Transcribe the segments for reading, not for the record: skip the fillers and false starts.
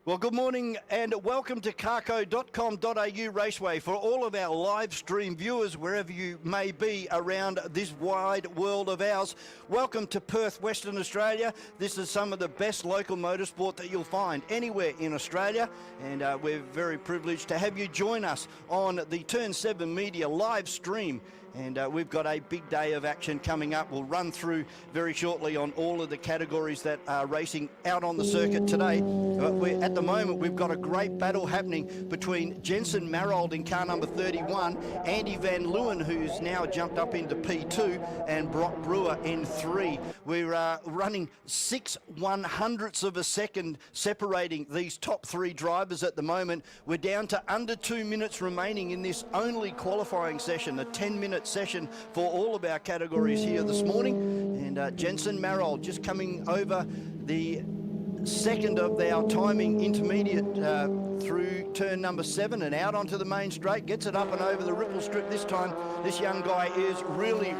Well, good morning and welcome to carco.com.au Raceway for all of our live stream viewers, wherever you may be around this wide world of ours. Welcome to Perth, Western Australia. This is some of the best local motorsport that you'll find anywhere in Australia, and we're very privileged to have you join us on the Turn 7 Media live stream. And we've got a big day of action coming up. We'll run through very shortly on all of the categories that are racing out on the circuit today. At the moment, we've got a great battle happening between Jensen Marold in car number 31, Andy Van Leeuwen, who's now jumped up into P2, and Brock Brewer in 3. We're running 6/100ths of a second separating these top 3 drivers at the moment. We're down to under 2 minutes remaining in this only qualifying session, a 10-minute session for all of our categories here this morning. And Jensen Marold just coming over the second of our timing intermediate through turn number 7 and out onto the main straight, gets it up and over the ripple strip this time. This young guy is really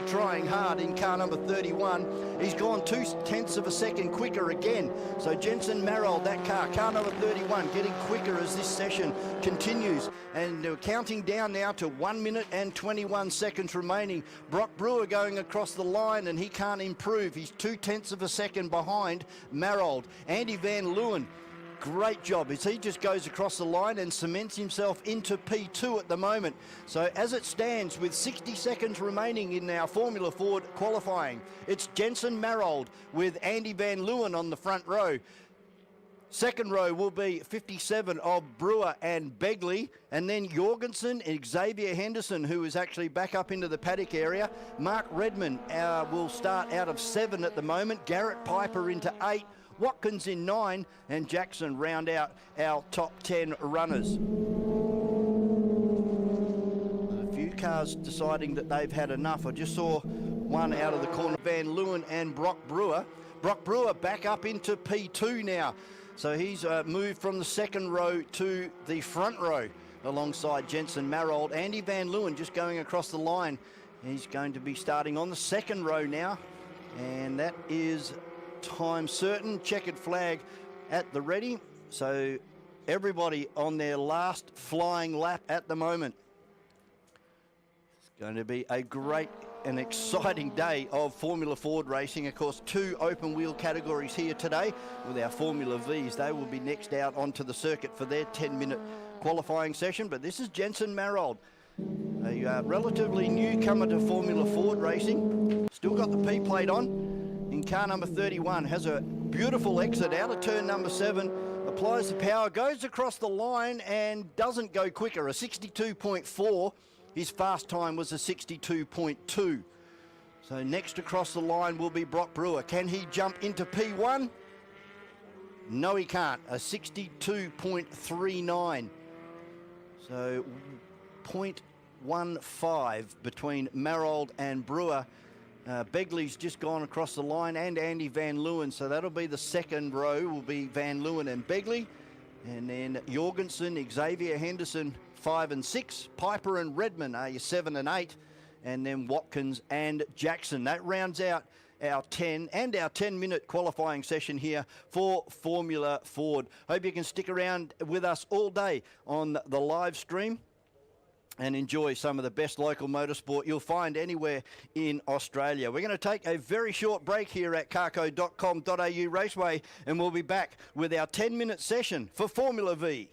trying hard in car number 31. He's gone 0.2 of a second quicker again. So Jensen Marold, that car number 31, getting quicker as this session continues. And we're counting down now to 1 minute and 21 seconds remaining. Brock Brewer going across the line, and he can't improve. He's 0.2 of a second behind Marold. Andy Van Leeuwen, great job as he just goes across the line and cements himself into P2 at the moment. So as it stands with 60 seconds remaining in our Formula Ford qualifying, it's Jensen Marold with Andy Van Leeuwen on the front row. Second row will be 57 of Brewer and Begley, and then Jorgensen and Xavier Henderson, who is actually back up into the paddock area. Mark Redmond will start out of 7 at the moment. Garrett Piper into 8. Watkins in 9, and Jackson round out our top 10 runners. A few cars deciding that they've had enough. I just saw one out of the corner, Van Leeuwen and Brock Brewer. Brock Brewer back up into P2 now. So he's moved from the second row to the front row alongside Jensen Marold. Andy Van Leeuwen just going across the line. He's going to be starting on the second row now, and that is time certain. Checkered flag at the ready. So everybody on their last flying lap at the moment. It's going to be a great and exciting day of Formula Ford racing. Of course, 2 open wheel categories here today with our Formula Vs. They will be next out onto the circuit for their 10-minute qualifying session. But this is Jensen Marold, a relatively newcomer to Formula Ford racing. Still got the P plate on. In car number 31, has a beautiful exit out of turn number 7, applies the power, goes across the line and doesn't go quicker, a 62.4. His fast time was a 62.2. So next across the line will be Brock Brewer. Can he jump into P1? No, he can't, a 62.39. So 0.15 between Marold and Brewer. Begley's just gone across the line, and Andy Van Leeuwen, so that'll be the second row, will be Van Leeuwen and Begley. And then Jorgensen, Xavier Henderson, 5 and 6. Piper and Redmond are your 7 and 8. And then Watkins and Jackson. That rounds out our 10 and our 10-minute qualifying session here for Formula Ford. Hope you can stick around with us all day on the live stream and enjoy some of the best local motorsport you'll find anywhere in Australia. We're going to take a very short break here at carco.com.au Raceway, and we'll be back with our 10-minute session for Formula V.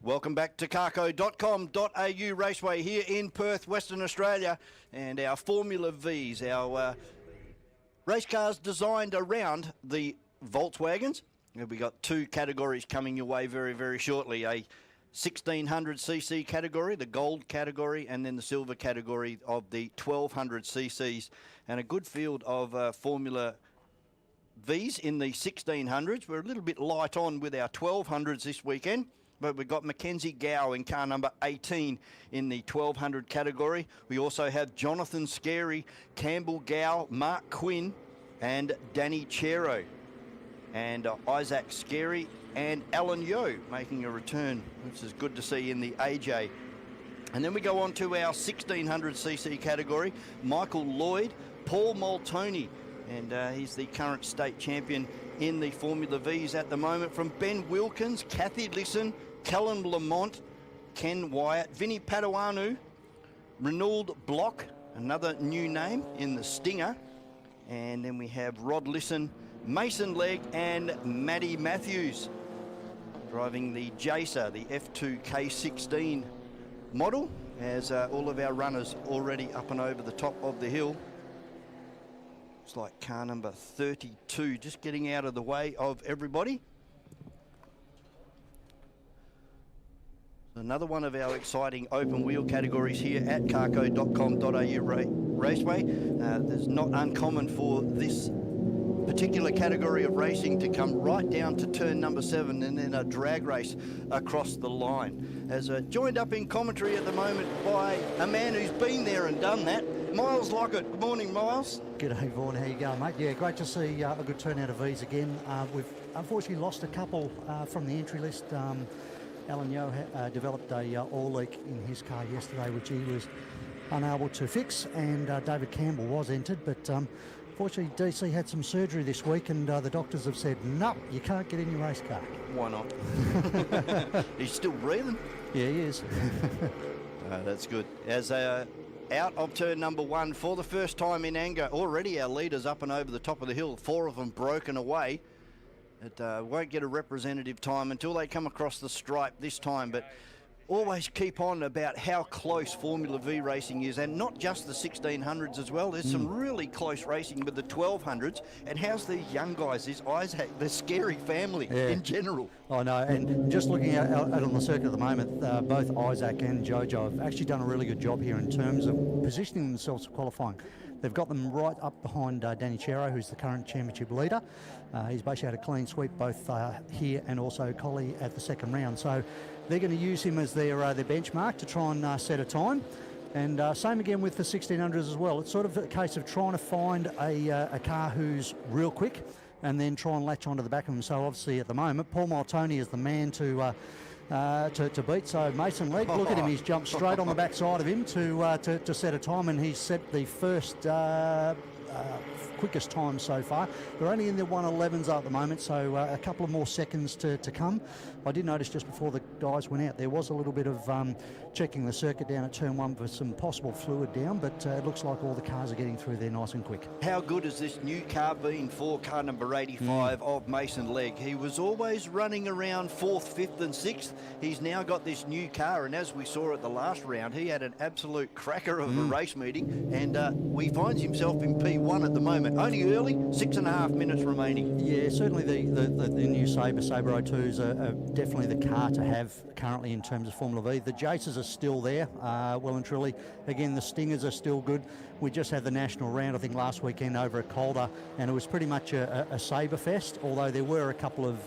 Welcome back to CARCO.com.au Raceway here in Perth, Western Australia, and our Formula Vs, our race cars designed around the Volkswagens. We got two categories coming your way very, very shortly. A 1600cc category, the gold category, and then the silver category of the 1200cc's, and a good field of Formula Vs in the 1600s. We're a little bit light on with our 1200s this weekend, but we've got Mackenzie Gow in car number 18 in the 1200 category. We also have Jonathan Scary, Campbell Gow, Mark Quinn, and Danny Chero. And Isaac Scary and Alan Yo making a return, which is good to see in the AJ. And then we go on to our 1600cc category. Michael Lloyd, Paul Moltoni, and he's the current state champion in the Formula Vs at the moment. From Ben Wilkins, Kathy Lisson, Callum Lamont, Ken Wyatt, Vinnie Paduanu, Renauld Block, another new name in the Stinger. And then we have Rod Lisson, Mason Legg, and Maddie Matthews driving the Jacer, the F2 K16 model, as all of our runners already up and over the top of the hill. It's like car number 32 just getting out of the way of everybody. Another one of our exciting open wheel categories here at carco.com.au Raceway. There's not uncommon for this particular category of racing to come right down to turn number 7 and then a drag race across the line. As joined up in commentary at the moment by a man who's been there and done that, Miles Lockett. Good morning, Miles. G'day, Vaughan. How you going, mate? Yeah, great to see a good turnout of Vs again. We've unfortunately lost a couple from the entry list. Alan Yo developed a oil leak in his car yesterday, which he was unable to fix, and David Campbell was entered, but fortunately DC had some surgery this week, and the doctors have said, no, you can't get in your race car. Why not? He's still breathing? Yeah, he is. That's good. As out of turn number 1 for the first time in anger, already our leaders up and over the top of the hill, 4 of them broken away. It won't get a representative time until they come across the stripe this time, but always keep on about how close Formula V racing is, and not just the 1600s as well. There's some really close racing with the 1200s, and how's these young guys, this Isaac, the Scary family in general. I know, and just looking out on the circuit at the moment, both Isaac and Jojo have actually done a really good job here in terms of positioning themselves for qualifying. They've got them right up behind Danny Chero, who's the current championship leader. He's basically had a clean sweep both here and also Collie at the second round. So they're going to use him as their benchmark to try and set a time. And same again with the 1600s as well. It's sort of a case of trying to find a car who's real quick and then try and latch onto the back of them. So obviously at the moment, Paul Moltoni is the man to beat. So Mason Legg, look at him, he's jumped straight on the backside of him to set a time, and he's set the first quickest time so far. They're only in the 111s at the moment, so a couple of more seconds to come. I did notice just before the guys went out there was a little bit of checking the circuit down at turn 1 for some possible fluid down, but it looks like all the cars are getting through there nice and quick. How good has this new car been for car number 85 of Mason Legg? He was always running around 4th, 5th and 6th. He's now got this new car, and as we saw at the last round, he had an absolute cracker of a race meeting, and he finds himself in P1 at the moment. Only early, 6.5 minutes remaining. Yeah, certainly the new Sabre 02s are definitely the car to have currently in terms of Formula V. The Jacers are still there, well and truly. Again, the Stingers are still good. We just had the national round, I think, last weekend over at Calder, and it was pretty much a Sabre fest, although there were a couple of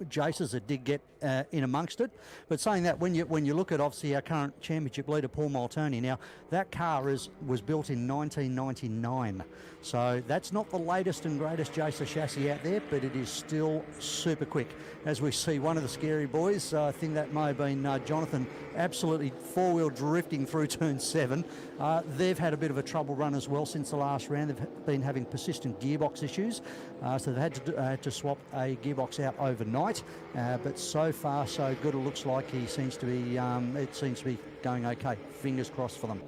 Jacers that did get in amongst it. But saying that, when you look at obviously our current championship leader, Paul Moltoni, now that car was built in 1999. So that's not the latest and greatest Jacer chassis out there, but it is still super quick. As we see one of the Scary boys, I think that may have been Jonathan, absolutely four-wheel drifting through turn 7. They've had a bit of a trouble run as well since the last round. They've been having persistent gearbox issues, so they've had to swap a gearbox out overnight. But so far, so good. It looks like he seems to be. It seems to be going okay. Fingers crossed for them.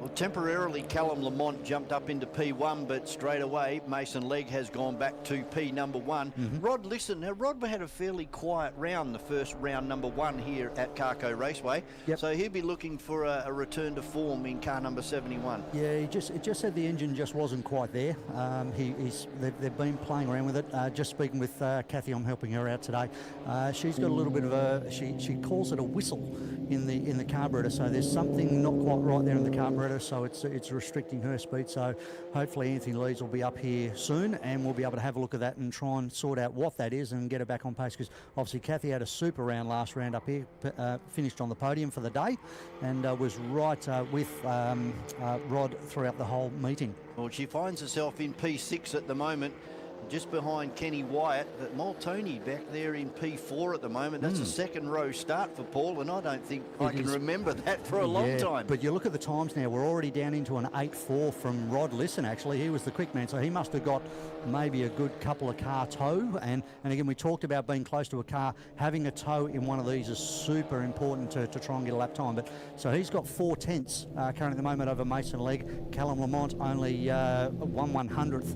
Well, temporarily Callum Lamont jumped up into P1, but straight away Mason Legg has gone back to P number 1. Rod Lisson. Now, Rod had a fairly quiet round, the first round number 1 here at CARCO Raceway. So he'll be looking for a return to form in car number 71. Yeah, it just said the engine just wasn't quite there. They've been playing around with it. Just speaking with Kathy, I'm helping her out today. She's got a little bit of a, she calls it a whistle in the carburetor. So there's something not quite right there in the carburetor. So it's restricting her speed. So hopefully Anthony Lees will be up here soon, and we'll be able to have a look at that and try and sort out what that is and get her back on pace. Because obviously Kathy had a super round last round up here, finished on the podium for the day, and was right with Rod throughout the whole meeting. Well, she finds herself in P6 at the moment, just behind Kenny Wyatt, but Moltoni back there in P4 at the moment. That's a second row start for Paul, and I don't think I can remember that for a long time. But you look at the times now, we're already down into an 8.4 from Rod Lisson, actually. He was the quick man, so he must have got maybe a good couple of car tow. And again, we talked about being close to a car. Having a tow in one of these is super important to try and get a lap time. But so he's got 4/10 currently at the moment over Mason Legg. Callum Lamont only 1/100th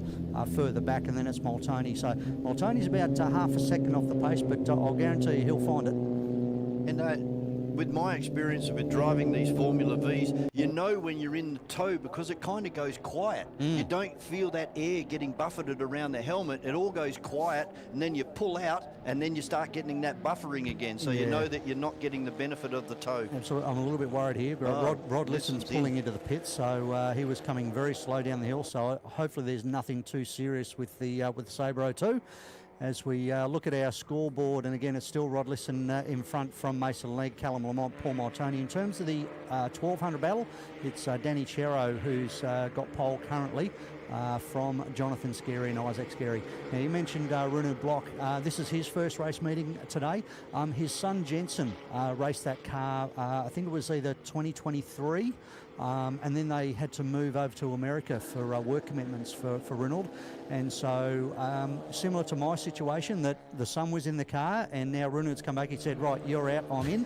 further back, and then it's Moltoni. So Moltoni's about half a second off the pace, but I'll guarantee you he'll find it. And with my experience with driving these Formula Vs, you know when you're in the tow because it kind of goes quiet. You don't feel that air getting buffeted around the helmet. It all goes quiet, and then you pull out, and then you start getting that buffering again. So you know that you're not getting the benefit of the tow. Absolutely. I'm a little bit worried here, but Rod Lisson's pulling into the pits, so he was coming very slow down the hill. So hopefully there's nothing too serious with the Sabro 2. As we look at our scoreboard, and again, it's still Rod Lisson in front from Mason Legg, Callum Lamont, Paul Moltoni. In terms of the 1200 battle, it's Danny Chero who's got pole currently from Jonathan Scarey and Isaac Scarey. Now, you mentioned Runu Block. This is his first race meeting today. His son Jensen raced that car, I think it was either 2023, and then they had to move over to America for work commitments for Renault. And so similar to my situation, that the son was in the car, and now Renault's come back. He said, right, you're out, I'm in.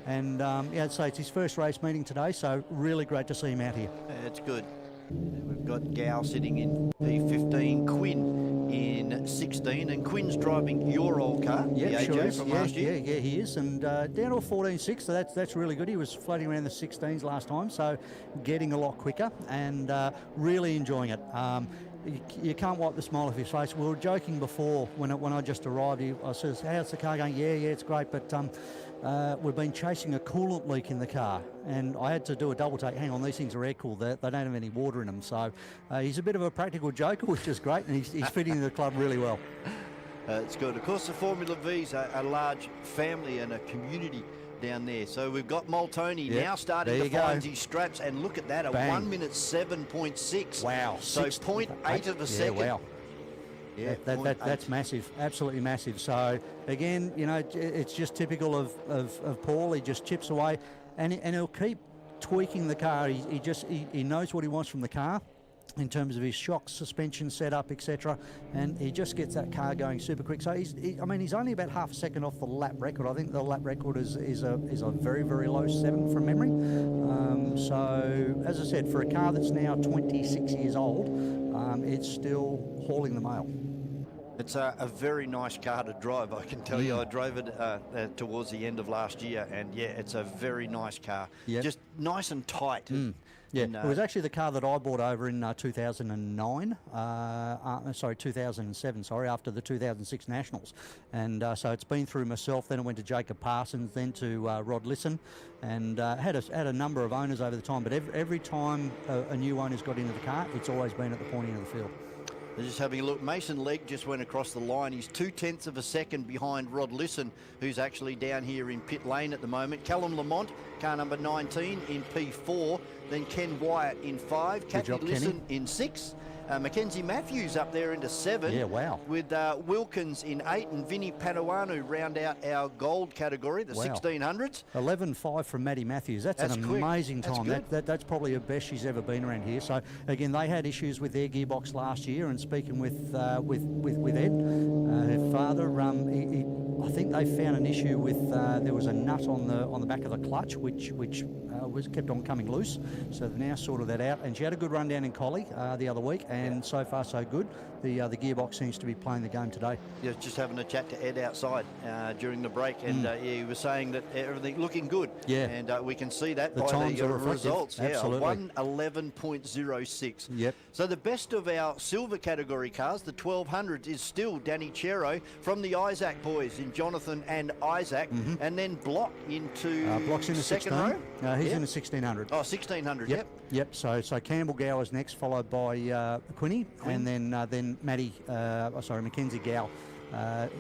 And yeah, so it's his first race meeting today, so really great to see him out here. It's good. We've got Gow sitting in P15, Quinn in 16, and Quinn's driving your old car, the AJ from last year. Yeah, he is, and down to a 14.6, so that's really good. He was floating around the 16s last time, so getting a lot quicker, and really enjoying it. You can't wipe the smile off his face. We were joking before when I just arrived. I says, how's the car going? Yeah, it's great, but we've been chasing a coolant leak in the car, and I had to do a double take. Hang on, these things are air cooled. They don't have any water in them. So he's a bit of a practical joker, which is great, and he's fitting the club really well. It's good. Of course, the Formula V's are a large family and a community down there. So we've got Moltoni now starting to find his straps, and look at that, a 1 minute 7.6. Wow. So 0.8 of a second. Wow. Yeah, that's massive, absolutely massive. So again, you know, it's just typical of Paul. He just chips away, and he'll keep tweaking the car. He knows what he wants from the car in terms of his shock, suspension setup, etc., and he just gets that car going super quick. So he's only about half a second off the lap record. I think the lap record is a very, very low 7 from memory. So as I said, for a car that's now 26 years old, it's still hauling the mail. It's a very nice car to drive, I can tell you. I drove it towards the end of last year, and yeah, it's a very nice car. Just nice and tight. Yeah, it was actually the car that I bought over in 2009, 2007, after the 2006 Nationals. And so it's been through myself, then it went to Jacob Parsons, then to Rod Lisson, and had a number of owners over the time. But every time a new owner's got into the car, it's always been at the pointy end of the field. They're just having a look. Mason Legg just went across the line. He's 0.2 of a second behind Rod Lisson, who's actually down here in pit lane at the moment. Callum Lamont, car number 19, in P4. Then Ken Wyatt in 5. Kathy Lisson in 6. Mackenzie Matthews up there into 7. Yeah, wow. With Wilkins in 8 and Vinny Paduanu round out our gold category, the Wow. 1600s. 11.5 from Maddie Matthews. That's an quick. amazing time. That's That's probably the best she's ever been around here. So again, they had issues with their gearbox last year, and speaking with Ed, her father, I think they found an issue with there was a nut on the back of the clutch which was kept on coming loose. So they've now sorted that out, and she had a good run down in Collie the other week, and so far so good. The gearbox seems to be playing the game today. Yeah, just having a chat to Ed outside during the break, and he was saying that everything looking good. Yeah, and we can see that the by times the are reflective. results. Absolutely. Yeah, 1:11.06. Yep. So the best of our silver category cars, the 1200s, is still Danny Chero from the Isaac boys in Jonathan and Isaac, and then Block into Block's in the second 16. row. He's in the 1600. Oh, 1600. Yep. Yep. So Campbell Gow is next, followed by Quinn, and then Mackenzie Gow.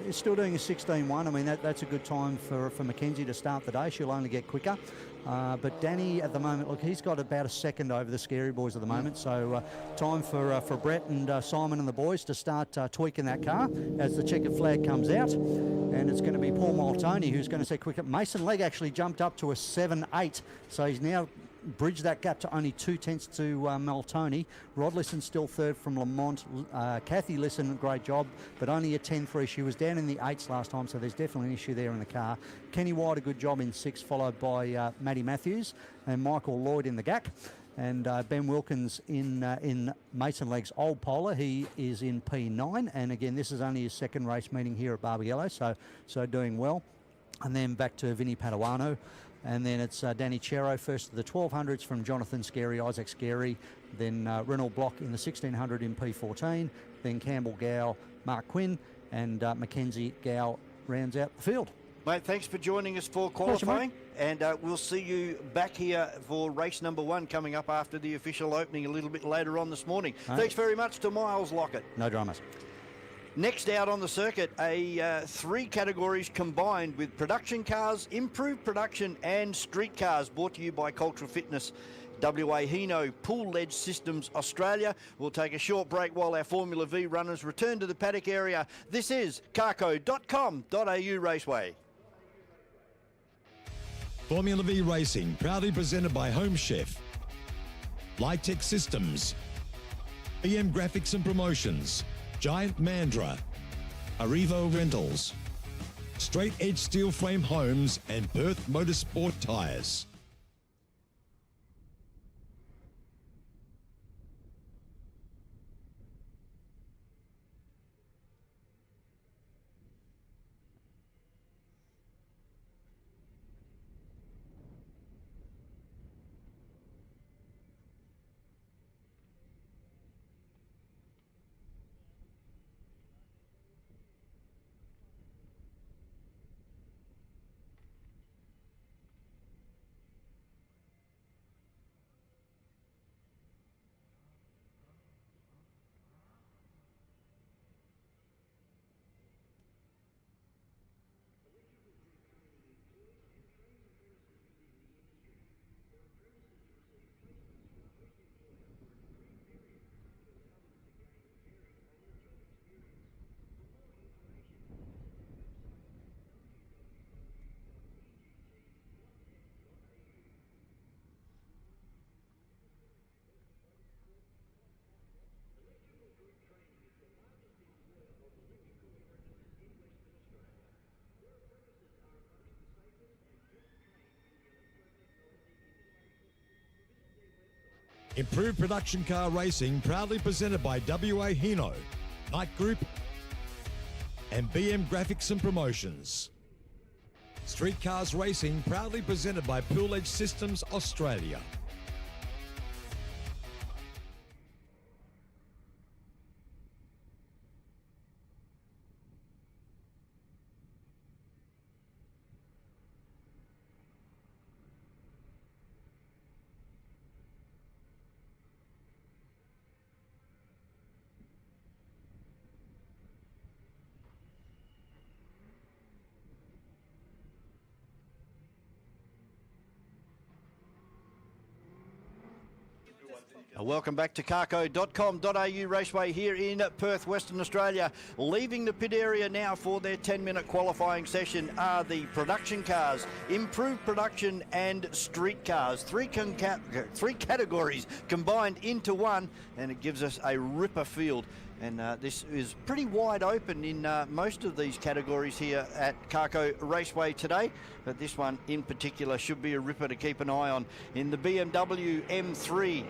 Is still doing a 16.1. I mean, that's a good time for Mackenzie to start the day. She'll only get quicker. But Danny, at the moment, look, he's got about a second over the Scary Boys at the moment. So time for Brett and Simon and the boys to start tweaking that car as the checkered flag comes out. And it's going to be Paul Maltoni who's going to say quicker. Mason Legg actually jumped up to a 7.8. So he's now bridged that gap to only 2/10 to Maltoni. Rod Lisson still third from Lamont. Kathy Lisson, great job, but only a 10.3. She was down in the 8s last time, so there's definitely an issue there in the car. Kenny White, a good job in 6, followed by Maddie Matthews and Michael Lloyd in the GAC. And Ben Wilkins in Mason Legg's old Polar. He is in P9, and again, this is only his second race meeting here at Barbagallo, so doing well. And then back to Vinny Paduano. And then it's Danny Chero first to the 1200s from Jonathan Scary, Isaac Scary, then Reynolds Block in the 1600 in P14, then Campbell Gow, Mark Quinn, and Mackenzie Gow rounds out the field. Mate, thanks for joining us for qualifying, and we'll see you back here for race number 1 coming up after the official opening a little bit later on this morning. Thanks very much to Miles Lockett. No dramas. Next out on the circuit, 3 categories combined with production cars, improved production and street cars, brought to you by Cultural Fitness WA Hino Pool Ledge Systems Australia. We'll take a short break while our Formula V runners return to the paddock area. This is carco.com.au Raceway. Formula V Racing, proudly presented by Home Chef, Lightech Systems, BM Graphics and Promotions, Giant Mandra, Arrivo Rentals, Straight Edge Steel Frame Homes, and Perth Motorsport Tyres. Improved Production Car Racing, proudly presented by WA Hino, Knight Group, and BM Graphics and Promotions. Street Cars Racing, proudly presented by Pool Edge Systems Australia. Welcome back to CARCO.com.au Raceway here in Perth, Western Australia. Leaving the pit area now for their 10-minute qualifying session are the production cars, improved production and street cars. Three categories combined into one, and it gives us a ripper field. And this is pretty wide open in most of these categories here at CARCO Raceway today. But this one in particular should be a ripper to keep an eye on. In the BMW M3,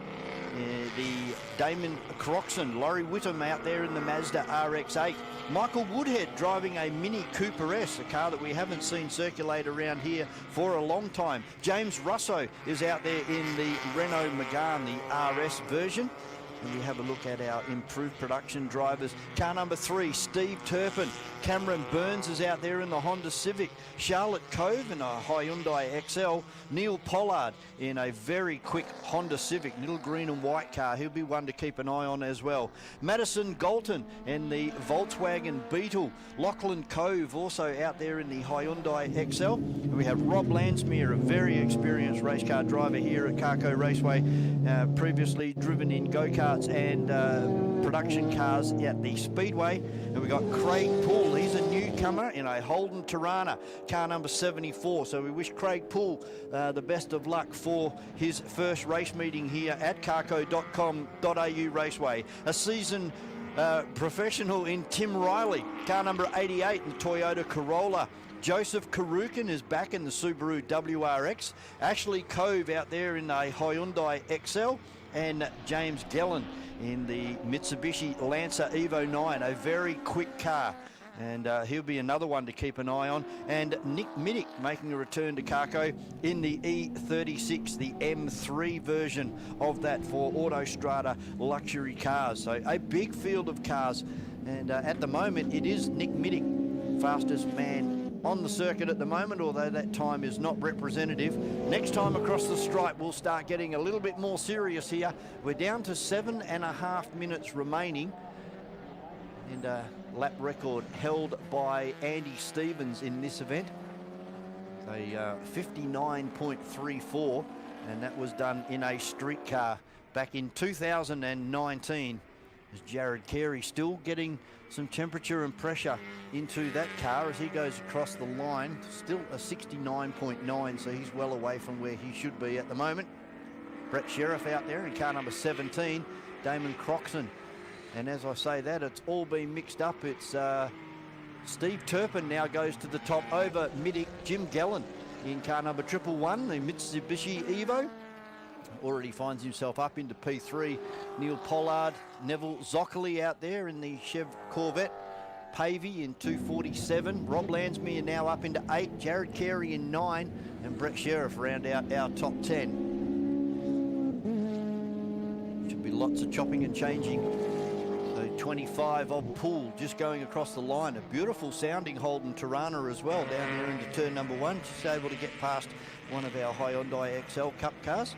the Damon Croxon, Laurie Whittam out there in the Mazda RX-8. Michael Woodhead driving a Mini Cooper S, a car that we haven't seen circulate around here for a long time. James Russo is out there in the Renault Megane, the RS version. And we have a look at our improved production drivers. Car number 3, Steve Turpin. Cameron Burns is out there in the Honda Civic. Charlotte Cove in a Hyundai XL. Neil Pollard in a very quick Honda Civic, little green and white car. He'll be one to keep an eye on as well. Madison Galton in the Volkswagen Beetle. Lachlan Cove also out there in the Hyundai XL. And we have Rob Landsmeer, a very experienced race car driver here at CARCO Raceway, previously driven in go-karts and production cars at the Speedway. And we've got Craig Poole. He's a newcomer in a Holden Tirana, car number 74. So we wish Craig Poole the best of luck for his first race meeting here at carco.com.au Raceway. A season professional in Tim Riley, car number 88 in the Toyota Corolla. Joseph Karukin is back in the Subaru WRX. Ashley Cove out there in a Hyundai XL. And James Gellan in the Mitsubishi Lancer Evo 9, a very quick car. And he'll be another one to keep an eye on. And Nick Minnick making a return to CARCO in the E36, the M3 version of that for Autostrada luxury cars. So a big field of cars. And at the moment, it is Nick Minnick, fastest man on the circuit at the moment, although that time is not representative. Next time across the stripe, we'll start getting a little bit more serious here. We're down to 7.5 minutes remaining. And lap record held by Andy Stevens in this event. A 59.34, and that was done in a street car back in 2019. As Jared Carey still getting some temperature and pressure into that car as he goes across the line. Still a 69.9, so he's well away from where he should be at the moment. Brett Sheriff out there in car number 17, Damon Croxon. And as I say that, it's all been mixed up. It's Steve Turpin now goes to the top over Middick. Jim Gellan in car number 111, the Mitsubishi Evo. Already finds himself up into P3. Neil Pollard, Neville Zockerly out there in the Chev Corvette. Pavey in 247. Rob Landsmeer now up into 8. Jared Carey in 9. And Brett Sheriff round out our top 10. Should be lots of chopping and changing. So 25 of Poole just going across the line. A beautiful sounding Holden Tirana as well down there into turn number 1. Just able to get past one of our Hyundai XL Cup cars.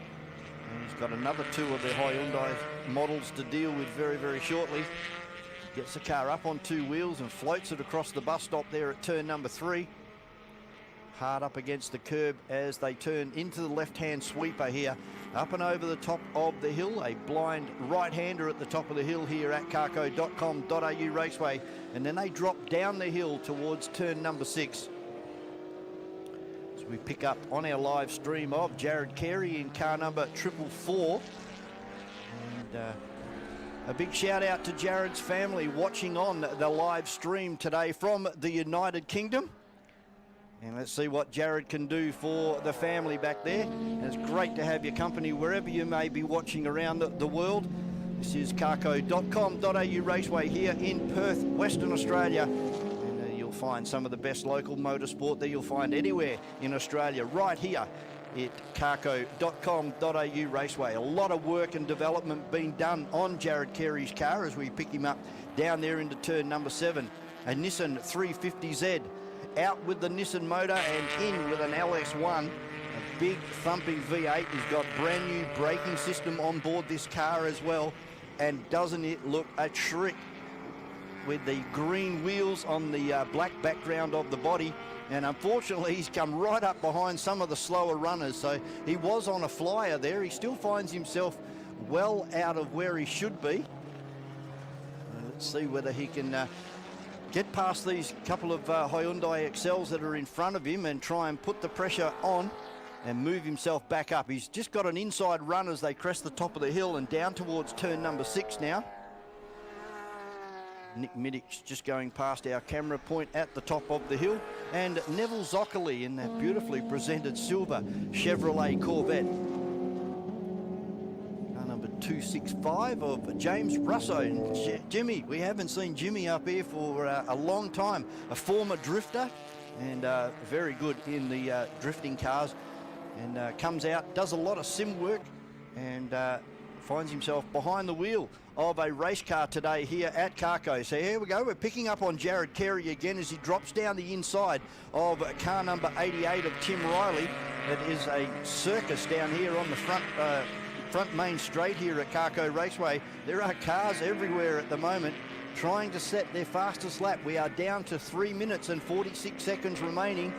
And he's got another 2 of the Hyundai models to deal with very, very shortly. Gets the car up on 2 wheels and floats it across the bus stop there at turn number 3. Hard up against the curb as they turn into the left-hand sweeper here. Up and over the top of the hill. A blind right-hander at the top of the hill here at carco.com.au Raceway. And then they drop down the hill towards turn number 6. We pick up on our live stream of Jared Carey in car number 444. And a big shout out to Jared's family watching on the live stream today from the United Kingdom. And let's see what Jared can do for the family back there. And it's great to have your company wherever you may be watching around the world. This is carco.com.au Raceway here in Perth, Western Australia. Find some of the best local motorsport that you'll find anywhere in Australia right here at carco.com.au Raceway. A lot of work and development being done on Jared Carey's car as we pick him up down there into turn number 7. A Nissan 350Z out with the Nissan motor and in with an LS1. A big thumping V8. He's got brand new braking system on board this car as well. And doesn't it look a trick? With the green wheels on the black background of the body. And unfortunately, he's come right up behind some of the slower runners. So he was on a flyer there. He still finds himself well out of where he should be. Let's see whether he can get past these couple of Hyundai Excels that are in front of him and try and put the pressure on and move himself back up. He's just got an inside run as they crest the top of the hill and down towards turn number 6 now. Nick Middick's just going past our camera point at the top of the hill, and Neville Zockerly in that beautifully presented silver Chevrolet Corvette. Car number 265 of James Russo. And Jimmy, we haven't seen Jimmy up here for a long time. A former drifter and very good in the drifting cars, and comes out, does a lot of sim work, and finds himself behind the wheel of a race car today here at CARCO. So here we go, we're picking up on Jared Carey again as he drops down the inside of car number 88 of Tim Riley. It is a circus down here on the front main straight here at CARCO Raceway. There are cars everywhere at the moment trying to set their fastest lap. We are down to 3 minutes and 46 seconds remaining.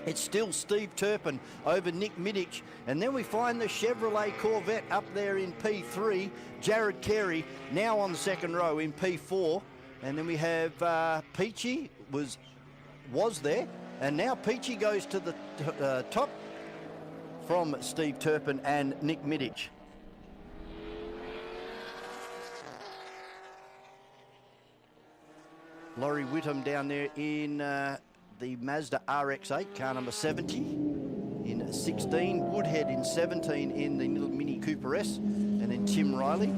It's still Steve Turpin over Nick Middick. And then we find the Chevrolet Corvette up there in P3. Jared Carey now on the second row in P4. And then we have Peachy was there. And now Peachy goes to the top from Steve Turpin and Nick Middick. Laurie Whittam down there in the Mazda RX-8, car number 70 in 16. Woodhead in 17 in the little Mini Cooper S. And then Tim Riley,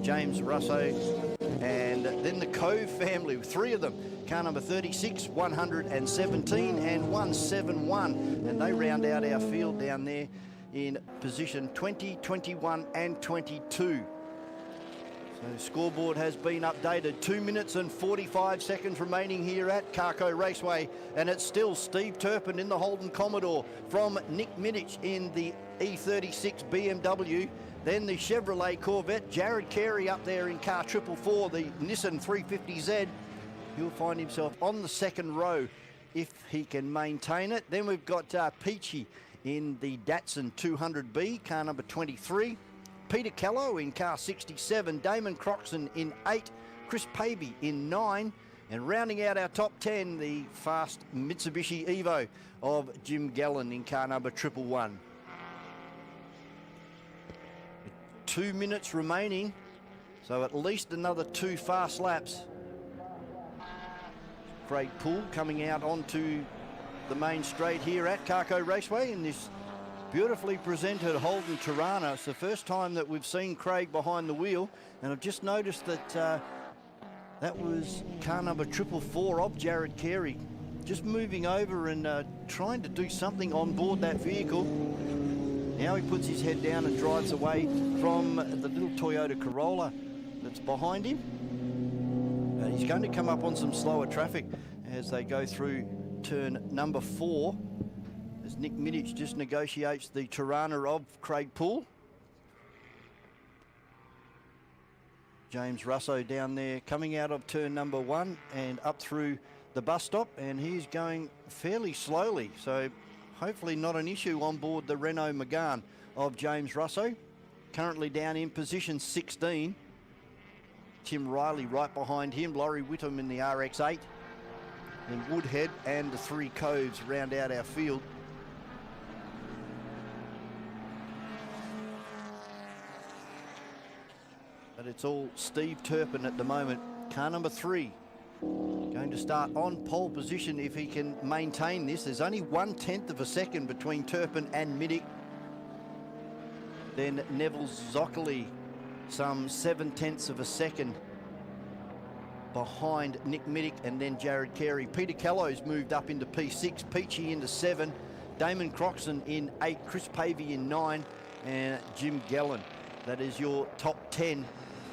James Russo, and then the Cove family, 3 of them. Car number 36, 117 and 171. And they round out our field down there in position 20, 21 and 22. The scoreboard has been updated. 2 minutes and 45 seconds remaining here at CARCO Raceway, and it's still Steve Turpin in the Holden Commodore from Nick Middick in the E36 BMW, then the Chevrolet Corvette. Jared Carey up there in car 444, the Nissan 350Z. He'll find himself on the second row if he can maintain it. Then we've got Peachy in the Datsun 200B, car number 23. Peter Callow in car 67, Damon Croxon in 8, Chris Pavey in 9, and rounding out our top 10, the fast Mitsubishi Evo of Jim Gallen in car number 111. 2 minutes remaining, so at least another 2 fast laps. Craig Poole coming out onto the main straight here at CARCO Raceway in this beautifully presented Holden Tirana. It's the first time that we've seen Craig behind the wheel, and I've just noticed that that was car number 444 of Jared Carey, just moving over and trying to do something on board that vehicle. Now he puts his head down and drives away from the little Toyota Corolla that's behind him. He's going to come up on some slower traffic as they go through turn number 4. As Nick Middick just negotiates the Tirana of Craig Poole. James Russo down there coming out of turn number 1 and up through the bus stop, and he's going fairly slowly, so hopefully not an issue on board the Renault Megane of James Russo. Currently down in position 16. Tim Riley right behind him, Laurie Whittam in the RX-8. Then Woodhead and the 3 Coves round out our field. But it's all Steve Turpin at the moment. Car number 3 going to start on pole position if he can maintain this. There's only 1/10 of a second between Turpin and Middick. Then Neville Zockerly, some 7/10 of a second behind Nick Middick, and then Jared Carey. Peter Callow's moved up into P6, Peachy into 7, Damon Croxon in 8, Chris Pavey in 9, and Jim Gallen. That is your top 10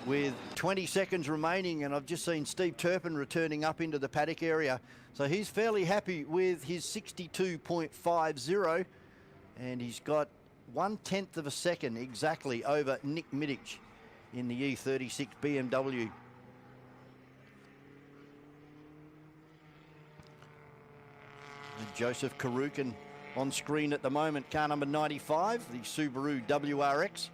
with 20 seconds remaining, and I've just seen Steve Turpin returning up into the paddock area. So he's fairly happy with his 62.50, and he's got 1/10 of a second exactly over Nick Middick in the E36 BMW. And Joseph Karukin on screen at the moment, car number 95, the Subaru WRX.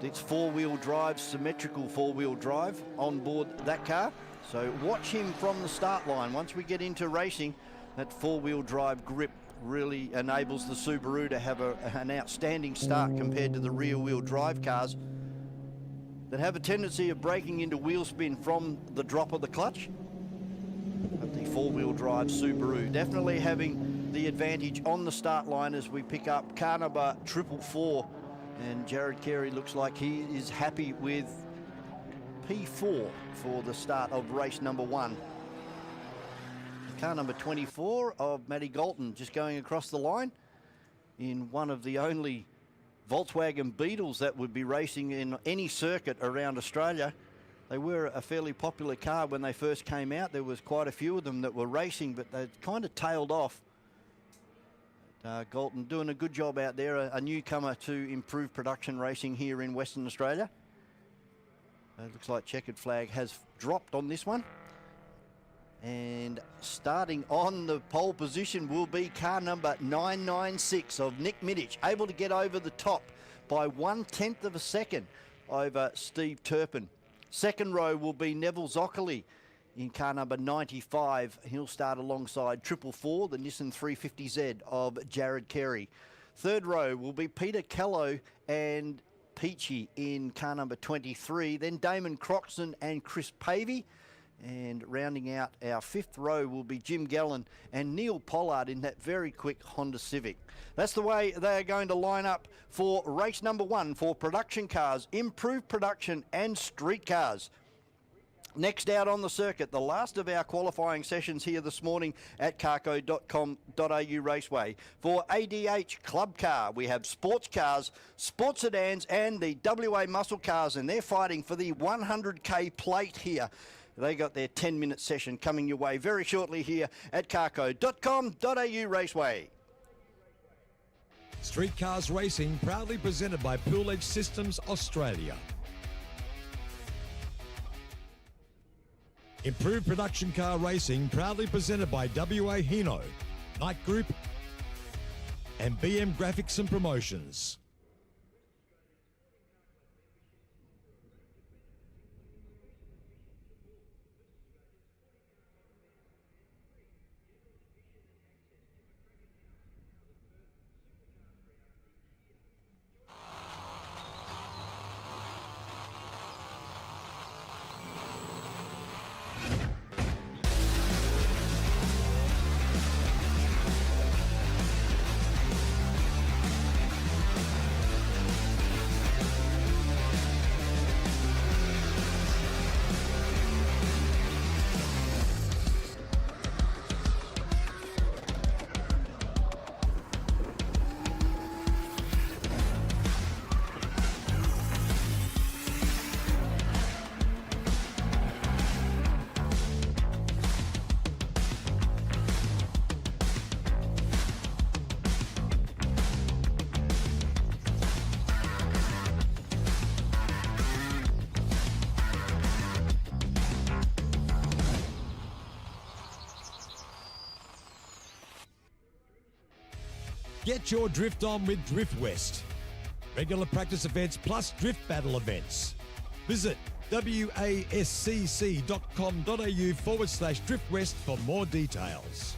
It's four-wheel drive, symmetrical four-wheel drive on board that car. So watch him from the start line. Once we get into racing, that four-wheel drive grip really enables the Subaru to have an outstanding start compared to the rear-wheel drive cars that have a tendency of breaking into wheel spin from the drop of the clutch. But the four-wheel drive Subaru definitely having the advantage on the start line as we pick up car number 444. And Jared Carey looks like he is happy with P4 for the start of race number 1. Car number 24 of Matty Galton just going across the line in one of the only Volkswagen Beetles that would be racing in any circuit around Australia. They were a fairly popular car when they first came out. There was quite a few of them that were racing, but they kind of tailed off. Galton doing a good job out there, a newcomer to improve production racing here in Western Australia. It looks like checkered flag has dropped on this one. And starting on the pole position will be car number 996 of Nick Middich, able to get over the top by 1/10 of a second over Steve Turpin. Second row will be Neville Zockerly in car number 95. He'll start alongside 444, the Nissan 350Z of Jared Carey. Third row will be Peter Kello and Peachy in car number 23. Then Damon Croxton and Chris Pavey. And rounding out our fifth row will be Jim Gallen and Neil Pollard in that very quick Honda Civic. That's the way they are going to line up for race number 1 for production cars, improved production and street cars. Next out on the circuit, the last of our qualifying sessions here this morning at carco.com.au Raceway. For ADH Club Car, we have sports cars, sports sedans and the WA muscle cars, and they're fighting for the 100k plate here. They got their 10-minute session coming your way very shortly here at carco.com.au Raceway. Street Cars Racing, proudly presented by Pool Edge Systems Australia. Improved Production Car Racing, proudly presented by WA Hino, Knight Group and BM Graphics and Promotions. Get your drift on with Drift West. Regular practice events plus drift battle events. Visit wascc.com.au/driftwest for more details.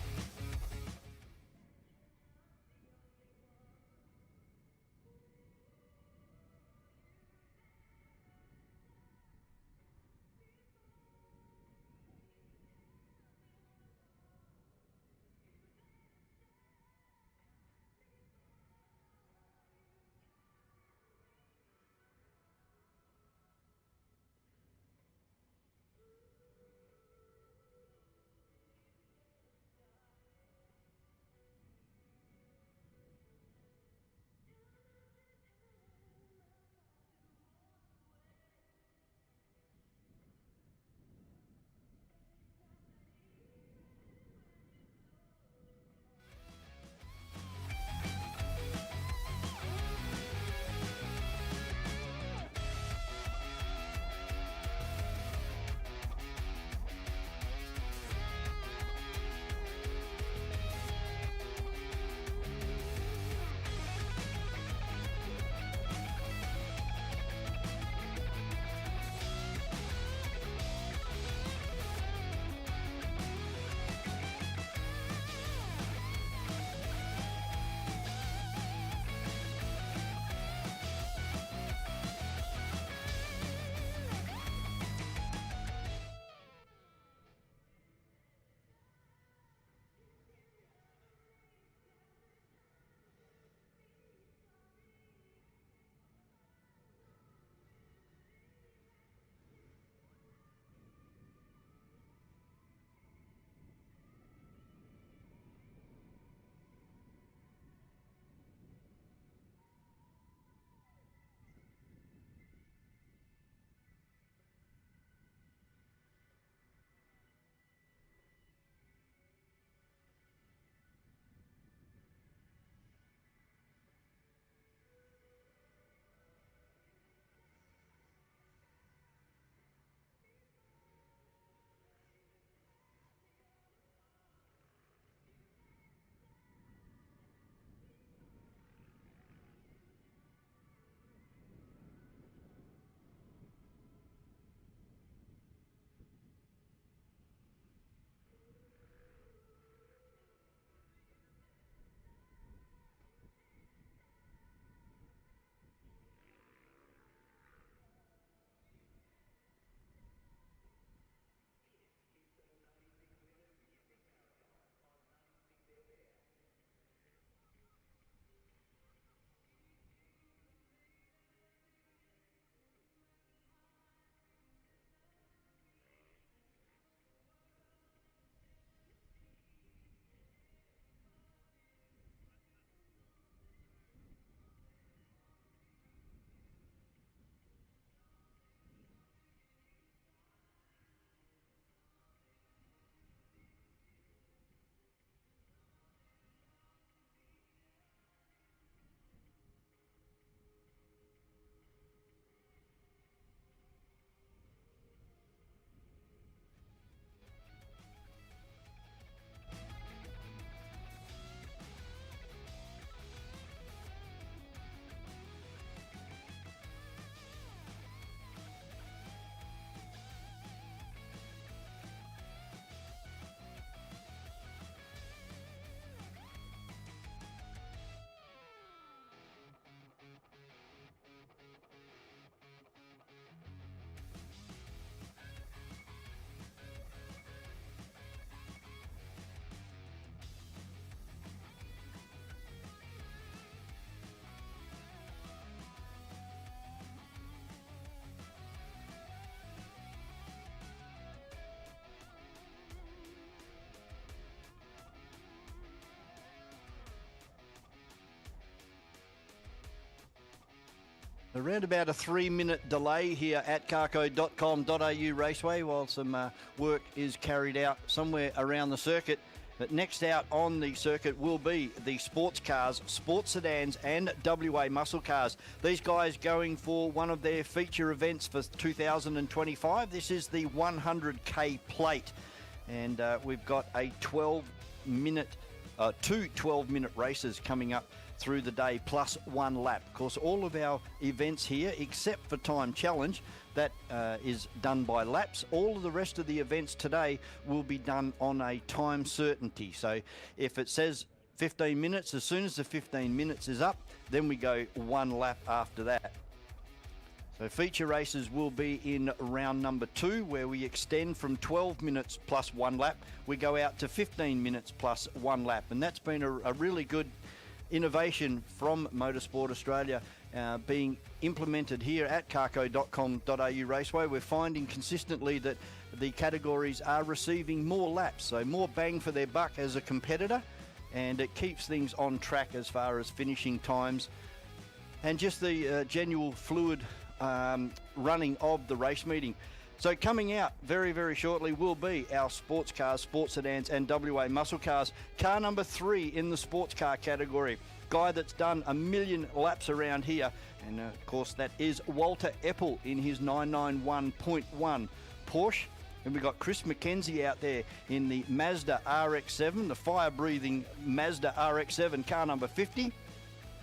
Around about a 3-minute delay here at carco.com.au Raceway while some work is carried out somewhere around the circuit. But next out on the circuit will be the sports cars, sports sedans and WA muscle cars. These guys going for one of their feature events for 2025. This is the 100k plate. And we've got a 12-minute, two 12-minute races coming up through the day, plus one lap. Of course, all of our events here, except for Time Challenge, that is done by laps. All of the rest of the events today will be done on a time certainty. So if it says 15 minutes, as soon as the 15 minutes is up, then we go one lap after that. So feature races will be in round number 2, where we extend from 12 minutes plus one lap. We go out to 15 minutes plus one lap. And that's been a really good innovation from Motorsport Australia being implemented here at carco.com.au Raceway. We're finding consistently that the categories are receiving more laps, so more bang for their buck as a competitor, and it keeps things on track as far as finishing times and just the genuine fluid running of the race meeting. So coming out very, very shortly will be our sports cars, sports sedans and WA muscle cars. Car number 3 in the sports car category. Guy that's done 1 million laps around here. And of course that is Walter Eppel in his 991.1 Porsche. And we've got Chris McKenzie out there in the Mazda RX-7, the fire-breathing Mazda RX-7, car number 50.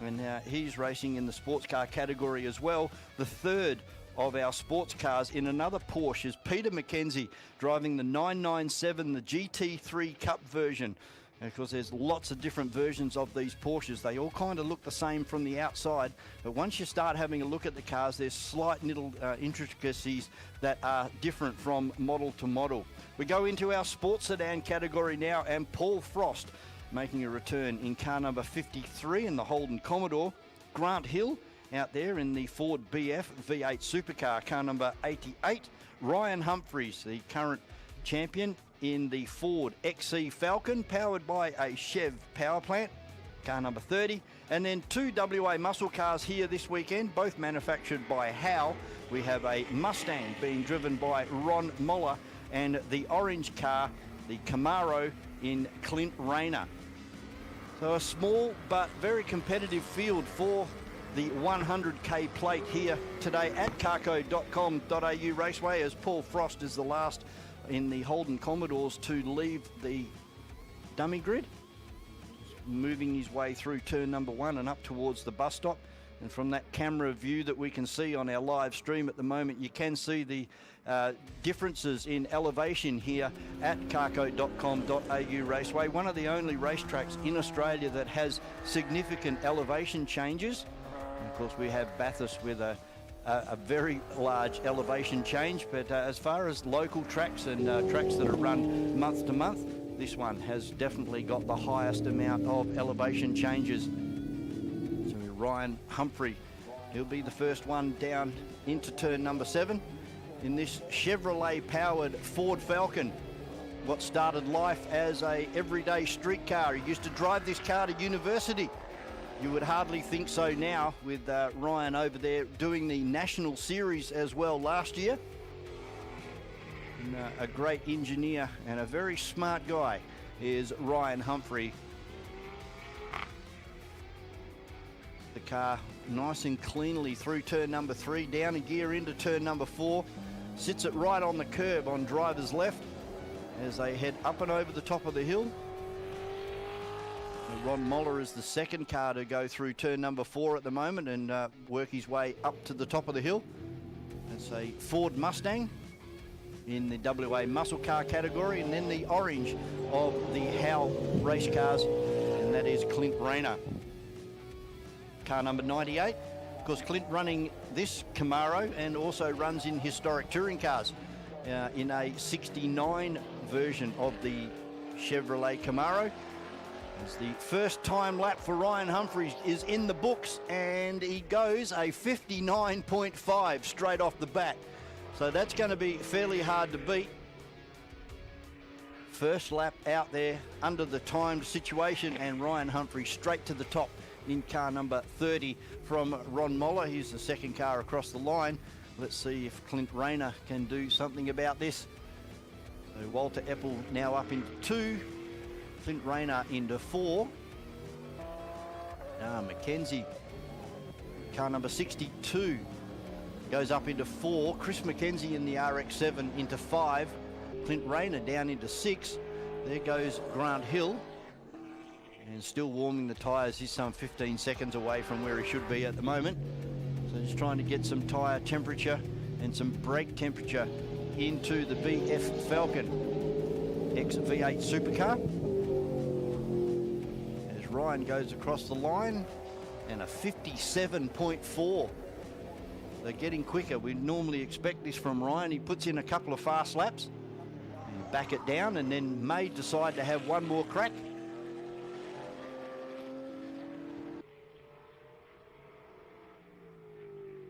And he's racing in the sports car category as well. The third of our sports cars in another Porsche is Peter McKenzie, driving the 997, the GT3 Cup version. And of course, there's lots of different versions of these Porsches. They all kind of look the same from the outside, but once you start having a look at the cars, there's slight little intricacies that are different from model to model. We go into our sports sedan category now, and Paul Frost making a return in car number 53 in the Holden Commodore. Grant Hill out there in the Ford BF V8 supercar, car number 88. Ryan Humphreys, the current champion, in the Ford XC Falcon, powered by a Chev power plant, car number 30. And then 2 WA muscle cars here this weekend, both manufactured by Howe. We have a Mustang being driven by Ron Moller, and the orange car, the Camaro, in Clint Rayner. So a small but very competitive field for the 100k plate here today at carco.com.au Raceway, as Paul Frost is the last in the Holden Commodores to leave the dummy grid. Just moving his way through turn number 1 and up towards the bus stop. And from that camera view that we can see on our live stream at the moment, you can see the differences in elevation here at carco.com.au Raceway. One of the only racetracks in Australia that has significant elevation changes. And of course, we have Bathurst with a very large elevation change, but as far as local tracks and tracks that are run month to month, this one has definitely got the highest amount of elevation changes. So Ryan Humphrey, he'll be the first one down into turn number 7 in this Chevrolet powered Ford Falcon. What started life as a everyday street car. He used to drive this car to university. You would hardly think so now, with Ryan over there doing the National Series as well last year. And, a great engineer and a very smart guy is Ryan Humphrey. The car nice and cleanly through turn number 3, down a gear into turn number 4. Sits it right on the curb on driver's left as they head up and over the top of the hill. Ron Moller is the second car to go through turn number 4 at the moment and work his way up to the top of the hill. That's a Ford Mustang in the WA muscle car category, and then the orange of the Howe race cars, and that is Clint Rayner. Car number 98. Of course, Clint running this Camaro and also runs in historic touring cars in a 69 version of the Chevrolet Camaro. As the first time lap for Ryan Humphreys is in the books, and he goes a 59.5 straight off the bat. So that's going to be fairly hard to beat. First lap out there under the timed situation, and Ryan Humphreys straight to the top in car number 30 from Ron Moller. He's the second car across the line. Let's see if Clint Rayner can do something about this. So Walter Eppel now up into 2, Clint Rayner into 4. Mackenzie, car number 62, goes up into 4. Chris Mackenzie in the RX-7 into 5. Clint Rayner down into 6. There goes Grant Hill. And still warming the tyres. He's some 15 seconds away from where he should be at the moment. So just trying to get some tyre temperature and some brake temperature into the BF Falcon X-V8 supercar. As Ryan goes across the line, and a 57.4. They're getting quicker. We normally expect this from Ryan. He puts in a couple of fast laps and back it down, and then may decide to have one more crack.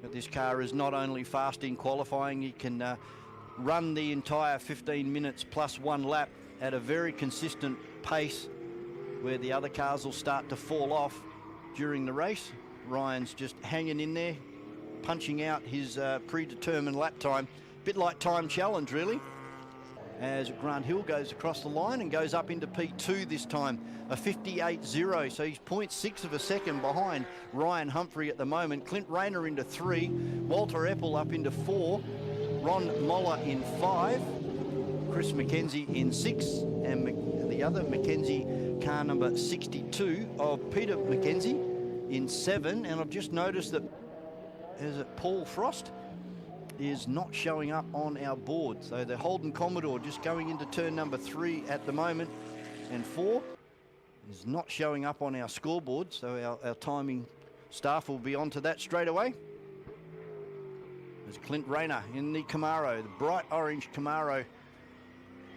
But this car is not only fast in qualifying, he can run the entire 15 minutes plus one lap at a very consistent pace, where the other cars will start to fall off during the race. Ryan's just hanging in there, punching out his predetermined lap time. Bit like time challenge, really. As Grant Hill goes across the line and goes up into P2 this time, a 58.0, so he's 0.6 of a second behind Ryan Humphrey at the moment. Clint Rayner into 3, Walter Eppel up into 4, Ron Moller in 5, Chris Mackenzie in 6, and the other Mackenzie, car number 62 of Peter Mackenzie, in 7. And I've just noticed that Paul Frost is not showing up on our board. So the Holden Commodore just going into turn number 3 at the moment, and 4 is not showing up on our scoreboard. So our timing staff will be onto that straight away. There's Clint Rayner in the Camaro, the bright orange Camaro,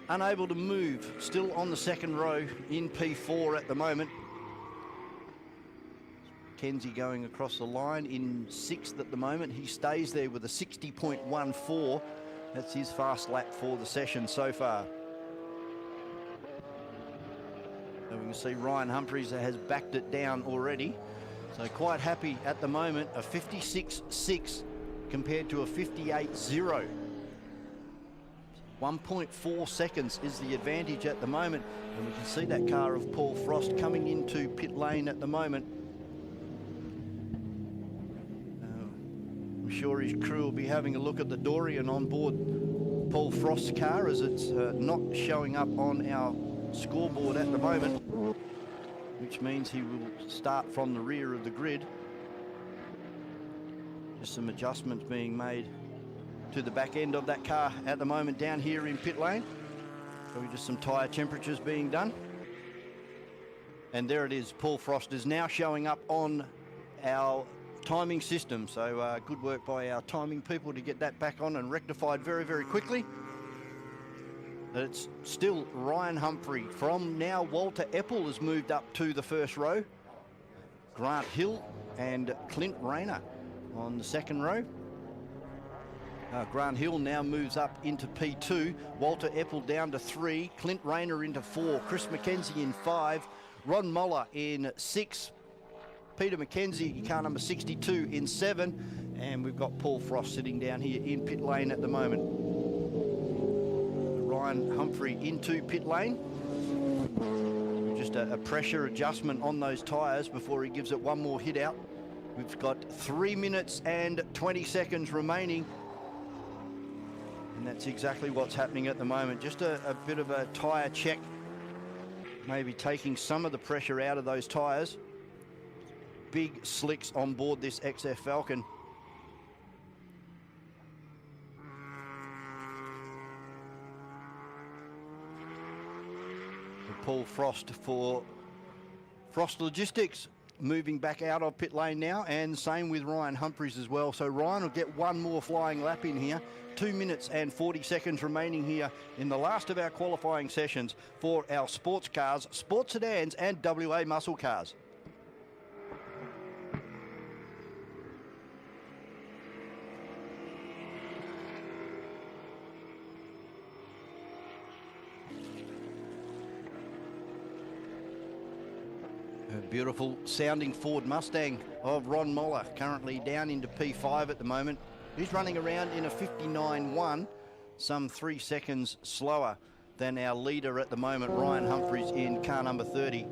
unable to move, still on the second row in P4 at the moment. Kenzie going across the line in 6th at the moment. He stays there with a 60.14. That's his fast lap for the session so far. And we can see Ryan Humphreys has backed it down already. So quite happy at the moment, a 56.6 compared to a 58.0. 1.4 seconds is the advantage at the moment. And we can see that car of Paul Frost coming into pit lane at the moment. I'm sure his crew will be having a look at the Dorian on board Paul Frost's car, as it's not showing up on our scoreboard at the moment, which means he will start from the rear of the grid. Just some adjustments being made to the back end of that car at the moment down here in pit lane. So just some tyre temperatures being done. And there it is, Paul Frost is now showing up on our timing system. So good work by our timing people to get that back on and rectified very, very quickly. But it's still Ryan Humphrey. From now, Walter Eppel has moved up to the first row. Grant Hill and Clint Rayner on the second row. Grant Hill now moves up into P2. Walter Eppel down to 3. Clint Rayner into 4. Chris Mackenzie in 5. Ron Moller in 6. Peter Mackenzie, car number 62, in 7. And we've got Paul Frost sitting down here in pit lane at the moment. Ryan Humphrey into pit lane. Just a pressure adjustment on those tyres before he gives it one more hit out. We've got 3 minutes and 20 seconds remaining. And that's exactly what's happening at the moment. Just a bit of a tyre check. Maybe taking some of the pressure out of those tyres. Big slicks on board this XF Falcon. And Paul Frost for Frost Logistics moving back out of pit lane now, and same with Ryan Humphreys as well. So Ryan will get one more flying lap in here. 2 minutes and 40 seconds remaining here in the last of our qualifying sessions for our sports cars, sports sedans and WA muscle cars. A beautiful sounding Ford Mustang of Ron Moller, currently down into P5 at the moment. He's running around in a 59.1, some 3 seconds slower than our leader at the moment, Ryan Humphries, in car number 30.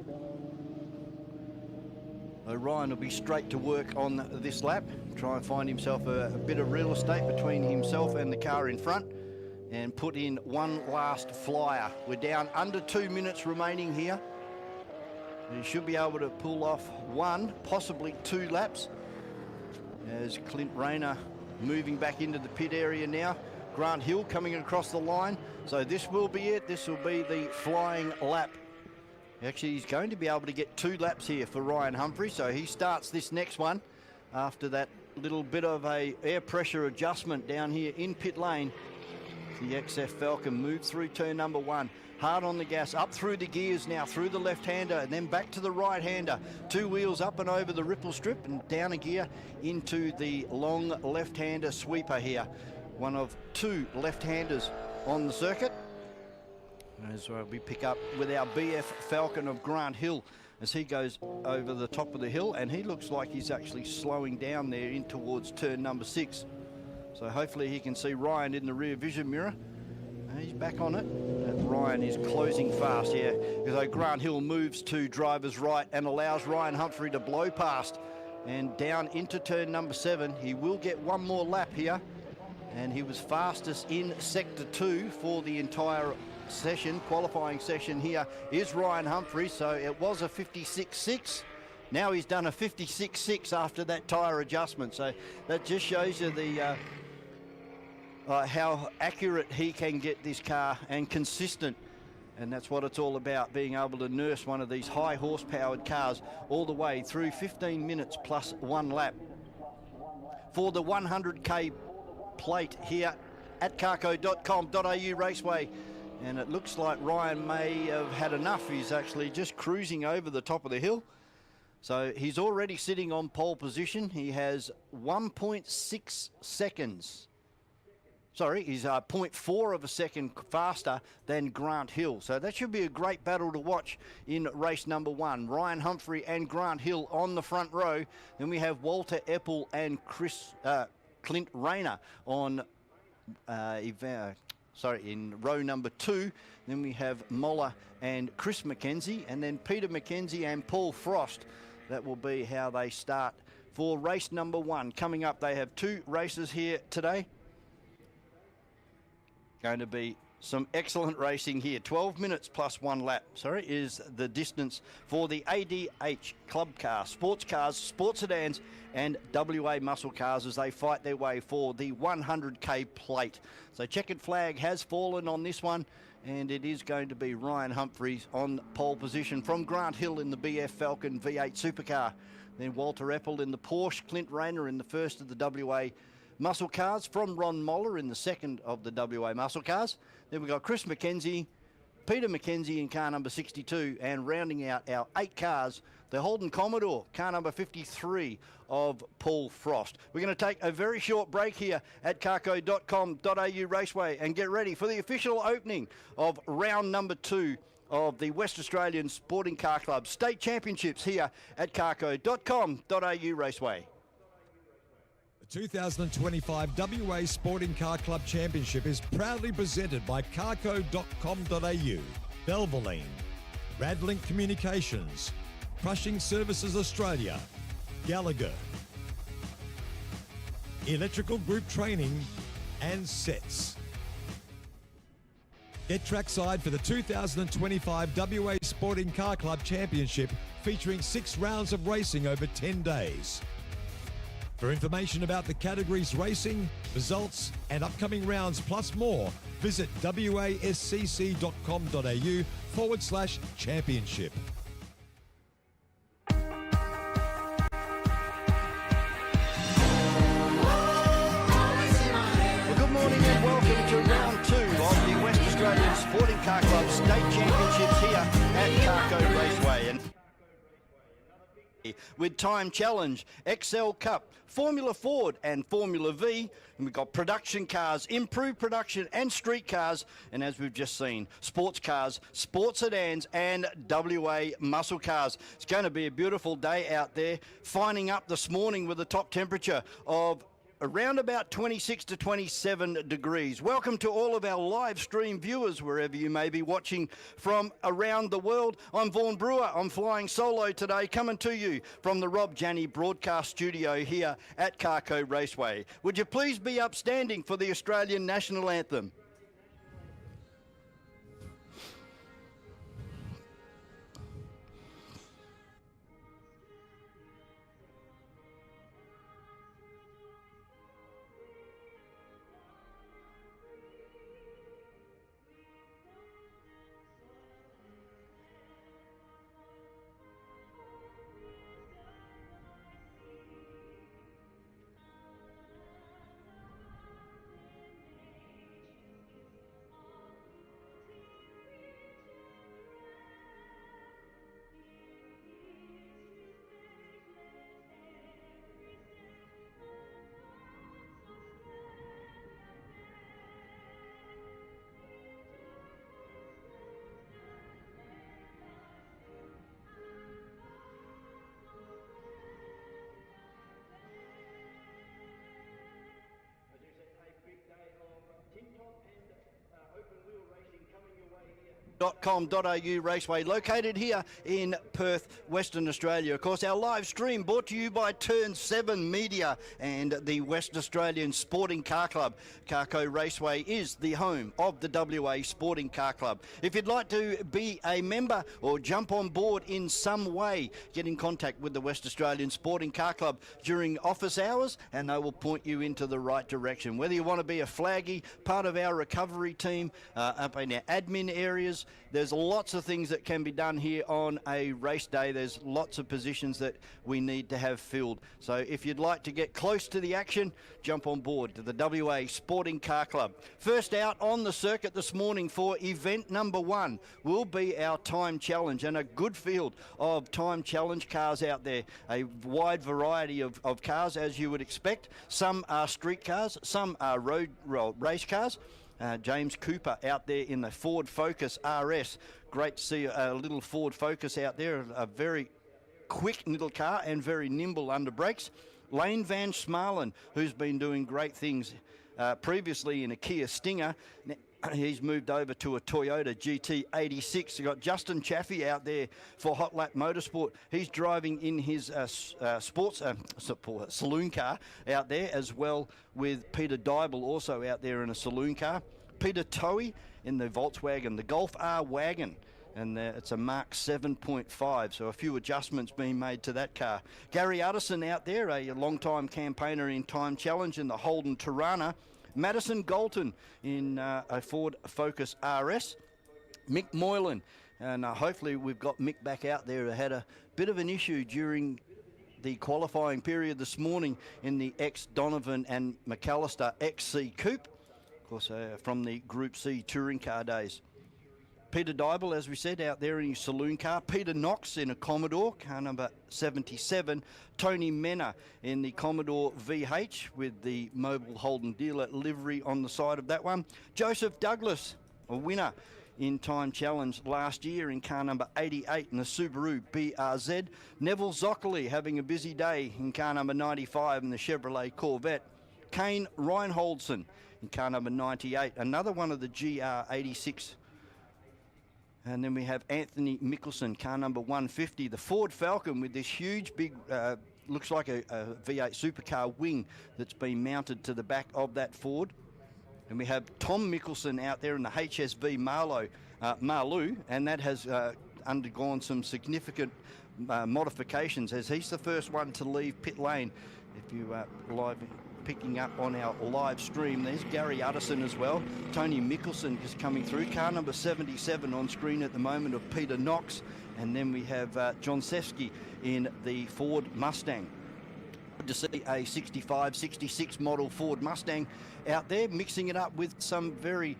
Ryan will be straight to work on this lap, try and find himself a bit of real estate between himself and the car in front, and put in one last flyer. We're down under 2 minutes remaining here. He should be able to pull off one, possibly 2 laps, as Clint Rayner moving back into the pit area now. Grant Hill coming across the line. So this will be it. This will be the flying lap. Actually, he's going to be able to get 2 laps here for Ryan Humphrey. So he starts this next one after that little bit of a air pressure adjustment down here in pit lane. The XF Falcon moves through turn number 1. Hard on the gas, up through the gears now, through the left-hander, and then back to the right-hander. 2 wheels up and over the ripple strip and down a gear into the long left-hander sweeper here. One of 2 left-handers on the circuit. As we pick up with our BF Falcon of Grant Hill as he goes over the top of the hill, and he looks like he's actually slowing down there in towards turn number 6. So hopefully he can see Ryan in the rear vision mirror. He's back on it. Ryan is closing fast here. So Grant Hill moves to driver's right and allows Ryan Humphrey to blow past and down into turn number 7. He will get one more lap here, and he was fastest in sector 2 for the entire session. Qualifying session here is Ryan Humphrey. So it was a 56.6. Now he's done a 56.6 after that tyre adjustment. So that just shows you the how accurate he can get this car, and consistent. And that's what it's all about, being able to nurse one of these high horsepowered cars all the way through 15 minutes plus 1 lap. For the 100k plate here at carco.com.au Raceway. And it looks like Ryan may have had enough. He's actually just cruising over the top of the hill. So he's already sitting on pole position. He has 1.6 seconds. Sorry, he's 0.4 of a second faster than Grant Hill. So that should be a great battle to watch in race number 1. Ryan Humphrey and Grant Hill on the front row. Then we have Walter Eppel and Clint Rayner on in row number 2. Then we have Moller and Chris McKenzie, and then Peter McKenzie and Paul Frost. That will be how they start for race number 1. Coming up, they have 2 races here today. Going to be some excellent racing here. 12 minutes plus 1 lap, is the distance for the ADH Club Car, Sports Cars, Sports Sedans and WA Muscle Cars as they fight their way for the 100k plate. So checkered flag has fallen on this one, and it is going to be Ryan Humphries on pole position from Grant Hill in the BF Falcon V8 Supercar. Then Walter Eppel in the Porsche, Clint Rayner in the first of the WA Muscle Cars from Ron Moller in the second of the WA Muscle Cars. Then we've got Chris McKenzie, Peter McKenzie in car number 62, and rounding out our 8 cars, the Holden Commodore, car number 53 of Paul Frost. We're going to take a very short break here at carco.com.au Raceway and get ready for the official opening of round number 2 of the West Australian Sporting Car Club State Championships here at carco.com.au Raceway. The 2025 WA Sporting Car Club Championship is proudly presented by carco.com.au, Belvaline, Radlink Communications, Crushing Services Australia, Gallagher, Electrical Group Training, and Sets. Get trackside for the 2025 WA Sporting Car Club Championship, featuring 6 rounds of racing over 10 days. For information about the categories racing, results and upcoming rounds plus more, visit wascc.com.au/championship. Well, good morning and welcome to round 2 of the West Australian Sporting Car Club State Championships here at CARCO Raceway. And with Time Challenge, XL Cup, Formula Ford and Formula V. And we've got production cars, improved production and street cars. And as we've just seen, sports cars, sports sedans and WA muscle cars. It's going to be a beautiful day out there. Finding up this morning with a top temperature of around about 26 to 27 degrees. Welcome to all of our live stream viewers, wherever you may be watching from around the world. I'm Vaughan Brewer. I'm flying solo today, coming to you from the Rob Janney broadcast studio here at CARCO Raceway. Would you please be upstanding for the Australian National Anthem? .com.au Raceway, located here in Perth, Western Australia. Of course, our live stream brought to you by Turn 7 Media and the West Australian Sporting Car Club. CARCO Raceway is the home of the WA Sporting Car Club. If you'd like to be a member or jump on board in some way, get in contact with the West Australian Sporting Car Club during office hours and they will point you into the right direction. Whether you want to be a flaggy, part of our recovery team, up in our admin areas, there's lots of things that can be done here on a race day. There's lots of positions that we need to have filled. So if you'd like to get close to the action, jump on board to the WA Sporting Car Club. First out on the circuit this morning for event number 1 will be our Time Challenge, and a good field of Time Challenge cars out there. A wide variety of cars, as you would expect. Some are street cars, some are road race cars. James Cooper out there in the Ford Focus RS. Great to see a little Ford Focus out there, a very quick little car and very nimble under brakes. Lane Van Smalen, who's been doing great things previously in a Kia Stinger. He's moved over to a Toyota GT86. You've got Justin Chaffee out there for Hot Lap Motorsport. He's driving in his saloon car out there, as well with Peter Dybel also out there in a saloon car. Peter Towie in the Volkswagen, the Golf R Wagon, and it's a Mark 7.5, so a few adjustments being made to that car. Gary Utterson out there, a long-time campaigner in Time Challenge in the Holden Tirana. Madison Galton in a Ford Focus RS. Mick Moylan, and hopefully we've got Mick back out there, who had a bit of an issue during the qualifying period this morning in the ex-Donovan and McAllister XC Coupe, of course from the Group C touring car days. Peter Dybel, as we said, out there in his saloon car. Peter Knox in a Commodore, car number 77. Tony Menner in the Commodore VH with the Mobile Holden dealer livery on the side of that one. Joseph Douglas, a winner in Time Challenge last year in car number 88 in the Subaru BRZ. Neville Zockerly having a busy day in car number 95 in the Chevrolet Corvette. Kane Reinholdson in car number 98, another one of the GR86. And then we have Anthony Mickelson, car number 150, the Ford Falcon with this huge big, looks like a V8 supercar wing that's been mounted to the back of that Ford. And we have Tom Mickelson out there in the HSV Marlou, and that has undergone some significant modifications, as he's the first one to leave pit lane. If you picking up on our live stream, there's Gary Utterson as well. Tony Mickelson just coming through. Car number 77 on screen at the moment of Peter Knox. And then we have John Sefsky in the Ford Mustang. Good to see a 65, 66 model Ford Mustang out there, mixing it up with some very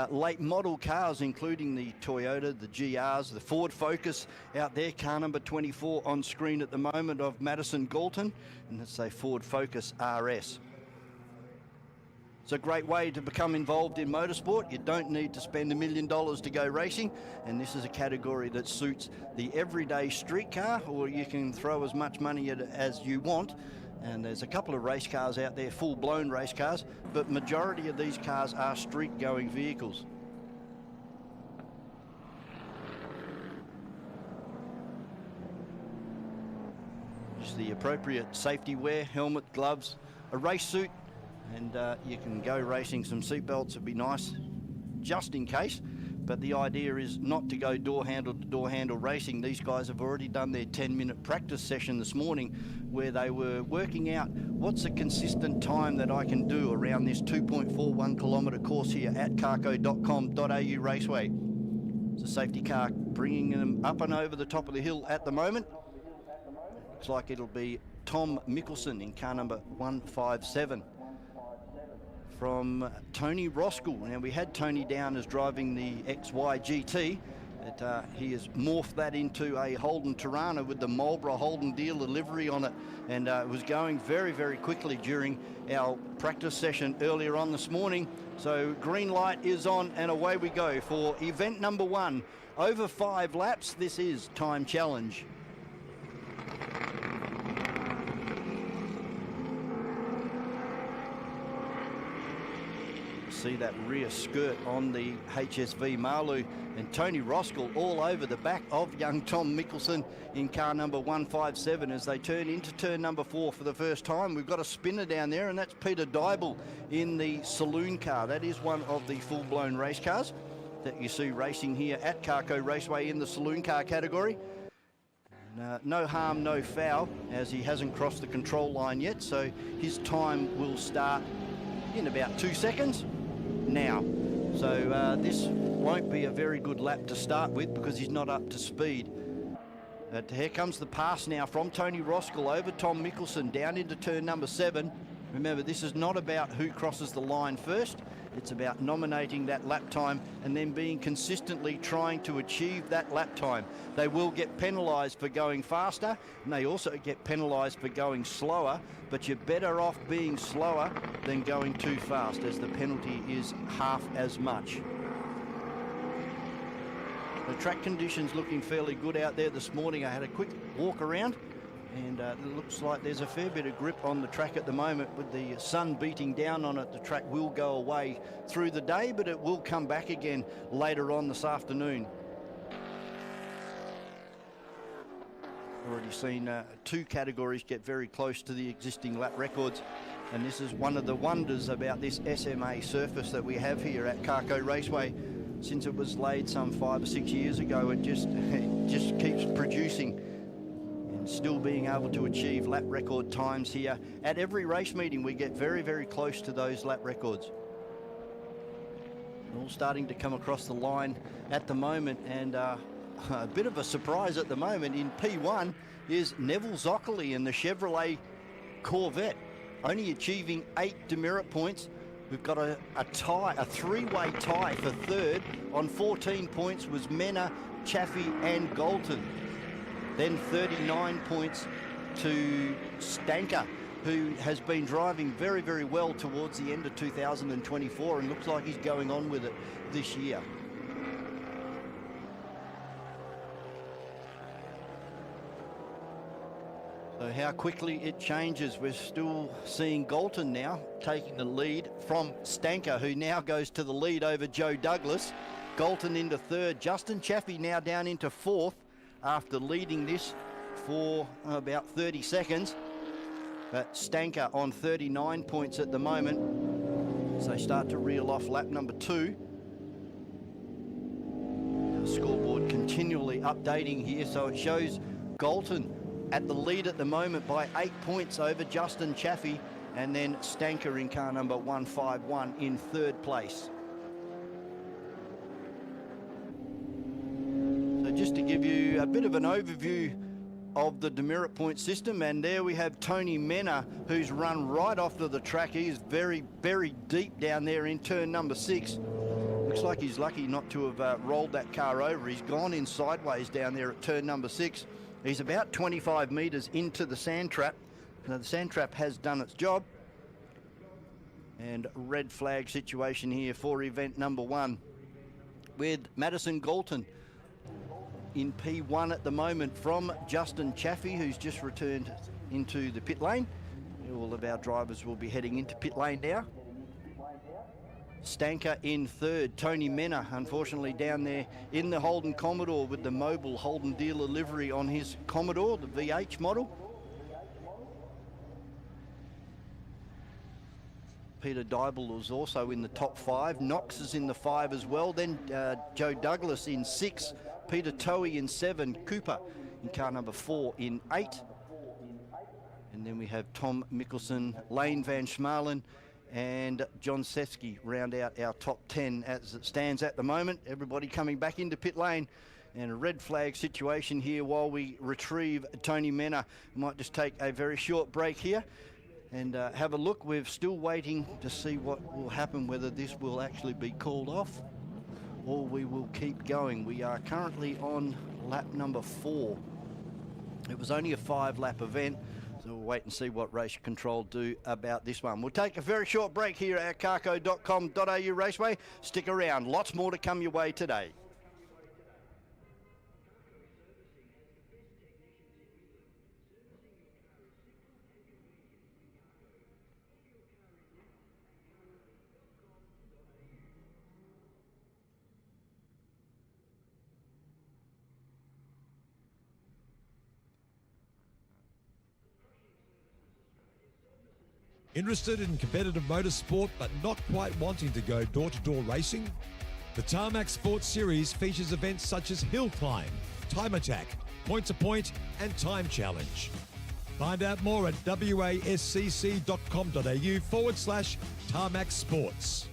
late model cars, including the Toyota, the GRs, the Ford Focus out there. Car number 24 on screen at the moment of Madison Galton, and it's a Ford Focus RS. It's a great way to become involved in motorsport. You don't need to spend $1 million to go racing, and this is a category that suits the everyday street car, or you can throw as much money at it as you want. And there's a couple of race cars out there, full-blown race cars, but majority of these cars are street-going vehicles. Just the appropriate safety wear, helmet, gloves, a race suit, and you can go racing. Some seatbelts would be nice, just in case. But the idea is not to go door handle to door handle racing. These guys have already done their 10-minute practice session this morning, where they were working out what's a consistent time that I can do around this 2.41 kilometre course here at carco.com.au Raceway. It's a safety car bringing them up and over the top of the hill at the moment. Looks like it'll be Tom Mickelson in car number 157. From Tony Roskell. Now, we had Tony down as driving the XY GT, but he has morphed that into a Holden Tirana with the Marlboro Holden dealer livery on it, and it was going very, very quickly during our practice session earlier on this morning. So green light is on, and away we go for event number 1. Over 5 laps, this is time challenge. See that rear skirt on the HSV Marlou, and Tony Roskell all over the back of young Tom Mickelson in car number 157 as they turn into turn number 4 for the first time. We've got a spinner down there, and that's Peter Dybel in the saloon car. That is one of the full-blown race cars that you see racing here at CARCO Raceway in the saloon car category. No harm, no foul, as he hasn't crossed the control line yet, so his time will start in about 2 seconds now. So this won't be a very good lap to start with because he's not up to speed. Here comes the pass now from Tony Roskell over Tom Mickelson down into turn number 7. Remember, this is not about who crosses the line first. It's about nominating that lap time and then being consistently trying to achieve that lap time. They will get penalised for going faster, and they also get penalised for going slower, but you're better off being slower than going too fast, as the penalty is half as much. The track conditions looking fairly good out there this morning. I had a quick walk around, and it looks like there's a fair bit of grip on the track at the moment. With the sun beating down on it, the track will go away through the day, but it will come back again later on this afternoon. Already seen 2 categories get very close to the existing lap records, and this is one of the wonders about this SMA surface that we have here at CARCO Raceway. Since it was laid some 5 or 6 years ago, it just keeps producing, still being able to achieve lap record times here. At every race meeting, we get very, very close to those lap records. All starting to come across the line at the moment, and a bit of a surprise at the moment in P1 is Neville Zockerly in the Chevrolet Corvette, only achieving 8 demerit points. We've got a tie, a 3-way tie for third. On 14 points was Mena, Chaffee and Galton. Then 39 points to Stanker, who has been driving very, very well towards the end of 2024 and looks like he's going on with it this year. So how quickly it changes. We're still seeing Galton now taking the lead from Stanker, who now goes to the lead over Joe Douglas. Galton into third. Justin Chaffee now down into fourth after leading this for about 30 seconds. But Stanker on 39 points at the moment. So they start to reel off lap number 2. The scoreboard continually updating here, so it shows Galton at the lead at the moment by 8 points over Justin Chaffee, and then Stanker in car number 151 in third place. So just to give you a bit of an overview of the demerit point system, and there we have Tony Mena, who's run right off to the track. He is very, very deep down there in turn number 6. looks like he's lucky not to have rolled that car over. He's gone in sideways down there at turn number 6. He's about 25 metres into the sand trap. Now, the sand trap has done its job. And red flag situation here for event number 1 with Madison Galton in P1 at the moment from Justin Chaffee, who's just returned into the pit lane. All of our drivers will be heading into pit lane now. Stanker in third. Tony Menner, unfortunately, down there in the Holden Commodore with the mobile Holden dealer livery on his Commodore, the VH model. Peter Dybel was also in the top 5. Knox is in the 5 as well. Then Joe Douglas in 6. Peter Toey in 7. Cooper in car number 4 in 8. And then we have Tom Mickelson, Lane Van Schmalen, and John Sefsky round out our top 10 as it stands at the moment. Everybody coming back into pit lane. And a red flag situation here while we retrieve Tony Menner. Might just take a very short break here and have a look. We're still waiting to see what will happen, whether this will actually be called off or we will keep going. We are currently on lap number 4. It was only a 5-lap event, so we'll wait and see what race control do about this one. We'll take a very short break here at carco.com.au Raceway. Stick around, lots more to come your way today. Interested in competitive motorsport but not quite wanting to go door-to-door racing? The Tarmac Sports Series features events such as Hill Climb, Time Attack, Point to Point and Time Challenge. Find out more at wascc.com.au/Tarmac Sports.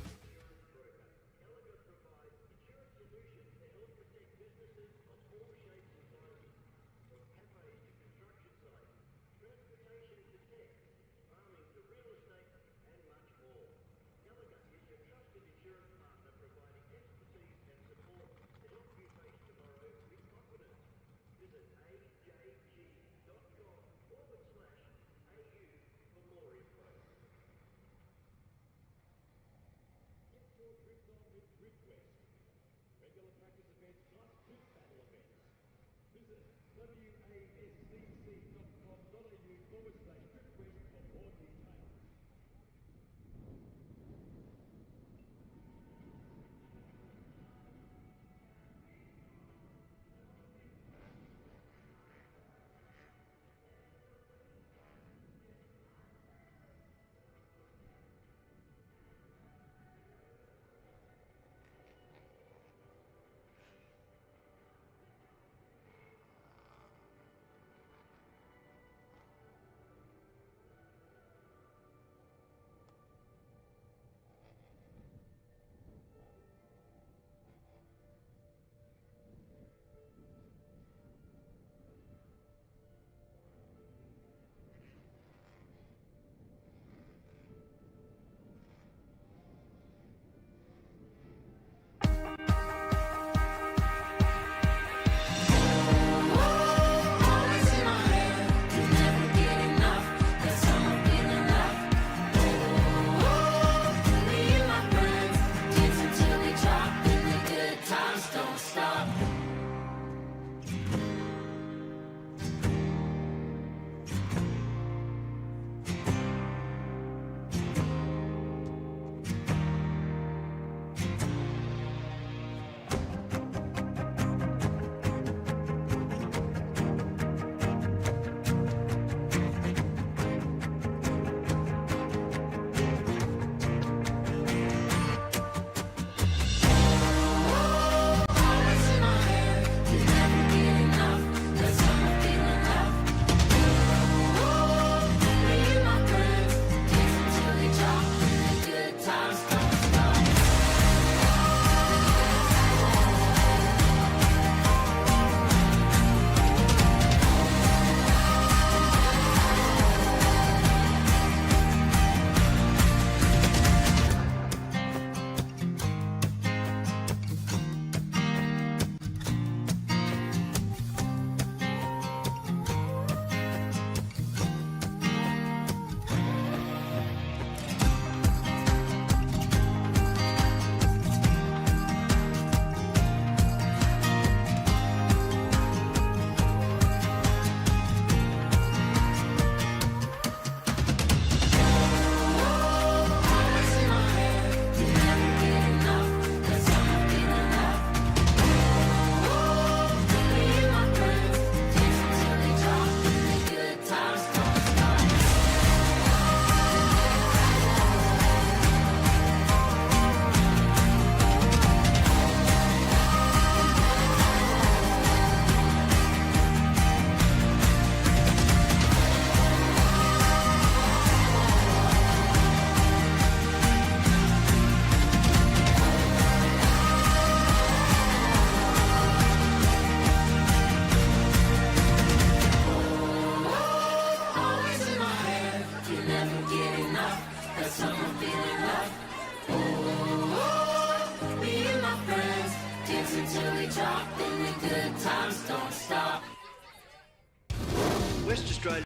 West Australia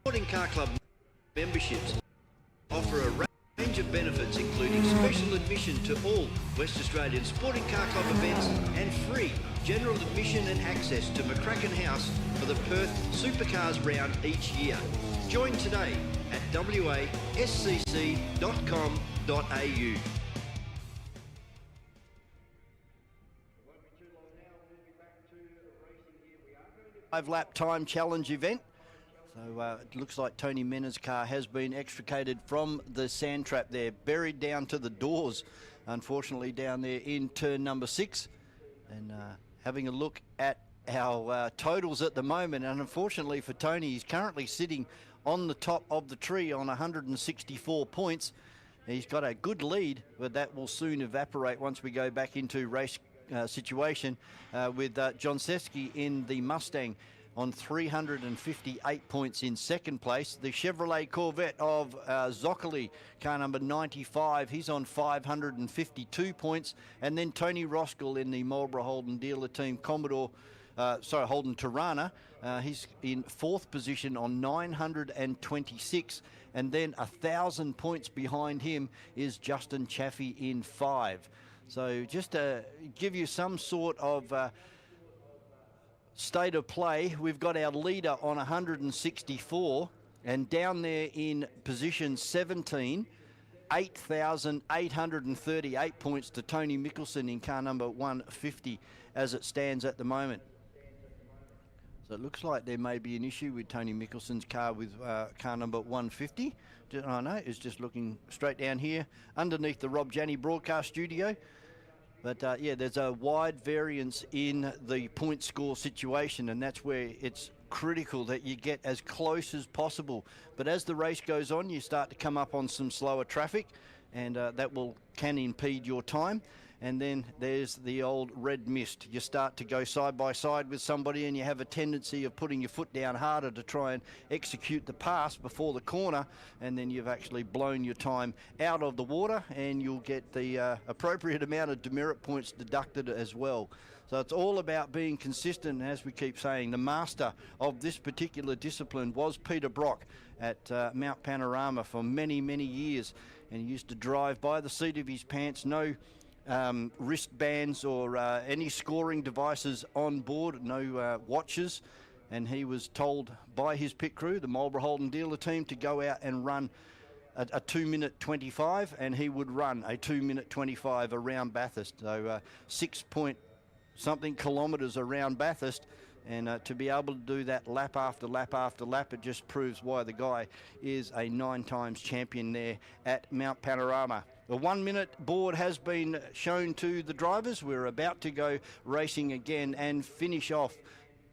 Sporting Car Club memberships offer a range of benefits, including special admission to all West Australian Sporting Car Club events and free general admission and access to McCracken House for the Perth Supercars round each year. Join today at wascc.com.au. 5-lap time challenge event. So it looks like Tony Mena's car has been extricated from the sand trap there, buried down to the doors, unfortunately, down there in turn number 6. And having a look at our totals at the moment, and unfortunately for Tony, he's currently sitting on the top of the tree on 164 points. He's got a good lead, but that will soon evaporate once we go back into race situation with John Seski in the Mustang on 358 points in second place. The Chevrolet Corvette of Zoccoli, car number 95, he's on 552 points. And then Tony Roskell in the Marlborough Holden dealer team Holden Tirana, he's in 4th position on 926. And then 1,000 points behind him is Justin Chaffee in 5. So just to give you some sort of state of play, we've got our leader on 164, and down there in position 17, 8,838 points to Tony Mickelson in car number 150 as it stands at the moment. So it looks like there may be an issue with Tony Mickelson's car with car number 150. I know, it's just looking straight down here underneath the Rob Janney broadcast studio. But yeah, there's a wide variance in the point score situation, and that's where it's critical that you get as close as possible. But as the race goes on, you start to come up on some slower traffic, and that can impede your time. And then there's the old red mist. You start to go side by side with somebody, and you have a tendency of putting your foot down harder to try and execute the pass before the corner, and then you've actually blown your time out of the water, and you'll get the appropriate amount of demerit points deducted as well. So it's all about being consistent. As we keep saying, the master of this particular discipline was Peter Brock at Mount Panorama for many, many years, and he used to drive by the seat of his pants, no wristbands or any scoring devices on board, no watches, and he was told by his pit crew, the Marlborough Holden dealer team, to go out and run a 2-minute 25, and he would run a 2-minute 25 around Bathurst, so 6-point-something kilometres around Bathurst. And to be able to do that lap after lap after lap, it just proves why the guy is a 9-times champion there at Mount Panorama. The 1-minute board has been shown to the drivers. We're about to go racing again and finish off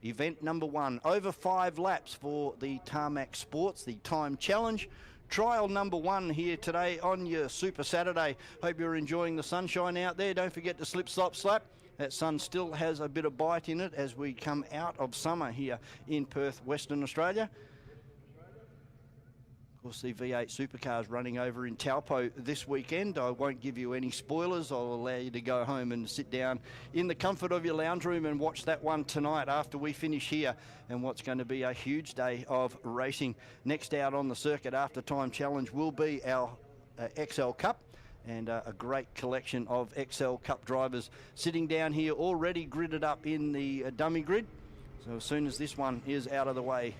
event number 1. Over 5 laps for the Tarmac Sportz, the time challenge. Trial number 1 here today on your Super Saturday. Hope you're enjoying the sunshine out there. Don't forget to slip, slop, slap. That sun still has a bit of bite in it as we come out of summer here in Perth, Western Australia. Of course, the V8 supercars running over in Taupo this weekend. I won't give you any spoilers. I'll allow you to go home and sit down in the comfort of your lounge room and watch that one tonight after we finish here, and what's going to be a huge day of racing. Next out on the circuit after time challenge will be our XL Cup, and a great collection of XL Cup drivers sitting down here already gridded up in the dummy grid. So as soon as this one is out of the way,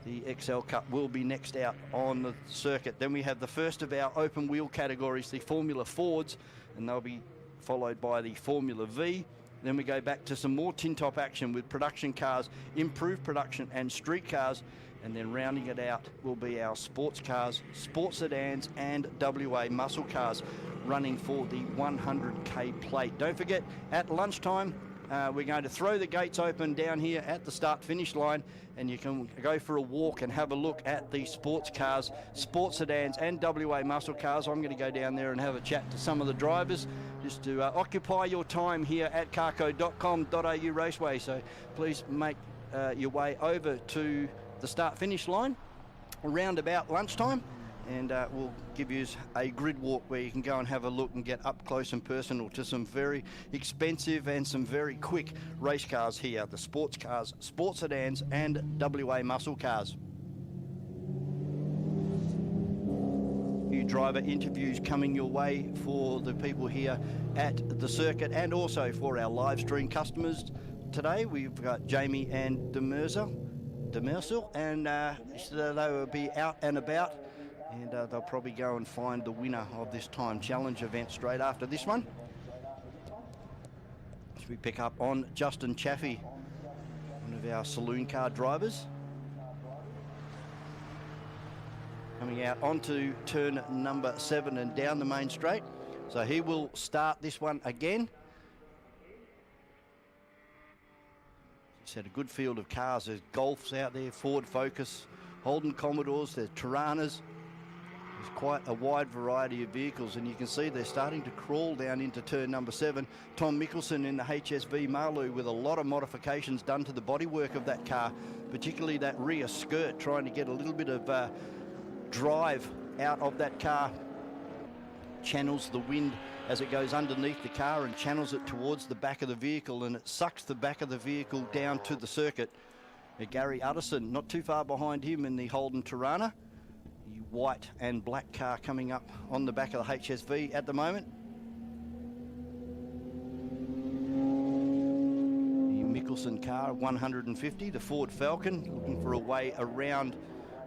the XL Cup will be next out on the circuit. Then we have the first of our open wheel categories, the Formula Fords, and they'll be followed by the Formula V. Then we go back to some more tin top action with production cars, improved production and street cars. And then rounding it out will be our sports cars, sports sedans and WA muscle cars running for the 100k plate. Don't forget, at lunchtime, we're going to throw the gates open down here at the start-finish line, and you can go for a walk and have a look at the sports cars, sports sedans and WA muscle cars. I'm going to go down there and have a chat to some of the drivers just to occupy your time here at carco.com.au Raceway. So please make your way over to the start-finish line around about lunchtime, and we'll give you a grid walk where you can go and have a look and get up close and personal to some very expensive and some very quick race cars here, the sports cars, sports sedans and WA muscle cars. Few driver interviews coming your way for the people here at the circuit and also for our live stream customers. Today we've got Jamie and Demersel, and so they will be out and about, and they'll probably go and find the winner of this time challenge event straight after this one. As we pick up on Justin Chaffee, one of our saloon car drivers, coming out onto turn number 7 and down the main straight. So he will start this one again. He's had a good field of cars. There's Golfs out there, Ford Focus, Holden Commodores, there's Tiranas. There's quite a wide variety of vehicles, and you can see they're starting to crawl down into turn number 7. Tom Mickelson in the HSV Malu with a lot of modifications done to the bodywork of that car, particularly that rear skirt, trying to get a little bit of drive out of that car. Channels the wind as it goes underneath the car and channels it towards the back of the vehicle, and it sucks the back of the vehicle down to the circuit. Gary Utterson not too far behind him in the Holden Tirana. The white and black car coming up on the back of the HSV at the moment. The Mickelson car 150, the Ford Falcon, looking for a way around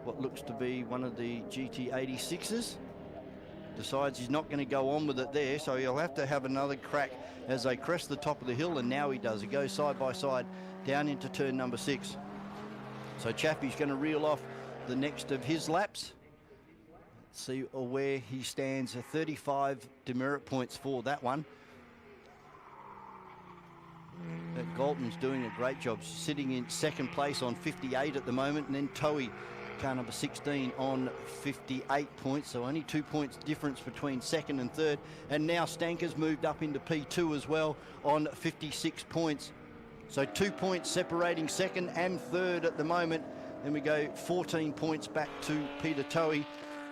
what looks to be one of the GT86s. Decides he's not going to go on with it there, so he'll have to have another crack as they crest the top of the hill, and now he does. He goes side by side down into turn number 6. So Chaffee's going to reel off the next of his laps. Let's see where he stands. 35 demerit points for that one. But Galton's doing a great job, sitting in second place on 58 at the moment, and then Toei, car number 16, on 58 points, so only 2 points difference between second and third. And now Stanker's moved up into P2 as well on 56 points. So 2 points separating second and third at the moment. Then we go 14 points back to Peter Toei.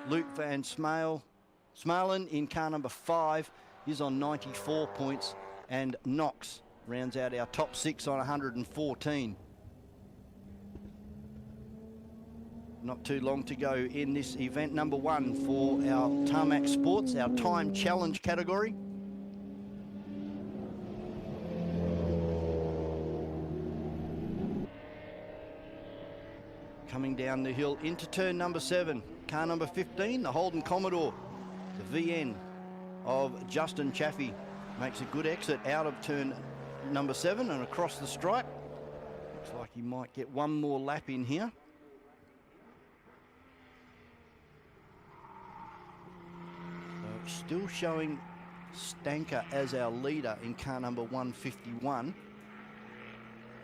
Luke Van Smalen in car number 5 is on 94 points, and Knox rounds out our top 6 on 114. Not too long to go in this event number 1 for our Tarmac Sportz, our time challenge category. Coming down the hill into turn number 7, car number 15, the Holden Commodore, the VN of Justin Chaffee, makes a good exit out of turn number 7 and across the stripe. Looks like he might get one more lap in here. Still showing Stanker as our leader in car number 151.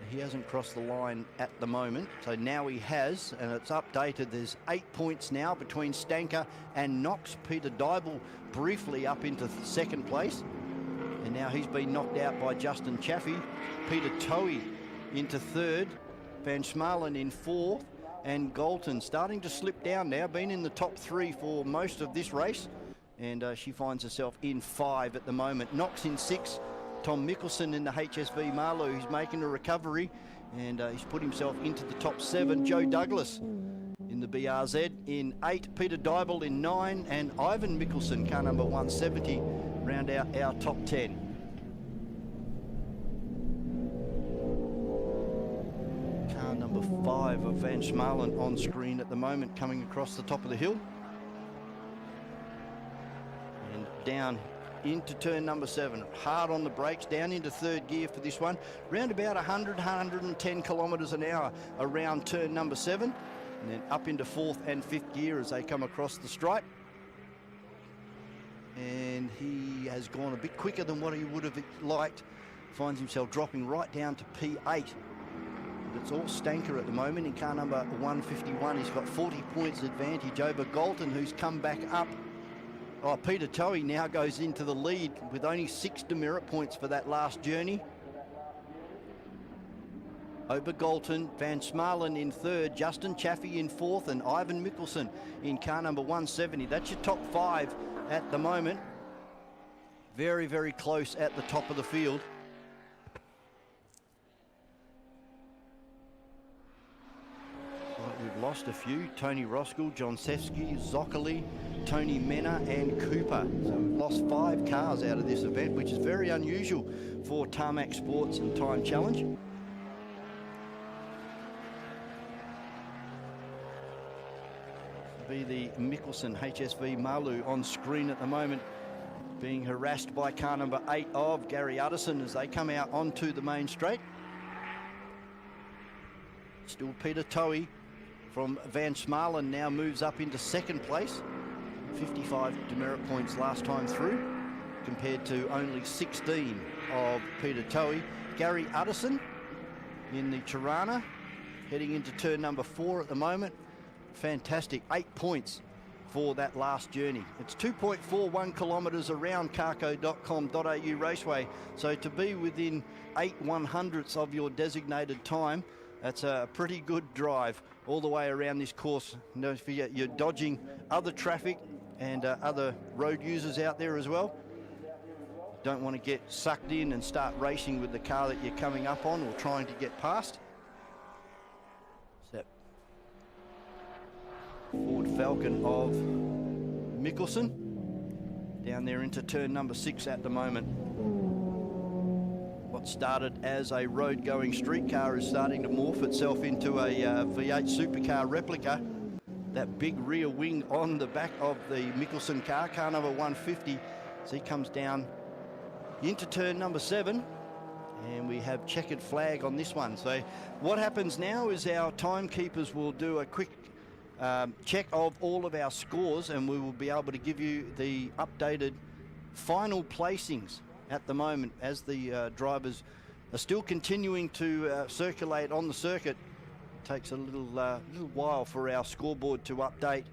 He hasn't crossed the line at the moment, so now he has, and it's updated. There's 8 points now between Stanker and Knox. Peter Dybel briefly up into second place, and now he's been knocked out by Justin Chaffee. Peter Toei into third, Van Smalen in fourth, and Galton starting to slip down now, been in the top 3 for most of this race. And she finds herself in 5 at the moment. Knox in 6. Tom Mickelson in the HSV Malu, he's making a recovery, and he's put himself into the top 7. Joe Douglas in the BRZ in 8. Peter Dybel in 9. And Ivan Mickelson, car number 170, round out our top 10. Car number 5 of Van Smalen on screen at the moment, coming across the top of the hill. Down into turn number 7, hard on the brakes, down into third gear for this one, round about 110 kilometres an hour around turn number 7, and then up into 4th and 5th gear as they come across the stripe. And he has gone a bit quicker than what he would have liked, finds himself dropping right down to P8. But it's all Stanker at the moment in car number 151. He's got 40 points advantage over Galton, who's come back up. Oh, Peter Toei now goes into the lead with only 6 demerit points for that last journey. over Galton. Van Smalen in third, Justin Chaffee in fourth, and Ivan Mikkelsen in car number 170. That's your top 5 at the moment. Very, very close at the top of the field. Right, we've lost a few. Tony Roskell, John Sefsky, Zoccoli, Tony Mena and Cooper. So we've lost 5 cars out of this event, which is very unusual for Tarmac Sportz and Time Challenge. Be the Mikkelsen HSV Malu on screen at the moment, being harassed by car number 8 of Gary Utterson as they come out onto the main straight. Still Peter Toey from Van Smalen now moves up into second place. 55 demerit points last time through, compared to only 16 of Peter Toey. Gary Utterson in the Tirana, heading into turn number 4 at the moment. Fantastic, 8 points for that last journey. It's 2.41 kilometres around carco.com.au raceway. So to be within 8/100ths of your designated time, that's a pretty good drive all the way around this course. Don't forget, you're dodging other traffic and other road users out there as well. Don't want to get sucked in and start racing with the car that you're coming up on or trying to get past. Ford Falcon of Mikkelsen down there into turn number 6 at the moment. What started as a road-going street car is starting to morph itself into a V8 supercar replica. That big rear wing on the back of the Mikkelsen car, car number 150, as he comes down into turn number 7. And we have checkered flag on this one. So what happens now is our timekeepers will do a quick check of all of our scores, and we will be able to give you the updated final placings at the moment as the drivers are still continuing to circulate on the circuit. It takes a little while for our scoreboard to update,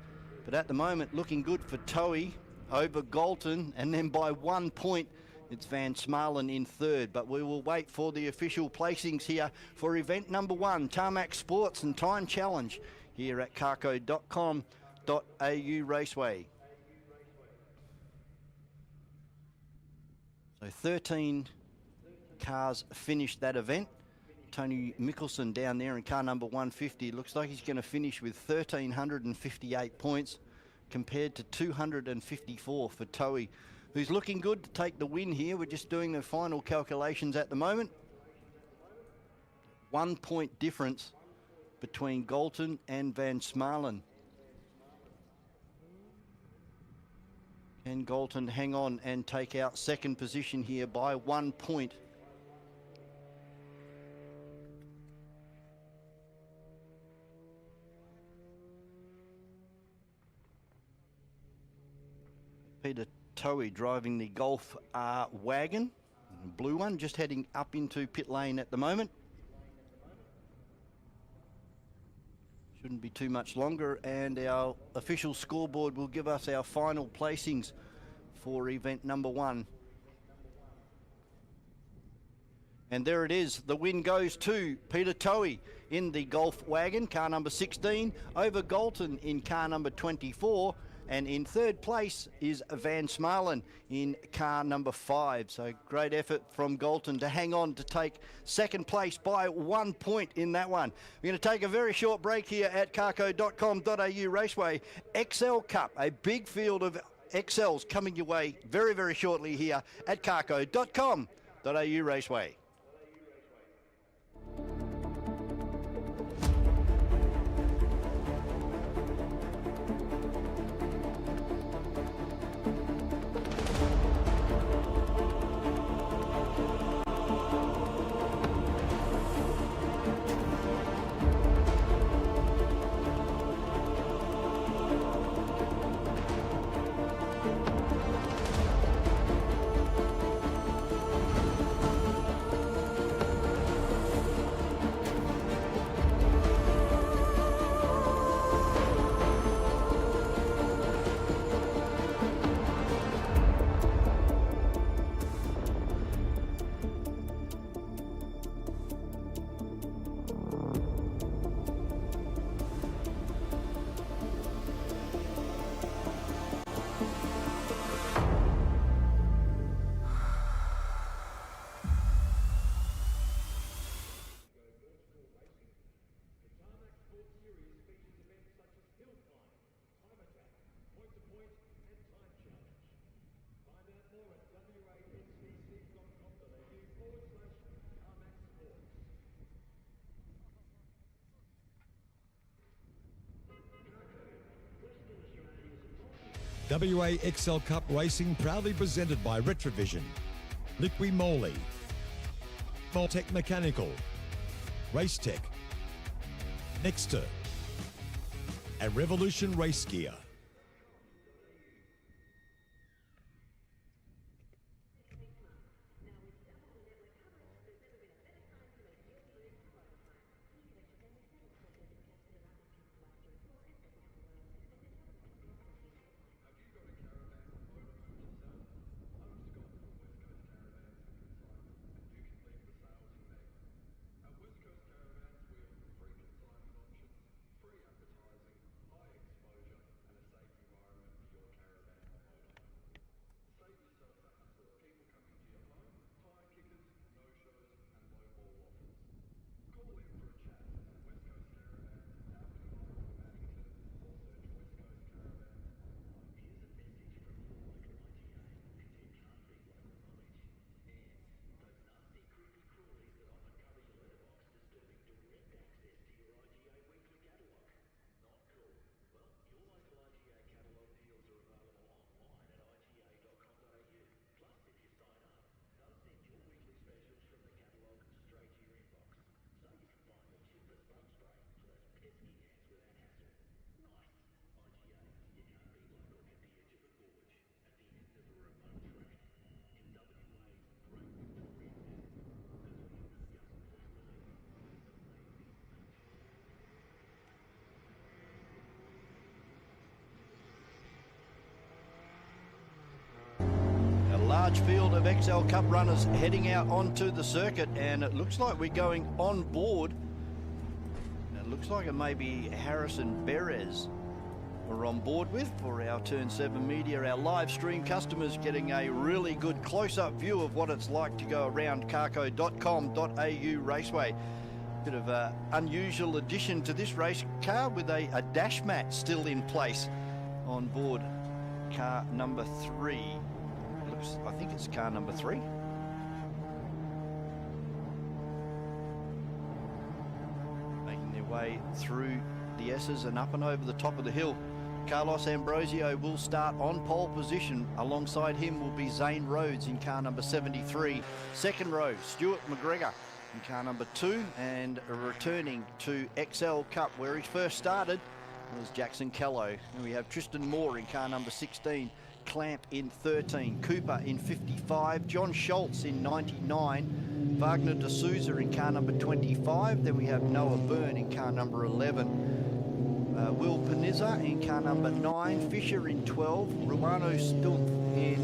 but at the moment looking good for Toey over Galton, and then by 1 point it's Van Smalen in third. But we will wait for the official placings here for event number 1, Tarmac Sportz and Time Challenge, here at carco.com.au raceway. So 13 cars finished that event. Tony Mikkelsen down there in car number 150. Looks like he's going to finish with 1,358 points compared to 254 for Toey, who's looking good to take the win here. We're just doing the final calculations at the moment. 1 point difference between Galton and Van Smalen. Can Galton hang on and take out second position here by 1 point? Peter Toey driving the Golf R wagon, blue one, just heading up into pit lane at the moment. Shouldn't be too much longer, and our official scoreboard will give us our final placings for event number 1. And there it is. The win goes to Peter Toey in the Golf wagon, car number 16, over Galton in car number 24. And in third place is Van Smalen in car number 5. So great effort from Galton to hang on to take second place by 1 point in that one. We're going to take a very short break here at carco.com.au raceway. XL Cup, a big field of XLs coming your way very, very shortly here at carco.com.au raceway. WA XL Cup Racing proudly presented by Retrovision, Liqui Moly, Moltec Mechanical, Racetech, Nexter, and Revolution Race Gear. Large field of XL Cup runners heading out onto the circuit, and it looks like we're going on board. It looks like it may be Harrison Perez we're on board with for our Turn 7 media, our live stream customers getting a really good close-up view of what it's like to go around carco.com.au Raceway. Bit of an unusual addition to this race car with a dash mat still in place on board car number 3. I think it's car number 3. Making their way through the S's and up and over the top of the hill. Carlos Ambrosio will start on pole position. Alongside him will be Zane Rhodes in car number 73. Second row, Stuart McGregor in car number 2, and returning to XL Cup where he first started was Jackson Callow. And we have Tristan Moore in car number 16. Clamp in 13, Cooper in 55, John Schultz in 99, Wagner de Souza in car number 25. Then we have Noah Byrne in car number 11, Will Panizza in car number 9, Fisher in 12, Ruano Stumpf in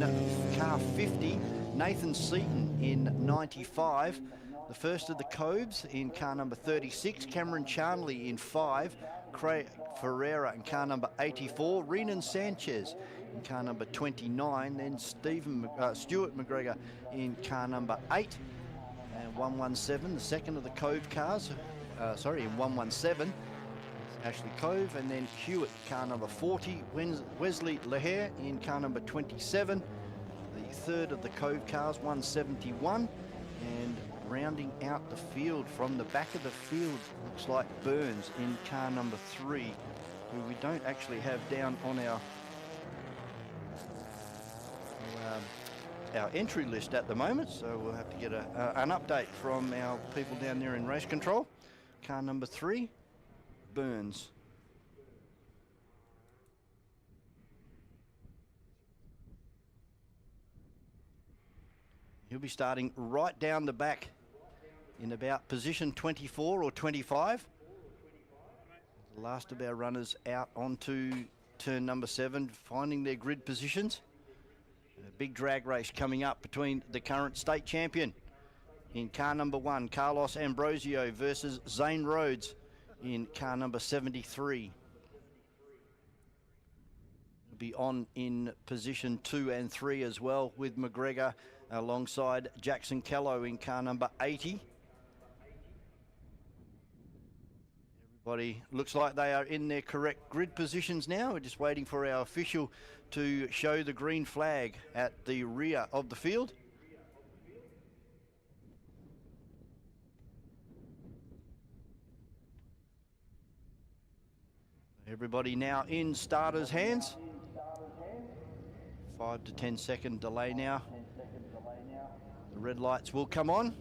car 50, Nathan Seaton in 95, the first of the Coves in car number 36, Cameron Charnley in 5, Craig Ferreira in car number 84, Renan Sanchez in car number 29, then Stuart McGregor in car number 8, and 117, the second of the Cove cars, in 117, Ashley Cove, and then Hewitt, car number 40, Wesley Lahair in car number 27, the third of the Cove cars, 171, and rounding out the field from the back of the field, looks like Burns in car number 3, who we don't actually have down on our entry list at the moment, so we'll have to get an update from our people down there in race control. Car number 3, Burns. He'll be starting right down the back in about position 24 or 25. The last of our runners out onto turn number 7, finding their grid positions. A big drag race coming up between the current state champion in car number 1, Carlos Ambrosio, versus Zane Rhodes in car number 73. He'll be on in position 2 and 3 as well, with McGregor alongside Jackson Callow in car number 80. Everybody looks like they are in their correct grid positions now. We're just waiting for our official to show the green flag at the rear of the field. Everybody now in starters' hands. 5 to 10 second delay now. The red lights will come on.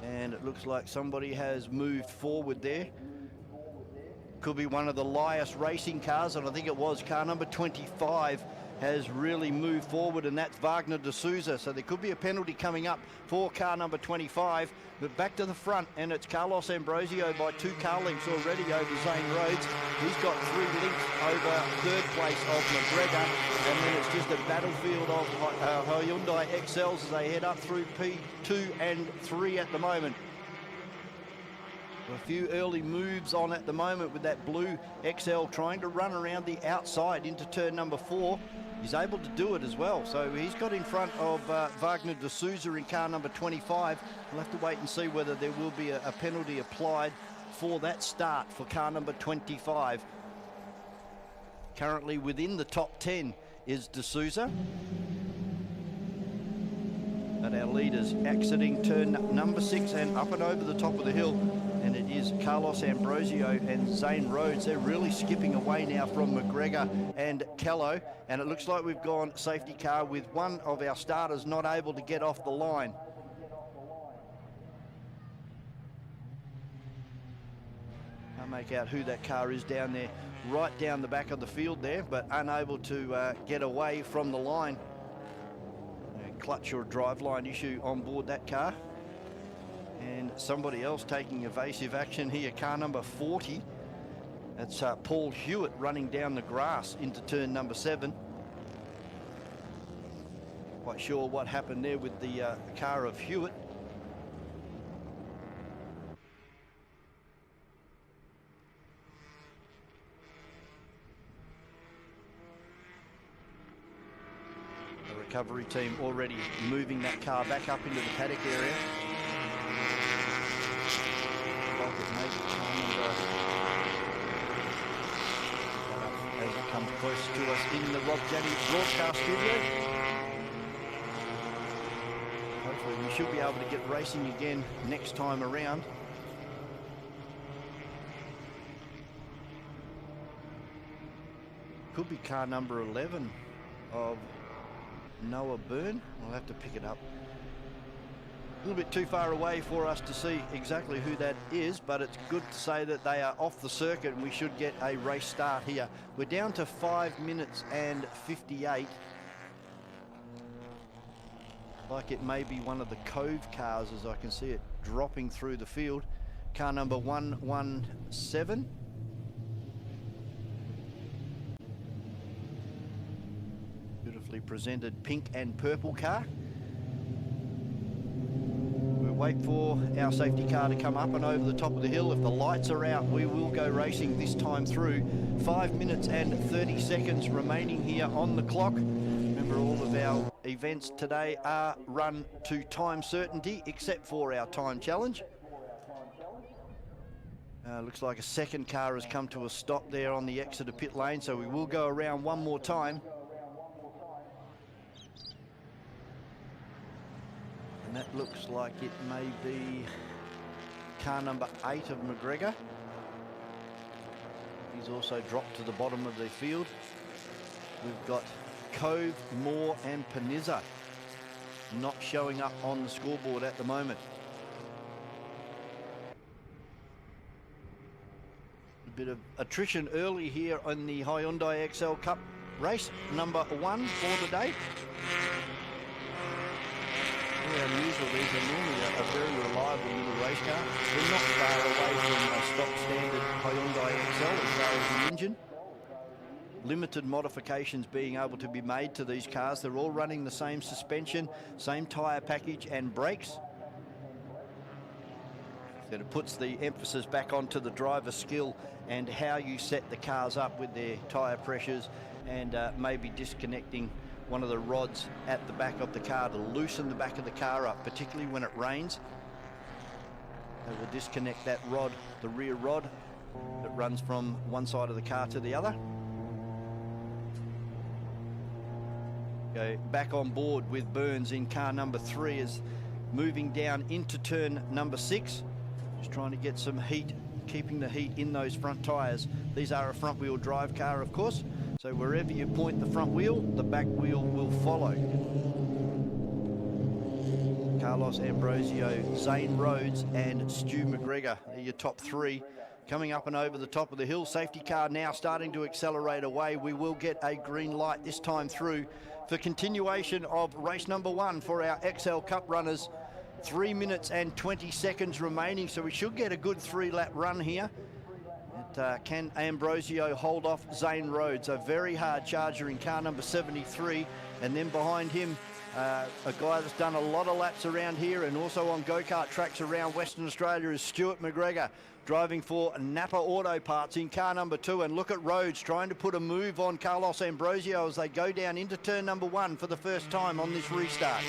And it looks like somebody has moved forward there. Could be one of the Lias racing cars, and I think it was car number 25 has really moved forward, and that's Wagner de Souza. So there could be a penalty coming up for car number 25. But back to the front, and it's Carlos Ambrosio by 2 car lengths already over Zane Rhodes. He's got 3 lengths over third place of McGregor, and then it's just a battlefield of Hyundai XLs as they head up through P2 and 3 at the moment. A few early moves on at the moment with that blue XL trying to run around the outside into turn number 4. He's able to do it as well. So he's got in front of Wagner de Souza in car number 25. We'll have to wait and see whether there will be a penalty applied for that start for car number 25. Currently within the top 10 is de Souza. But our leaders exiting turn number 6 and up and over the top of the hill. And it is Carlos Ambrosio and Zane Rhodes. They're really skipping away now from McGregor and Callow. And it looks like we've gone safety car with one of our starters not able to get off the line. Can't make out who that car is down there, right down the back of the field there, but unable to get away from the line. Clutch or driveline issue on board that car. And somebody else taking evasive action here, car number 40. That's Paul Hewitt running down the grass into turn number 7. Quite sure what happened there with the car of Hewitt. Recovery team already moving that car back up into the paddock area. Like it may be as it comes close to us in the Rob Janney broadcast studio. Hopefully we should be able to get racing again next time around. Could be car number 11 of Noah Byrne. We'll have to pick it up. A little bit too far away for us to see exactly who that is, but it's good to say that they are off the circuit and we should get a race start here. We're down to 5 minutes and 58. Like it may be one of the Cove cars as I can see it dropping through the field. Car number 117. Presented pink and purple car. We'll wait for our safety car to come up and over the top of the hill. If the lights are out, we will go racing this time through. 5 minutes and 30 seconds remaining here on the clock. Remember, all of our events today are run to time certainty except for our time challenge. Looks like a second car has come to a stop there on the exit of pit lane, so we will go around one more time. And that looks like it may be car number 8 of McGregor. He's also dropped to the bottom of the field. We've got Cove, Moore and Panizza not showing up on the scoreboard at the moment. A bit of attrition early here on the Hyundai XL Cup race number 1 for the day. Unusual. These are normally a very reliable little race car. They're not far away from a stock standard Hyundai XL as far as the engine. Limited modifications being able to be made to these cars. They're all running the same suspension, same tyre package and brakes. That it puts the emphasis back onto the driver's skill and how you set the cars up with their tyre pressures and maybe disconnecting one of the rods at the back of the car to loosen the back of the car up, particularly when it rains. They will disconnect that rod, the rear rod that runs from one side of the car to the other. Go back on board with Burns in car number 3 is moving down into turn number 6. Just trying to get some heat, keeping the heat in those front tyres. These are a front wheel drive car, of course. So wherever you point the front wheel, the back wheel will follow. Carlos Ambrosio, Zane Rhodes and Stu McGregor are your top three. Coming up and over the top of the hill. Safety car now starting to accelerate away. We will get a green light this time through for continuation of race number 1 for our XL Cup runners. 3 minutes and 20 seconds remaining, so we should get a good 3-lap run here. Can Ambrosio hold off Zane Rhodes? A very hard charger in car number 73, and then behind him a guy that's done a lot of laps around here and also on go-kart tracks around Western Australia is Stuart McGregor, driving for Napa Auto Parts in car number 2. And look at Rhodes trying to put a move on Carlos Ambrosio as they go down into turn number 1 for the first time on this restart.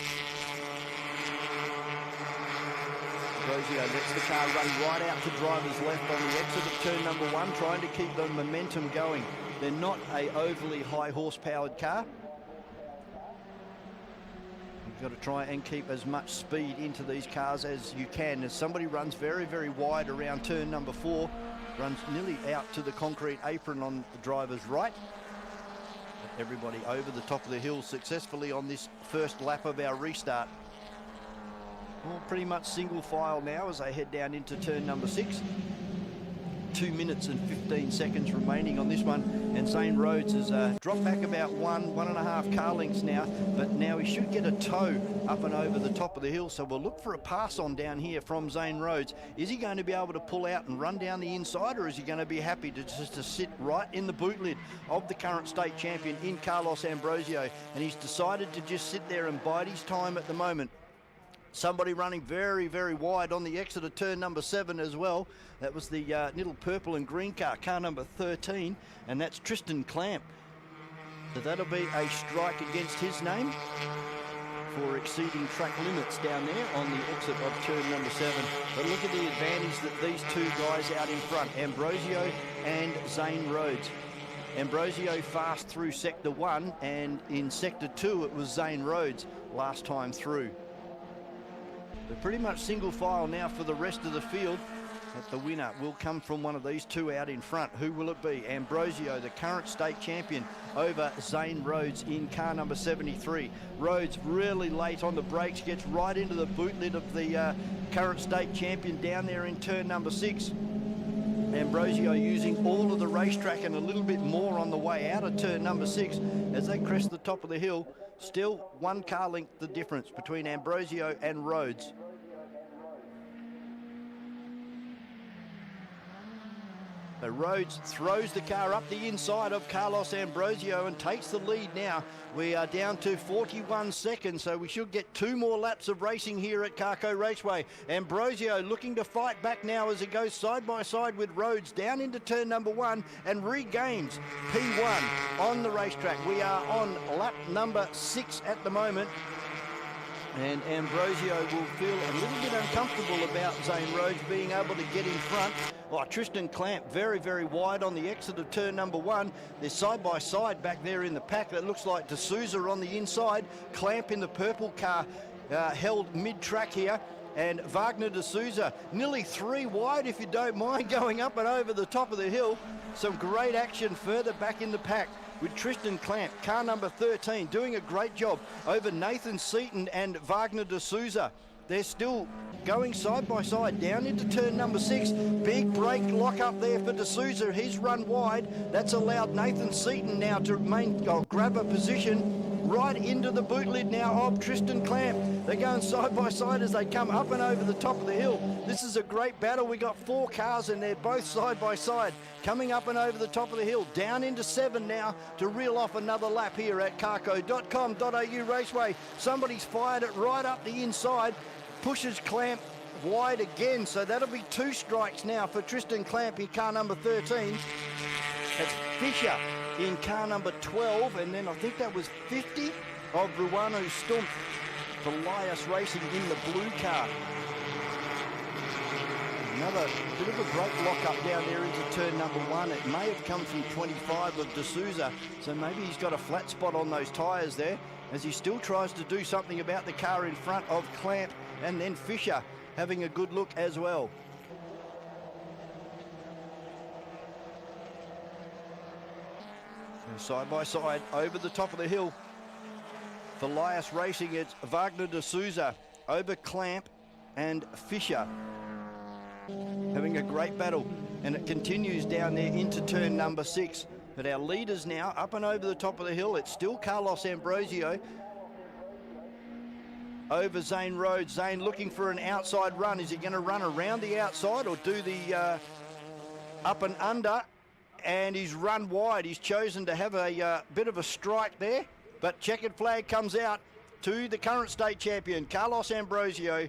Ambrosio lets the car run right out to driver's left on the exit of turn number 1, trying to keep the momentum going. They're not a overly high horsepowered car. You've got to try and keep as much speed into these cars as you can. As somebody runs very, very wide around turn number 4, runs nearly out to the concrete apron on the driver's right. Everybody over the top of the hill successfully on this first lap of our restart. Well, pretty much single file now as they head down into turn number 6. 2 minutes and 15 seconds remaining on this one, and Zane Rhodes has dropped back about 1.5 car lengths now, but now he should get a tow up and over the top of the hill, so we'll look for a pass on down here from Zane Rhodes. Is he going to be able to pull out and run down the inside, or is he going to be happy to just to sit right in the boot lid of the current state champion in Carlos Ambrosio? And he's decided to just sit there and bide his time at the moment. Somebody running very, very wide on the exit of turn number 7 as well. That was the little purple and green car number 13, and that's Tristan Clamp. So that'll be a strike against his name for exceeding track limits down there on the exit of turn number 7. But look at the advantage that these two guys out in front, Ambrosio and Zane Rhodes. Ambrosio fast through sector 1, and in sector 2 it was Zane Rhodes last time through. They're pretty much single file now for the rest of the field. But the winner will come from one of these two out in front. Who will it be? Ambrosio, the current state champion, over Zane Rhodes in car number 73. Rhodes really late on the brakes, gets right into the boot lid of the current state champion down there in turn number 6. Ambrosio using all of the racetrack and a little bit more on the way out of turn number 6 as they crest the top of the hill. Still 1 car length the difference between Ambrosio and Rhodes. So Rhodes throws the car up the inside of Carlos Ambrosio and takes the lead now. We are down to 41 seconds, so we should get 2 more laps of racing here at CARCO Raceway. Ambrosio looking to fight back now as it goes side by side with Rhodes down into turn number 1 and regains P1 on the racetrack. We are on lap number 6 at the moment. And Ambrosio will feel a little bit uncomfortable about Zane Rhodes being able to get in front. Oh, Tristan Clamp very, very wide on the exit of turn number 1. They're side by side back there in the pack. That looks like D'Souza on the inside. Clamp in the purple car held mid-track here. And Wagner D'Souza nearly 3 wide, if you don't mind, going up and over the top of the hill. Some great action further back in the pack with Tristan Clamp, car number 13, doing a great job over Nathan Seaton and Wagner D'Souza. They're still going side by side down into turn number 6. Big brake lock up there for D'Souza. He's run wide. That's allowed Nathan Seaton now to grab a position right into the boot lid now of Tristan Clamp. They're going side by side as they come up and over the top of the hill. This is a great battle. We got 4 cars and they're both side by side coming up and over the top of the hill, down into 7 now to reel off another lap here at carco.com.au Raceway. Somebody's fired it right up the inside, pushes Clamp wide again, so that'll be 2 strikes now for Tristan Clamp in car number 13. That's Fisher in car number 12, and then I think that was 50 of Ruano Stumpf for Lias Racing in the blue car. Another bit of a brake lock up down there into turn number 1. It may have come from 25 of D'Souza, so maybe he's got a flat spot on those tyres there as he still tries to do something about the car in front of Clamp, and then Fisher having a good look as well. And side by side over the top of the hill for Lias Racing, it's Wagner de Souza over Clamp and Fisher, having a great battle, and it continues down there into turn number 6. But our leaders now up and over the top of the hill, it's still Carlos Ambrosio over Zane Rhodes. Zane looking for an outside run. Is he going to run around the outside or do the up and under? And he's run wide. He's chosen to have a bit of a strike there, but checkered flag comes out to the current state champion, Carlos Ambrosio.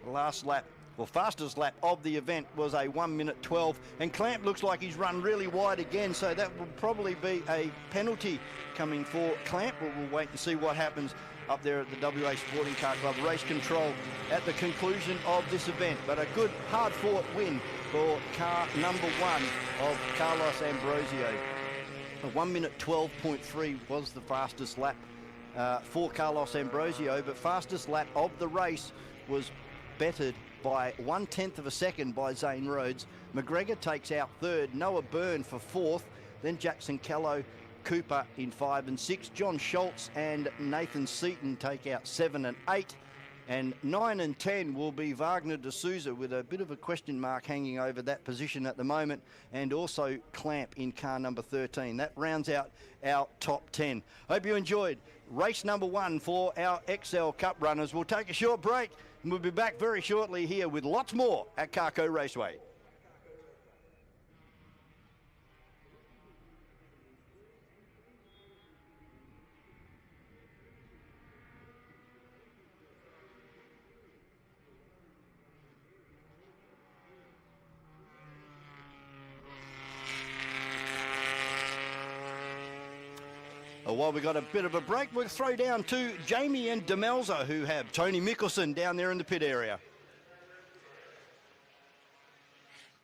Last lap, well, fastest lap of the event was a 1:12, and Clamp looks like he's run really wide again, so that will probably be a penalty coming for Clamp. We'll wait and see what happens up there at the WA Sporting Car Club. Race control at the conclusion of this event, but a good hard-fought win for car number 1 of Carlos Ambrosio. A 1:12.3 was the fastest lap for Carlos Ambrosio, but fastest lap of the race was bettered by 1/10 of a second by Zane Rhodes. McGregor takes out 3rd, Noah Byrne for 4th, then Jackson Callow, Cooper in 5 and 6. John Schultz and Nathan Seaton take out 7 and 8. And 9 and 10 will be Wagner de Souza, with a bit of a question mark hanging over that position at the moment, and also Clamp in car number 13. That rounds out our top 10. Hope you enjoyed race number 1 for our XL Cup runners. We'll take a short break and we'll be back very shortly here with lots more at CARCO Raceway. While we got a bit of a break, we'll throw down to Jamie and Demelza, who have Tony Mickelson down there in the pit area.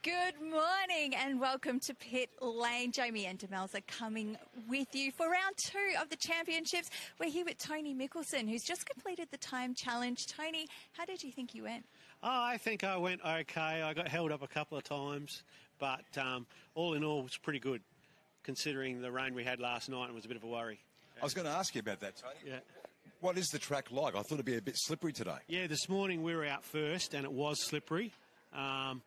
Good morning and welcome to Pit Lane. Jamie and Demelza coming with you for round 2 of the championships. We're here with Tony Mickelson, who's just completed the time challenge. Tony, how did you think you went? Oh, I think I went okay. I got held up a couple of times, but all in all, it was pretty good, considering the rain we had last night. It was a bit of a worry. I was going to ask you about that, Tony. Yeah. What is the track like? I thought it'd be a bit slippery today. Yeah, this morning we were out first and it was slippery. And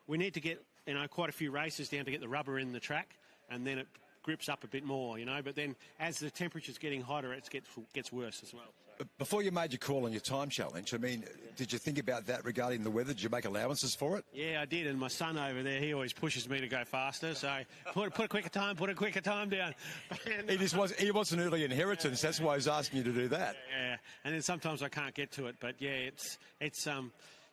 we need to get, quite a few races down to get the rubber in the track, and then it grips up a bit more, But then as the temperature's getting hotter, it gets worse as well. Before you made your call on your time challenge, did you think about that regarding the weather? Did you make allowances for it? Yeah, I did, and my son over there, he always pushes me to go faster, so put a quicker time down. He wants an early inheritance, that's why he's asking you to do that. Yeah, and then sometimes I can't get to it, but yeah, it's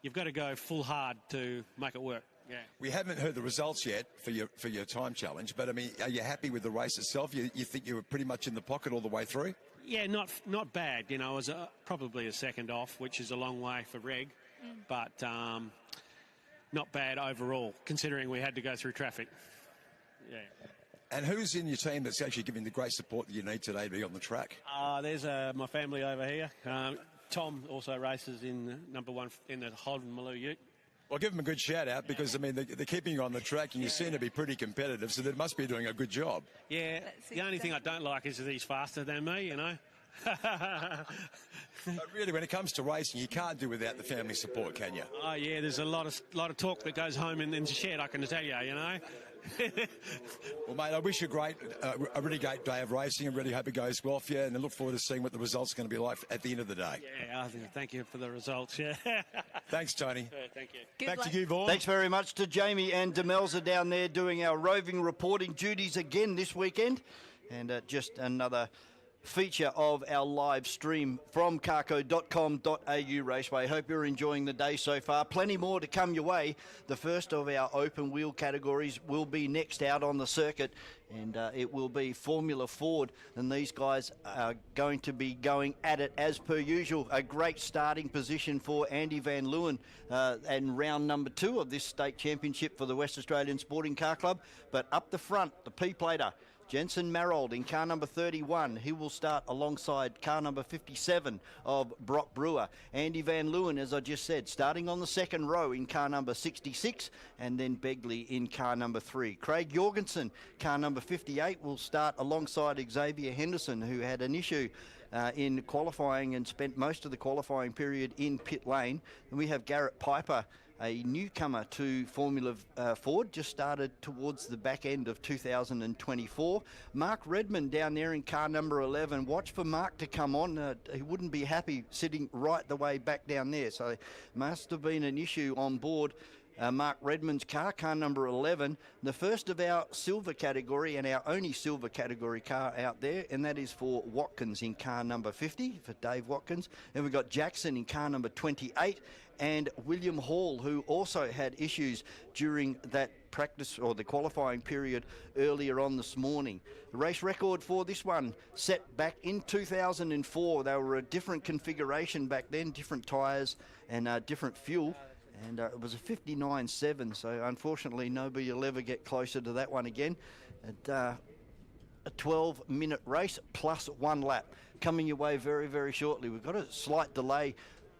you've got to go full hard to make it work. Yeah. We haven't heard the results yet for your time challenge, but are you happy with the race itself? You think you were pretty much in the pocket all the way through? Yeah, not bad. I was probably a second off, which is a long way for reg, but not bad overall, considering we had to go through traffic. Yeah. And who's in your team that's actually giving the great support that you need today to be on the track? There's my family over here. Tom also races in number 1 in the Holden Maloo Ute. Well, give them a good shout out because, they're keeping you on the track and you seem to be pretty competitive, so they must be doing a good job. Yeah, the only thing I don't like is that he's faster than me, But really, when it comes to racing, you can't do without the family support, can you? Oh, yeah, there's a lot of talk that goes home in the shed, I can tell you, Well, mate, I wish you a really great day of racing. I really hope it goes well for you, and I look forward to seeing what the results are going to be like at the end of the day. Yeah, thank you for the results, yeah. Thanks, Tony. Thank you. Good Back luck. to you, Vaughan. Thanks very much to Jamie and Demelza down there doing our roving reporting duties again this weekend. And just another feature of our live stream from carco.com.au Raceway. Hope you're enjoying the day so far. Plenty more to come your way. The first of our open wheel categories will be next out on the circuit, and it will be Formula Ford, and these guys are going to be going at it as per usual. A great starting position for Andy Van Leeuwen and round number 2 of this state championship for the West Australian Sporting Car Club. But up the front, the P-plater, Jensen Marold in car number 31. He will start alongside car number 57 of Brock Brewer. Andy Van Leeuwen, as I just said, starting on the second row in car number 66, and then Begley in car number 3. Craig Jorgensen, car number 58, will start alongside Xavier Henderson, who had an issue in qualifying and spent most of the qualifying period in pit lane. And we have Garrett Piper, a newcomer to Formula Ford, just started towards the back end of 2024. Mark Redmond down there in car number 11. Watch for Mark to come on. He wouldn't be happy sitting right the way back down there. So must have been an issue on board Mark Redmond's car number 11, the first of our silver category and our only silver category car out there, and that is for Watkins in car number 50, for Dave Watkins. And we've got Jackson in car number 28, and William Hall, who also had issues during that practice or the qualifying period earlier on this morning. The race record for this one set back in 2004. They were a different configuration back then, different tyres and different fuel. And it was a 59.7, so unfortunately nobody will ever get closer to that one again. A 12-minute race plus 1 lap coming your way very, very shortly. We've got a slight delay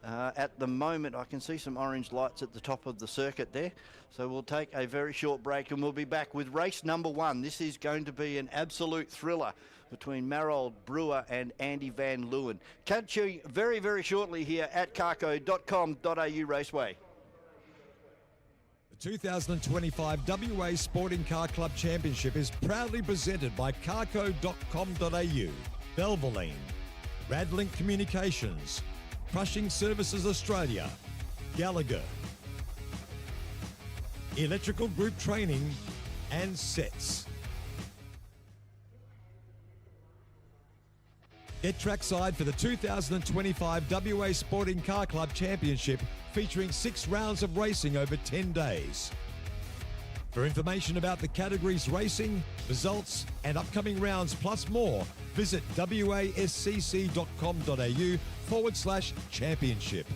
at the moment. I can see some orange lights at the top of the circuit there. So we'll take a very short break and we'll be back with race number 1. This is going to be an absolute thriller between Marold, Brewer and Andy Van Leeuwen. Catch you very, very shortly here at carco.com.au Raceway. 2025 WA Sporting Car Club Championship is proudly presented by carco.com.au, Belvaline, Radlink Communications, Crushing Services Australia, Gallagher, Electrical Group Training and Sets. Get trackside for the 2025 WA Sporting Car Club Championship, featuring 6 rounds of racing over 10 days. For information about the categories racing, results and upcoming rounds plus more, visit wascc.com.au/championship.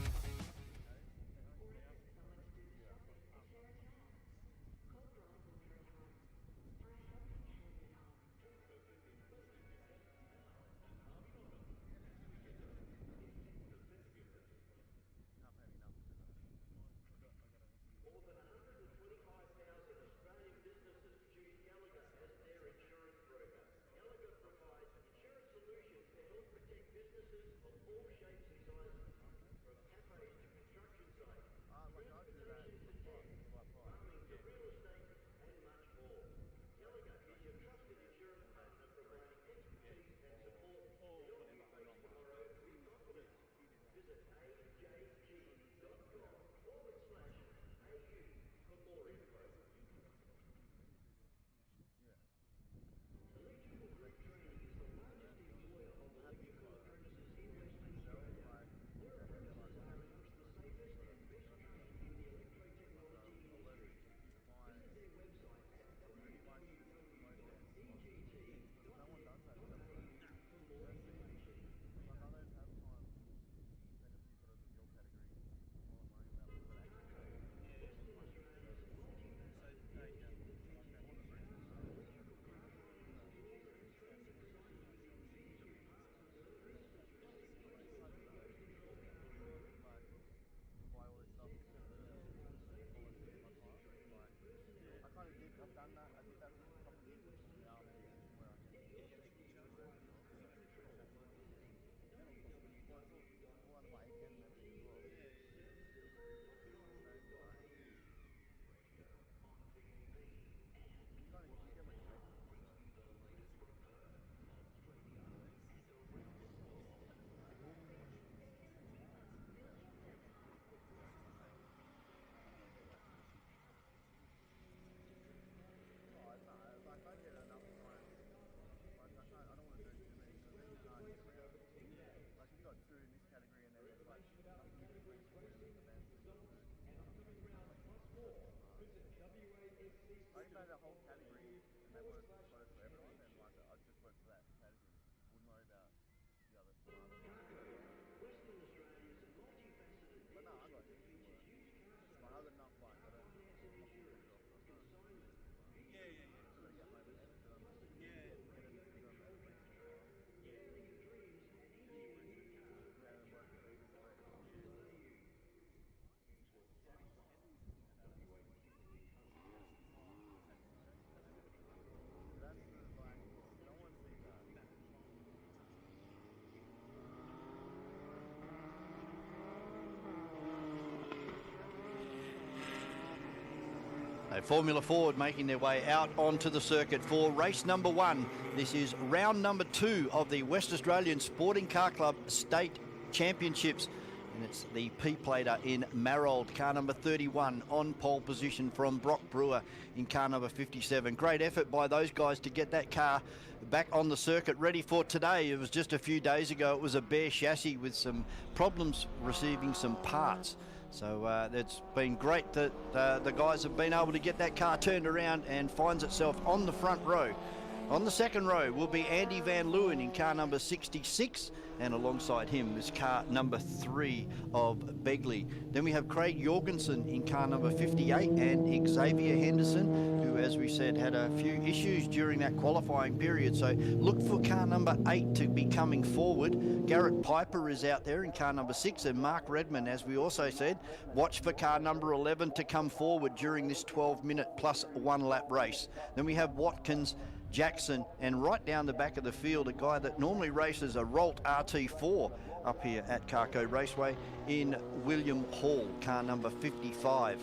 So Formula Ford making their way out onto the circuit for race number 1. This is round number 2 of the West Australian Sporting Car Club State Championships. And it's the P-Plater in Marold, car number 31, on pole position from Brock Brewer in car number 57. Great effort by those guys to get that car back on the circuit, ready for today. It was just a few days ago. It was a bare chassis with some problems receiving some parts. So it's been great that the guys have been able to get that car turned around and finds itself on the front row. On the second row will be Andy Van Leeuwen in car number 66, and alongside him is car number 3 of Begley. Then we have Craig Jorgensen in car number 58 and Xavier Henderson, who, as we said, had a few issues during that qualifying period. So look for car number 8 to be coming forward. Garrett Piper is out there in car number 6, and Mark Redman, as we also said, watch for car number 11 to come forward during this 12-minute plus 1 lap race. Then we have Watkins, Jackson, and right down the back of the field, a guy that normally races a Rolt RT4 up here at CARCO Raceway in William Hall, car number 55.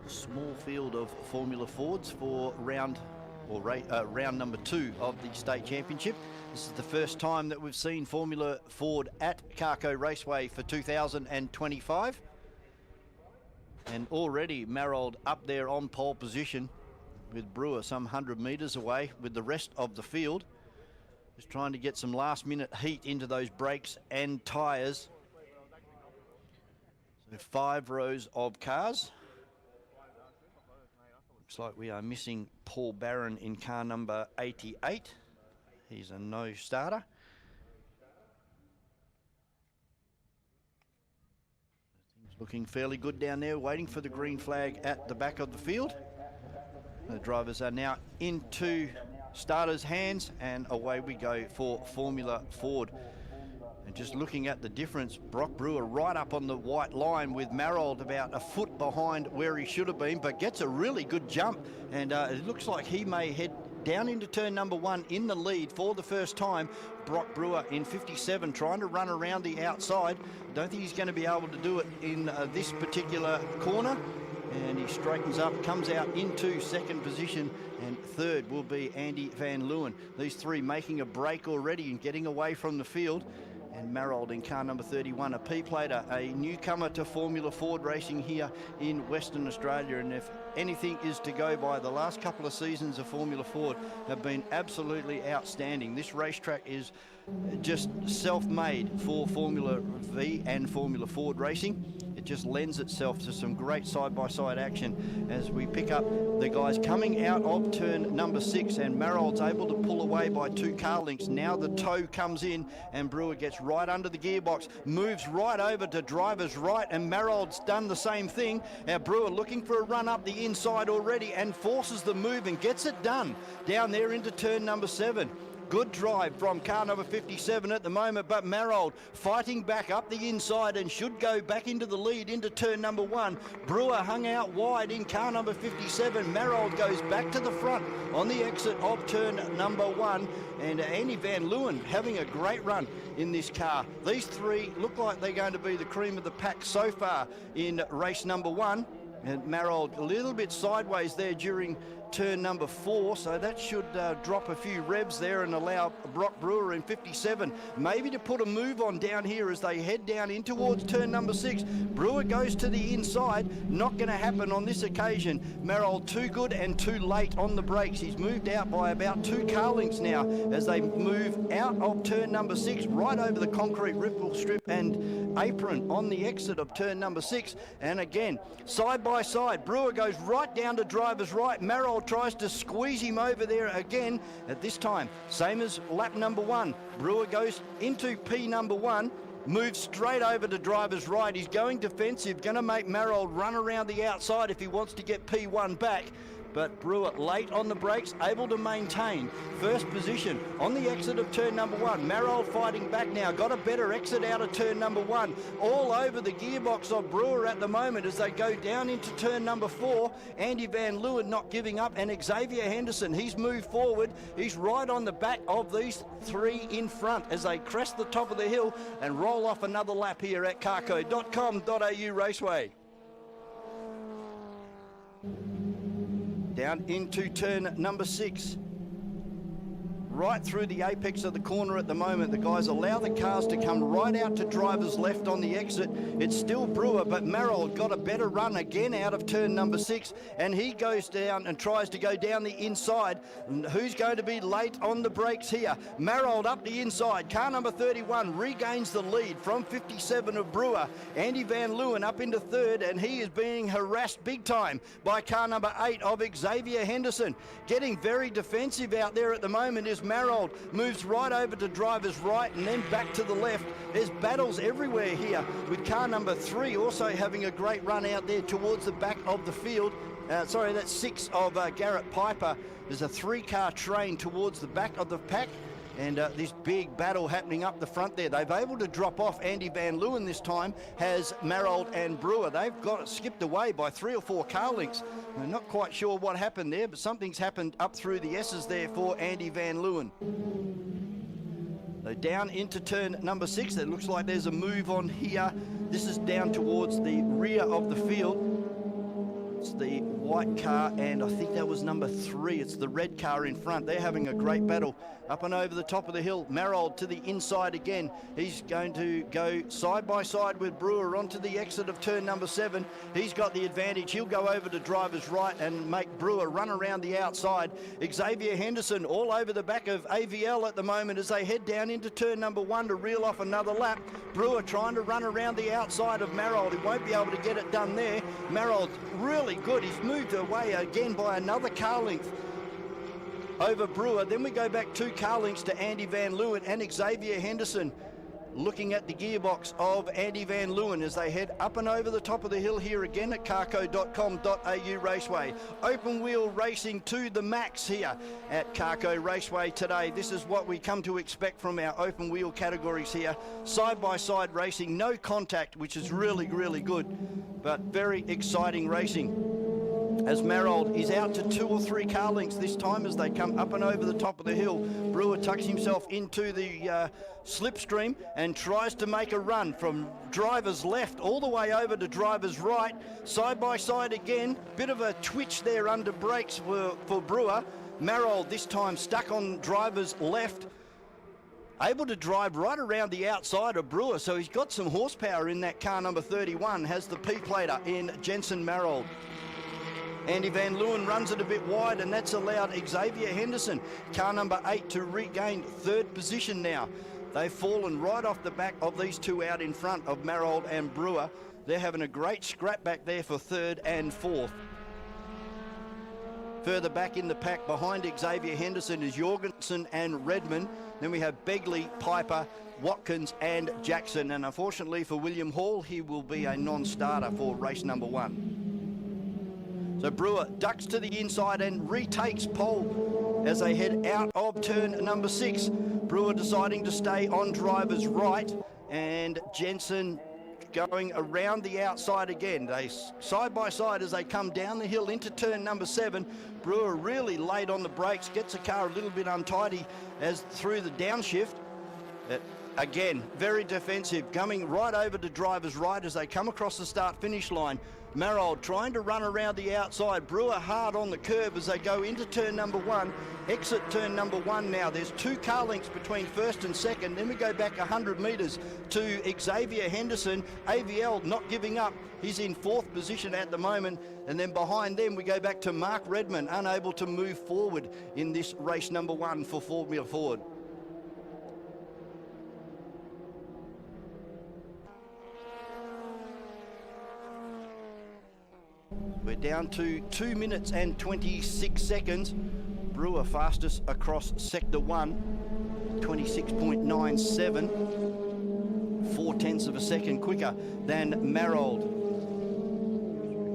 Small field of Formula Fords for round number 2 of the state championship. This is the first time that we've seen Formula Ford at CARCO Raceway for 2025. And already Marold up there on pole position with Brewer some 100 metres away with the rest of the field. Just trying to get some last minute heat into those brakes and tyres. So 5 rows of cars. Looks like we are missing Paul Barron in car number 88. He's a no starter. Looking fairly good down there, waiting for the green flag at the back of the field. The drivers are now into starters' hands, and away we go for Formula Ford. And just looking at the difference, Brock Brewer right up on the white line with Marold about a foot behind where he should have been, but gets a really good jump, and it looks like he may head down into turn number 1 in the lead for the first time. Brock Brewer in 57 trying to run around the outside. Don't think he's going to be able to do it in this particular corner. And he straightens up, comes out into second position, and third will be Andy Van Leeuwen. These three making a break already and getting away from the field. And Marold in car number 31, a P-Plater, a newcomer to Formula Ford racing here in Western Australia. And if anything is to go by, the last couple of seasons of Formula Ford have been absolutely outstanding. This racetrack is just self-made for Formula V and Formula Ford racing. It just lends itself to some great side-by-side action as we pick up the guys coming out of turn number 6, and Marold's able to pull away by 2 car lengths. Now the toe comes in and Brewer gets right under the gearbox, moves right over to driver's right, and Marold's done the same thing. Now Brewer looking for a run up the inside already and forces the move and gets it done down there into turn number 7. Good drive from car number 57 at the moment, but Marold fighting back up the inside and should go back into the lead into turn number 1. Brewer hung out wide in car number 57. Marold goes back to the front on the exit of turn number 1. And Andy Van Leeuwen having a great run in this car. These three look like they're going to be the cream of the pack so far in race number 1. And Marold a little bit sideways there during turn number 4, so that should drop a few revs there and allow Brock Brewer in 57 maybe to put a move on down here as they head down in towards turn number 6. Brewer goes to the inside, not going to happen on this occasion. Marold too good and too late on the brakes. He's moved out by about 2 car lengths now as they move out of turn number 6 right over the concrete ripple strip and apron on the exit of turn number 6. And again, side by side, Brewer goes right down to driver's right. Marold tries to squeeze him over there again. At this time, same as lap number 1. Brewer goes into P number 1, moves straight over to driver's right. He's going defensive, going to make Marold run around the outside if he wants to get P1 back. but Brewer late on the brakes, able to maintain first position on the exit of turn number 1. Marold fighting back now, got a better exit out of turn number 1. All over the gearbox of Brewer at the moment as they go down into turn number 4. Andy Van Leeuwen not giving up, and Xavier Henderson, he's moved forward. He's right on the back of these 3 in front as they crest the top of the hill and roll off another lap here at carco.com.au Raceway. Down into turn number 6. Right through the apex of the corner at the moment. The guys allow the cars to come right out to driver's left on the exit. It's still Brewer, but Marold got a better run again out of turn number 6, and he goes down and tries to go down the inside. And who's going to be late on the brakes here? Marold up the inside. Car number 31 regains the lead from 57 of Brewer. Andy Van Leeuwen up into 3rd, and he is being harassed big time by car number 8 of Xavier Henderson. Getting very defensive out there at the moment is Marold. Moves right over to driver's right and then back to the left. There's battles everywhere here, with car number 3 also having a great run out there towards the back of the field. Sorry, that's 6 of Garrett Piper. There's a 3-car train towards the back of the pack, and this big battle happening up the front there. They've able to drop off. Andy Van Leeuwen this time has Marold and Brewer. They've got skipped away by 3 or 4 car lengths. I'm not quite sure what happened there, but something's happened up through the S's there for Andy Van Leeuwen. So down into turn number 6. It looks like there's a move on here. This is down towards the rear of the field. It's the white car, and I think that was number 3. It's the red car in front. They're having a great battle up and over the top of the hill. Marold to the inside again. He's going to go side by side with Brewer onto the exit of turn number 7. He's got the advantage. He'll go over to driver's right and make Brewer run around the outside. Xavier Henderson all over the back of AVL at the moment as they head down into turn number 1 to reel off another lap. Brewer trying to run around the outside of Marold. He won't be able to get it done there. Marold really good. He's moved away again by another car length over Brewer. Then we go back 2 car lengths to Andy Van Leeuwen and Xavier Henderson. Looking at the gearbox of Andy Van Leeuwen as they head up and over the top of the hill here again at carco.com.au Raceway. Open wheel racing to the max here at Carco Raceway today. This is what we come to expect from our open wheel categories here. Side by side racing, no contact, which is really, really good, but very exciting racing. As Marold is out to 2 or 3 car lengths this time as they come up and over the top of the hill. Brewer tucks himself into the slipstream and tries to make a run from driver's left all the way over to driver's right. Side by side again, bit of a twitch there under brakes for Brewer. Marold this time stuck on driver's left, able to drive right around the outside of Brewer, so he's got some horsepower in that car number 31, has the P-plater in Jensen Marold. Andy Van Leeuwen runs it a bit wide, and that's allowed Xavier Henderson, car number 8, to regain 3rd position now. They've fallen right off the back of these 2 out in front of Marold and Brewer. They're having a great scrap back there for 3rd and 4th. Further back in the pack behind Xavier Henderson is Jorgensen and Redmond. Then we have Begley, Piper, Watkins and Jackson. And unfortunately for William Hall, he will be a non-starter for race number 1. So Brewer ducks to the inside and retakes pole as they head out of turn number 6. Brewer deciding to stay on driver's right, and Jensen going around the outside again. They side by side as they come down the hill into turn number 7. Brewer really late on the brakes, gets the car a little bit untidy as through the downshift. Again, very defensive, coming right over to driver's right as they come across the start-finish line. Marold trying to run around the outside. Brewer hard on the curb as they go into turn number 1. Exit turn number 1 now. There's 2 car lengths between 1st and 2nd. Then we go back 100 metres to Xavier Henderson. AVL not giving up. He's in 4th position at the moment. And then behind them we go back to Mark Redmond, unable to move forward in this race number 1 for Formula Ford. We're down to 2 minutes and 26 seconds. Brewer fastest across sector 1, 26.97, 0.4 of a second quicker than Marold.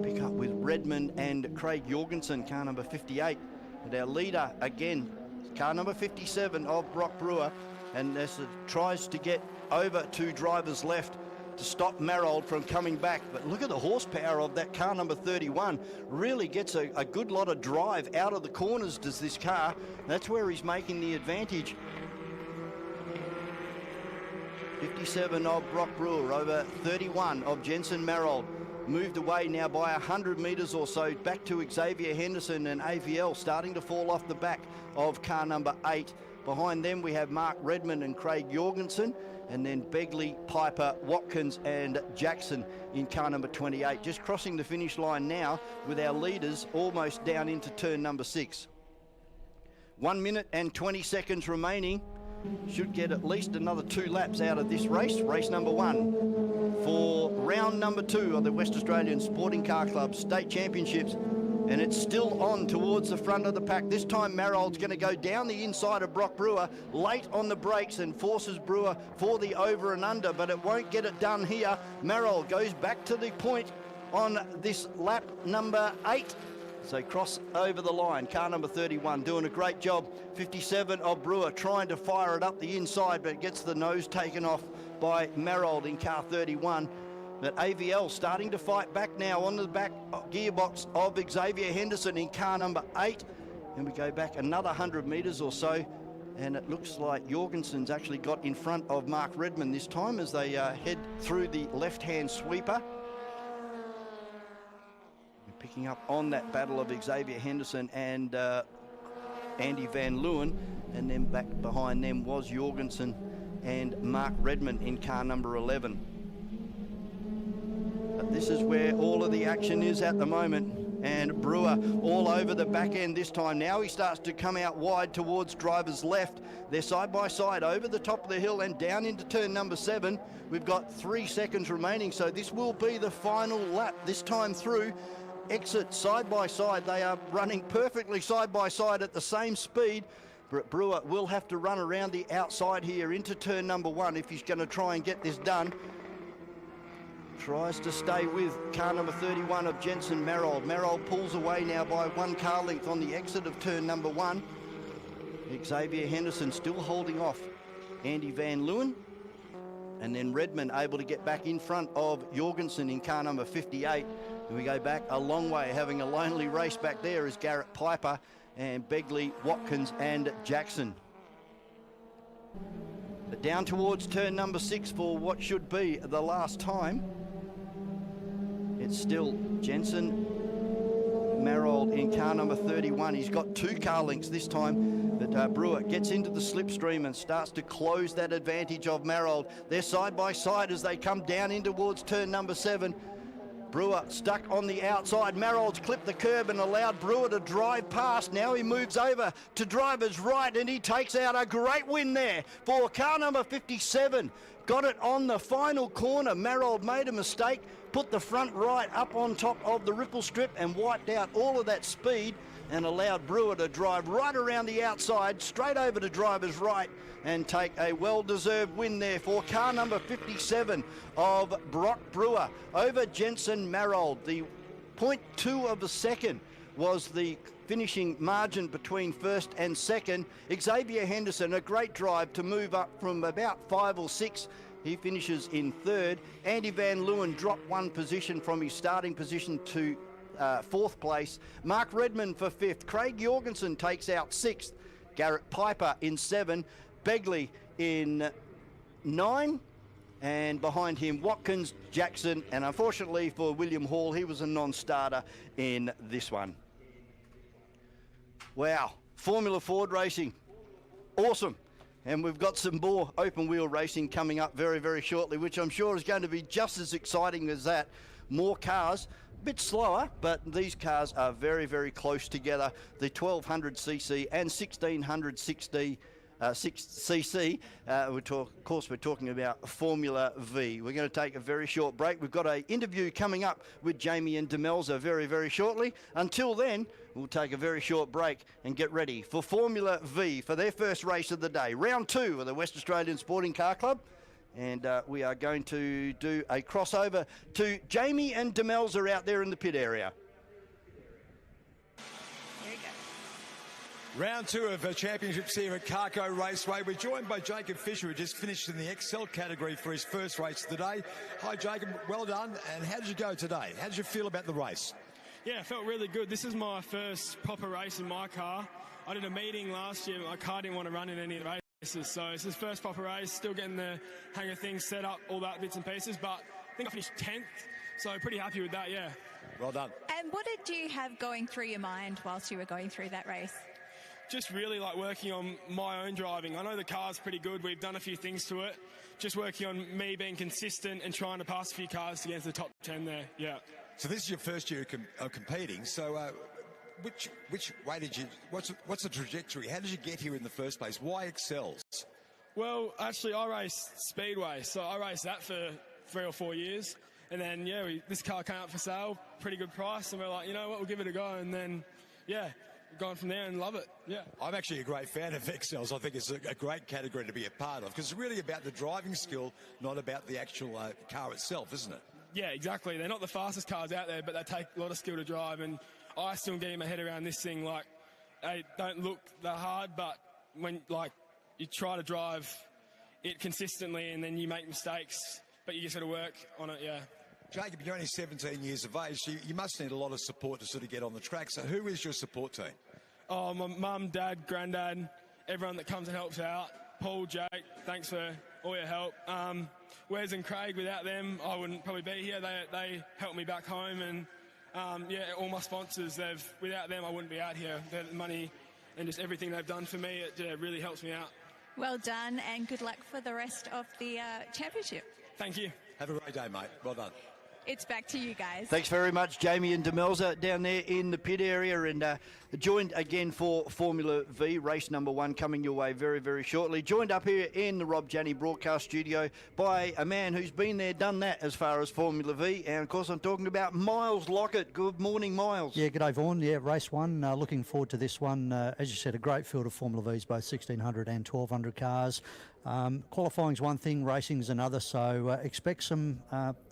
Pick up with Redmond and Craig Jorgensen, car number 58. And our leader again, car number 57 of Brock Brewer, and as it tries to get over to driver's left to stop Marold from coming back. But look at the horsepower of that car number 31. Really gets a good lot of drive out of the corners, does this car. That's where he's making the advantage. 57 of Brock Brewer over 31 of Jensen Marold. Moved away now by 100 metres or so back to Xavier Henderson and AVL starting to fall off the back of car number 8. Behind them we have Mark Redmond and Craig Jorgensen, and then Begley, Piper, Watkins and Jackson in car number 28. Just crossing the finish line now with our leaders almost down into turn number 6. 1 minute and 20 seconds remaining. Should get at least another 2 laps out of this race. Race number 1 for round number 2 of the West Australian Sporting Car Club State Championships. And it's still on towards the front of the pack. This time Marold's going to go down the inside of Brock Brewer, late on the brakes, and forces Brewer for the over and under, but it won't get it done here. Marold goes back to the point on this lap number 8. So cross over the line, car number 31 doing a great job. 57 of Brewer trying to fire it up the inside, but gets the nose taken off by Marold in car 31. But AVL starting to fight back now on the back gearbox of Xavier Henderson in car number 8. And we go back another 100 metres or so, and it looks like Jorgensen's actually got in front of Mark Redmond this time as they head through the left-hand sweeper. Picking up on that battle of Xavier Henderson and Andy Van Leeuwen, and then back behind them was Jorgensen and Mark Redmond in car number 11. But this is where all of the action is at the moment, and Brewer all over the back end this time. Now he starts to come out wide towards driver's left. They're side by side over the top of the hill and down into turn number 7. We've got 3 seconds remaining, so this will be the final lap this time through. Exit side by side. They are running perfectly side by side at the same speed. But Brewer will have to run around the outside here into turn number 1 if he's going to try and get this done. Tries to stay with car number 31 of Jensen Marold. Marold pulls away now by 1 car length on the exit of turn number 1. Xavier Henderson still holding off Andy Van Leeuwen. And then Redmond able to get back in front of Jorgensen in car number 58. And we go back a long way. Having a lonely race back there is Garrett Piper and Begley, Watkins and Jackson. But down towards turn number 6 for what should be the last time. It's still Jensen Marold in car number 31. He's got 2 car lengths this time, but Brewer gets into the slipstream and starts to close that advantage of Marold. They're side by side as they come down in towards turn number 7. Brewer stuck on the outside. Marold's clipped the curb and allowed Brewer to drive past. Now he moves over to driver's right and he takes out a great win there for car number 57. Got it on the final corner. Marold made a mistake, put the front right up on top of the ripple strip and wiped out all of that speed and allowed Brewer to drive right around the outside, straight over to driver's right and take a well-deserved win there for car number 57 of Brock Brewer over Jensen Marold. The 0.2 of a second was the finishing margin between first and second. Xavier Henderson, a great drive to move up from about 5 or 6. He finishes in 3rd. Andy Van Leeuwen dropped 1 position from his starting position to 4th place. Mark Redmond for 5th. Craig Jorgensen takes out 6th. Garrett Piper in 7. Begley in 9. And behind him, Watkins, Jackson, and unfortunately for William Hall, he was a non-starter in this one. Wow, Formula Ford racing, awesome. And we've got some more open wheel racing coming up very, very shortly, which I'm sure is going to be just as exciting as that. More cars, a bit slower, but these cars are very, very close together. The 1200cc and 1660 6cc. Of course, we're talking about Formula V. We're going to take a very short break. We've got an interview coming up with Jamie and Demelza very, very shortly. Until then, we'll take a very short break and get ready for Formula V for their first race of the day. Round 2 of the West Australian Sporting Car Club. And we are going to do a crossover to Jamie and Demelza out there in the pit area. Round 2 of championships here at CARCO Raceway. We're joined by Jacob Fisher, who just finished in the Excel category for his first race of the day. Hi, Jacob. Well done. And how did you go today? How did you feel about the race? Yeah, I felt really good. This is my first proper race in my car. I did a meeting last year. My car didn't want to run in any of the races, so it's his first proper race. Still getting the hang of things, set up, all that bits and pieces. But I think I finished 10th, so pretty happy with that, yeah. Well done. And what did you have going through your mind whilst you were going through that race? Just really like working on my own driving. I know the car's pretty good. We've done a few things to it. Just working on me being consistent and trying to pass a few cars to get into the top 10 there, yeah. So this is your first year of competing. So which way did you, what's the trajectory? How did you get here in the first place? Why Excels? Well, actually, I raced Speedway, so I raced that for 3 or 4 years. And then, yeah, this car came up for sale, pretty good price, and we're like, you know what, we'll give it a go. And then, yeah, gone from there and love it, yeah. I'm actually a great fan of Excels. I think it's a great category to be a part of, because it's really about the driving skill, not about the actual car itself, isn't it? Yeah, exactly. They're not the fastest cars out there, but they take a lot of skill to drive, and I still get my head around this thing. Like, they don't look that hard, but when, like, you try to drive it consistently and then you make mistakes, but you just got to work on it, yeah. Jacob, you're only 17 years of age, so you must need a lot of support to sort of get on the track. So who is your support team? Oh, my mum, dad, granddad, everyone that comes and helps out. Paul, Jake, thanks for all your help. Wes and Craig, without them, I wouldn't probably be here. They helped me back home, and yeah, all my sponsors, without them, I wouldn't be out here. The money and just everything they've done for me, it really helps me out. Well done, and good luck for the rest of the championship. Thank you. Have a great day, mate. Well done. It's back to you guys. Thanks very much, Jamie and Demelza down there in the pit area, and joined again for Formula V, race number 1 coming your way very, very shortly. Joined up here in the Rob Janney broadcast studio by a man who's been there, done that as far as Formula V, and of course I'm talking about Miles Lockett. Good morning, Miles. Yeah, g'day Vaughan. Yeah, race 1, looking forward to this one. As you said, a great field of Formula Vs, both 1600 and 1200 cars. Qualifying's one thing, racing's another, so expect some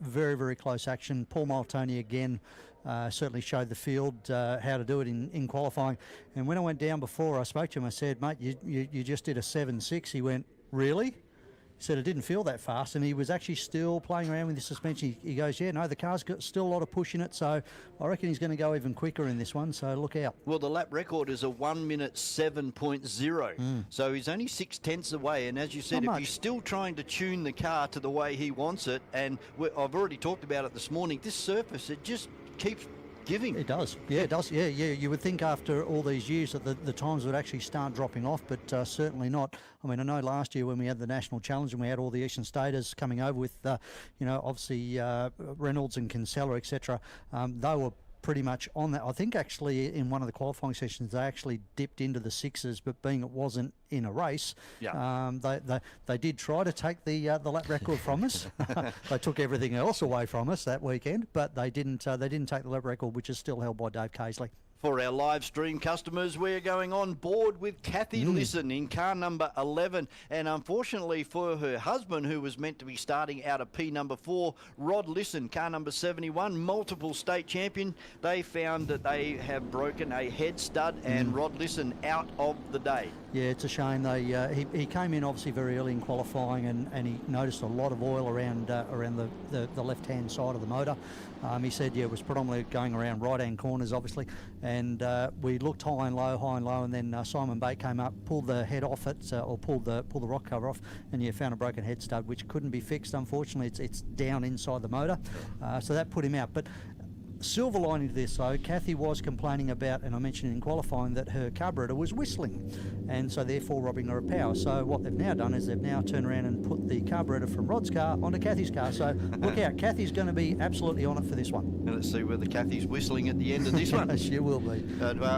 very, very close action. Paul Maltoni again certainly showed the field how to do it in qualifying. And when I went down before, I spoke to him, I said, mate, you just did a 7.6. He went, really? He said it didn't feel that fast, and he was actually still playing around with the suspension. He goes, yeah, no, the car's got still a lot of push in it, so I reckon he's going to go even quicker in this one, so look out. Well, the lap record is a 1 minute 7.0, so he's only 6/10 away, and as you said, if he's still trying to tune the car to the way he wants it, and I've already talked about it this morning, this surface, it just keeps giving. It does, yeah, it does. Yeah, you would think after all these years that the times would actually start dropping off, but certainly not. I mean, I know last year when we had the National Challenge and we had all the Eastern Staters coming over with, obviously Reynolds and Kinsella, etc., they were pretty much on that. I think actually in one of the qualifying sessions they actually dipped into the 6s, but being it wasn't in a race, they did try to take the lap record from us. They took everything else away from us that weekend, but they didn't take the lap record, which is still held by Dave Casely. For our live stream customers, we're going on board with Kathy Lisson in car number 11. And unfortunately for her husband, who was meant to be starting out of P number 4, Rod Lisson, car number 71, multiple state champion, they found that they have broken a head stud and Rod Lisson out of the day. Yeah, it's a shame. He came in obviously very early in qualifying, and he noticed a lot of oil around the left-hand side of the motor. He said, it was predominantly going around right-hand corners, obviously, and we looked high and low, and then Simon Bate came up, pulled the head off it, or pulled the rock cover off, and found a broken head stud, which couldn't be fixed, unfortunately. It's down inside the motor, so that put him out. But silver lining to this, though, Kathy was complaining about, and I mentioned in qualifying, that her carburetor was whistling, and so therefore robbing her of power. So what they've now done is they've now turned around and put the carburetor from Rod's car onto Kathy's car. So look out, Kathy's going to be absolutely on it for this one. And let's see whether Kathy's whistling at the end of this one. She will be.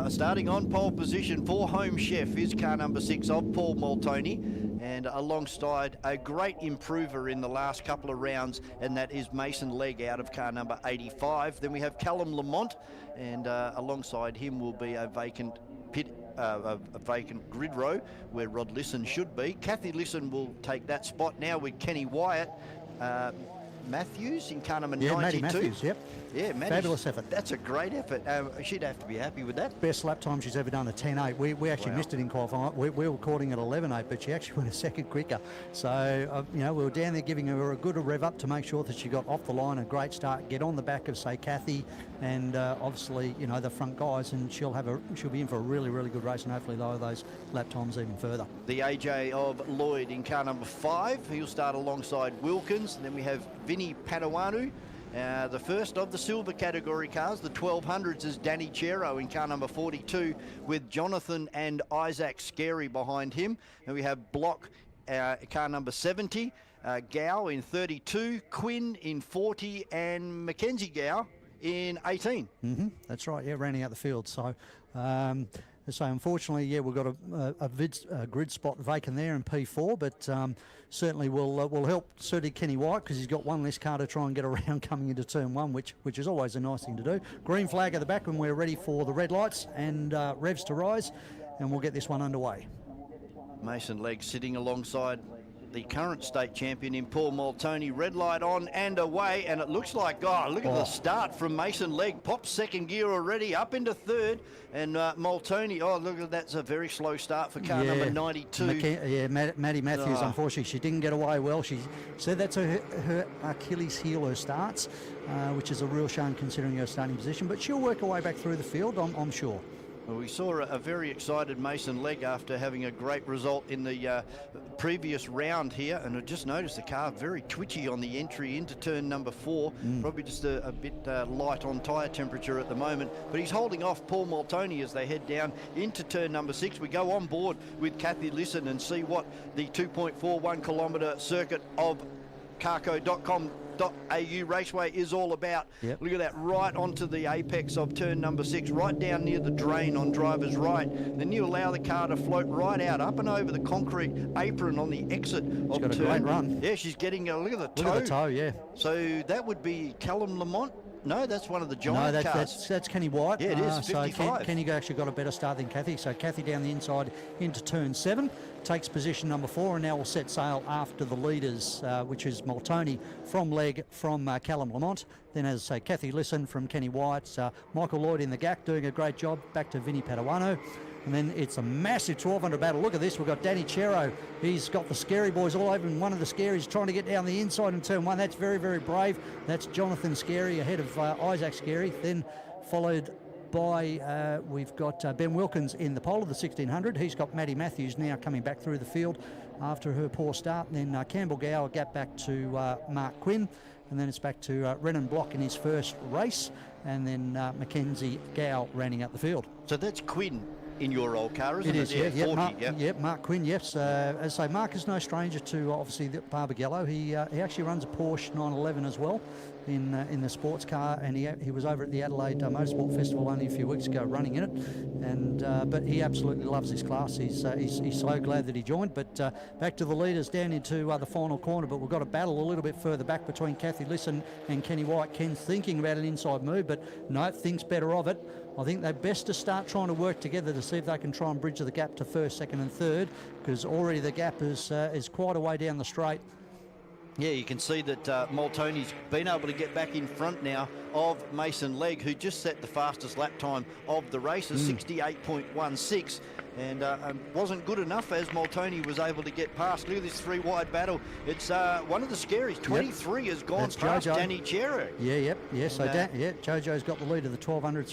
Starting on pole position for Home Chef is car number 6 of Paul Maltoni, and alongside a great improver in the last couple of rounds, and that is Mason Legg out of car number 85. Then we have Callum Lamont, and alongside him will be a vacant grid row where Rod Lisson should be. Kathy Lisson will take that spot now with Kenny Wyatt. Matthews in car number Yeah, 92. Maddie Matthews, yep. Yeah, Maddie's, Fabulous effort. That's a great effort. She'd have to be happy with that. Best lap time she's ever done, a 10.8. We actually missed it in qualifying. We were recording at 11.8, but she actually went a second quicker. So, we were down there giving her a good rev up to make sure that she got off the line, a great start, get on the back of, say, Kathy, and obviously, the front guys, and she'll be in for a really, really good race and hopefully lower those lap times even further. The AJ of Lloyd in car number 5. He'll start alongside Wilkins. And then we have Vinny Padawanu. The first of the silver category cars, the 1200s, is Danny Chero in car number 42 with Jonathan and Isaac Scary behind him. And we have Block, car number 70, Gow in 32, Quinn in 40, and Mackenzie Gow in 18. That's right, rounding out the field. So, unfortunately, we've got a grid spot vacant there in P4, but certainly will help Kenny White because he's got one less car to try and get around coming into turn 1, which is always a nice thing to do. Green flag at the back when we're ready for the red lights and revs to rise, and we'll get this one underway. Mason Legg sitting alongside the current state champion in Paul Moltoni. Red light on and away, and it looks like, look at the start from Mason Legg. Pops second gear already, up into third, and Moltoni, look at that's a very slow start for car number 92. Maddie Matthews, unfortunately, she didn't get away well. She said that's her Achilles heel, her starts, which is a real shame considering her starting position, but she'll work her way back through the field, I'm sure. Well, we saw a very excited Mason Legg after having a great result in the previous round here, and I just noticed the car very twitchy on the entry into turn number 4. Probably just a bit light on tyre temperature at the moment, but he's holding off Paul Moltoni as they head down into turn number 6. We go on board with Kathy Lisson and see what the 2.41 kilometre circuit of CARCO.com.au Raceway is all about. Look at that, right onto the apex of turn number 6, right down near the drain on driver's right. Then you allow the car to float right out, up and over the concrete apron on the exit of got turn. a great run. Yeah, she's getting a look at the toe. Look at the toe, yeah. So that would be Callum Lamont. No, that's one of the giant cars. That's Kenny White. Yeah, it is, 55. So Kenny actually got a better start than Kathy. So Kathy down the inside into turn 7, takes position number 4, and now will set sail after the leaders, which is Moltoni from Legg from Callum Lamont. Then, as I say, Kathy Lisson from Kenny White, Michael Lloyd in the GAC doing a great job, back to Vinny Padawano. And then it's a massive 1200 battle. Look at this. We've got Danny Chero. He's got the Scary boys all over him. One of the Scaries trying to get down the inside in turn 1. That's very, very brave. That's Jonathan Scary ahead of Isaac Scary. Then followed by, we've got Ben Wilkins in the pole of the 1600. He's got Maddie Matthews now coming back through the field after her poor start. And then Campbell Gower got back to Mark Quinn. And then it's back to Renan Block in his first race. And then Mackenzie Gow rounding out the field. So that's Quinn in your old car, isn't it? It is, yeah. 40, Mark Quinn, yes. As I say, Mark is no stranger to, obviously, the Barbagallo. He actually runs a Porsche 911 as well in the sports car, and he was over at the Adelaide Motorsport Festival only a few weeks ago running in it. And but he absolutely loves this class. He's so glad that he joined. But back to the leaders down into the final corner, but we've got a battle a little bit further back between Kathy Lisson and Kenny White. Ken's thinking about an inside move, but no, thinks better of it. I think they're best to start trying to work together to see if they can try and bridge the gap to first, second and third, because already the gap is quite a way down the straight. Yeah, you can see that Moltoni's been able to get back in front now of Mason Legg, who just set the fastest lap time of the race, 68.16. And wasn't good enough as Moltoni was able to get past. Look at this 3-wide battle. It's one of the Scaries. 23 has gone That's past Jojo. Danny Chero. Yeah. So Jojo's got the lead of the 1200s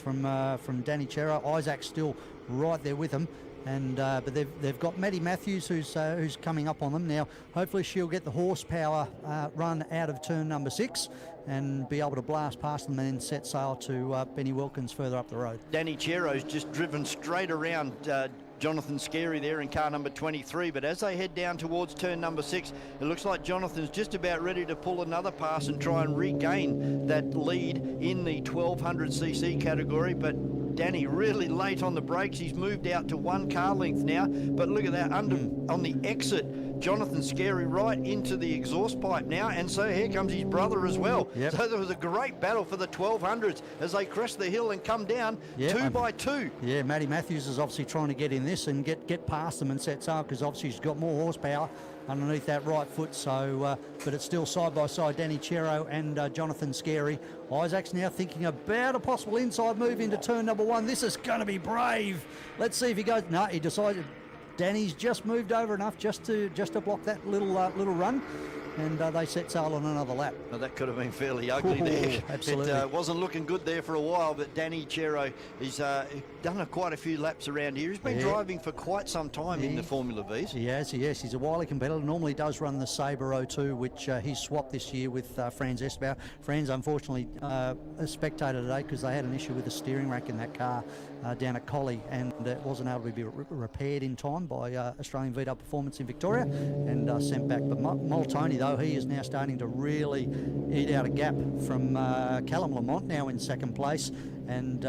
from Danny Chero. Isaac's still right there with him. And but they've got Maddie Matthews who's coming up on them now. Hopefully she'll get the horsepower run out of turn number 6 and be able to blast past them and then set sail to Benny Wilkins further up the road. Danny Chero's just driven straight around Jonathan Scary there in car number 23, but as they head down towards turn number 6, it looks like Jonathan's just about ready to pull another pass and try and regain that lead in the 1200cc category, but Danny really late on the brakes. He's moved out to 1 car length now, but look at that, on the exit Jonathan Scary right into the exhaust pipe now, and so here comes his brother as well. Yep. So there was a great battle for the 1200s as they crest the hill and come down 2 by 2. Yeah, Matty Matthews is obviously trying to get in this and get past them and set sail, because obviously he's got more horsepower underneath that right foot. So, but it's still side by side, Danny Chero and Jonathan Scary. Isaac's now thinking about a possible inside move into turn number 1. This is going to be brave. Let's see if he goes. No, he decided. Danny's just moved over enough just to block that little run, and they set sail on another lap. Well, that could have been fairly ugly there. Absolutely. It wasn't looking good there for a while, but Danny Chero, he's done quite a few laps around here. He's been driving for quite some time in the Formula Vs. He has. He's a wily competitor. Normally does run the Sabre 02, which he's swapped this year with Franz Estbauer. Franz, unfortunately, a spectator today because they had an issue with the steering rack in that car down at Collie, and it wasn't able to be repaired in time by Australian V-Dub Performance in Victoria and sent back. But Moltoni, though, he is now starting to really eat out a gap from Callum Lamont, now in second place, and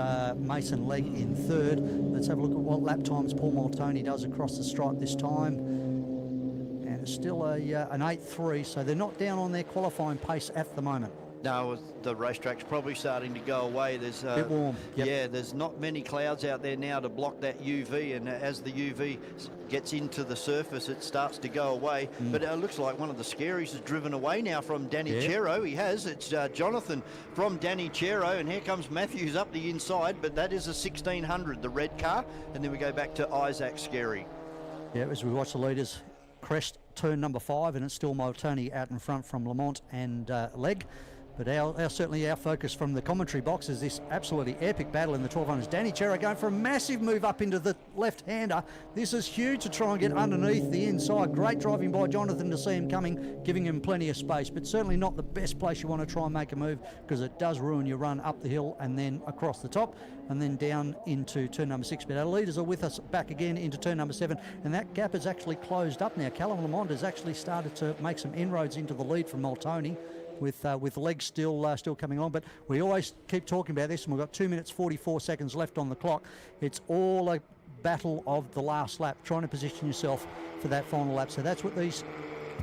Mason Legg in third. Let's have a look at what lap times Paul Moltoni does across the stripe this time. And it's still an 8.3, so they're not down on their qualifying pace at the moment. No, the racetrack's probably starting to go away. There's a bit warm. Yep. Yeah, there's not many clouds out there now to block that UV, and as the UV gets into the surface, it starts to go away. But it looks like one of the Scaries has driven away now from Danny Chero. He has. It's Jonathan from Danny Chero, and here comes Matthews up the inside, but that is a 1600, the red car, and then we go back to Isaac Scary. Yeah, as we watch the leaders crest turn number 5, and it's still Moltoni out in front from Lamont and Legg. But certainly our focus from the commentary box is this absolutely epic battle in the 1200s. Danny Chero going for a massive move up into the left-hander. This is huge to try and get underneath the inside. Great driving by Jonathan to see him coming, giving him plenty of space, but certainly not the best place you want to try and make a move, because it does ruin your run up the hill and then across the top and then down into turn number 6. But our leaders are with us back again into turn number 7, and that gap has actually closed up now. Callum Lamont has actually started to make some inroads into the lead from Moltoni, with legs still coming on. But we always keep talking about this, and we've got 2 minutes 44 seconds left on the clock. It's all a battle of the last lap, trying to position yourself for that final lap. So that's what these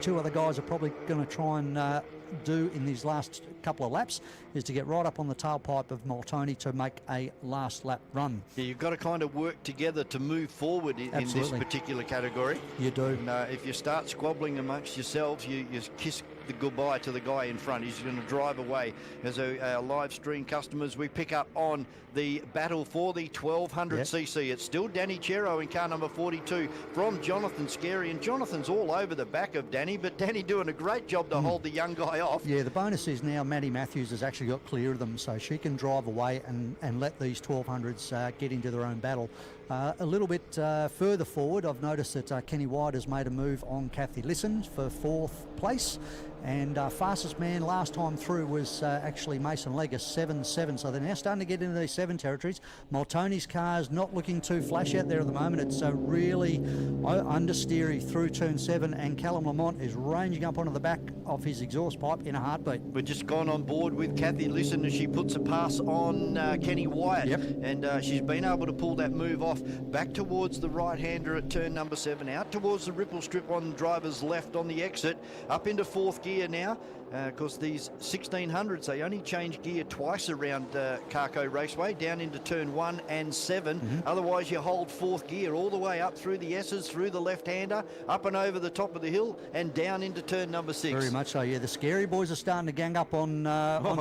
two other guys are probably going to try and do in these last couple of laps, is to get right up on the tailpipe of Moltoni to make a last lap run. Yeah, you've got to kind of work together to move forward in this particular category. You do. And, if you start squabbling amongst yourselves, you kiss the goodbye to the guy in front. He's going to drive away. As our live stream customers, we pick up on the battle for the 1200cc. It's still Danny Chero in car number 42 from Jonathan Scary, and Jonathan's all over the back of Danny, but Danny doing a great job to hold the young guy off. Yeah, the bonus is now Maddie Matthews has actually got clear of them, so she can drive away and let these 1200s get into their own battle. A little bit further forward, I've noticed that Kenny White has made a move on Kathy Listen for 4th place. And fastest man last time through was actually Mason Legg, 7.7. So they're now starting to get into these 7 territories. Moltoni's car is not looking too flash out there at the moment. It's really understeery through turn 7, and Callum Lamont is ranging up onto the back of his exhaust pipe in a heartbeat. We've just gone on board with Kathy Listen as she puts a pass on Kenny Wyatt. Yep. And she's been able to pull that move off back towards the right-hander at turn number 7, out towards the ripple strip on the driver's left on the exit, up into 4th gear now. Of course, these 1600s, they only change gear twice around CARCO Raceway, down into turn 1 and 7. Otherwise, you hold 4th gear all the way up through the S's, through the left-hander, up and over the top of the hill, and down into turn number 6. Very much so, yeah. The Scary boys are starting to gang up on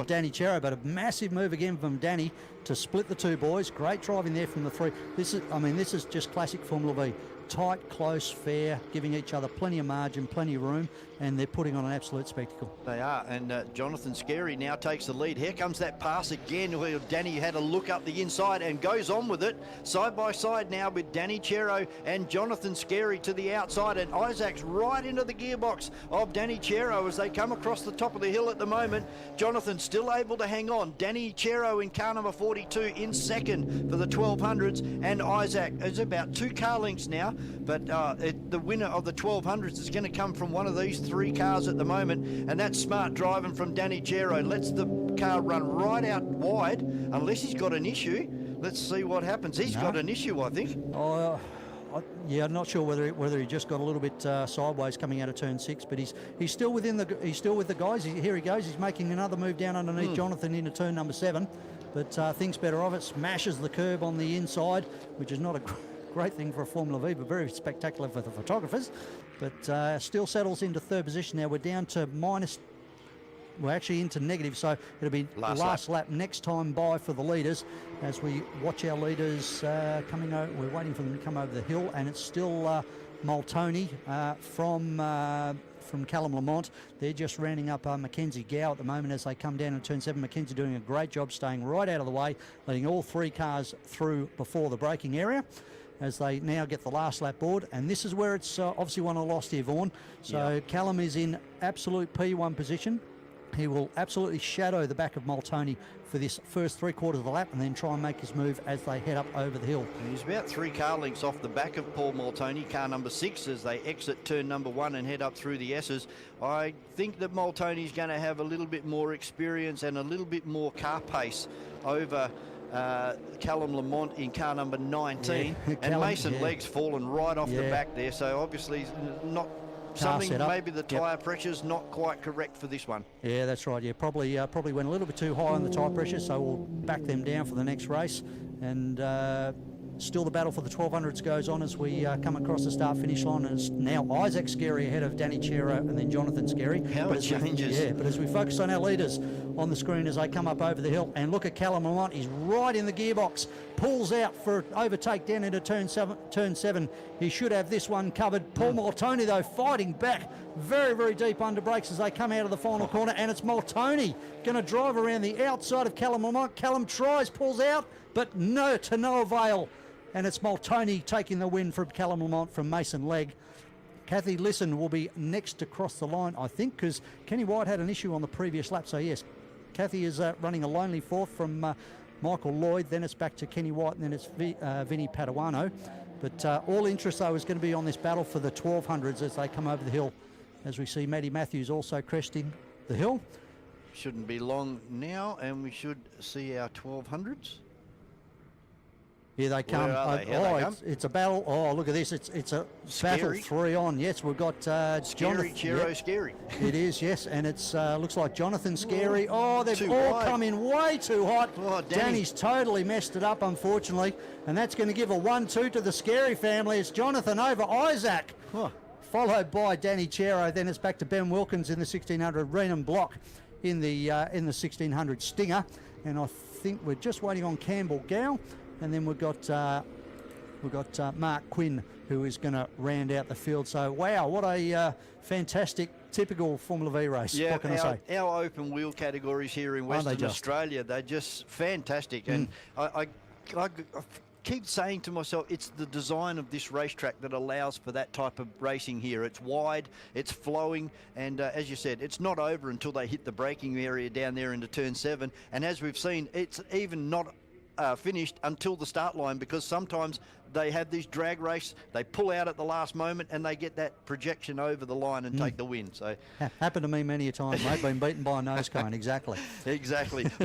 Danny Chero, but a massive move again from Danny to split the two boys. Great driving there from the 3. This is just classic Formula V. Tight, close, fair, giving each other plenty of margin, plenty of room, and they're putting on an absolute spectacle. They are, and Jonathan Scary now takes the lead. Here comes that pass again, where Danny had a look up the inside and goes on with it. Side by side now with Danny Chero and Jonathan Scary to the outside, and Isaac's right into the gearbox of Danny Chero as they come across the top of the hill at the moment. Jonathan still able to hang on. Danny Chero in car number 42 in second for the 1200s, and Isaac is about 2 car lengths now. But the winner of the 1200s is going to come from one of these 3 cars at the moment, and that's smart driving from Danny Chero. Lets the car run right out wide, unless he's got an issue. Let's see what happens. He's got an issue, I think. Yeah, I'm not sure whether he just got a little bit sideways coming out of turn 6, but he's still with the guys. Here he goes. He's making another move down underneath Jonathan into turn number 7, but thinks better of it. Smashes the curb on the inside, which is not a great thing for a Formula V, but very spectacular for the photographers. But still settles into 3rd position now. We're down to we're actually into negative, so it'll be last lap next time by for the leaders as we watch our leaders coming over. We're waiting for them to come over the hill, and it's still Moltoni from Callum Lamont. They're just rounding up Mackenzie Gow at the moment as they come down in turn 7. Mackenzie doing a great job staying right out of the way, letting all 3 cars through before the braking area as they now get the last lap board. And this is where it's obviously won or lost here, Vaughan. So Callum is in absolute P1 position. He will absolutely shadow the back of Moltoni for this first 3/4 of the lap and then try and make his move as they head up over the hill. And he's about 3 car lengths off the back of Paul Moltoni, car number 6, as they exit turn number 1 and head up through the S's. I think that Moltoni's going to have a little bit more experience and a little bit more car pace over Callum Lamont in car number 19. Yeah. And Mason Legg's fallen right off the back there, so obviously not something, maybe the tyre pressure's not quite correct for this one. Yeah, that's right. Yeah, probably went a little bit too high on the tyre pressure, so we'll back them down for the next race. And still the battle for the 1200s goes on as we come across the start-finish line. And it's now Isaac Scarry ahead of Danny Chero and then Jonathan Scarry. How it changes. But as we focus on our leaders on the screen as they come up over the hill, and look at Callum Lamont, he's right in the gearbox, pulls out for overtake down into turn 7. He should have this one covered. Paul Moltoni, though, fighting back very, very deep under brakes as they come out of the final corner, and it's Moltoni going to drive around the outside of Callum Lamont. Callum tries, pulls out, but to no avail. And it's Moltoni taking the win from Callum Lamont from Mason Legg. Kathy Lisson will be next to cross the line, I think, because Kenny White had an issue on the previous lap. So, yes, Kathy is running a lonely 4th from Michael Lloyd. Then it's back to Kenny White, and then it's Vinny Paduano. But all interest, though, is going to be on this battle for the 1200s as they come over the hill. As we see Maddie Matthews also cresting the hill. Shouldn't be long now, and we should see our 1200s. Here they come. It's a battle. Oh, look at this. It's a battle 3 on. Yes, we've got Jonathan. Scary. It is, yes. And it's looks like Jonathan Scarry. Oh, they've all come in way too hot. Oh, Danny's totally messed it up, unfortunately. And that's going to give a 1-2 to the Scarry family. It's Jonathan over Isaac. Followed by Danny Chero. Then it's back to Ben Wilkins in the 1600. Renan Block in the 1600 Stinger. And I think we're just waiting on Campbell Gow. And then we've got Mark Quinn, who is going to round out the field. So, wow, what a fantastic, typical Formula V race. Yeah, what can I say? Our open wheel categories here in Western Australia, they're just fantastic. And I keep saying to myself, it's the design of this racetrack that allows for that type of racing here. It's wide, it's flowing, and as you said, it's not over until they hit the braking area down there into turn 7. And as we've seen, it's even not finished until the start line, because sometimes they have this drag race, they pull out at the last moment and they get that projection over the line and take the win. So happened to me many a time, mate. Been beaten by a nose cone. Exactly.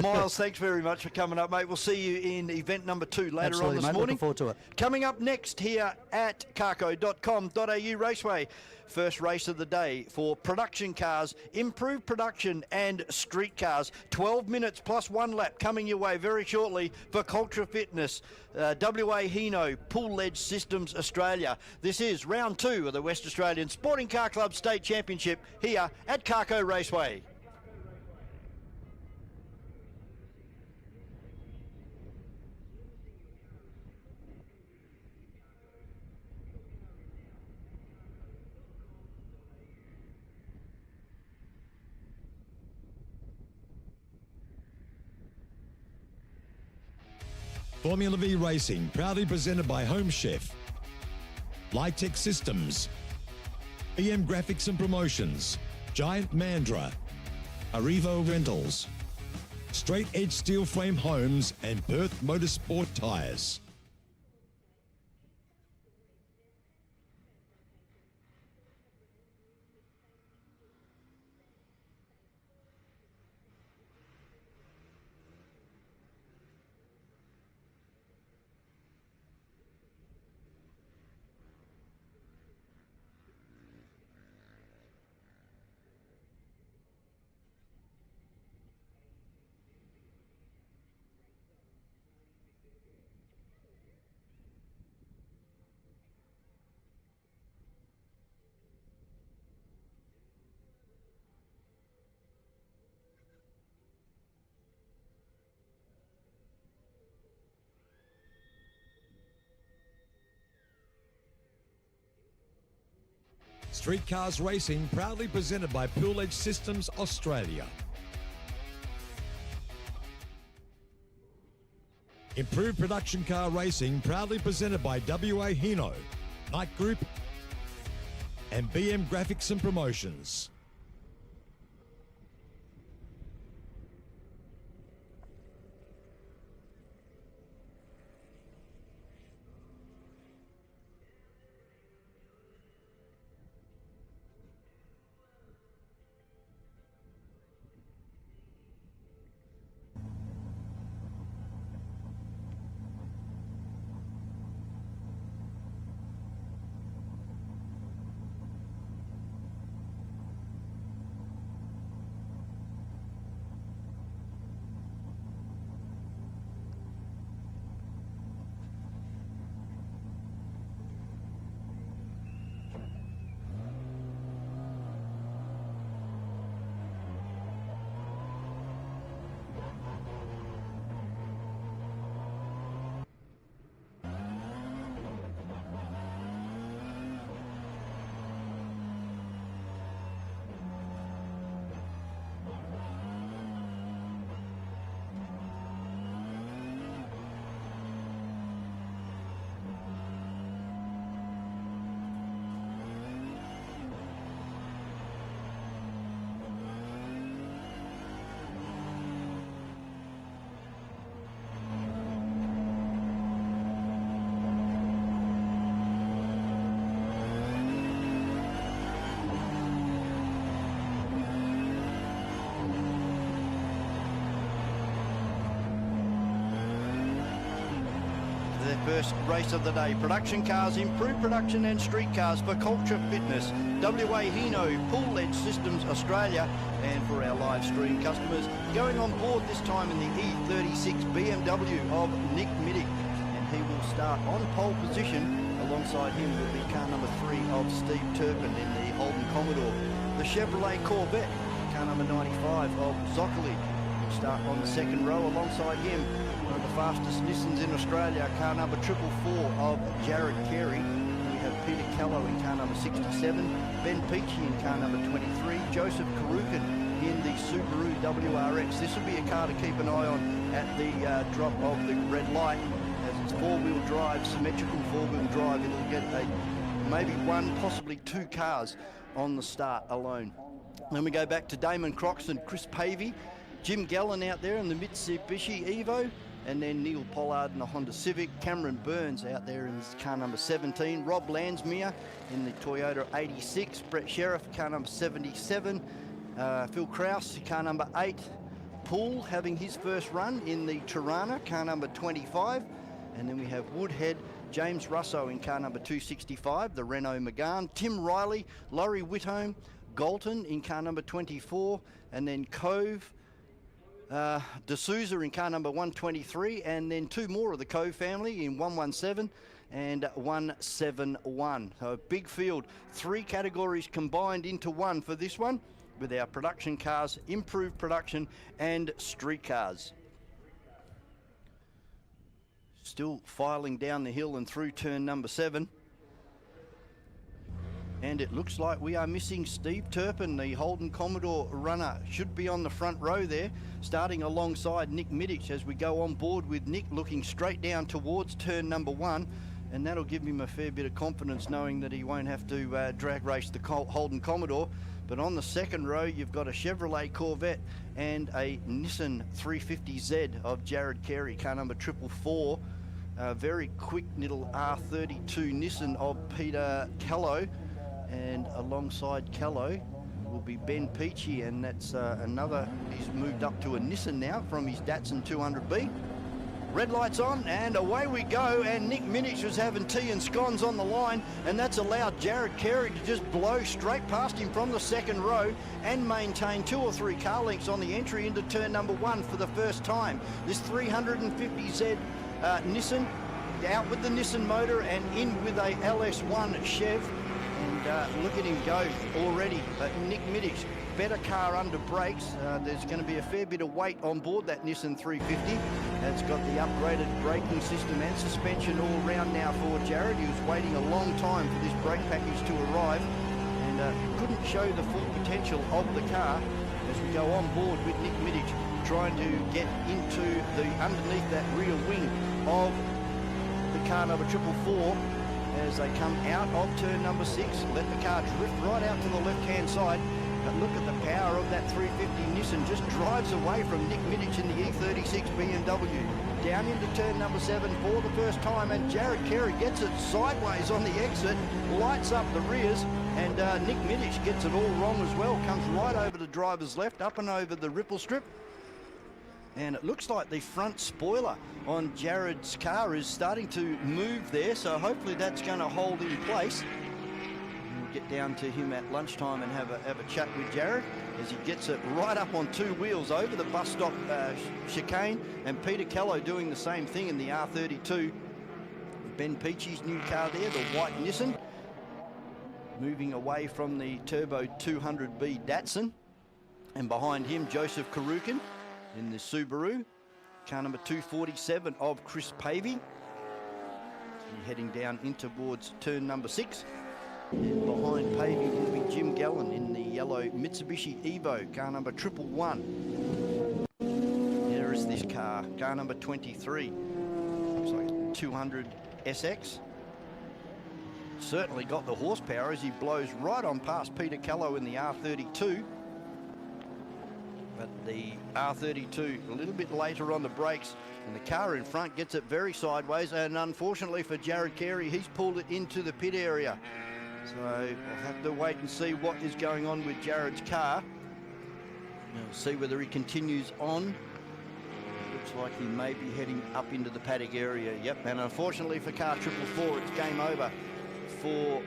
Miles, thanks very much for coming up, mate. We'll see you in event number 2 later on this mate. morning. Looking forward to it. Coming up next here at carco.com.au Raceway. First race of the day for production cars, improved production and street cars. 12 minutes plus 1 lap coming your way very shortly for Culture Fitness, WA Hino, Pool Ledge Systems Australia. This is round 2 of the West Australian Sporting Car Club State Championship here at CARCO Raceway. Formula V Racing, proudly presented by Home Chef, Lytech Systems, EM Graphics and Promotions, Giant Mandra, Arrivo Rentals, Straight Edge Steel Frame Homes, and Perth Motorsport Tyres. Street Cars Racing, proudly presented by Pool Edge Systems Australia. Improved Production Car Racing, proudly presented by WA Hino, Knight Group, and BM Graphics and Promotions. Their first race of the day. Production cars, improved production and street cars for Culture Fitness. WA Hino, Pool Edge Systems Australia, and for our live stream customers, going on board this time in the E36 BMW of Nick Middick. And he will start on pole position. Alongside him will be car number 3 of Steve Turpin in the Holden Commodore. The Chevrolet Corvette, car number 95 of Zocoli, will start on the second row. Alongside him, one of the fastest Nissans in Australia, car number 444 of Jared Carey. We have Peter Callow in car number 67, Ben Peachy in car number 23, Joseph Karukin in the Subaru WRX. This will be a car to keep an eye on at the drop of the red light, as it's four-wheel drive, symmetrical four-wheel drive. It'll get maybe one, possibly 2 cars on the start alone. Then we go back to Damon Croxton, Chris Pavey, Jim Gallen out there in the Mitsubishi Evo, and then Neil Pollard in the Honda Civic, Cameron Burns out there in his car number 17, Rob Landsmere in the Toyota 86, Brett Sheriff, car number 77, Phil Krause, car number 8, Poole having his first run in the Tirana, car number 25, and then we have Woodhead, James Russo in car number 265, the Renault Megane, Tim Riley, Laurie Whitholm, Galton in car number 24, and then Cove, D'Souza in car number 123, and then 2 more of the Cove family in 117 and 171. So a big field, 3 categories combined into one for this one, with our production cars, improved production, and street cars. Still filing down the hill and through turn number 7. And it looks like we are missing Steve Turpin, the Holden Commodore runner. Should be on the front row there, starting alongside Nick Middick as we go on board with Nick looking straight down towards turn number 1. And that'll give him a fair bit of confidence knowing that he won't have to drag race the Holden Commodore. But on the second row, you've got a Chevrolet Corvette and a Nissan 350Z of Jared Carey, car number 444. Very quick little R32 Nissan of Peter Callow. And alongside Callow will be Ben Peachy, and that's another, he's moved up to a Nissan now from his Datsun 200B. Red lights on, and away we go, and Nick Minich was having tea and scones on the line, and that's allowed Jared Carey to just blow straight past him from the second row and maintain 2 or 3 car lengths on the entry into turn number 1 for the first time. This 350Z Nissan out with the Nissan motor and in with a LS1 Chev. And look at him go already. Nick Middick, better car under brakes. There's going to be a fair bit of weight on board that Nissan 350. It's got the upgraded braking system and suspension all round now for Jared. He was waiting a long time for this brake package to arrive. And and couldn't show the full potential of the car as we go on board with Nick Middich trying to get into the underneath that rear wing of the car number 444 as they come out of turn number 6. Let the car drift right out to the left-hand side. But look at the power of that 350 Nissan. Just drives away from Nick Middich in the E36 BMW. Down into turn number 7 for the first time, and Jared Carey gets it sideways on the exit, lights up the rears, and Nick Middich gets it all wrong as well. Comes right over the driver's left, up and over the ripple strip. And it looks like the front spoiler on Jared's car is starting to move there, so hopefully that's going to hold in place. We'll get down to him at lunchtime and have a chat with Jared as he gets it right up on 2 wheels over the bus stop chicane, and Peter Callow doing the same thing in the R32. Ben Peachy's new car there, the white Nissan, moving away from the Turbo 200B Datsun, and behind him Joseph Karukin in the Subaru, car number 247 of Chris Pavey. Heading down in towards turn number 6. And behind Pavey will be Jim Gallen in the yellow Mitsubishi Evo, car number 111. There is this car number 23. Looks like 200 SX. Certainly got the horsepower as he blows right on past Peter Callow in the R32. But the R32 a little bit later on the brakes, and the car in front gets it very sideways, and unfortunately for Jared Carey, he's pulled it into the pit area. So we'll have to wait and see what is going on with Jared's car. We'll see whether he continues on. Looks like he may be heading up into the paddock area. Yep, and unfortunately for car 444, it's game over for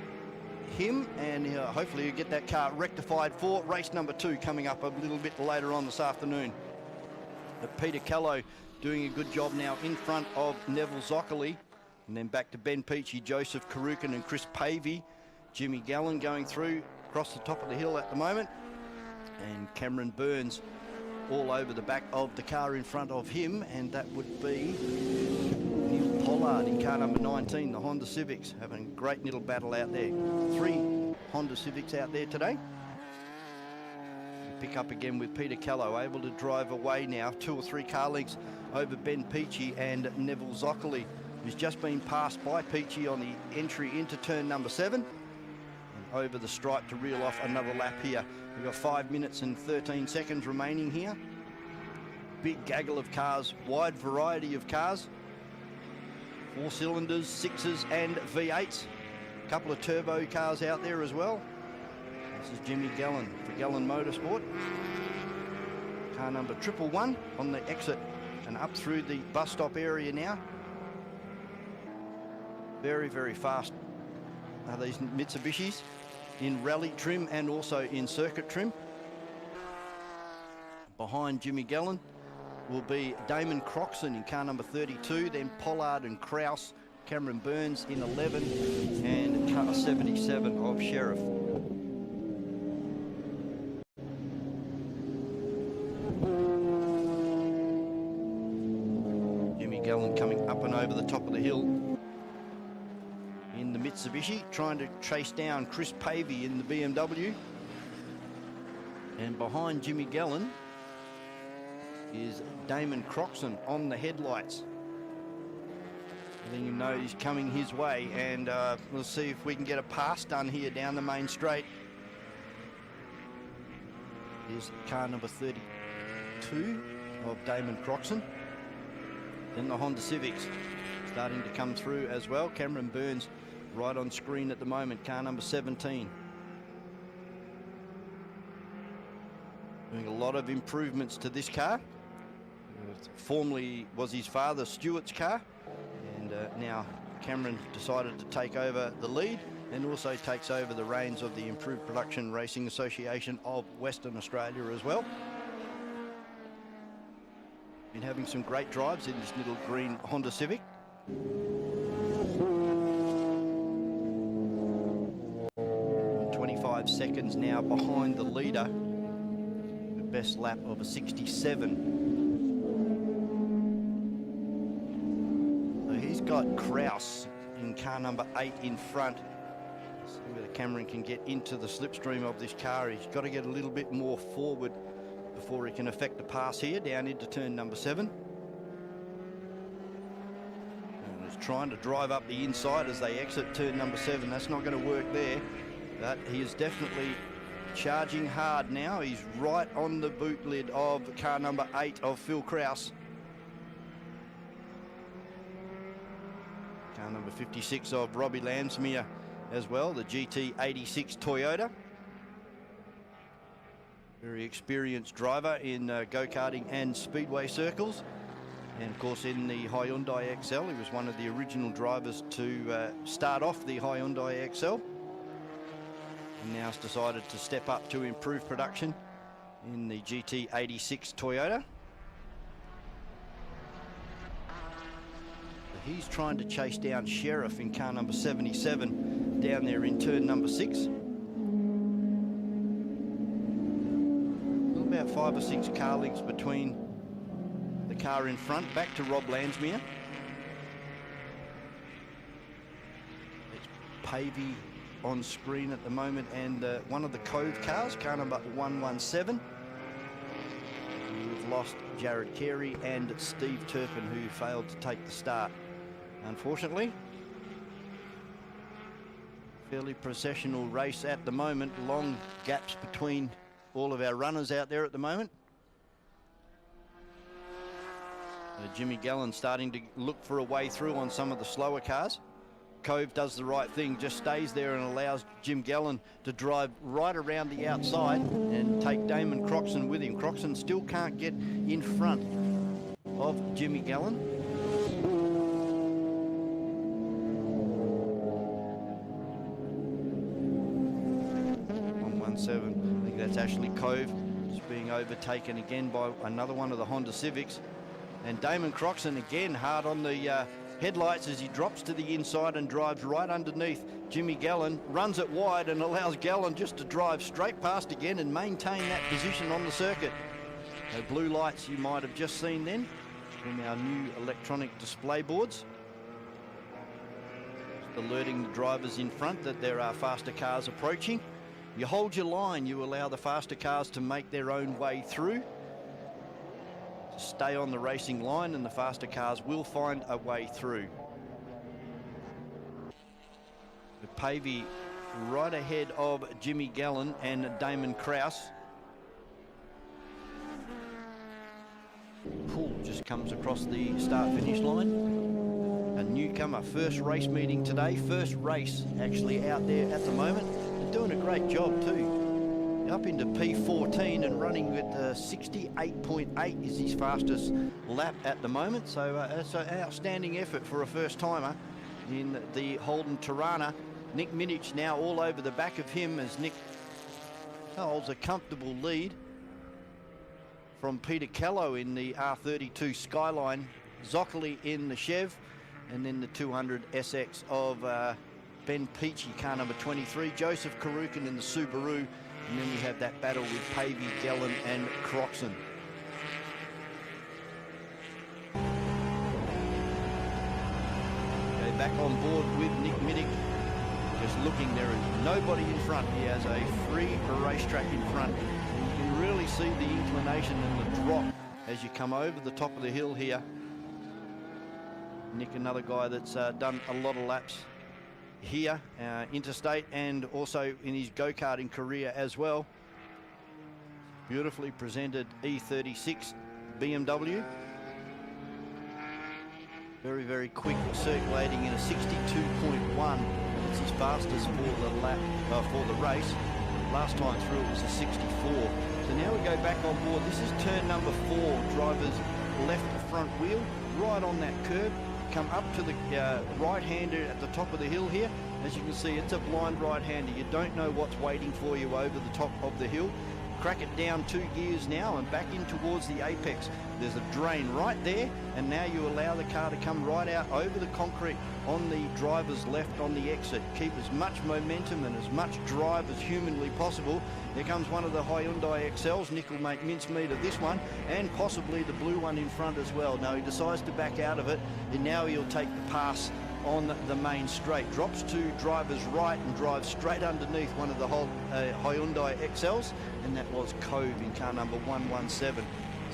him, and hopefully he'll get that car rectified for race number 2 coming up a little bit later on this afternoon. But Peter Callow doing a good job now in front of Neville Zockerly, and then back to Ben Peachy, Joseph Karukin and Chris Pavey. Jimmy Gallen going through across the top of the hill at the moment, and Cameron Burns all over the back of the car in front of him, and that would be Neil Pollard in car number 19, the Honda Civics, having a great little battle out there. 3 Honda Civics out there today. Pick up again with Peter Callow, able to drive away now 2 or 3 car lengths over Ben Peachy and Neville Zockerly, who's just been passed by Peachy on the entry into turn number 7. And over the stripe to reel off another lap here. We've got 5 minutes and 13 seconds remaining here. Big gaggle of cars, wide variety of cars. 4 cylinders, 6s and V8s. A couple of turbo cars out there as well. This is Jimmy Gallen for Gallen Motorsport. Car number 111 on the exit and up through the bus stop area now. Very, very fast are these Mitsubishis in rally trim and also in circuit trim. Behind Jimmy Gallen will be Damon Croxon in car number 32, then Pollard and Kraus, Cameron Burns in 11, and car 77 of Sheriff. Jimmy Gallen coming up and over the top of the hill in the Mitsubishi, trying to chase down Chris Pavey in the BMW. And behind Jimmy Gallen is Damon Croxon on the headlights. Letting him know he's coming his way, and we'll see if we can get a pass done here down the main straight. Here's car number 32 of Damon Croxon. Then the Honda Civics starting to come through as well. Cameron Burns right on screen at the moment, car number 17. Doing a lot of improvements to this car. Formerly was his father Stewart's car, and now Cameron decided to take over the lead and also takes over the reins of the Improved Production Racing Association of Western Australia as well. Been having some great drives in this little green Honda Civic. And 25 seconds now behind the leader. The best lap of a 67. So he's got Kraus in car number 8 in front. See whether Cameron can get into the slipstream of this car. He's got to get a little bit more forward before he can effect the pass here down into turn number 7. And he's trying to drive up the inside as they exit turn number 7. That's not going to work there, but he is definitely charging hard now. He's right on the boot lid of car number 8 of Phil Krause. Car number 56 of Robbie Lansmere as well, the GT86 Toyota. Very experienced driver in go-karting and speedway circles. And of course in the Hyundai XL, he was one of the original drivers to start off the Hyundai XL. And now has decided to step up to improve production in the GT86 Toyota. He's trying to chase down Sheriff in car number 77 down there in turn number 6. About 5 or 6 car lengths between the car in front. Back to Rob Lansmere. It's Pavey on screen at the moment, and one of the Cove cars, car number 117. We've lost Jared Carey and Steve Turpin, who failed to take the start. Unfortunately, fairly processional race at the moment. Long gaps between all of our runners out there at the moment. Jimmy Gallen starting to look for a way through on some of the slower cars. Cove does the right thing, just stays there and allows Jim Gallen to drive right around the outside and take Damon Croxon with him. Croxon still can't get in front of Jimmy Gallen. 117. I think that's Ashley Cove. Just being overtaken again by another one of the Honda Civics. And Damon Croxon again hard on the headlights as he drops to the inside and drives right underneath Jimmy Gallen, runs it wide and allows Gallen just to drive straight past again and maintain that position on the circuit. The blue lights you might have just seen then from our new electronic display boards, just alerting the drivers in front that there are faster cars approaching. You hold your line, you allow the faster cars to make their own way through. Stay on the racing line and the faster cars will find a way through. The Pavey right ahead of Jimmy Gallen and Damon Krause. Poole just comes across the start-finish line. A newcomer, first race meeting today, first race actually out there at the moment. They're doing a great job too. Up into P14 and running with 68.8 is his fastest lap at the moment. So it's an outstanding effort for a first-timer in the Holden Tirana. Nick Minich now all over the back of him as Nick holds a comfortable lead from Peter Callow in the R32 Skyline, Zockerly in the Chev, and then the 200 SX of Ben Peachy, car number 23, Joseph Karukin in the Subaru. And then we have that battle with Pavey, Gallen and Croxon. Okay, back on board with Nick Middick. Just looking, there is nobody in front. He has a free racetrack in front. And you can really see the inclination and the drop as you come over the top of the hill here. Nick, another guy that's done a lot of laps here, interstate, and also in his go-karting career as well. Beautifully presented E36 BMW. Very, very quick, circulating in a 62.1. It's his fastest for the lap, for the race. Last time through it was a 64. So now we go back on board. This is turn number 4. Driver's left front wheel, right on that curb. Come up to the right-hander at the top of the hill here. As you can see, it's a blind right-hander. You don't know what's waiting for you over the top of the hill. Crack it down 2 gears now and back in towards the apex. There's a drain right there, and now you allow the car to come right out over the concrete on the driver's left on the exit. Keep as much momentum and as much drive as humanly possible. Here comes one of the Hyundai XLs. Nick will make mincemeat of this one, and possibly the blue one in front as well. No, he decides to back out of it, and now he'll take the pass on the main straight. Drops to driver's right and drives straight underneath one of the Hyundai XLs, and that was Cove in car number 117.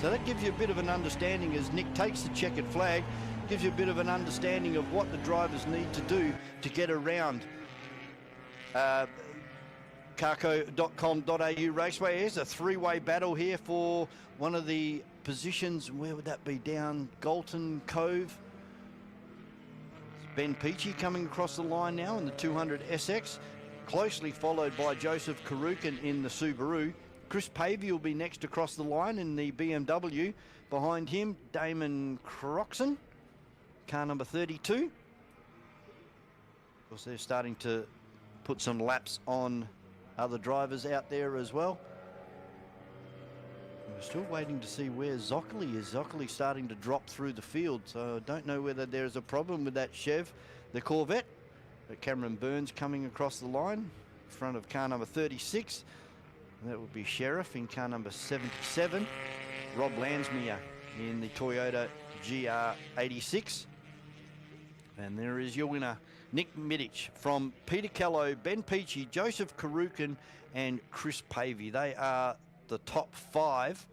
So that gives you a bit of an understanding as Nick takes the checkered flag, gives you a bit of an understanding of what the drivers need to do to get around CARCO.com.au Raceway. Here's a three-way battle here for one of the positions. Where would that be? Down Galton Cove. Ben Peachy coming across the line now in the 200 SX, closely followed by Joseph Karukin in the Subaru. Chris Pavey will be next across the line in the BMW. Behind him, Damon Croxon, car number 32. Of course, they're starting to put some laps on other drivers out there as well. We're still waiting to see where Zocoli is. Zocoli starting to drop through the field, so I don't know whether there's a problem with that Chev, the Corvette. But Cameron Burns coming across the line in front of car number 36. That would be Sheriff in car number 77. Rob Lansmere in the Toyota GR86. And there is your winner, Nick Middich, from Peter Kello, Ben Peachy, Joseph Karukin and Chris Pavey. They are the top 5.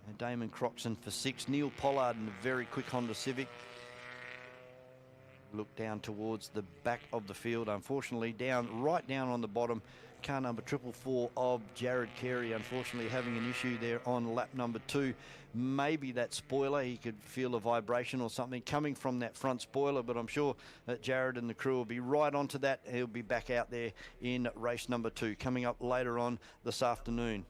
And Damon Croxon for 6. Neil Pollard in a very quick Honda Civic. Look down towards the back of the field, unfortunately, right down on the bottom. Car number 444 of Jared Carey, unfortunately having an issue there on lap number 2. Maybe that spoiler, he could feel a vibration or something coming from that front spoiler, but I'm sure that Jared and the crew will be right onto that. He'll be back out there in race number 2, coming up later on this afternoon.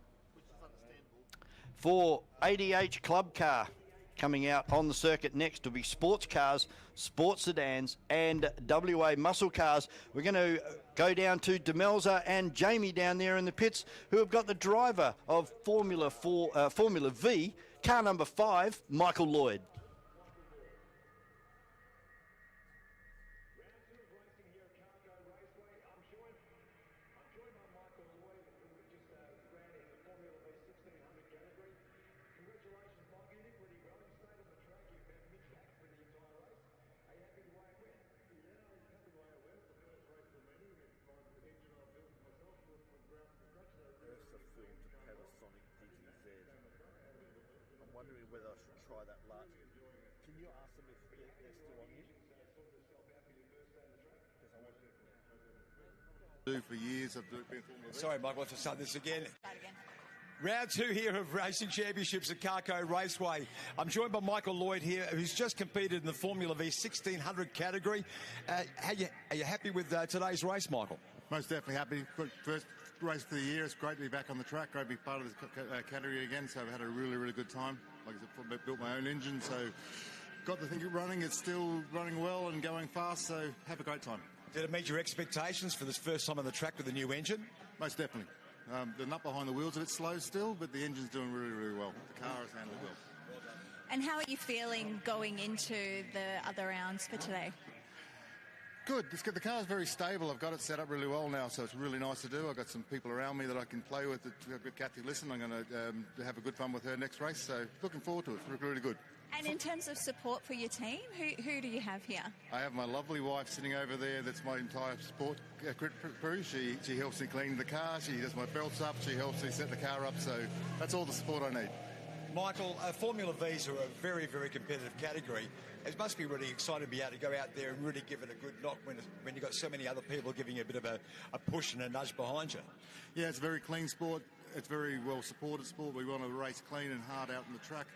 For ADH Club Car, coming out on the circuit next will be sports cars, sports sedans and WA muscle cars. We're going to go down to Demelza and Jamie down there in the pits, who have got the driver of Formula V, car number 5, Michael Lloyd. Wondering whether I should try that large. Can you ask them if they're still on here? Do for years. I've been Sorry, Michael, let's start this again. Round 2 here of Racing Championships at CARCO Raceway. I'm joined by Michael Lloyd here, who's just competed in the Formula V 1600 category. Are you happy with today's race, Michael? Most definitely happy. First race of the year. It's great to be back on the track. Great to be part of the category again. So I've had a really, really good time. Like I said, built my own engine, so got the thing running. It's still running well and going fast, so have a great time. Did it meet your expectations for this first time on the track with the new engine? Most definitely. The nut behind the wheel's a bit slow still, but the engine's doing really, really well. The car has handled well. And how are you feeling going into the other rounds for today? Good. The car's very stable. I've got it set up really well now, so it's really nice to do. I've got some people around me that I can play with. I've got Kathy Listen. I'm going to have a good fun with her next race, so looking forward to it. It's really good. And in terms of support for your team, who do you have here? I have my lovely wife sitting over there. That's my entire support crew. She helps me clean the car. She does my belts up. She helps me set the car up. So that's all the support I need. Michael, Formula Vs are a very, very competitive category. It must be really exciting to be able to go out there and really give it a good knock when you've got so many other people giving you a bit of a push and a nudge behind you. Yeah, it's a very clean sport. It's very well supported sport. We want to race clean and hard out on the track.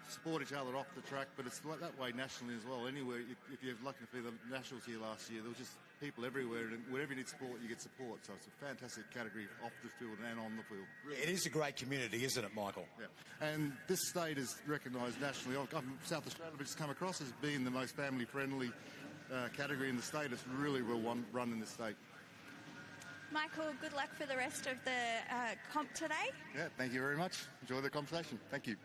Support each other off the track, but it's like that way nationally as well. Anywhere, if you're lucky to be the Nationals here last year, there was just people everywhere, and wherever you need support, you get support. So it's a fantastic category off the field and on the field. Really. It is a great community, isn't it, Michael? Yeah. And this state is recognised nationally. I'm from South Australia, but it's come across as being the most family-friendly category in the state. It's really well run in the state. Michael, good luck for the rest of the comp today. Yeah, thank you very much. Enjoy the conversation. Thank you.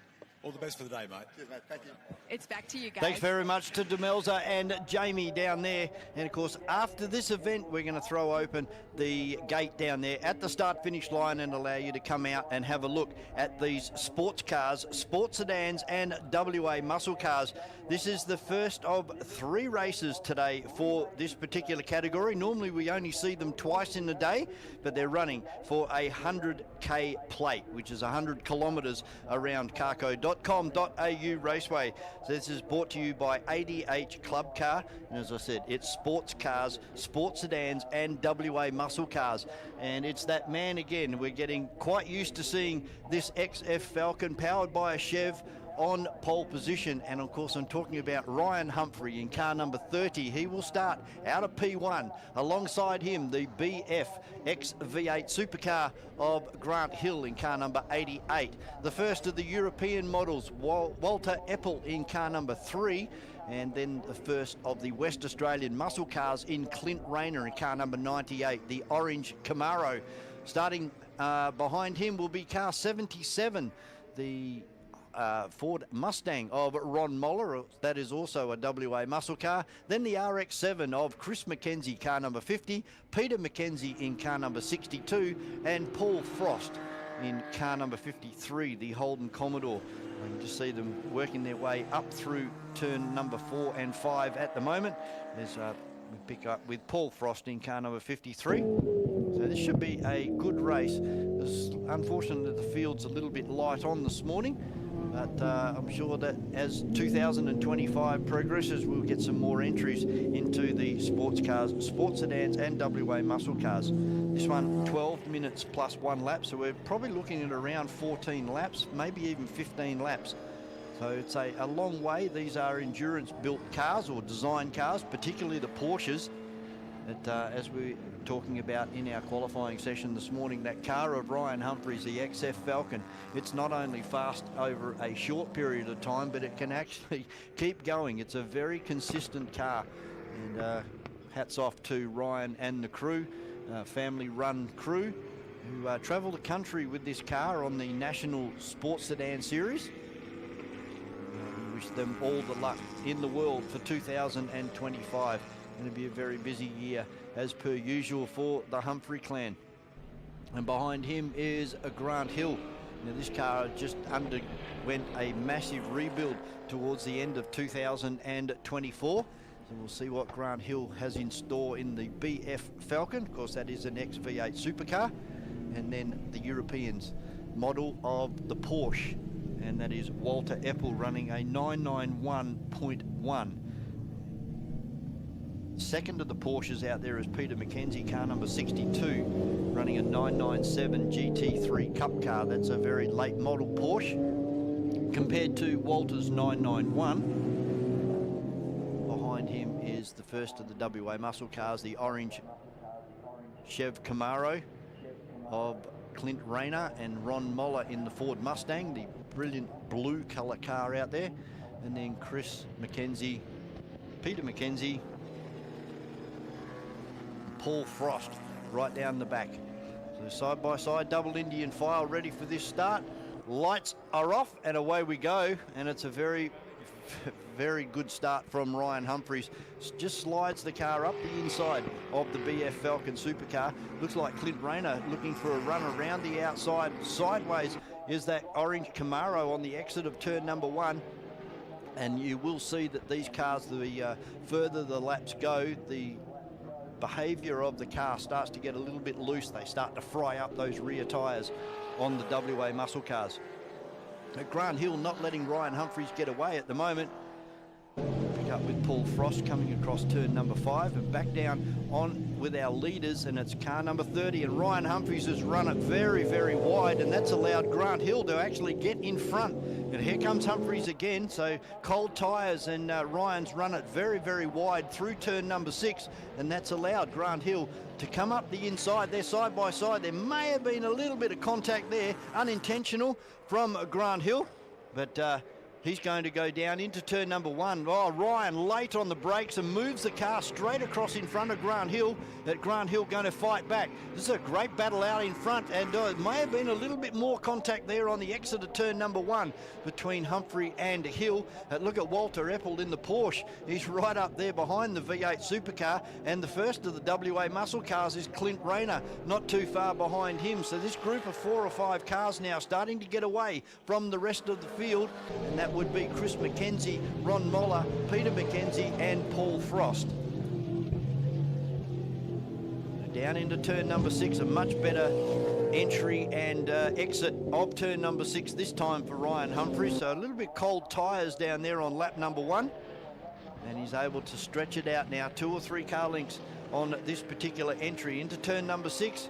All the best for the day, mate. Cheers, mate. Thank you. It's back to you guys. Thanks very much to Demelza and Jamie down there. And of course, after this event, we're going to throw open the gate down there at the start-finish line and allow you to come out and have a look at these sports cars, sports sedans and WA muscle cars. This is the first of 3 races today for this particular category. Normally we only see them twice in a day, but they're running for a 100k plate, which is 100 kilometres around CARCO.com.au Raceway. So this is brought to you by ADH Club Car, and as I said, it's sports cars, sports sedans and WA muscle cars. And it's that man again. We're getting quite used to seeing this XF Falcon powered by a Chev on pole position, and of course I'm talking about Ryan Humphrey in car number 30. He will start out of P1. Alongside him, the BF X-V8 supercar of Grant Hill in car number 88. The first of the European models, Walter Eppel in car number 3. And then the first of the West Australian muscle cars in Clint Rayner in car number 98, the orange Camaro. Starting behind him will be car 77, the Ford Mustang of Ron Moller. That is also a WA muscle car. Then the RX-7 of Chris McKenzie, car number 50, Peter McKenzie in car number 62, and Paul Frost in car number 53, the Holden Commodore. You can just see them working their way up through turn number 4 and 5 at the moment. There's we pick up with Paul Frost in car number 53. So this should be a good race. It's unfortunate that the field's a little bit light on this morning, but I'm sure that as 2025 progresses, we'll get some more entries into the sports cars, sports sedans and WA muscle cars. This one 12 minutes plus 1 lap, so we're probably looking at around 14 laps, maybe even 15 laps. So it's a long way. These are endurance-built cars or design cars, particularly the Porsches. That, as we were talking about in our qualifying session this morning, that car of Ryan Humphreys, the XF Falcon, it's not only fast over a short period of time, but it can actually keep going. It's a very consistent car. And hats off to Ryan and the crew, family-run crew, who travel the country with this car on the National Sports Sedan Series. We wish them all the luck in the world for 2025. Going to be a very busy year as per usual for the Humphrey clan. And behind him is a Grant Hill. Now this car just underwent a massive rebuild towards the end of 2024. So we'll see what Grant Hill has in store in the BF Falcon. Of course, that is an XV8 supercar. And then the Europeans model of the Porsche, and that is Walter Eppel running a 991.1. Second of the Porsches out there is Peter McKenzie, car number 62, running a 997 GT3 Cup car. That's a very late model Porsche compared to Walter's 991. Behind him is the first of the WA muscle cars, the orange Chev Camaro of Clint Rayner and Ron Moller in the Ford Mustang, the brilliant blue colour car out there. And then Chris McKenzie, Peter McKenzie, Paul Frost right down the back. So side by side, double Indian file ready for this start. Lights are off and away we go, and it's a very, very good start from Ryan Humphreys. Just slides the car up the inside of the BF Falcon supercar. Looks like Clint Rayner looking for a run around the outside. Sideways is that orange Camaro on the exit of turn number 1. And you will see that these cars, the further the laps go, the behaviour of the car starts to get a little bit loose. They start to fry up those rear tyres on the WA muscle cars. Grant Hill not letting Ryan Humphreys get away at the moment. Pick up with Paul Frost coming across turn number 5 and back down on with our leaders, and it's car number 30, and Ryan Humphreys has run it very, very wide, and that's allowed Grant Hill to actually get in front. And here comes Humphreys again, so cold tyres, and Ryan's run it very, very wide through turn number 6, and that's allowed Grant Hill to come up the inside. They're side by side. There may have been a little bit of contact there, unintentional from Grant Hill, but He's going to go down into turn number 1. Oh, Ryan late on the brakes and moves the car straight across in front of Grant Hill. Grant Hill going to fight back. This is a great battle out in front, and it may have been a little bit more contact there on the exit of turn number 1 between Humphrey and Hill. Look at Walter Eppel in the Porsche. He's right up there behind the V8 supercar, and the first of the WA muscle cars is Clint Rayner, not too far behind him. So this group of 4 or 5 cars now starting to get away from the rest of the field, and that would be Chris McKenzie, Ron Moller, Peter McKenzie and Paul Frost. Down into turn number 6, a much better entry and exit of turn number 6 this time for Ryan Humphries. So a little bit cold tyres down there on lap number 1. And he's able to stretch it out now, 2 or 3 car lengths on this particular entry into turn number 6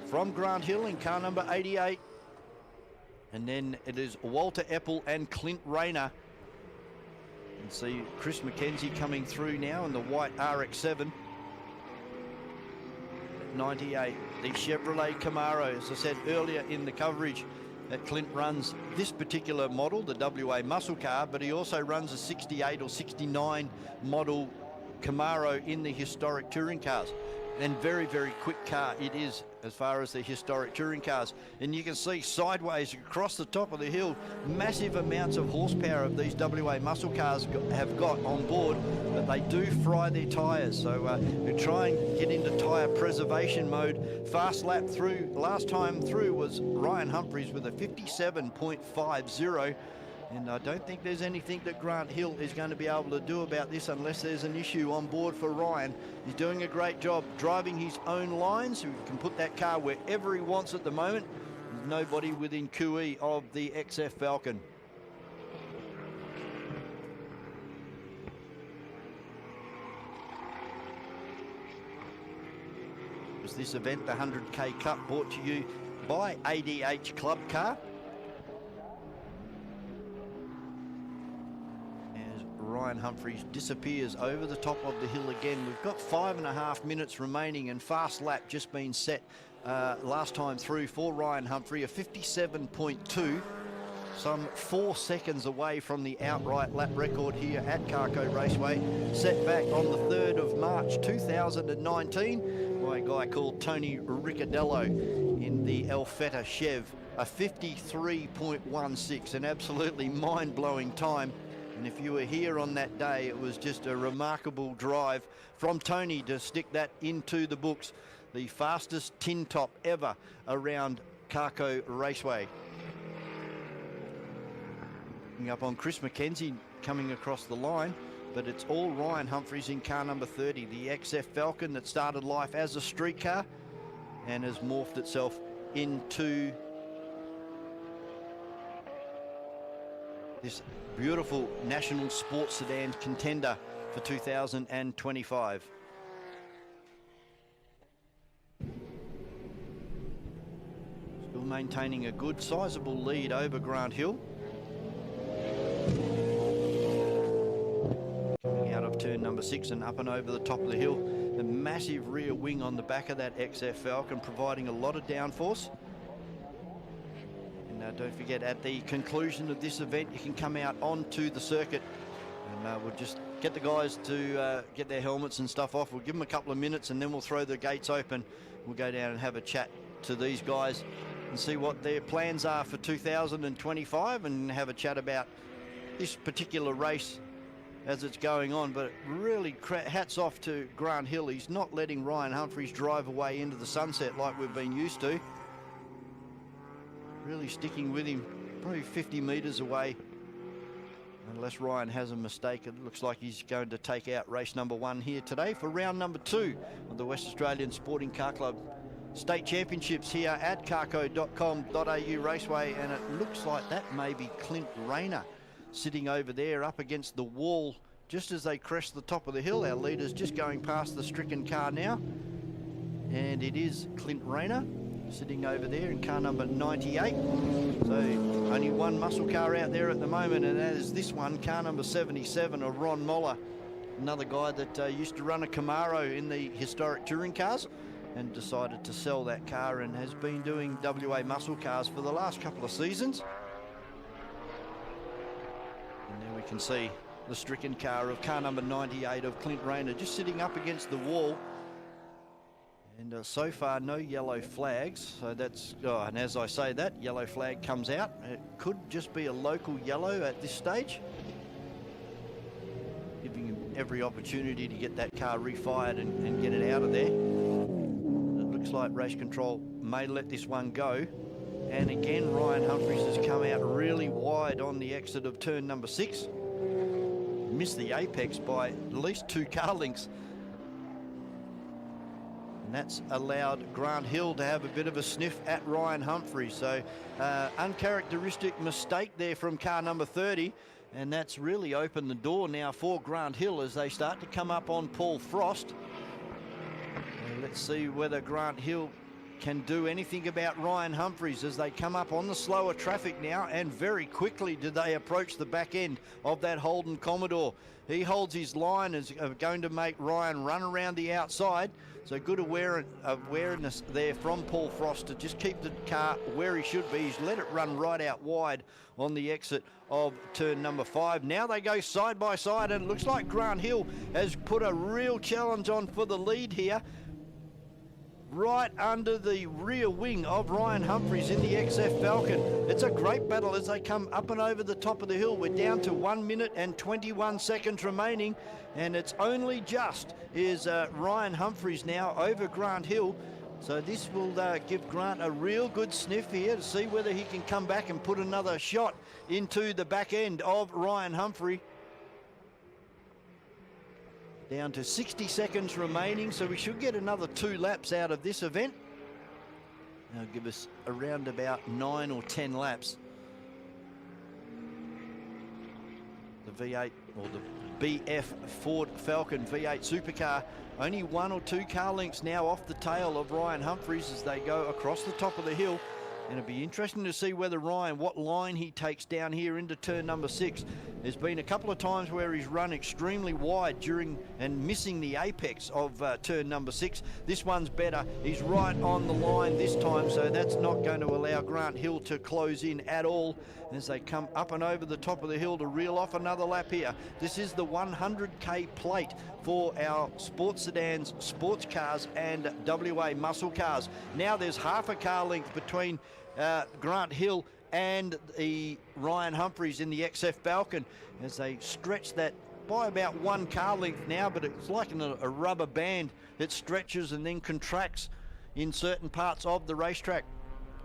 from Grant Hill in car number 88. And then it is Walter Eppel and Clint Rayner. And see Chris McKenzie coming through now in the white RX-7. 98, the Chevrolet Camaro, as I said earlier in the coverage, that Clint runs this particular model, the WA muscle car, but he also runs a 68 or 69 model Camaro in the historic touring cars. And very, very quick car it is as far as the historic touring cars. And you can see sideways across the top of the hill, massive amounts of horsepower of these WA muscle cars have got on board, but they do fry their tyres. So we try and get into tyre preservation mode. Fast lap through, last time through was Ryan Humphries with a 57.50. And I don't think there's anything that Grant Hill is going to be able to do about this unless there's an issue on board for Ryan. He's doing a great job driving his own lines. He can put that car wherever he wants at the moment. There's nobody within QE of the XF Falcon. Was this event the 100K Cup, brought to you by ADH Club Car. Ryan Humphries disappears over the top of the hill again. We've got 5.5 minutes remaining and fast lap just been set last time through for Ryan Humphrey, a 57.2, some 4 seconds away from the outright lap record here at CARCO Raceway, set back on the 3rd of March 2019 by a guy called Tony Ricciardello in the Alfetta Chev, a 53.16, an absolutely mind-blowing time. And if you were here on that day, it was just a remarkable drive from Tony to stick that into the books. The fastest tin top ever around CARCO Raceway. Looking up on Chris McKenzie coming across the line, but it's all Ryan Humphries in car number 30, the XF Falcon that started life as a street car and has morphed itself into this beautiful national sports sedan contender for 2025. Still maintaining a good sizable lead over Grant Hill. Coming out of turn number 6 and up and over the top of the hill. The massive rear wing on the back of that XF Falcon providing a lot of downforce. Don't forget, at the conclusion of this event, you can come out onto the circuit, and we'll just get the guys to get their helmets and stuff off. We'll give them a couple of minutes and then we'll throw the gates open. We'll go down and have a chat to these guys and see what their plans are for 2025 and have a chat about this particular race as it's going on. But really hats off to Grant Hill. He's not letting Ryan Humphries drive away into the sunset like we've been used to. Really sticking with him, probably 50 metres away. Unless Ryan has a mistake, it looks like he's going to take out race number 1 here today for round number 2 of the West Australian Sporting Car Club State Championships here at carco.com.au Raceway. And it looks like that may be Clint Rayner sitting over there up against the wall just as they crest the top of the hill. Our leader's just going past the stricken car now. And it is Clint Rayner sitting over there in car number 98. So only one muscle car out there at the moment, and that is this one, car number 77 of Ron Moller, another guy that used to run a Camaro in the historic touring cars and decided to sell that car and has been doing WA muscle cars for the last couple of seasons. can see the stricken car of car number 98 of Clint Rayner just sitting up against the wall. And so far, no yellow flags. So that's, and as I say that, yellow flag comes out. It could just be a local yellow at this stage, giving him every opportunity to get that car refired and get it out of there. It looks like race control may let this one go. And again, Ryan Humphries has come out really wide on the exit of turn number 6. Missed the apex by at least 2 car lengths. And that's allowed Grant Hill to have a bit of a sniff at Ryan Humphries. So uncharacteristic mistake there from car number 30. And that's really opened the door now for Grant Hill as they start to come up on Paul Frost. And let's see whether Grant Hill can do anything about Ryan Humphries as they come up on the slower traffic now, and very quickly do they approach the back end of that Holden Commodore. He holds his line, is going to make Ryan run around the outside. So good awareness there from Paul Frost to just keep the car where he should be. He's let it run right out wide on the exit of turn number 5. Now they go side by side, and it looks like Grant Hill has put a real challenge on for the lead here, right under the rear wing of Ryan Humphries in the XF Falcon. It's a great battle as they come up and over the top of the hill. We're down to 1 minute and 21 seconds remaining, and it's only just is Ryan Humphries now over Grant Hill. So this will give Grant a real good sniff here to see whether he can come back and put another shot into the back end of Ryan Humphrey. Down to 60 seconds remaining, so we should get another 2 laps out of this event. That'll give us around about 9 or 10 laps. The V8 or the BF Ford Falcon V8 supercar, only 1 or 2 car lengths now off the tail of Ryan Humphries as they go across the top of the hill. And it'll be interesting to see whether Ryan, what line he takes down here into turn number 6. There's been a couple of times where he's run extremely wide during and missing the apex of turn number 6. This one's better. He's right on the line this time, so that's not going to allow Grant Hill to close in at all as they come up and over the top of the hill to reel off another lap here. This is the 100k plate for our sports sedans, sports cars and WA muscle cars. Now there's half a car length between Grant Hill and the Ryan Humphries in the XF Falcon as they stretch that by about 1 car length now, but it's like a rubber band. It stretches and then contracts in certain parts of the racetrack.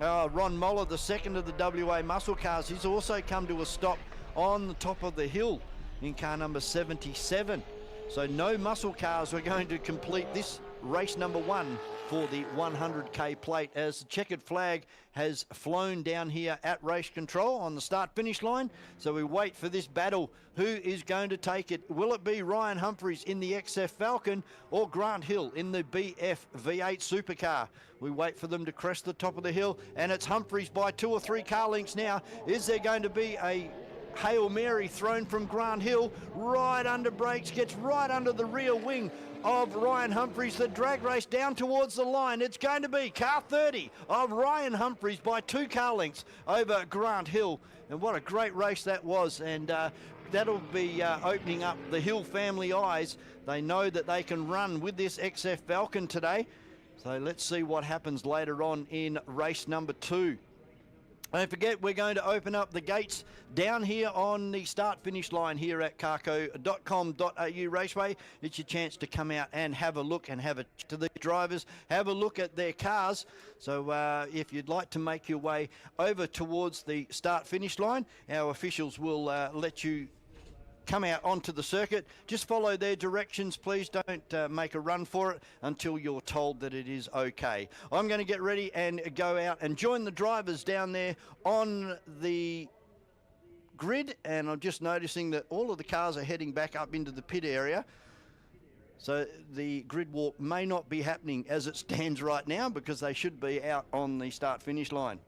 Ron Moller, the second of the WA muscle cars, he's also come to a stop on the top of the hill in car number 77. So no muscle cars are going to complete this race number 1 for the 100k plate as the checkered flag has flown down here at race control on the start finish line. So we wait for this battle. Who is going to take it? Will it be Ryan Humphries in the XF Falcon or Grant Hill in the BF V8 supercar? We wait for them to crest the top of the hill, and it's Humphries by 2 or 3 car lengths now. Is there going to be a Hail Mary thrown from Grant Hill? Right under brakes, gets right under the rear wing of Ryan Humphries. The drag race down towards the line. It's going to be car 30 of Ryan Humphries by 2 car lengths over Grant Hill. And what a great race that was. And that'll be opening up the Hill family eyes. They know that they can run with this XF Falcon today. So let's see what happens later on in race number 2. Don't forget, we're going to open up the gates down here on the start-finish line here at carco.com.au Raceway. It's your chance to come out and have a look and have a to the drivers, have a look at their cars. So if you'd like to make your way over towards the start-finish line, our officials will let you come out onto the circuit. Just follow their directions, please. Don't make a run for it until you're told that it is okay. I'm going to get ready and go out and join the drivers down there on the grid, and I'm just noticing that all of the cars are heading back up into the pit area. So the grid walk may not be happening as it stands right now because they should be out on the start-finish line.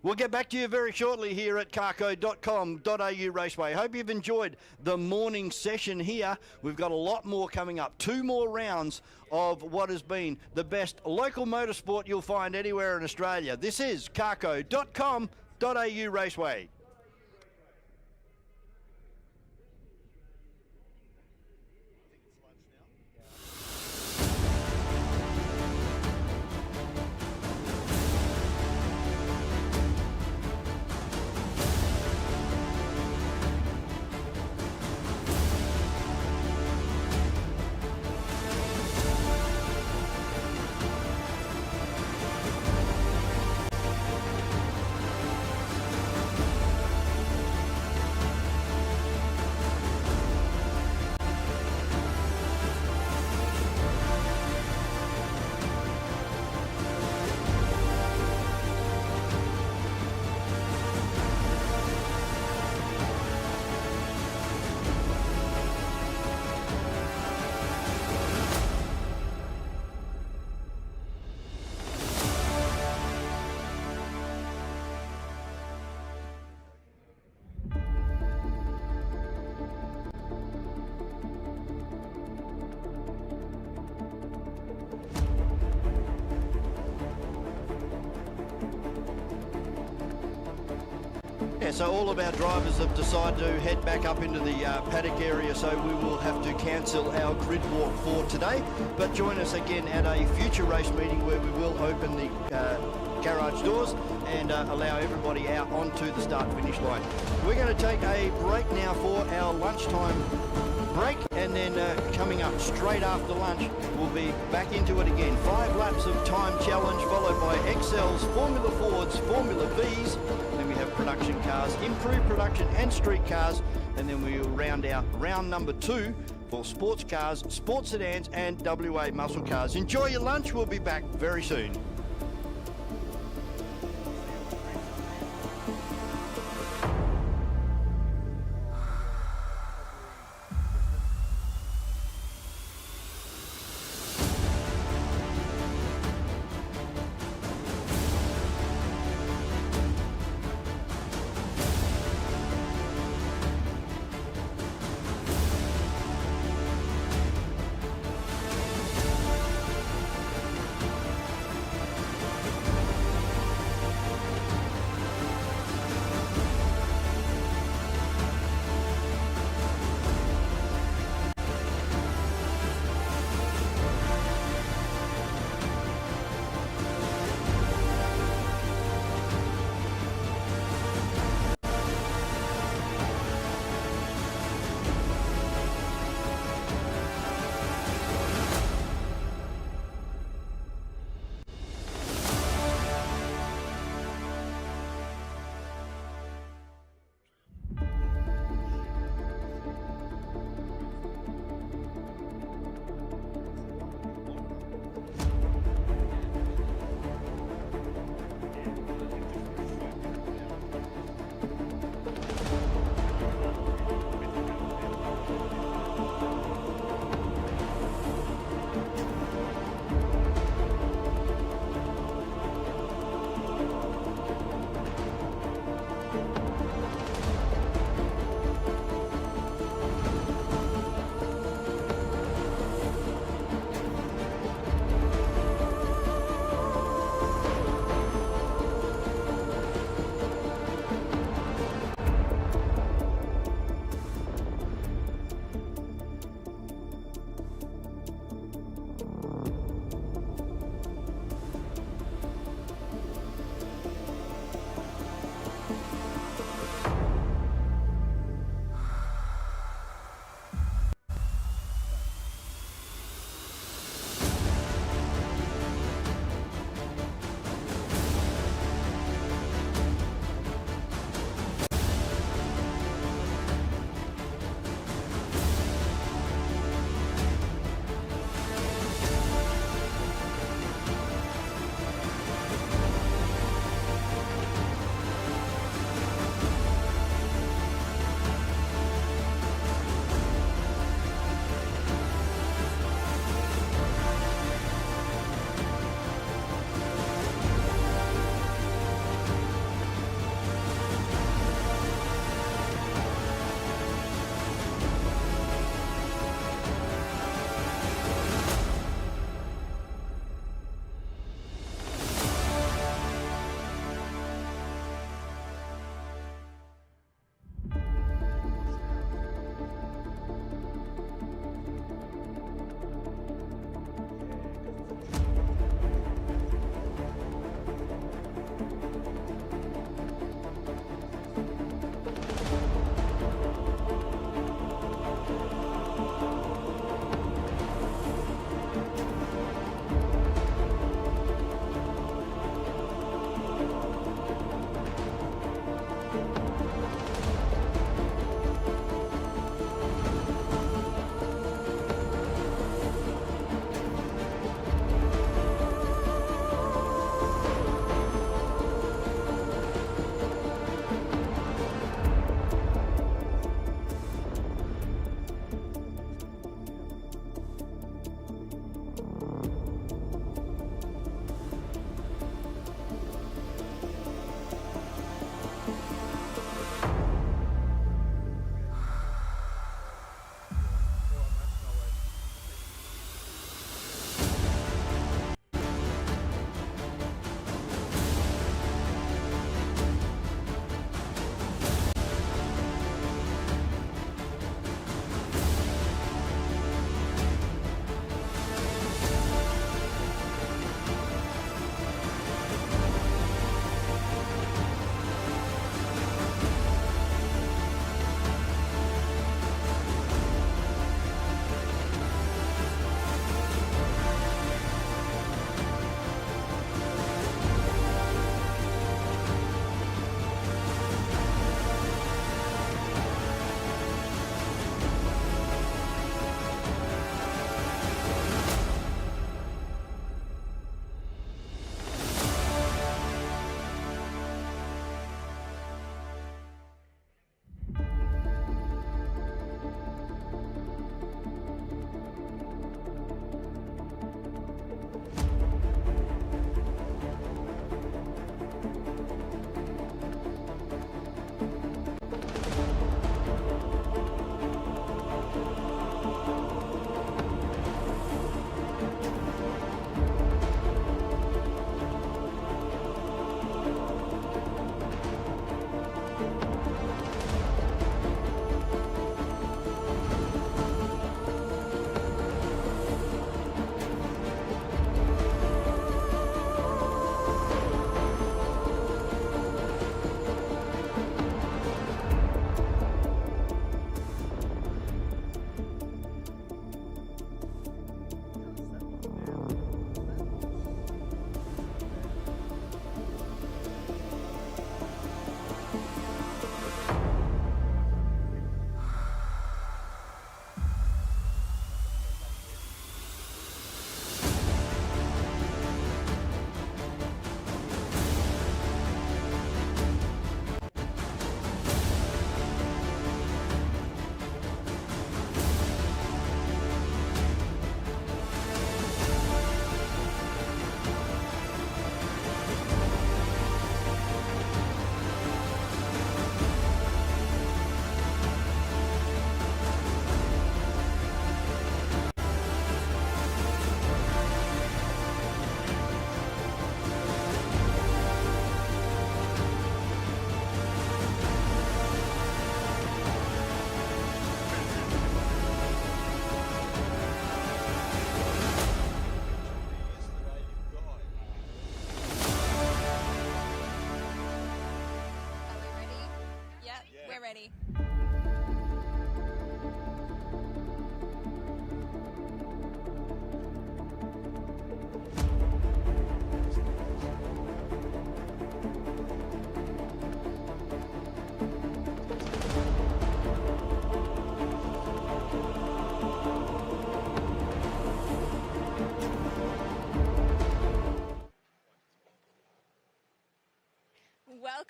We'll get back to you very shortly here at carco.com.au Raceway. Hope you've enjoyed the morning session here. We've got a lot more coming up. 2 more rounds of what has been the best local motorsport you'll find anywhere in Australia. This is carco.com.au Raceway. Yeah, so all of our drivers have decided to head back up into the paddock area, so we will have to cancel our grid walk for today. But join us again at a future race meeting where we will open the garage doors and allow everybody out onto the start-finish line. We're going to take a break now for our lunchtime break, and then coming up straight after lunch, we'll be back into it again. 5 laps of time challenge, followed by XLs, Formula Fords, Formula Vs. Then we have production cars, improved production and street cars, and then we will round out round number 2 for sports cars, sports sedans and WA muscle cars. Enjoy your lunch. We'll be back very soon.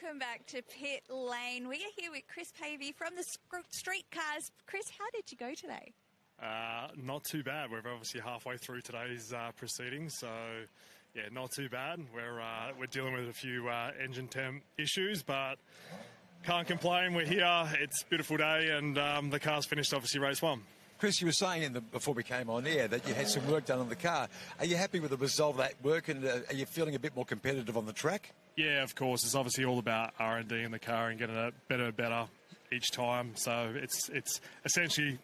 welcome back to Pit Lane. We are here with Chris Pavey from the Street Cars. Chris, how did you go today? Not too bad. We're obviously halfway through today's proceedings, so yeah, not too bad. We're dealing with a few engine temp issues, but can't complain. We're here. It's a beautiful day, and the car's finished. Obviously, race one. Chris, you were saying before we came on air that you had some work done on the car. Are you happy with the result of that work, and are you feeling a bit more competitive on the track? Yeah, of course. It's obviously all about R&D in the car and getting it better and better each time. So it's essentially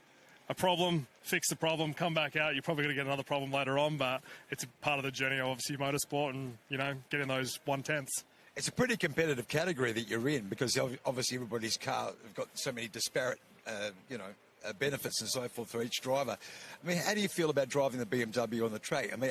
a problem, fix the problem, come back out. You're probably going to get another problem later on, but it's a part of the journey of obviously motorsport and, you know, getting those 1/10. It's a pretty competitive category that you're in because obviously everybody's car have got so many disparate, benefits and so forth for each driver. I mean, how do you feel about driving the BMW on the track? I mean,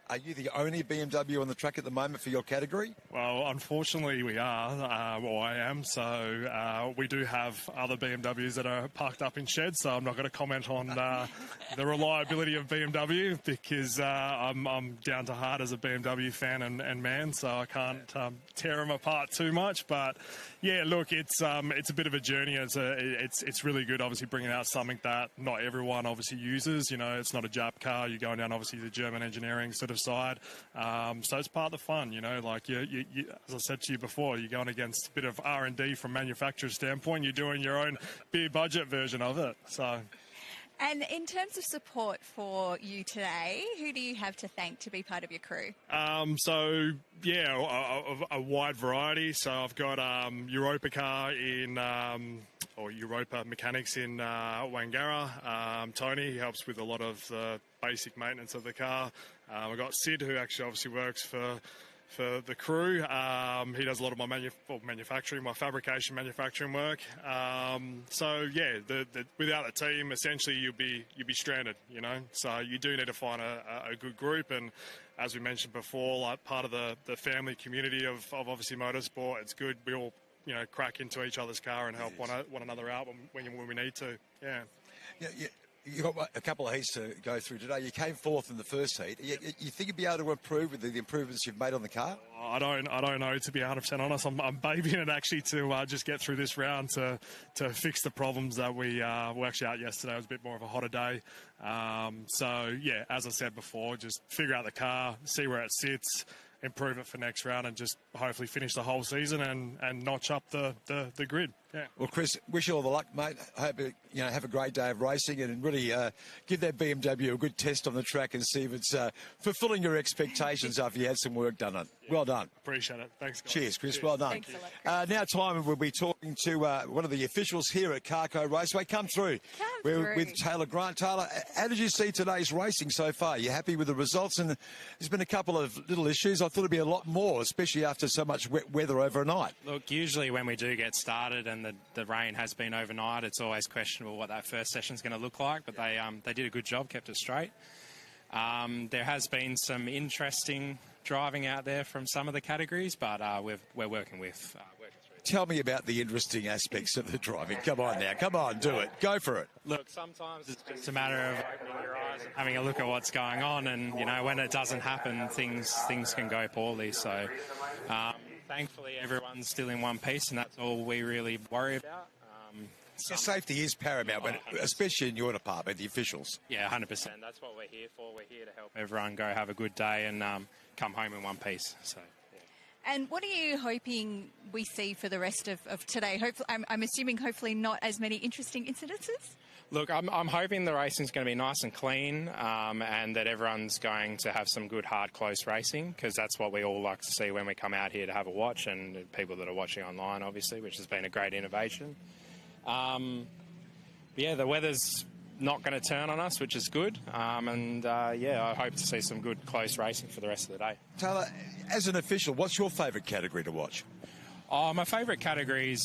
are you the only BMW on the track at the moment for your category? Well, unfortunately we are, well I am, so we do have other BMWs that are parked up in sheds, so I'm not going to comment on the reliability of BMW because I'm down to heart as a BMW fan and man, so I can't tear them apart too much, but yeah, look, it's a bit of a journey. It's really good, obviously bringing out something that not everyone obviously uses. You know, it's not a Jap car. You're going down obviously the German engineering sort of side, so it's part of the fun. You know, like you, as I said to you before, you're going against a bit of R&D from manufacturer's standpoint. You're doing your own big budget version of it. So. And in terms of support for you today, who do you have to thank to be part of your crew? So, yeah, a wide variety. So I've got Europa Car or Europa Mechanics in Wangara. Tony, he helps with a lot of the basic maintenance of the car. I've got Sid, who actually obviously works for the crew. He does a lot of my manufacturing, my fabrication manufacturing work. So yeah, without the team, essentially you'd be stranded, you know. So you do need to find a good group, and as we mentioned before, like part of the family community of obviously motorsport. It's good we all, you know, crack into each other's car and help one another out when we need to. Yeah. Yeah. You've got a couple of heats to go through today. You came fourth in the first heat. You think you'd be able to improve with the improvements you've made on the car? I don't know, to be 100% honest. I'm babying it actually to just get through this round to fix the problems that we were actually out yesterday. It was a bit more of a hotter day. So, yeah, as I said before, just figure out the car, see where it sits, improve it for next round, and just hopefully finish the whole season and notch up the grid. Yeah. Well, Chris, wish you all the luck, mate. I hope you have a great day of racing and really give that BMW a good test on the track and see if it's fulfilling your expectations after you had some work done on it. Yeah. Well done. Appreciate it. Thanks, guys. Cheers, Chris. Cheers. Well done. Thanks a lot, now time we'll be talking to one of the officials here at CARCO Raceway. Come through. We're with Taylor Grant. Taylor, how did you see today's racing so far? You happy with the results? And there's been a couple of little issues. I thought it'd be a lot more, especially after so much wet weather overnight. Look, usually when we do get started and the rain has been overnight, it's always questionable what that first session's going to look like, but they did a good job, kept it straight. There has been some interesting driving out there from some of the categories, but we're working with Tell me about the interesting aspects of the driving. Come on now, come on, do it. Go for it. Look, sometimes it's just a matter of opening your eyes and having a look at what's going on, and you know, when it doesn't happen, things can go poorly. So thankfully everyone's still in one piece, and that's all we really worry about. Safety is paramount, but especially in your department, the officials. Yeah, 100%. That's what we're here for. We're here to help everyone go have a good day and come home in one piece. So. And what are you hoping we see for the rest of today? Hopefully, I'm assuming hopefully not as many interesting incidences? Look, I'm hoping the racing's going to be nice and clean and that everyone's going to have some good, hard, close racing, because that's what we all like to see when we come out here to have a watch, and people that are watching online, obviously, which has been a great innovation. Yeah, the weather's not going to turn on us, which is good. I hope to see some good, close racing for the rest of the day. Taylor, as an official, what's your favourite category to watch? My favourite category's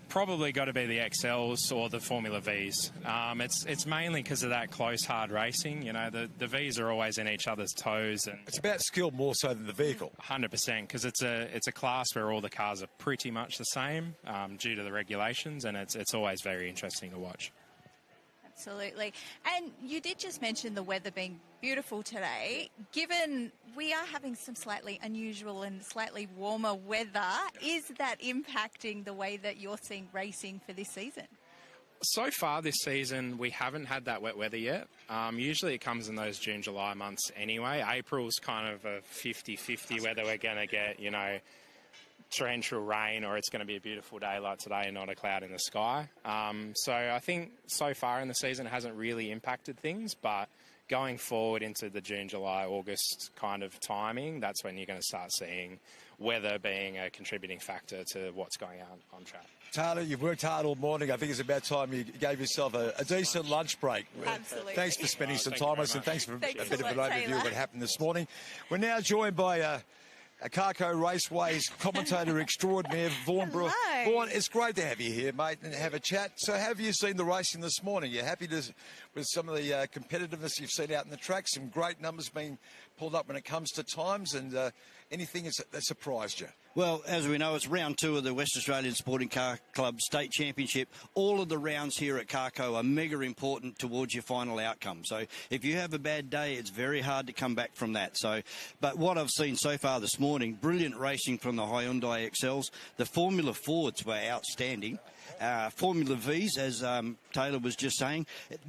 probably got to be the XLs or the Formula Vs. It's mainly because of that close, hard racing. You know, the Vs are always in each other's toes. And it's about skill more so than the vehicle. 100%, because it's a class where all the cars are pretty much the same due to the regulations, and it's always very interesting to watch. Absolutely. And you did just mention the weather being beautiful today. Given we are having some slightly unusual and slightly warmer weather, is that impacting the way that you're seeing racing for this season? So far this season, we haven't had that wet weather yet. Usually it comes in those June, July months anyway. April's kind of a 50-50 whether we're going to get, you know, torrential rain or it's going to be a beautiful day like today and not a cloud in the sky. So I think so far in the season it hasn't really impacted things, but going forward into the June, July, August kind of timing, that's when you're going to start seeing weather being a contributing factor to what's going on track. Tana, you've worked hard all morning. I think it's about time you gave yourself a decent lunch break. Absolutely. Thanks for spending some time with us, and thanks for a bit of an overview Taylor. of what happened this morning. We're now joined by a CARCO Raceway's commentator extraordinaire, Vaughan Brewer. Vaughan, it's great to have you here, mate, and have a chat. So have you seen the racing this morning? You happy with some of the competitiveness you've seen out in the track? Some great numbers being pulled up when it comes to times, and anything that surprised you? Well, as we know, it's round 2 of the West Australian Sporting Car Club State Championship. All of the rounds here at CARCO are mega important towards your final outcome. So if you have a bad day, it's very hard to come back from that. But what I've seen so far this morning, brilliant racing from the Hyundai XLs. The Formula Fords were outstanding. Formula Vs, as Taylor was just saying,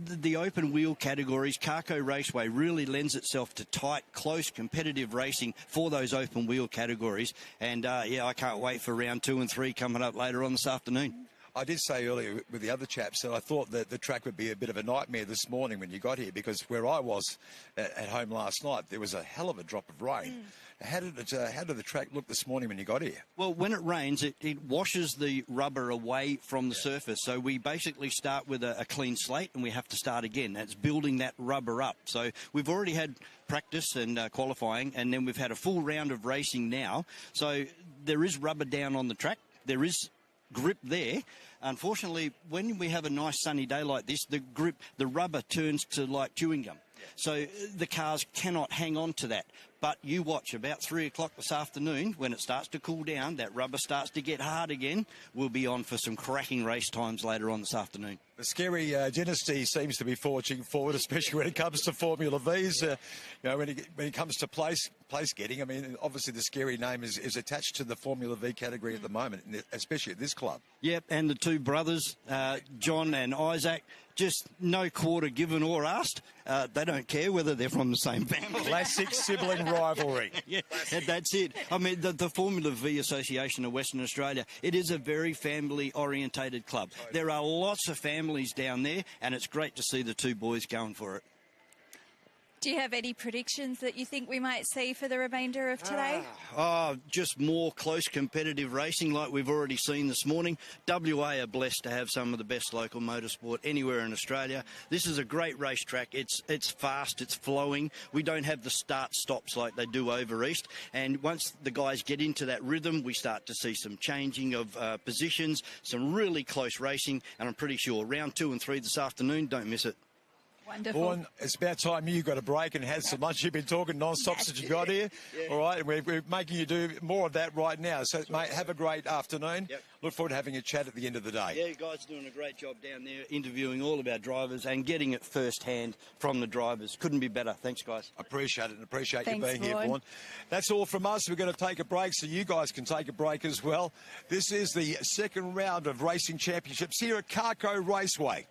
the open wheel categories, CARCO Raceway really lends itself to tight, close, competitive racing for those open wheel categories. And I can't wait for round 2 and 3 coming up later on this afternoon. I did say earlier with the other chaps that I thought that the track would be a bit of a nightmare this morning when you got here, because where I was at home last night, there was a hell of a drop of rain. How did the track look this morning when you got here? Well, when it rains, it washes the rubber away from the surface. So we basically start with a clean slate and we have to start again. That's building that rubber up. So we've already had practice and qualifying, and then we've had a full round of racing now. So there is rubber down on the track. There is grip there. Unfortunately, when we have a nice sunny day like this, the rubber turns to like chewing gum. So the cars cannot hang on to that. But you watch, about 3 o'clock this afternoon, when it starts to cool down, that rubber starts to get hard again. We'll be on for some cracking race times later on this afternoon. The Scary dynasty seems to be forging forward, especially when it comes to Formula Vs. When it comes to place getting, I mean, obviously the Scary name is attached to the Formula V category at the moment, especially at this club. Yep, and the two brothers, John and Isaac, just no quarter given or asked. They don't care whether they're from the same family. Classic sibling rivalry. Yeah, that's it. I mean, the Formula V Association of Western Australia, it is a very family-orientated club. There are lots of families down there, and it's great to see the two boys going for it. Do you have any predictions that you think we might see for the remainder of today? Just more close competitive racing like we've already seen this morning. WA are blessed to have some of the best local motorsport anywhere in Australia. This is a great racetrack. It's fast, it's flowing. We don't have the start-stops like they do over east. And once the guys get into that rhythm, we start to see some changing of positions, some really close racing. And I'm pretty sure round 2 and 3 this afternoon, don't miss it. Wonderful. Vaughan, it's about time you got a break and had some lunch. You've been talking non-stop since you got here. Yeah. All right, and we're making you do more of that right now. So, mate, have a great afternoon. Yep. Look forward to having a chat at the end of the day. Yeah, you guys are doing a great job down there, interviewing all of our drivers and getting it firsthand from the drivers. Couldn't be better. Thanks, guys. Appreciate it, and appreciate Thanks, you being Vaughan. here, Vaughan. That's all from us. We're going to take a break so you guys can take a break as well. This is the second round of racing championships here at CARCO Raceway.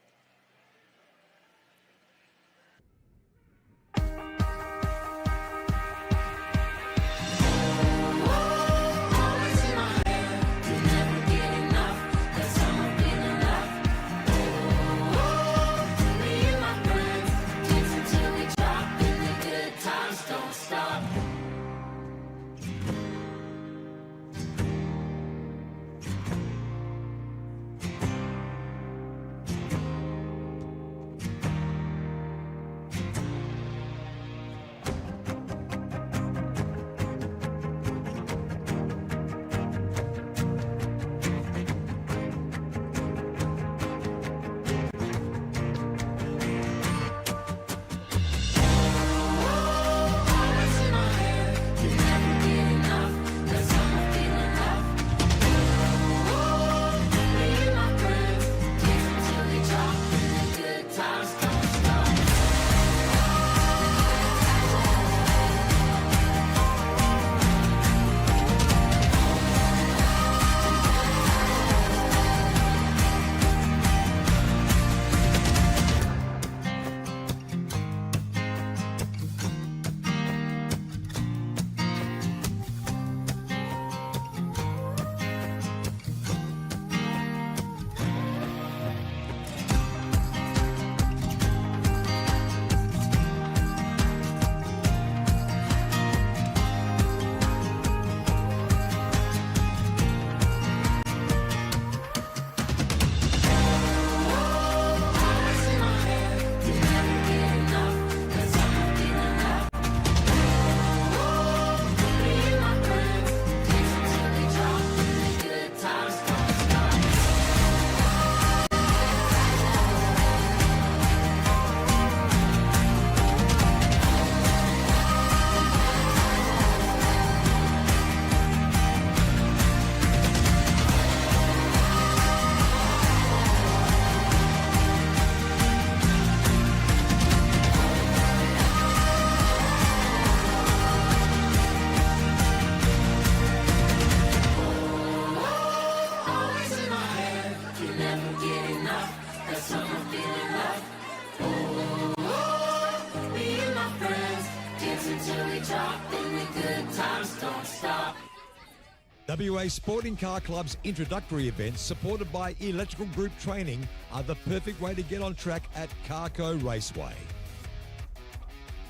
WA Sporting Car Club's introductory events, supported by Electrical Group Training, are the perfect way to get on track at CARCO Raceway.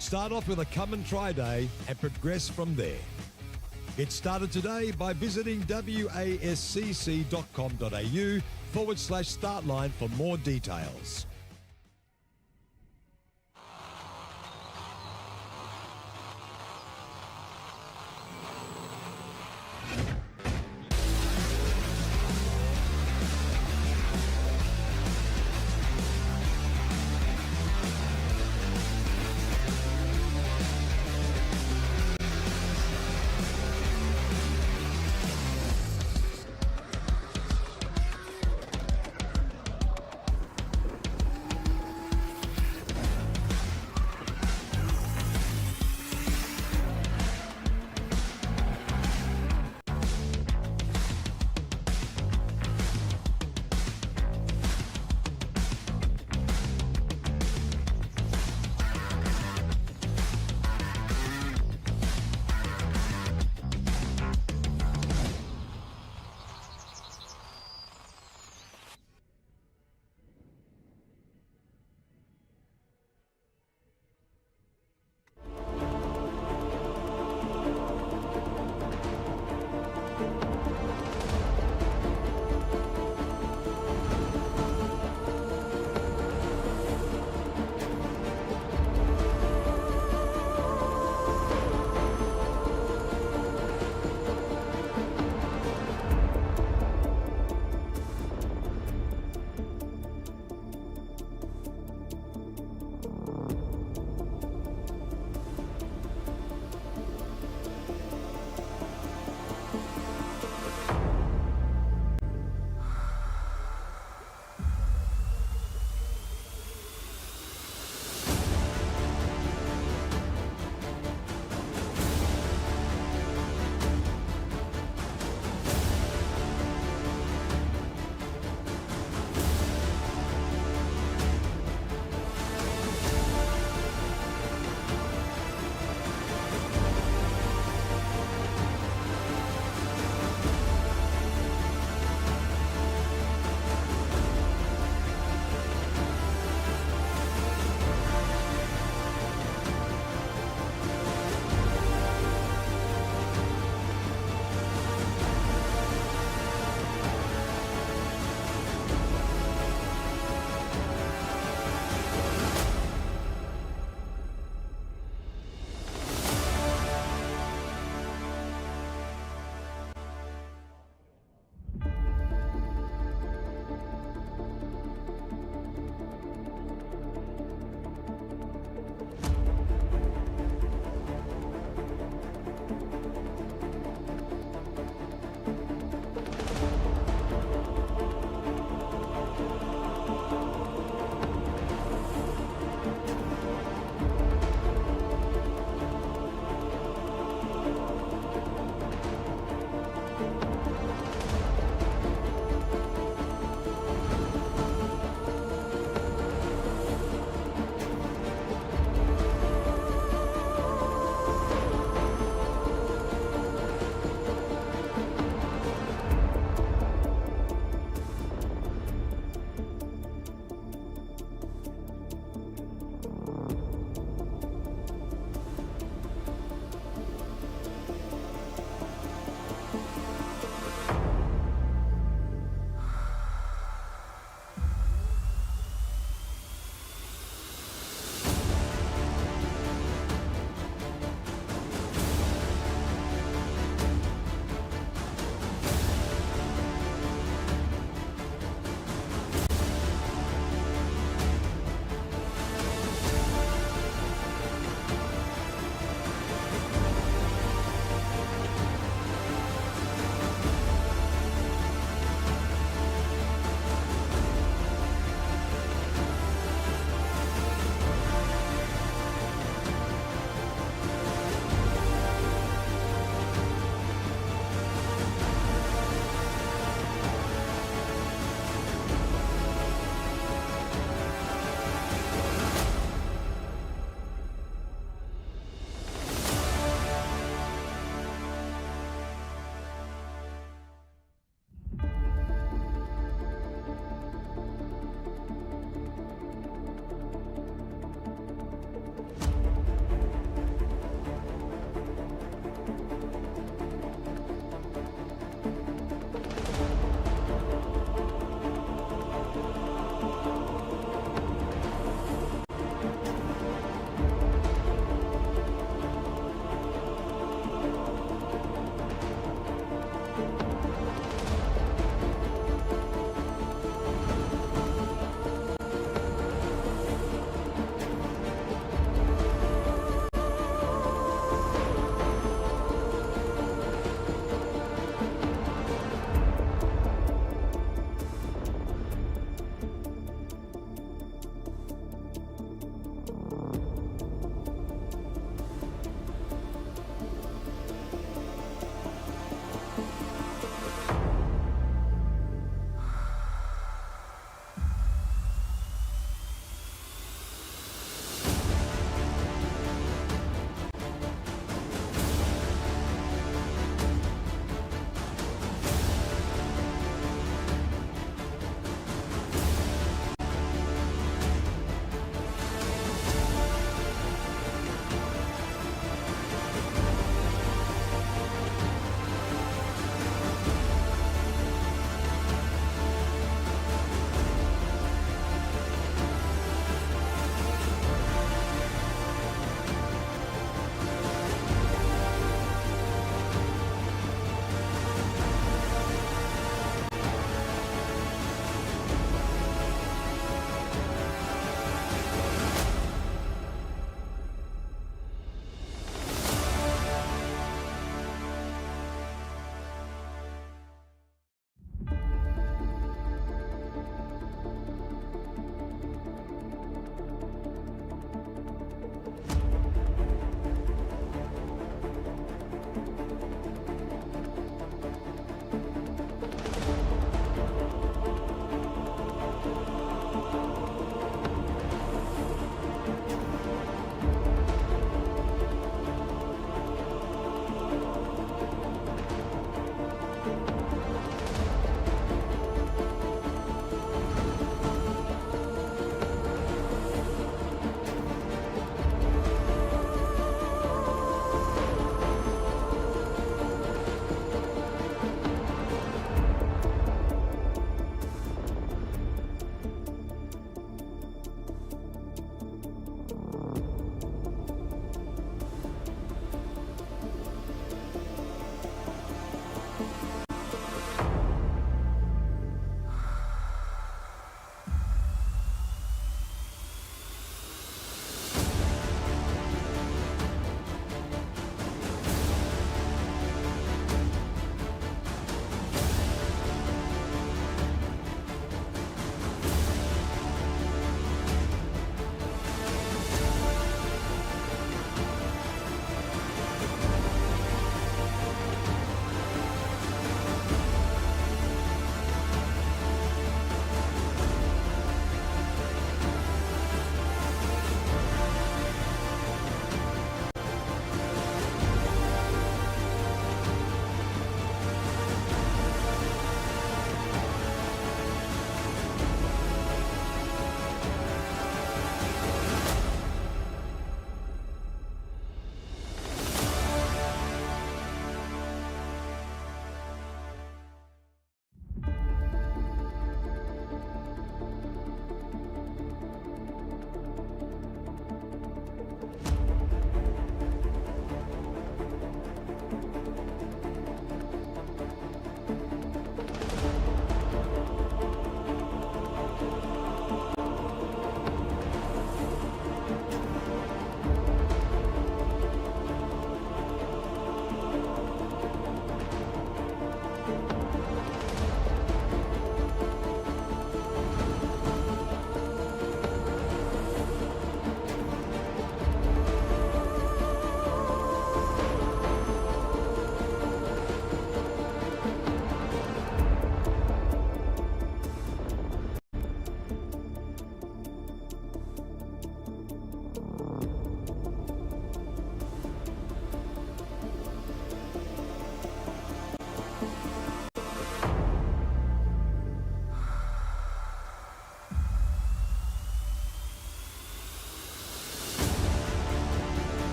Start off with a come and try day and progress from there. Get started today by visiting wascc.com.au/start line for more details.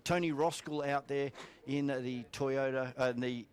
Tony Roskell out there in the Toyota, the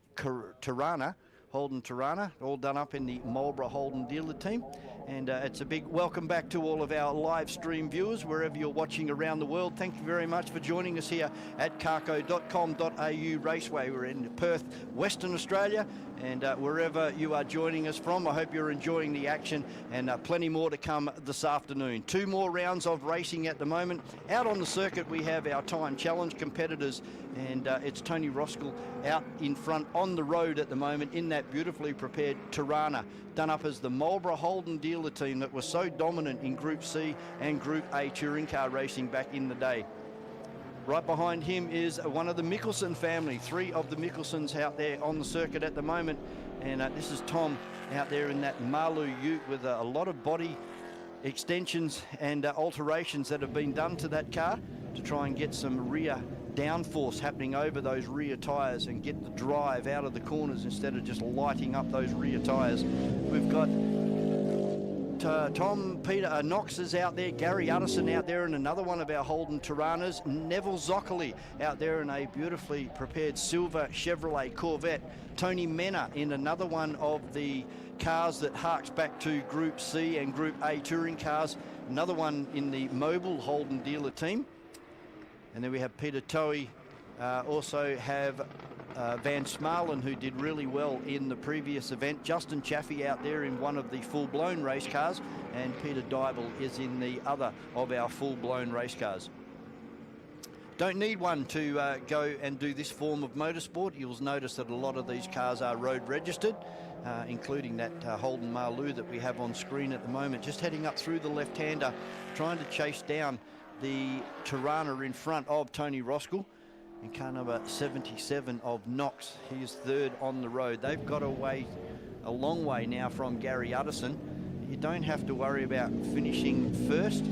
Tirana, Holden Tirana, all done up in the Marlborough Holden dealer team. And it's a big welcome back to all of our live stream viewers, wherever you're watching around the world. Thank you very much for joining us here at carco.com.au Raceway. We're in Perth, Western Australia, and wherever you are joining us from, I hope you're enjoying the action, and plenty more to come this afternoon. 2 more rounds of racing at the moment. Out on the circuit, we have our time challenge competitors, and it's Tony Roskell out in front on the road at the moment in that beautifully prepared Tirana, done up as the Marlborough Holden dealer team that was so dominant in Group C and Group A touring car racing back in the day. Right behind him is one of the Mickelson family, 3 of the Mickelsons out there on the circuit at the moment. And this is Tom out there in that Malu ute with a lot of body extensions and alterations that have been done to that car to try and get some rear downforce happening over those rear tyres and get the drive out of the corners instead of just lighting up those rear tyres. We've got Peter Knox is out there, Gary Uddison out there in another one of our Holden Tiranas, Neville Zoccoli out there in a beautifully prepared silver Chevrolet Corvette, Tony Mena in another one of the cars that harks back to Group C and Group A touring cars, another one in the Mobile Holden dealer team. And then we have Peter Toey, also have Van Smalen, who did really well in the previous event. Justin Chaffee out there in one of the full-blown race cars, and Peter Dybel is in the other of our full-blown race cars. Don't need one to go and do this form of motorsport. You'll notice that a lot of these cars are road registered, including that Holden Marlou that we have on screen at the moment. Just heading up through the left-hander, trying to chase down the Tirana in front of Tony Roskell. In car number 77 of Knox, he is 3rd on the road. They've got away a long way now from Gary Uddison. You don't have to worry about finishing first.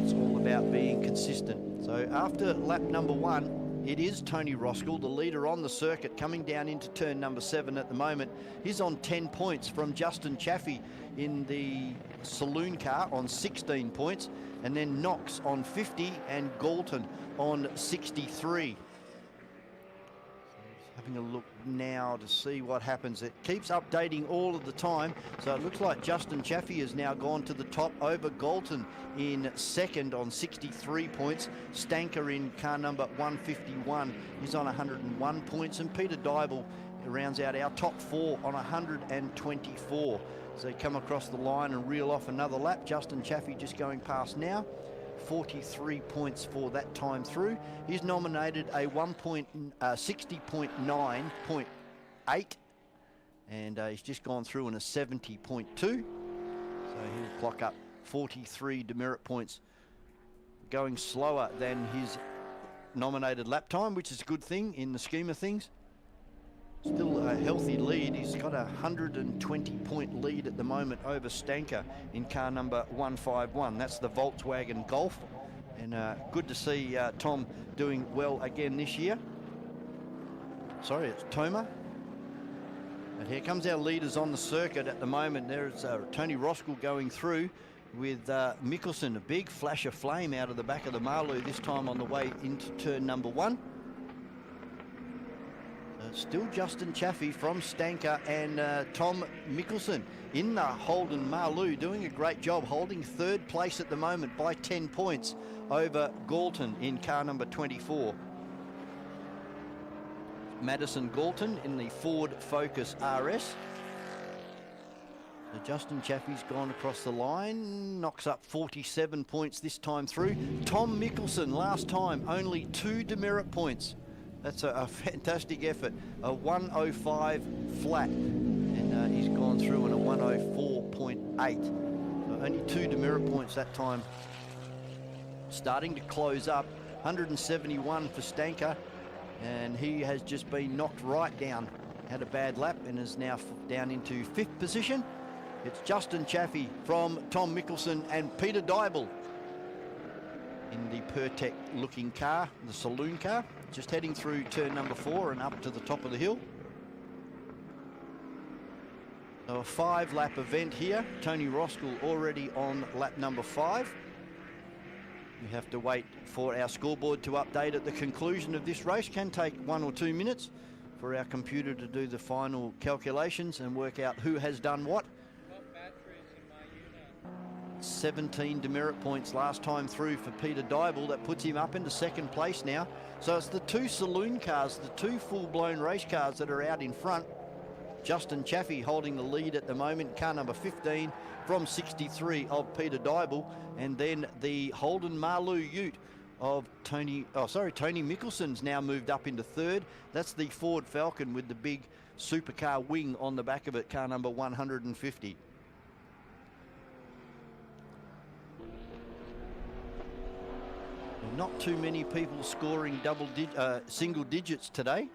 It's all about being consistent. So after lap number 1, it is Tony Roskell, the leader on the circuit, coming down into turn number 7 at the moment. He's on 10 points from Justin Chaffee in the saloon car on 16 points, and then Knox on 50 and Galton on 63. Having a look now to see what happens. It keeps updating all of the time, so it looks like Justin Chaffee has now gone to the top over Galton in 2nd on 63 points. Stanker in car number 151 is on 101 points, and Peter Dybel rounds out our top 4 on 124. So they come across the line and reel off another lap. Justin Chaffee just going past now. 43 points for that time through. He's nominated a 60.9.8, and he's just gone through in a 70.2. So he'll clock up 43 demerit points, going slower than his nominated lap time, which is a good thing in the scheme of things. Still a healthy lead. He's got a 120-point lead at the moment over Stanker in car number 151. That's the Volkswagen Golf. And good to see Tom doing well again this year. Sorry, it's Toma. And here comes our leaders on the circuit at the moment. There's Tony Roskell going through with Mickelson. A big flash of flame out of the back of the Marlou, this time on the way into turn number 1. Still Justin Chaffee from Stanker and Tom Mickelson in the Holden Marlou, doing a great job, holding 3rd place at the moment by 10 points over Galton in car number 24. Madison Galton in the Ford Focus RS. So Justin Chaffee's gone across the line, knocks up 47 points this time through. Tom Mickelson, last time, only 2 demerit points. That's a fantastic effort, a 105 flat, and he's gone through in a 104.8. So only 2 demerit points that time. Starting to close up, 171 for Stanker, and he has just been knocked right down. Had a bad lap and is now down into 5th position. It's Justin Chaffee from Tom Mickelson and Peter Dybel in the Pertec looking car, the saloon car, just heading through turn number 4 and up to the top of the hill. So a 5-lap event here. Tony Roskell already on lap number 5. We have to wait for our scoreboard to update at the conclusion of this race. Can take 1 or 2 minutes for our computer to do the final calculations and work out who has done what. 17 demerit points last time through for Peter Dybel. That puts him up into second place now. So it's the two saloon cars, the two full-blown race cars that are out in front. Justin Chaffee holding the lead at the moment, car number 15 from 63 of Peter Dybel, and then the Holden Marlou Ute of Tony Mickelson's now moved up into third. That's the Ford Falcon with the big supercar wing on the back of it, car number 150. Not too many people scoring single digits today.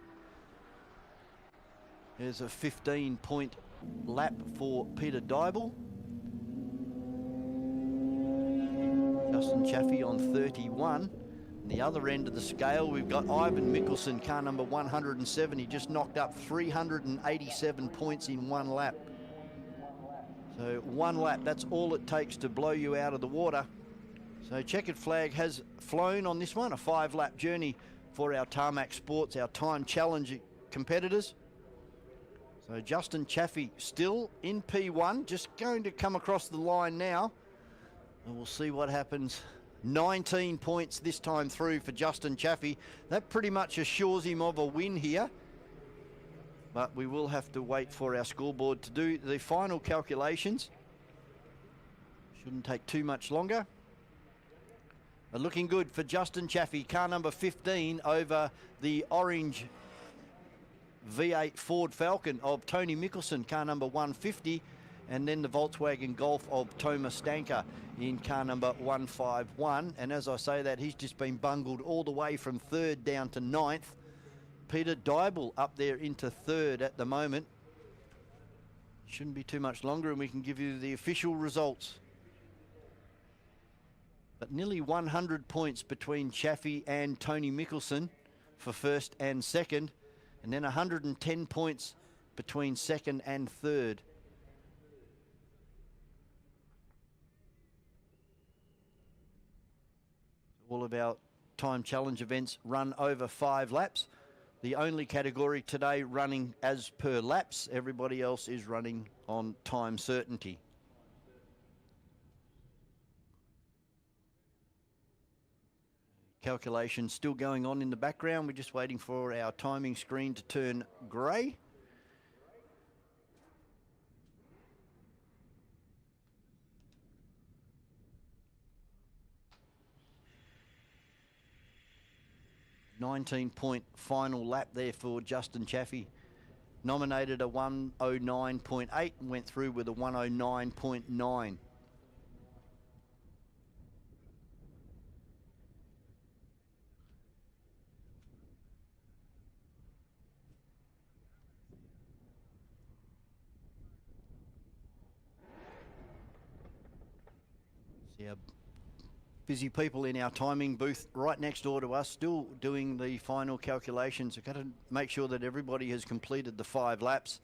There's a 15-point lap for Peter Dybel. Justin Chaffee on 31. The other end of the scale, we've got Ivan Mickelson, car number 107. He just knocked up 387 points in one lap. So one lap, that's all it takes to blow you out of the water. So checkered flag has flown on this one, a 5-lap journey for our Tarmac Sportz, our time challenge competitors. So Justin Chaffee still in P1, just going to come across the line now. And we'll see what happens. 19 points this time through for Justin Chaffee. That pretty much assures him of a win here. But we will have to wait for our scoreboard to do the final calculations. Shouldn't take too much longer. But looking good for Justin Chaffee, car number 15 over the orange V8 Ford Falcon of Tony Mickelson, car number 150, and then the Volkswagen Golf of Thomas Stanker in car number 151. And as I say that, he's just been bungled all the way from third down to ninth. Peter Dybel up there into third at the moment. Shouldn't be too much longer and we can give you the official results. But nearly 100 points between Chaffee and Tony Mickelson for first and second, and then 110 points between second and third. All of our time challenge events run over 5 laps. The only category today running as per laps. Everybody else is running on time certainty. Calculation still going on in the background. We're just waiting for our timing screen to turn grey. .19 final lap there for Justin Chaffee. Nominated a 109.8 and went through with a 109.9. See our busy people in our timing booth right next door to us, still doing the final calculations. We've got to make sure that everybody has completed the 5 laps.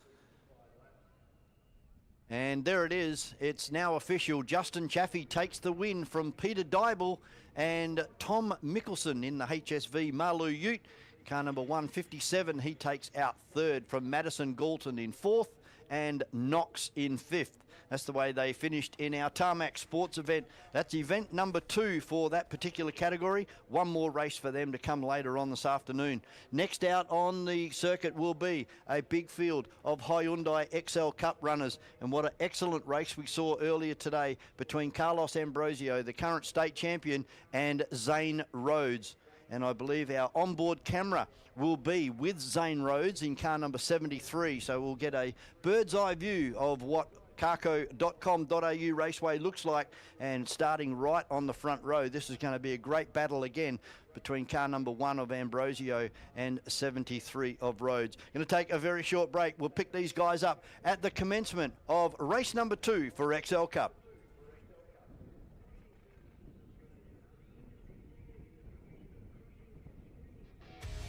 And there it is. It's now official. Justin Chaffee takes the win from Peter Dybel and Tom Mickelson in the HSV Marlou Ute. Car number 157, he takes out third from Madison Galton in fourth and Knox in fifth. That's the way they finished in our Tarmac Sportz event. That's event number 2 for that particular category. One more race for them to come later on this afternoon. Next out on the circuit will be a big field of Hyundai XL Cup runners. And what an excellent race we saw earlier today between Carlos Ambrosio, the current state champion, and Zane Rhodes. And I believe our onboard camera will be with Zane Rhodes in car number 73. So we'll get a bird's eye view of what CARCO.com.au Raceway looks like, and starting right on the front row. This is going to be a great battle again between car number 1 of Ambrosio and 73 of Rhodes. Going to take a very short break. We'll pick these guys up at the commencement of race number 2 for XL Cup.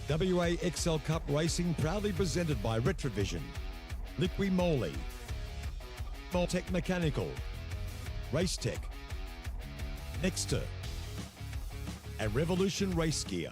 WA XL Cup Racing proudly presented by Retrovision, Liqui Moly, Tech Mechanical, Racetech, Nexter, and Revolution race gear.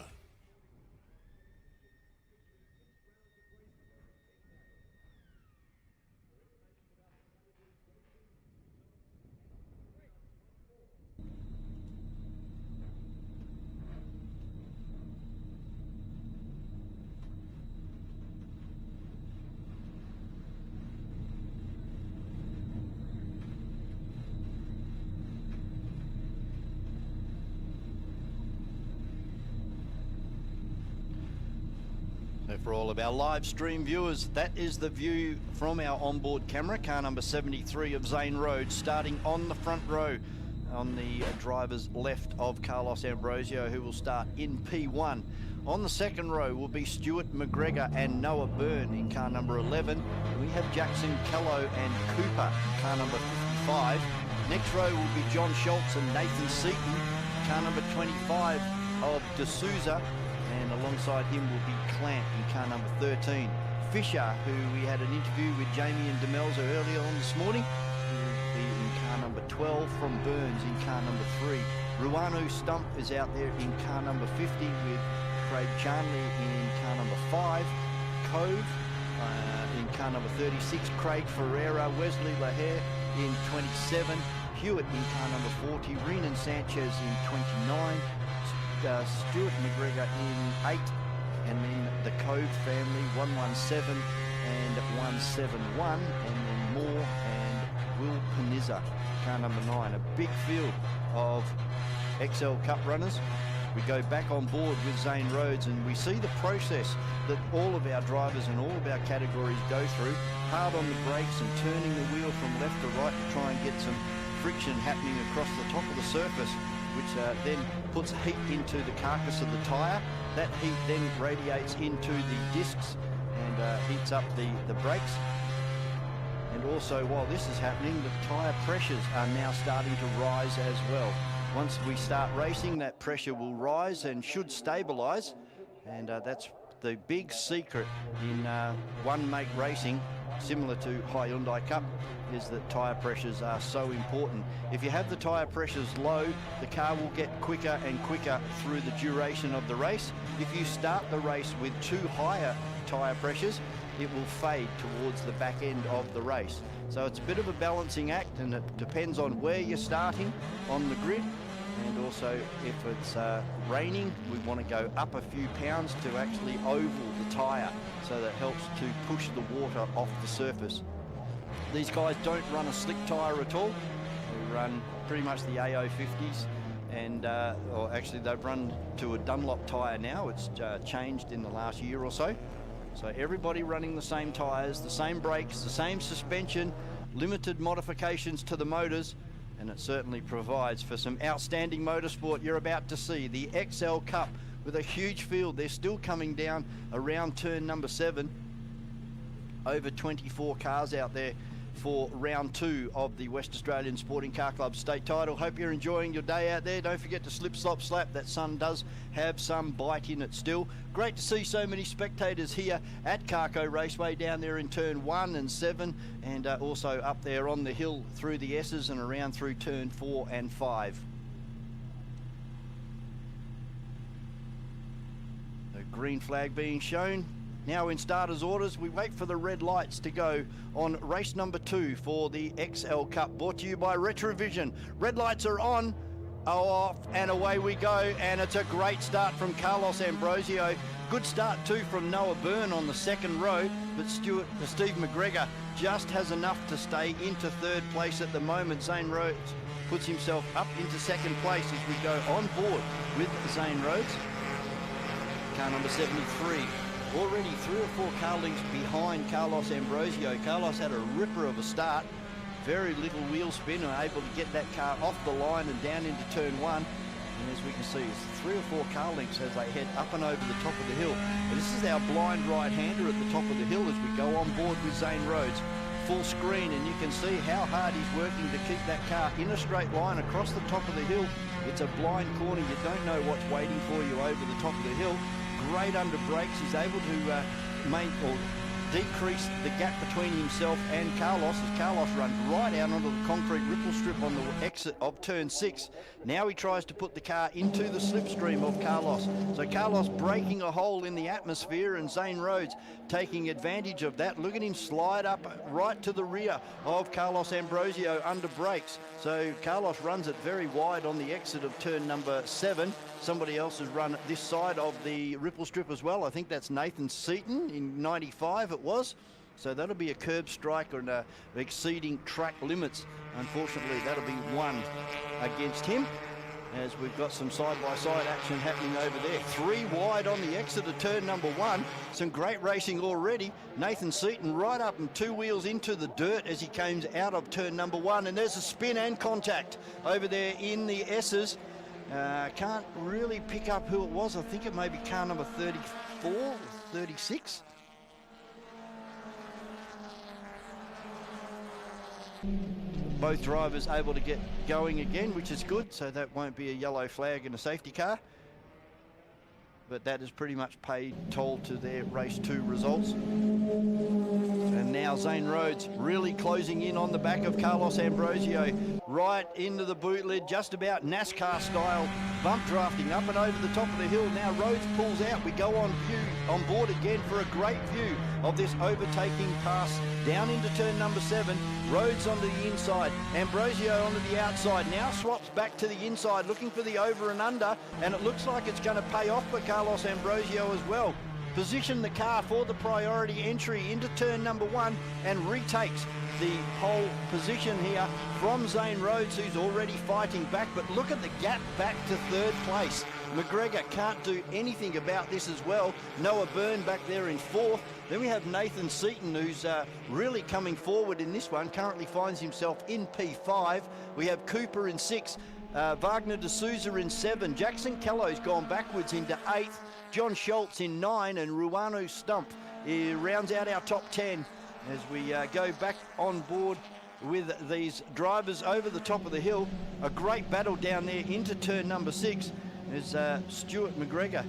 So for all of our live stream viewers, that is the view from our onboard camera. Car number 73 of Zane Rhodes starting on the front row on the driver's left of Carlos Ambrosio, who will start in P1. On the second row will be Stuart McGregor and Noah Byrne in car number 11. We have Jackson Callow and Cooper in car number 55. Next row will be John Schultz and Nathan Seaton, car number 25 of D'Souza. And alongside him will be Clamp in car number 13. Fisher, who we had an interview with Jamie and Demelza earlier on this morning, will be in car number 12 from Burns in car number 3. Ruanu Stump is out there in car number 50 with Craig Charnley in car number 5. Cove in car number 36. Craig Ferreira, Wesley Lahair in 27. Hewitt in car number 40. Renan Sanchez in 29. Stuart McGregor in 8, and then the Cove family 117 and 171, and then Moore and Will Panizza, car number 9. A big field of XL Cup runners. We go back on board with Zane Rhodes and we see the process that all of our drivers and all of our categories go through. Hard on the brakes and turning the wheel from left to right to try and get some friction happening across the top of the surface, which then puts heat into the carcass of the tyre. That heat then radiates into the discs and heats up the brakes. And also, while this is happening, the tyre pressures are now starting to rise as well. Once we start racing, that pressure will rise and should stabilise. And that's the big secret in one-make racing, similar to Hyundai Cup, is that tyre pressures are so important. If you have the tyre pressures low, the car will get quicker and quicker through the duration of the race. If you start the race with too higher tyre pressures, it will fade towards the back end of the race. So it's a bit of a balancing act, and it depends on where you're starting on the grid. And also, if it's raining, we want to go up a few pounds to actually oval the tyre, so that helps to push the water off the surface. These guys don't run a slick tyre at all. They run pretty much the AO50s, and or actually they've run to a Dunlop tyre now. It's changed in the last year or so. So everybody running the same tyres, the same brakes, the same suspension, limited modifications to the motors, and it certainly provides for some outstanding motorsport. You're about to see the XL Cup with a huge field. They're still coming down around turn number 7. Over 24 cars out there for round 2 of the West Australian Sporting Car Club state title. Hope you're enjoying your day out there. Don't forget to slip, slop, slap. That sun does have some bite in it still. Great to see so many spectators here at CARCO Raceway, down there in turn 1 and 7, and also up there on the hill through the S's and around through turn 4 and 5. The green flag being shown. Now in starters orders, we wait for the red lights to go on race number 2 for the XL Cup, brought to you by Retrovision. Red lights are on, off, and away we go, and it's a great start from Carlos Ambrosio. Good start too from Noah Byrne on the second row, but Steve McGregor just has enough to stay into third place at the moment. Zane Rhodes puts himself up into second place as we go on board with Zane Rhodes. Car number 73. Already 3 or 4 car lengths behind Carlos Ambrosio. Carlos had a ripper of a start, very little wheel spin, and able to get that car off the line and down into turn 1. And as we can see, it's 3 or 4 car lengths as they head up and over the top of the hill. And this is our blind right-hander at the top of the hill as we go on board with Zane Rhodes. Full screen, and you can see how hard he's working to keep that car in a straight line across the top of the hill. It's a blind corner. You don't know what's waiting for you over the top of the hill. Great under brakes. He's able to decrease the gap between himself and Carlos as Carlos runs right out onto the concrete ripple strip on the exit of turn 6. Now he tries to put the car into the slipstream of Carlos. So Carlos breaking a hole in the atmosphere and Zane Rhodes taking advantage of that. Look at him slide up right to the rear of Carlos Ambrosio under brakes. So Carlos runs it very wide on the exit of turn number 7. Somebody else has run this side of the ripple strip as well. I think that's Nathan Seaton in 95 it was. So that'll be a curb strike and exceeding track limits. Unfortunately, that'll be one against him, as we've got some side-by-side action happening over there. 3 wide on the exit of turn number 1. Some great racing already. Nathan Seaton right up and 2 wheels into the dirt as he comes out of turn number 1. And there's a spin and contact over there in the S's. Can't really pick up who it was. I think it may be car number 34 or 36. Both drivers able to get going again, which is good, so that won't be a yellow flag in a safety car. But that has pretty much paid toll to their race 2 results. And now Zane Rhodes really closing in on the back of Carlos Ambrosio, right into the boot lid, just about NASCAR style, bump drafting up and over the top of the hill. Now Rhodes pulls out. We go on board again for a great view of this overtaking pass down into turn number 7. Rhodes onto the inside, Ambrosio onto the outside, now swaps back to the inside looking for the over and under, and it looks like it's going to pay off for Carlos Ambrosio as well. Position the car for the priority entry into turn number 1 and retakes the pole position here from Zane Rhodes, who's already fighting back. But look at the gap back to 3rd place. McGregor can't do anything about this as well. Noah Byrne back there in 4th. Then we have Nathan Seaton, who's really coming forward in this one, currently finds himself in P5. We have Cooper in 6, Wagner de Souza in 7. Jackson Kello's gone backwards into 8th. John Schultz in 9, and Ruanu Stump rounds out our top 10 as we go back on board with these drivers over the top of the hill. A great battle down there into turn number 6 as Stuart McGregor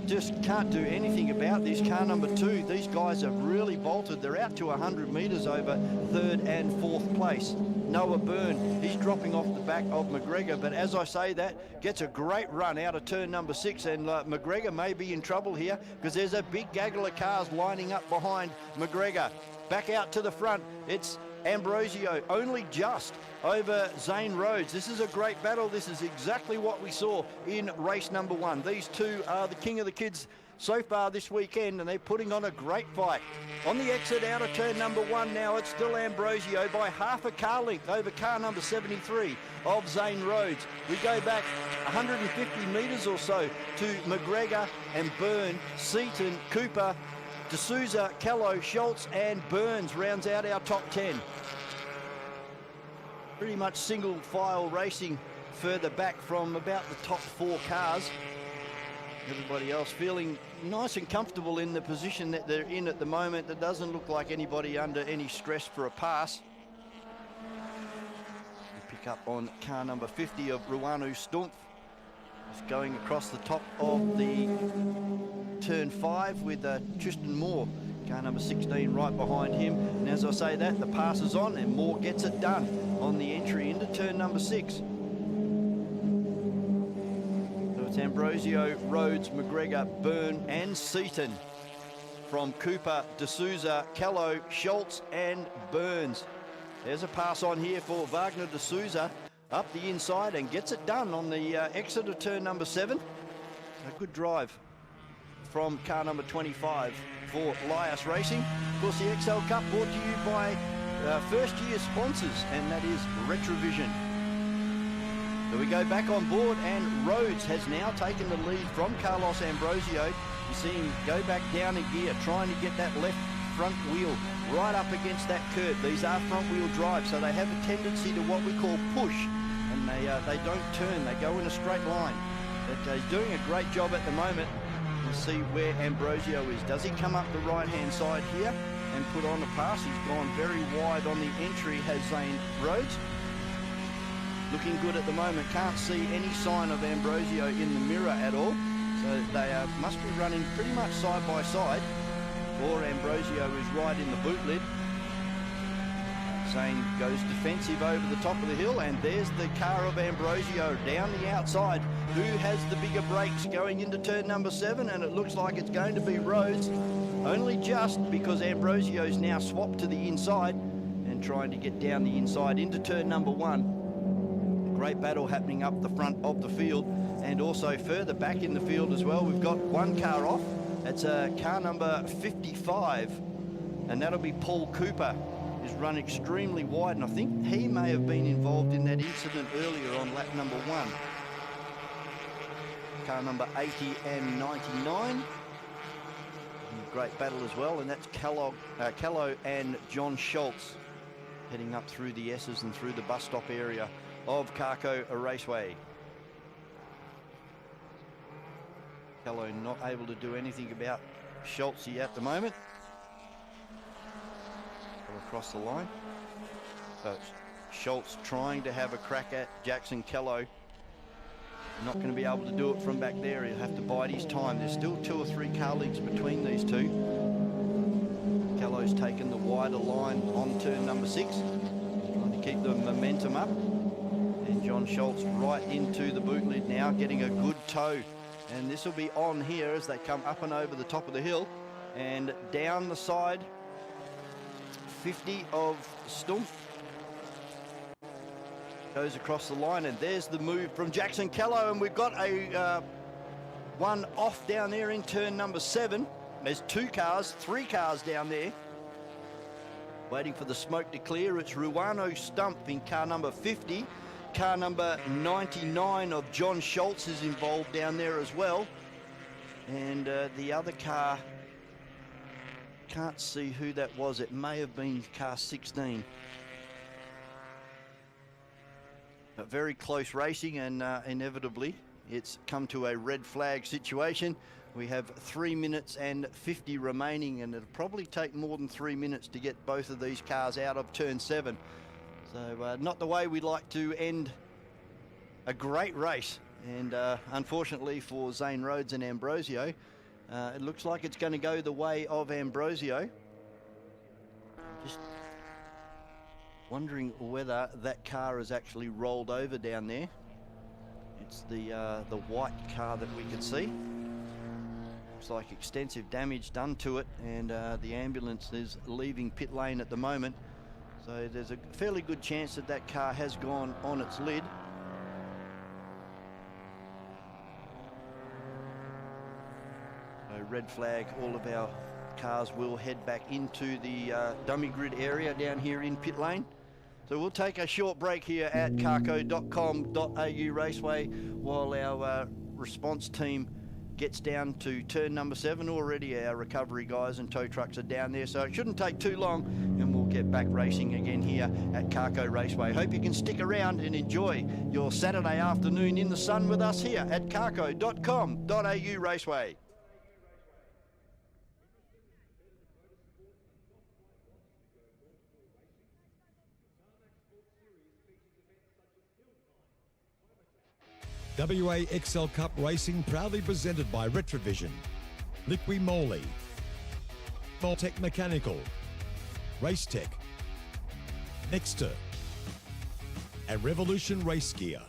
just can't do anything about this. Car number 2, these guys have really bolted. They're out to 100 metres over 3rd and 4th place. Noah Byrne, he's dropping off the back of McGregor, but as I say that, gets a great run out of turn number 6, and McGregor may be in trouble here because there's a big gaggle of cars lining up behind McGregor. Back out to the front, it's Ambrosio only just over Zane Rhodes. This is a great battle. This is exactly what we saw in race number 1. These two are the king of the kids so far this weekend, and they're putting on a great fight. On the exit out of turn number 1 now, it's still Ambrosio by half a car length over car number 73 of Zane Rhodes. We go back 150 metres or so to McGregor and Byrne, Seaton, Cooper, de Souza, Kello, Schultz and Burns rounds out our top 10. Pretty much single file racing further back from about the top 4 cars. Everybody else feeling nice and comfortable in the position that they're in at the moment. It doesn't look like anybody under any stress for a pass. We pick up on car number 50 of Ruanu Stumpf. Just going across the top of the turn 5 with Tristan Moore, car number 16 right behind him. And as I say that, the pass is on and Moore gets it done on the entry into turn number 6. So it's Ambrosio, Rhodes, McGregor, Byrne and Seaton from Cooper, de Souza, Kello, Schultz and Burns. There's a pass on here for Wagner de Souza up the inside and gets it done on the exit of turn number 7. A good drive from car number 25 for Lias Racing. Of course, the XL Cup brought to you by first-year sponsors, and that is Retrovision. So we go back on board, and Rhodes has now taken the lead from Carlos Ambrosio. You see him go back down a gear, trying to get that left front wheel right up against that curb. These are front-wheel drive, so they have a tendency to what we call push, and they don't turn, they go in a straight line. But he's doing a great job at the moment. We'll see where Ambrosio is. Does he come up the right-hand side here and put on a pass? He's gone very wide on the entry, has Zane Rhodes. Looking good at the moment. Can't see any sign of Ambrosio in the mirror at all. So they must be running pretty much side by side. for Ambrosio is right in the boot lid. Zane goes defensive over the top of the hill, and there's the car of Ambrosio down the outside. Who has the bigger brakes going into turn number 7? And it looks like it's going to be Rhodes, only just because Ambrosio's now swapped to the inside and trying to get down the inside into turn number 1. Great battle happening up the front of the field, and also further back in the field as well. We've got one car off. It's car number 55, and that'll be Paul Cooper. Is run extremely wide, and I think he may have been involved in that incident earlier on lap number 1. Car number 80 and 99. Great battle as well, and that's Callow and John Schultz heading up through the S's and through the bus stop area of CARCO Raceway. Callow not able to do anything about Schultz at the moment. Across the line. So Schultz trying to have a crack at Jackson Callow. Not going to be able to do it from back there. He'll have to bide his time. There's still 2 or 3 car lengths between these two. Callow's taken the wider line on turn number 6, trying to keep the momentum up. And John Schultz right into the boot lid now, getting a good tow. And this will be on here as they come up and over the top of the hill and down the side. 50 of Stumpf goes across the line, and there's the move from Jackson Callow, and we've got a one off down there in turn number 7. There's 3 cars down there waiting for the smoke to clear. It's Ruano Stumpf in car number 50. Car number 99 of John Schultz is involved down there as well, and the other car, can't see who that was. It may have been car 16. But very close racing, and inevitably it's come to a red flag situation. We have 3 minutes and 50 remaining, and it'll probably take more than 3 minutes to get both of these cars out of turn 7. So not the way we like to end a great race. And unfortunately for Zane Rhodes and Ambrosio, it looks like it's going to go the way of Ambrosio. Just wondering whether that car has actually rolled over down there. It's the white car that we can see. Looks like extensive damage done to it, and the ambulance is leaving pit lane at the moment. So there's a fairly good chance that that car has gone on its lid. Red flag, all of our cars will head back into the dummy grid area down here in pit lane. So we'll take a short break here at carco.com.au Raceway while our response team gets down to turn number 7. Already our recovery guys and tow trucks are down there, so it shouldn't take too long, and we'll get back racing again here at CARCO Raceway. Hope you can stick around and enjoy your Saturday afternoon in the sun with us here at carco.com.au Raceway. WA XL Cup Racing proudly presented by Retrovision, Liqui Moly, Tech Mechanical, Racetech, Nexter, and Revolution Race Gear.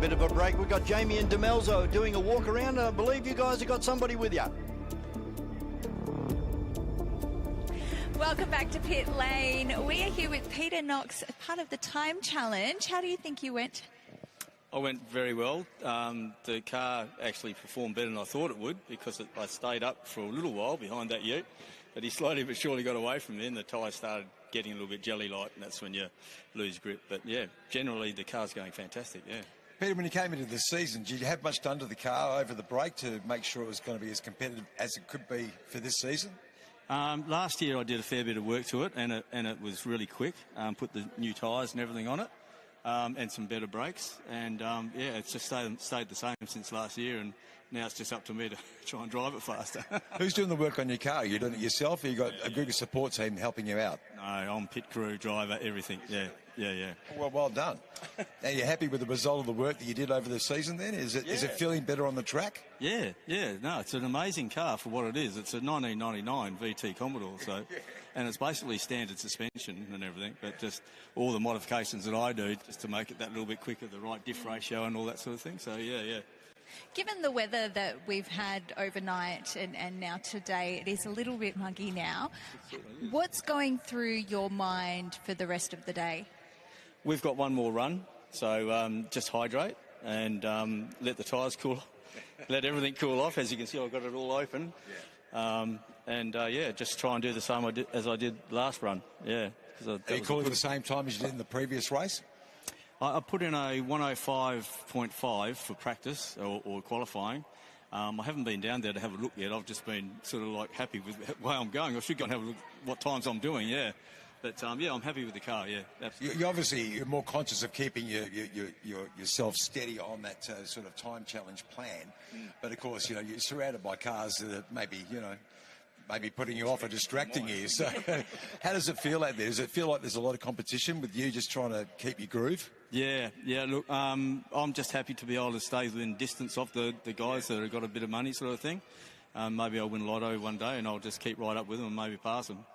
bit of a break. We've got Jamie and Demelzo doing a walk around, and I believe you guys have got somebody with you. Welcome back to Pit Lane. We are here with Peter Knox, part of the time challenge. How do you think you went? I went very well. The car actually performed better than I thought it would because I stayed up for a little while behind that ute, but he slowly but surely got away from me and the tyres started getting a little bit jelly-like, and that's when you lose grip. But, yeah, generally the car's going fantastic, yeah. Peter, when you came into this season, did you have much done to the car over the break to make sure it was going to be as competitive as it could be for this season? Last year I did a fair bit of work to it, and it was really quick. Put the new tyres and everything on it, and some better brakes. And, yeah, it's just stayed the same since last year, and now it's just up to me to try and drive it faster. Who's doing the work on your car? Are you doing it yourself, or you got a good support team helping you out? No, I'm pit crew, driver, everything, yeah. Well done. Are you happy with the result of the work that you did over the season then? Is it feeling better on the track? Yeah. No, it's an amazing car for what it is. It's a 1999 VT Commodore, so, and it's basically standard suspension and everything, but just all the modifications that I do just to make it that little bit quicker, the right diff ratio and all that sort of thing. So, yeah. Given the weather that we've had overnight and now today, it is a little bit muggy now. What's going through your mind for the rest of the day? We've got one more run, so just hydrate and let the tyres cool, let everything cool off. As you can see, I've got it all open. Just try and do the same as I did last run. Yeah. Are you calling at the same time as you did in the previous race? I put in a 105.5 for practice or qualifying. I haven't been down there to have a look yet. I've just been sort of like happy with the way I'm going. I should go and have a look what times I'm doing, yeah. But, I'm happy with the car, yeah, absolutely. You're more conscious of keeping yourself steady on that sort of time challenge plan. But, of course, you're surrounded by cars that maybe putting you off or distracting you. So how does it feel out there? Does it feel like there's a lot of competition with you just trying to keep your groove? Yeah, look, I'm just happy to be able to stay within distance of the guys that have got a bit of money sort of thing. Maybe I'll win Lotto one day and I'll just keep right up with them and maybe pass them.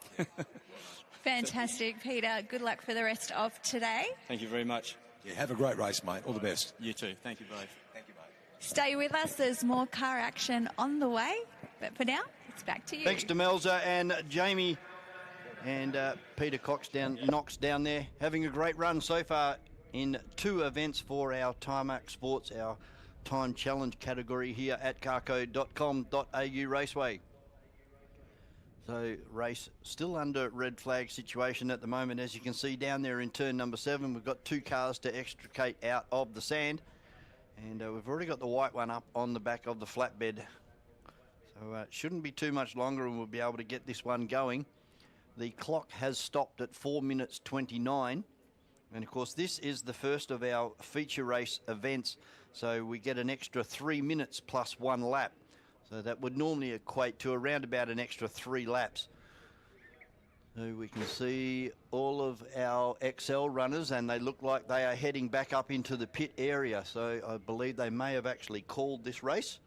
Fantastic, Peter. Good luck for the rest of today. Thank you very much. Yeah, have a great race, mate. All the best. You too. Thank you both. Thank you, mate. Stay with us. There's more car action on the way. But for now, it's back to you. Thanks, Demelza and Jamie and Peter Knox down there, having a great run so far in 2 events for our Tarmac Sportz, our time challenge category here at carco.com.au Raceway. So race still under red flag situation at the moment. As you can see down there in turn number 7, we've got 2 cars to extricate out of the sand. And we've already got the white one up on the back of the flatbed. So it shouldn't be too much longer and we'll be able to get this one going. The clock has stopped at 4 minutes 29. And of course this is the first of our feature race events. So we get an extra 3 minutes plus 1 lap. So that would normally equate to around about an extra 3 laps. So we can see all of our XL runners and they look like they are heading back up into the pit area. So I believe they may have actually called this race.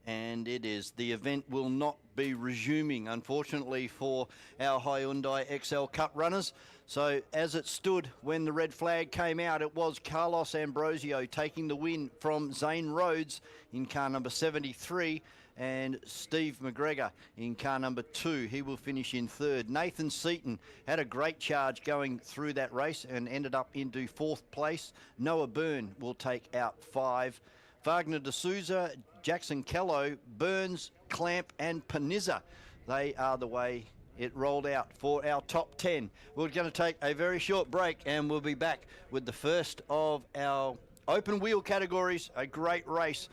And it is. The event will not be resuming, unfortunately, for our Hyundai XL Cup runners. So as it stood when the red flag came out, it was Carlos Ambrosio taking the win from Zane Rhodes in car number 73 and Steve McGregor in car number 2. He will finish in 3rd. Nathan Seaton had a great charge going through that race and ended up into 4th place. Noah Byrne will take out 5. Wagner de Souza, Jackson Kello, Burns, Clamp and Panizza. They are the way it rolled out for our top 10. We're going to take a very short break and we'll be back with the first of our open wheel categories. A great race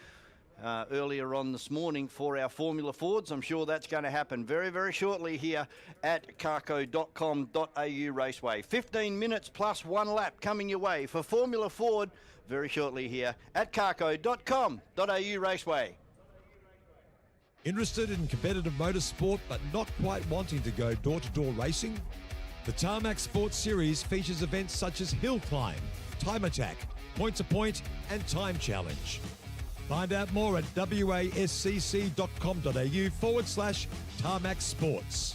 earlier on this morning for our Formula Fords. I'm sure that's going to happen very, very shortly here at carco.com.au Raceway. 15 minutes plus 1 lap coming your way for Formula Ford very shortly here at carco.com.au Raceway. Interested in competitive motorsport but not quite wanting to go door-to-door racing? The Tarmac Sportz Series features events such as Hill Climb, Time Attack, Point to Point and Time Challenge. Find out more at wascc.com.au/Tarmac Sportz.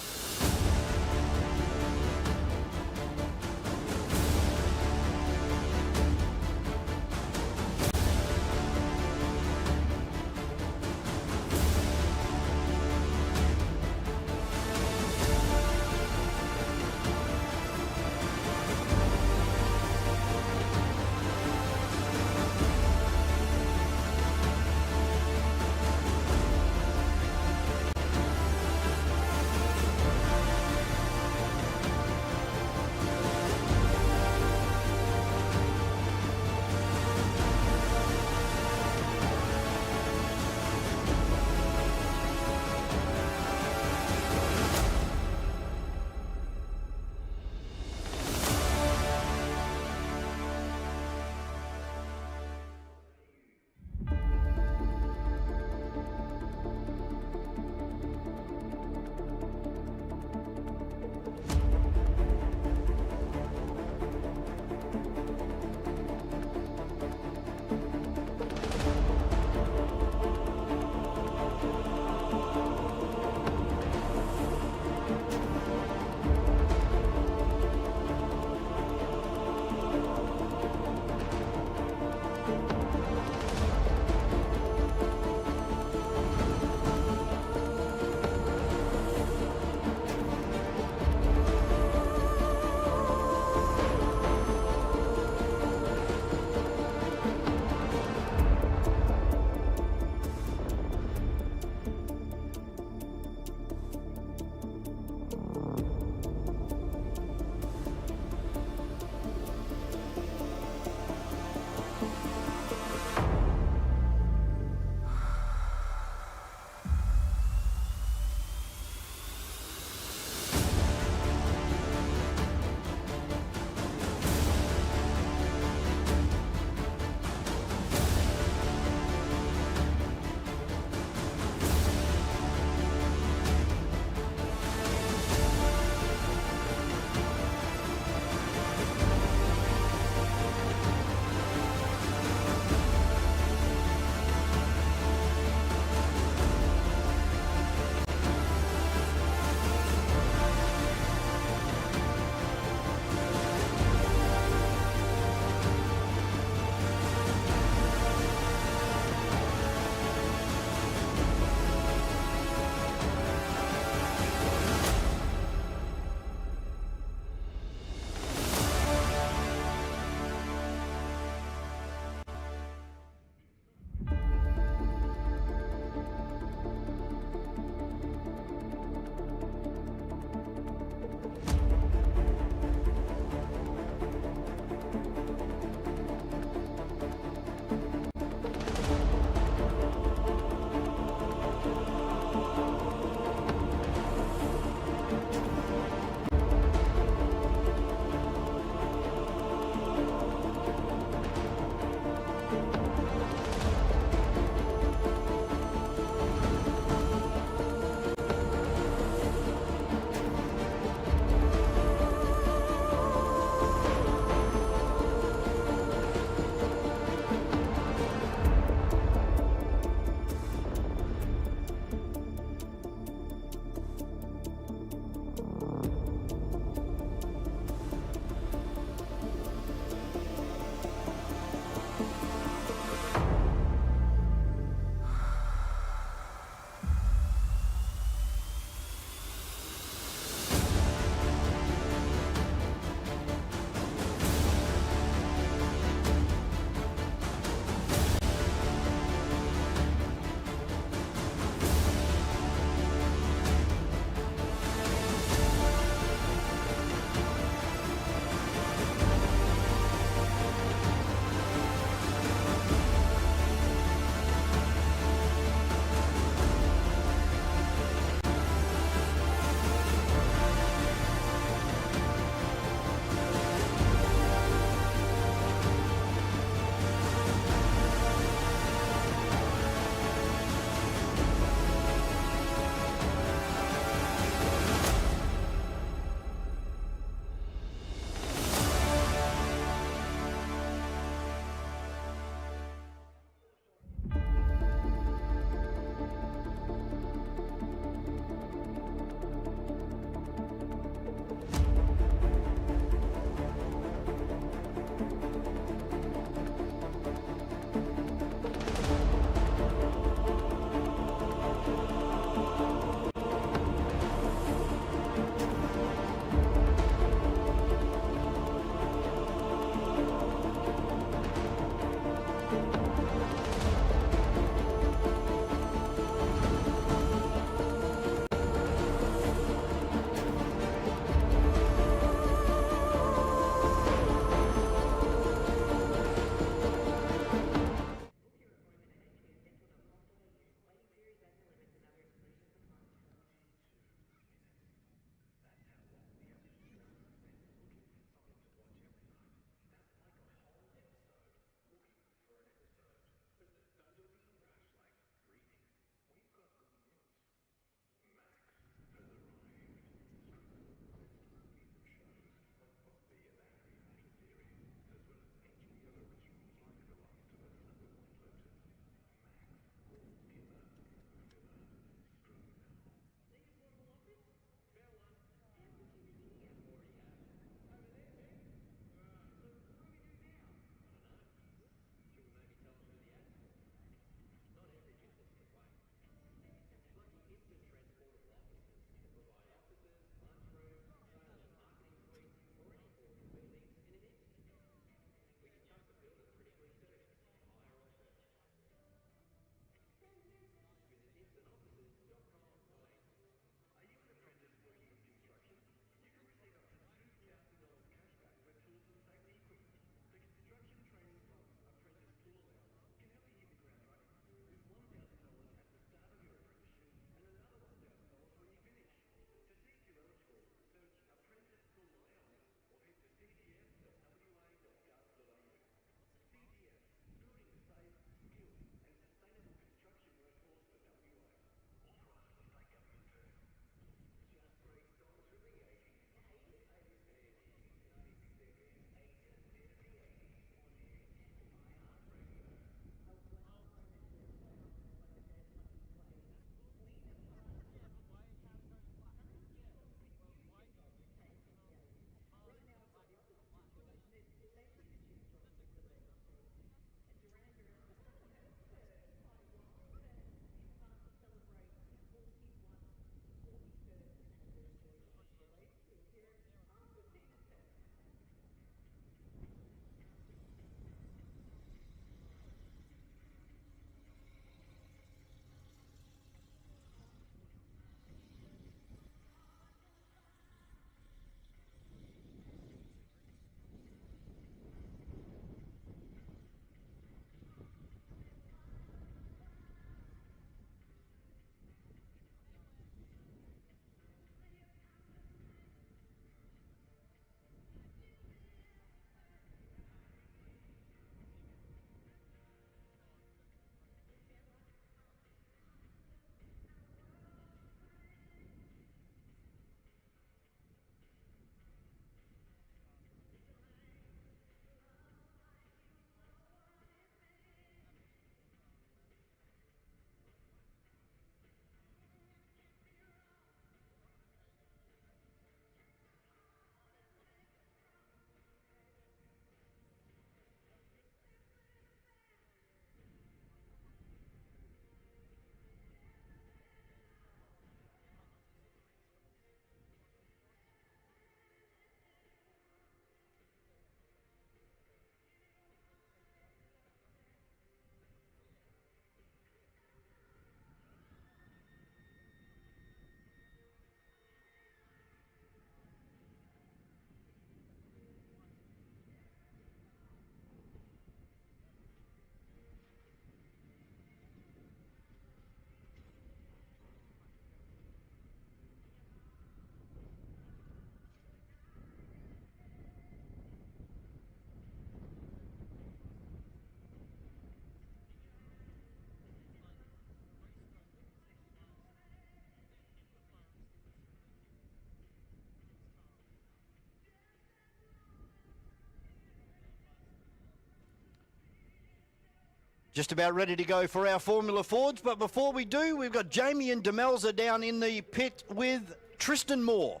Just about ready to go for our Formula Fords, but before we do, we've got Jamie and Demelza down in the pit with Tristan Moore.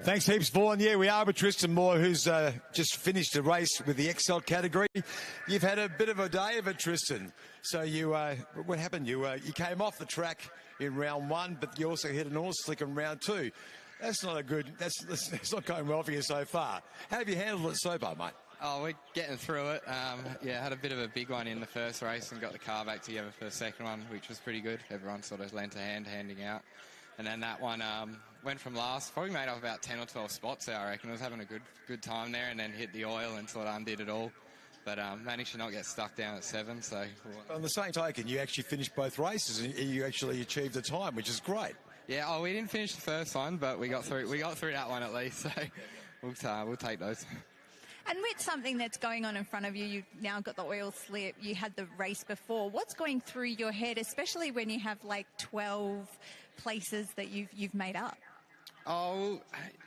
Thanks heaps, Vaughan. Yeah, we are with Tristan Moore, who's just finished a race with the XL category. You've had a bit of a day of it, Tristan. So you, what happened? You came off the track in round 1, but you also hit an oil slick in round 2. That's not a good. That's not going well for you so far. How have you handled it so far, mate? Oh, we're getting through it. Yeah, had a bit of a big one in the first race and got the car back together for the second one, which was pretty good. Everyone sort of lent a hand, handing out. And then that one went from last, probably made up about 10 or 12 spots there, I reckon. I was having a good time there and then hit the oil and sort of undid it all. But managed to not get stuck down at 7. So on the same token, you actually finished both races and you actually achieved a time, which is great. Yeah, we didn't finish the first one, but we got through that one at least. So we'll take those. And with something that's going on in front of you, you've now got the oil slip, you had the race before. What's going through your head, especially when you have like 12 places that you've made up? Oh,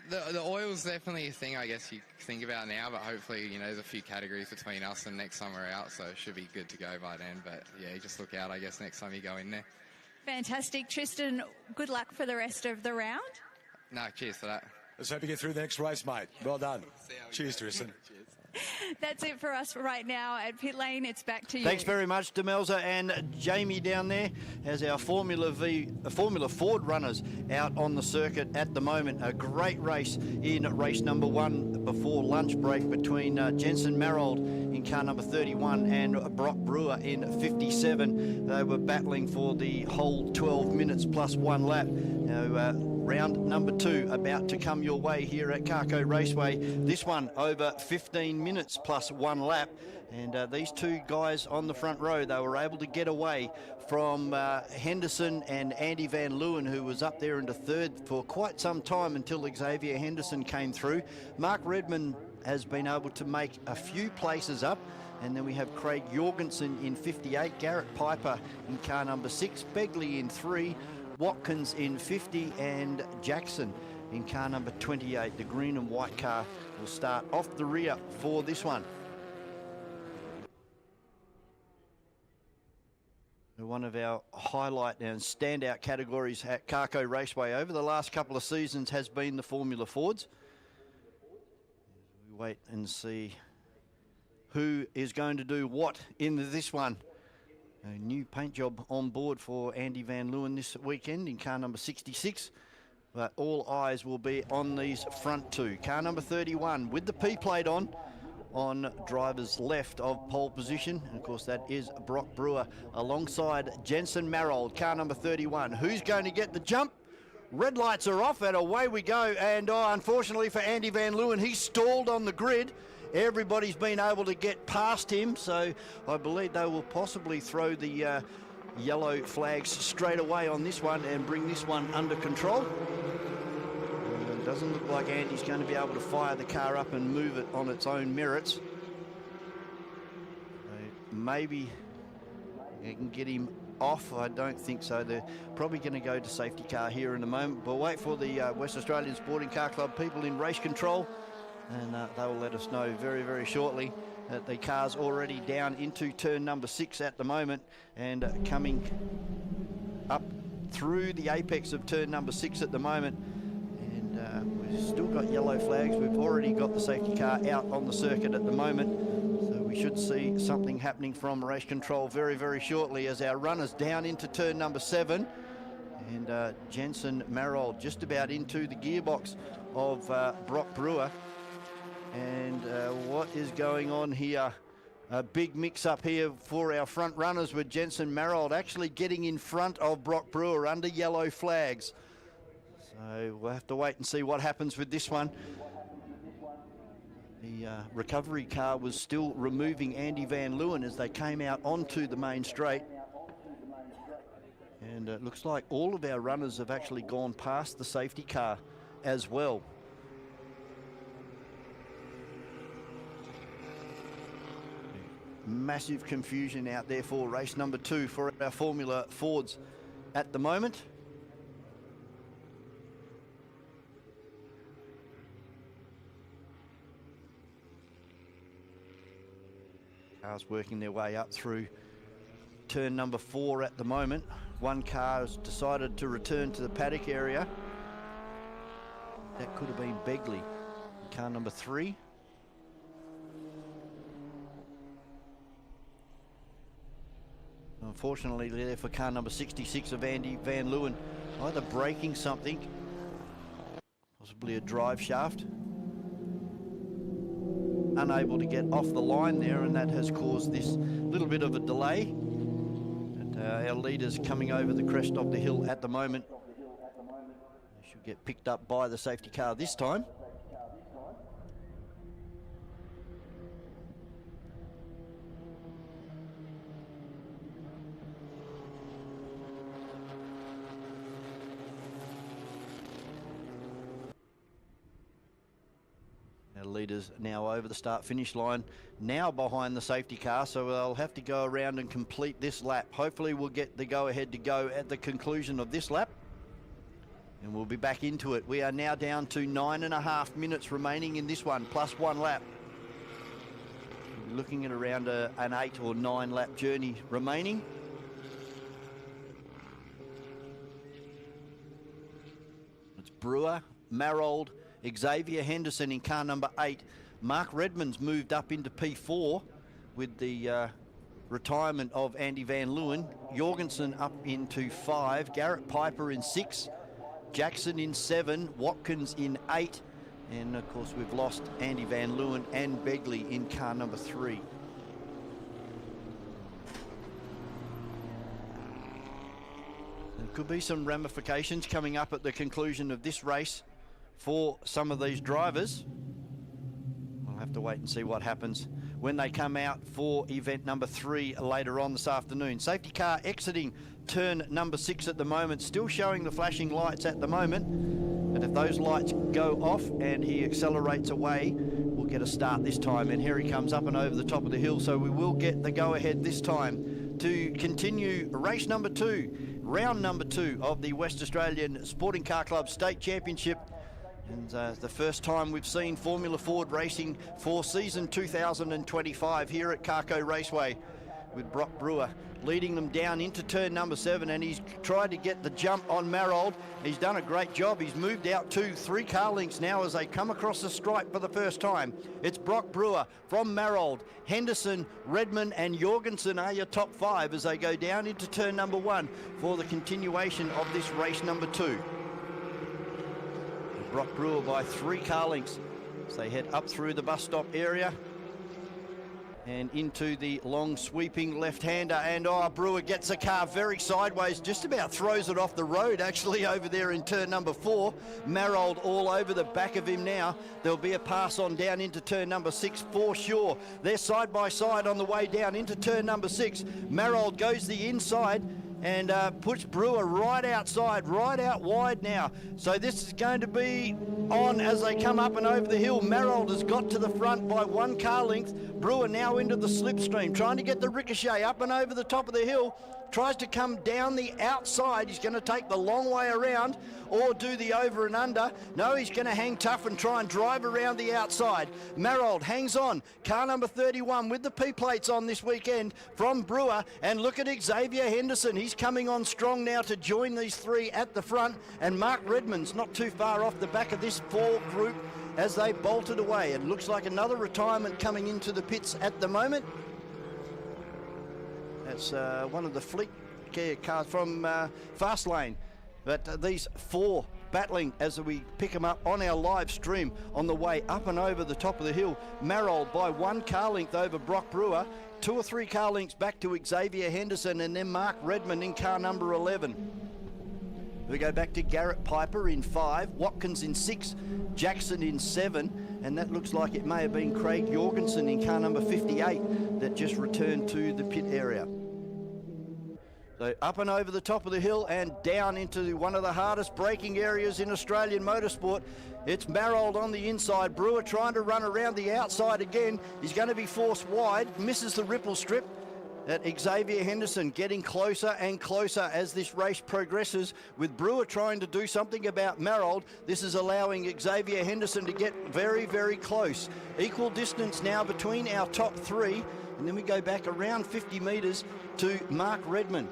the oil's definitely a thing I guess you think about now, but hopefully, there's a few categories between us and next time we're out, so it should be good to go by then. But yeah, you just look out, I guess, next time you go in there. Fantastic. Tristan, good luck for the rest of the round. No, cheers for that. Let's hope you get through the next race, mate. Well done. Cheers, Tristan. That's it for us right now at Pit Lane. It's back to you. Thanks very much, Demelza and Jamie down there as our Formula Ford runners out on the circuit at the moment. A great race in race number 1 before lunch break between Jensen Marold in car number 31 and Brock Brewer in 57. They were battling for the whole 12 minutes plus 1 lap. Now, round number 2 about to come your way here at CARCO Raceway. This one over 15 minutes plus 1 lap. And these two guys on the front row, they were able to get away from Henderson and Andy Van Leeuwen, who was up there into 3rd for quite some time until Xavier Henderson came through. Mark Redmond has been able to make a few places up. And then we have Craig Jorgensen in 58, Garrett Piper in car number 6, Begley in 3, Watkins in 50 and Jackson in car number 28. The green and white car will start off the rear for this one. One of our highlight and standout categories at CARCO Raceway over the last couple of seasons has been the Formula Fords. We wait and see who is going to do what in this one. A new paint job on board for Andy Van Leeuwen this weekend in car number 66. But all eyes will be on these front two. Car number 31 with the P plate on driver's left of pole position. And of course that is Brock Brewer alongside Jensen Marold, car number 31. Who's going to get the jump? Red lights are off and away we go. And unfortunately for Andy Van Leeuwen, he's stalled on the grid. Everybody's been able to get past him, so I believe they will possibly throw the yellow flags straight away on this one and bring this one under control. It doesn't look like Andy's going to be able to fire the car up and move it on its own merits. So maybe they can get him off. I don't think so. They're probably going to go to safety car here in a moment. We'll wait for the West Australian Sporting Car Club people in race control. And they will let us know very, very shortly that the car's already down into turn number 6 at the moment and coming up through the apex of turn number 6 at the moment. And we've still got yellow flags. We've already got the safety car out on the circuit at the moment. So we should see something happening from race control very, very shortly as our runners down into turn number 7. And Jensen Marold just about into the gearbox of Brock Brewer. And what is going on here? A big mix-up here for our front runners with Jensen Marold actually getting in front of Brock Brewer under yellow flags. So we'll have to wait and see what happens with this one. The recovery car was still removing Andy Van Leeuwen as they came out onto the main straight. And it looks like all of our runners have actually gone past the safety car as well. Massive confusion out there for race number 2 for our Formula Fords at the moment. Cars working their way up through turn number 4 at the moment. One car has decided to return to the paddock area. That could have been Begley, car number 3. Unfortunately, there for car number 66 of Andy Van Leeuwen, either breaking something, possibly a drive shaft. Unable to get off the line there, and that has caused this little bit of a delay. And our leaders coming over the crest of the hill at the moment. They should get picked up by the safety car this time. Leaders now over the start-finish line, now behind the safety car, so they'll have to go around and complete this lap. Hopefully we'll get the go-ahead to go at the conclusion of this lap, and we'll be back into it. We are now down to 9.5 minutes remaining in this one, plus 1 lap. We're looking at around an 8 or 9 lap journey remaining. It's Brewer, Marold, Xavier Henderson in car number 8. Mark Redmond's moved up into P4 with the retirement of Andy Van Leeuwen. Jorgensen up into 5. Garrett Piper in 6. Jackson in 7. Watkins in 8. And of course we've lost Andy Van Leeuwen and Begley in car number 3. There could be some ramifications coming up at the conclusion of this race for some of these drivers. We'll have to wait and see what happens when they come out for event number 3 later on this afternoon. Safety car exiting turn number 6 at the moment, still showing the flashing lights at the moment, but if those lights go off and he accelerates away, we'll get a start this time. And here he comes up and over the top of the hill, so we will get the go ahead this time to continue race number 2, round number 2 of the West Australian Sporting Car Club State Championship. And the first time we've seen Formula Ford racing for season 2025 here at CARCO Raceway, with Brock Brewer leading them down into turn number 7, and he's tried to get the jump on Marold. He's done a great job. He's moved out 3 car lengths now as they come across the stripe for the first time. It's Brock Brewer from Marold. Henderson, Redmond and Jorgensen are your top 5 as they go down into turn number 1 for the continuation of this race number 2. Brock Brewer by 3 car lengths as they head up through the bus stop area and into the long sweeping left-hander. And Brewer gets the car very sideways, just about throws it off the road actually over there in turn number 4. Marold all over the back of him now. There'll be a pass on down into turn number 6 for sure. They're side by side on the way down into turn number 6. Marold goes the inside and puts Brewer right outside, right out wide now. So this is going to be on as they come up and over the hill. Marold has got to the front by 1 car length. Brewer now into the slipstream, trying to get the ricochet up and over the top of the hill. Tries to come down the outside. He's going to take the long way around or do the over and under. No, he's going to hang tough and try and drive around the outside. Marold hangs on. Car number 31 with the P-plates on this weekend from Brewer. And look at Xavier Henderson. He's coming on strong now to join these 3 at the front. And Mark Redmond's not too far off the back of this 4 group as they bolted away. It looks like another retirement coming into the pits at the moment. That's one of the fleet care cars from Fast Lane. But these 4 battling as we pick them up on our live stream on the way up and over the top of the hill. Marold by 1 car length over Brock Brewer, 2 or 3 car lengths back to Xavier Henderson, and then Mark Redmond in car number 11. We go back to Garrett Piper in 5, Watkins in 6, Jackson in 7, and that looks like it may have been Craig Jorgensen in car number 58 that just returned to the pit area. So up and over the top of the hill and down into one of the hardest braking areas in Australian motorsport. It's Marold on the inside. Brewer trying to run around the outside again. He's going to be forced wide, misses the ripple strip. at Xavier Henderson, getting closer and closer as this race progresses, with Brewer trying to do something about Marold. This is allowing Xavier Henderson to get very, very close. Equal distance now between our top three, and then we go back around 50 metres to Mark Redman.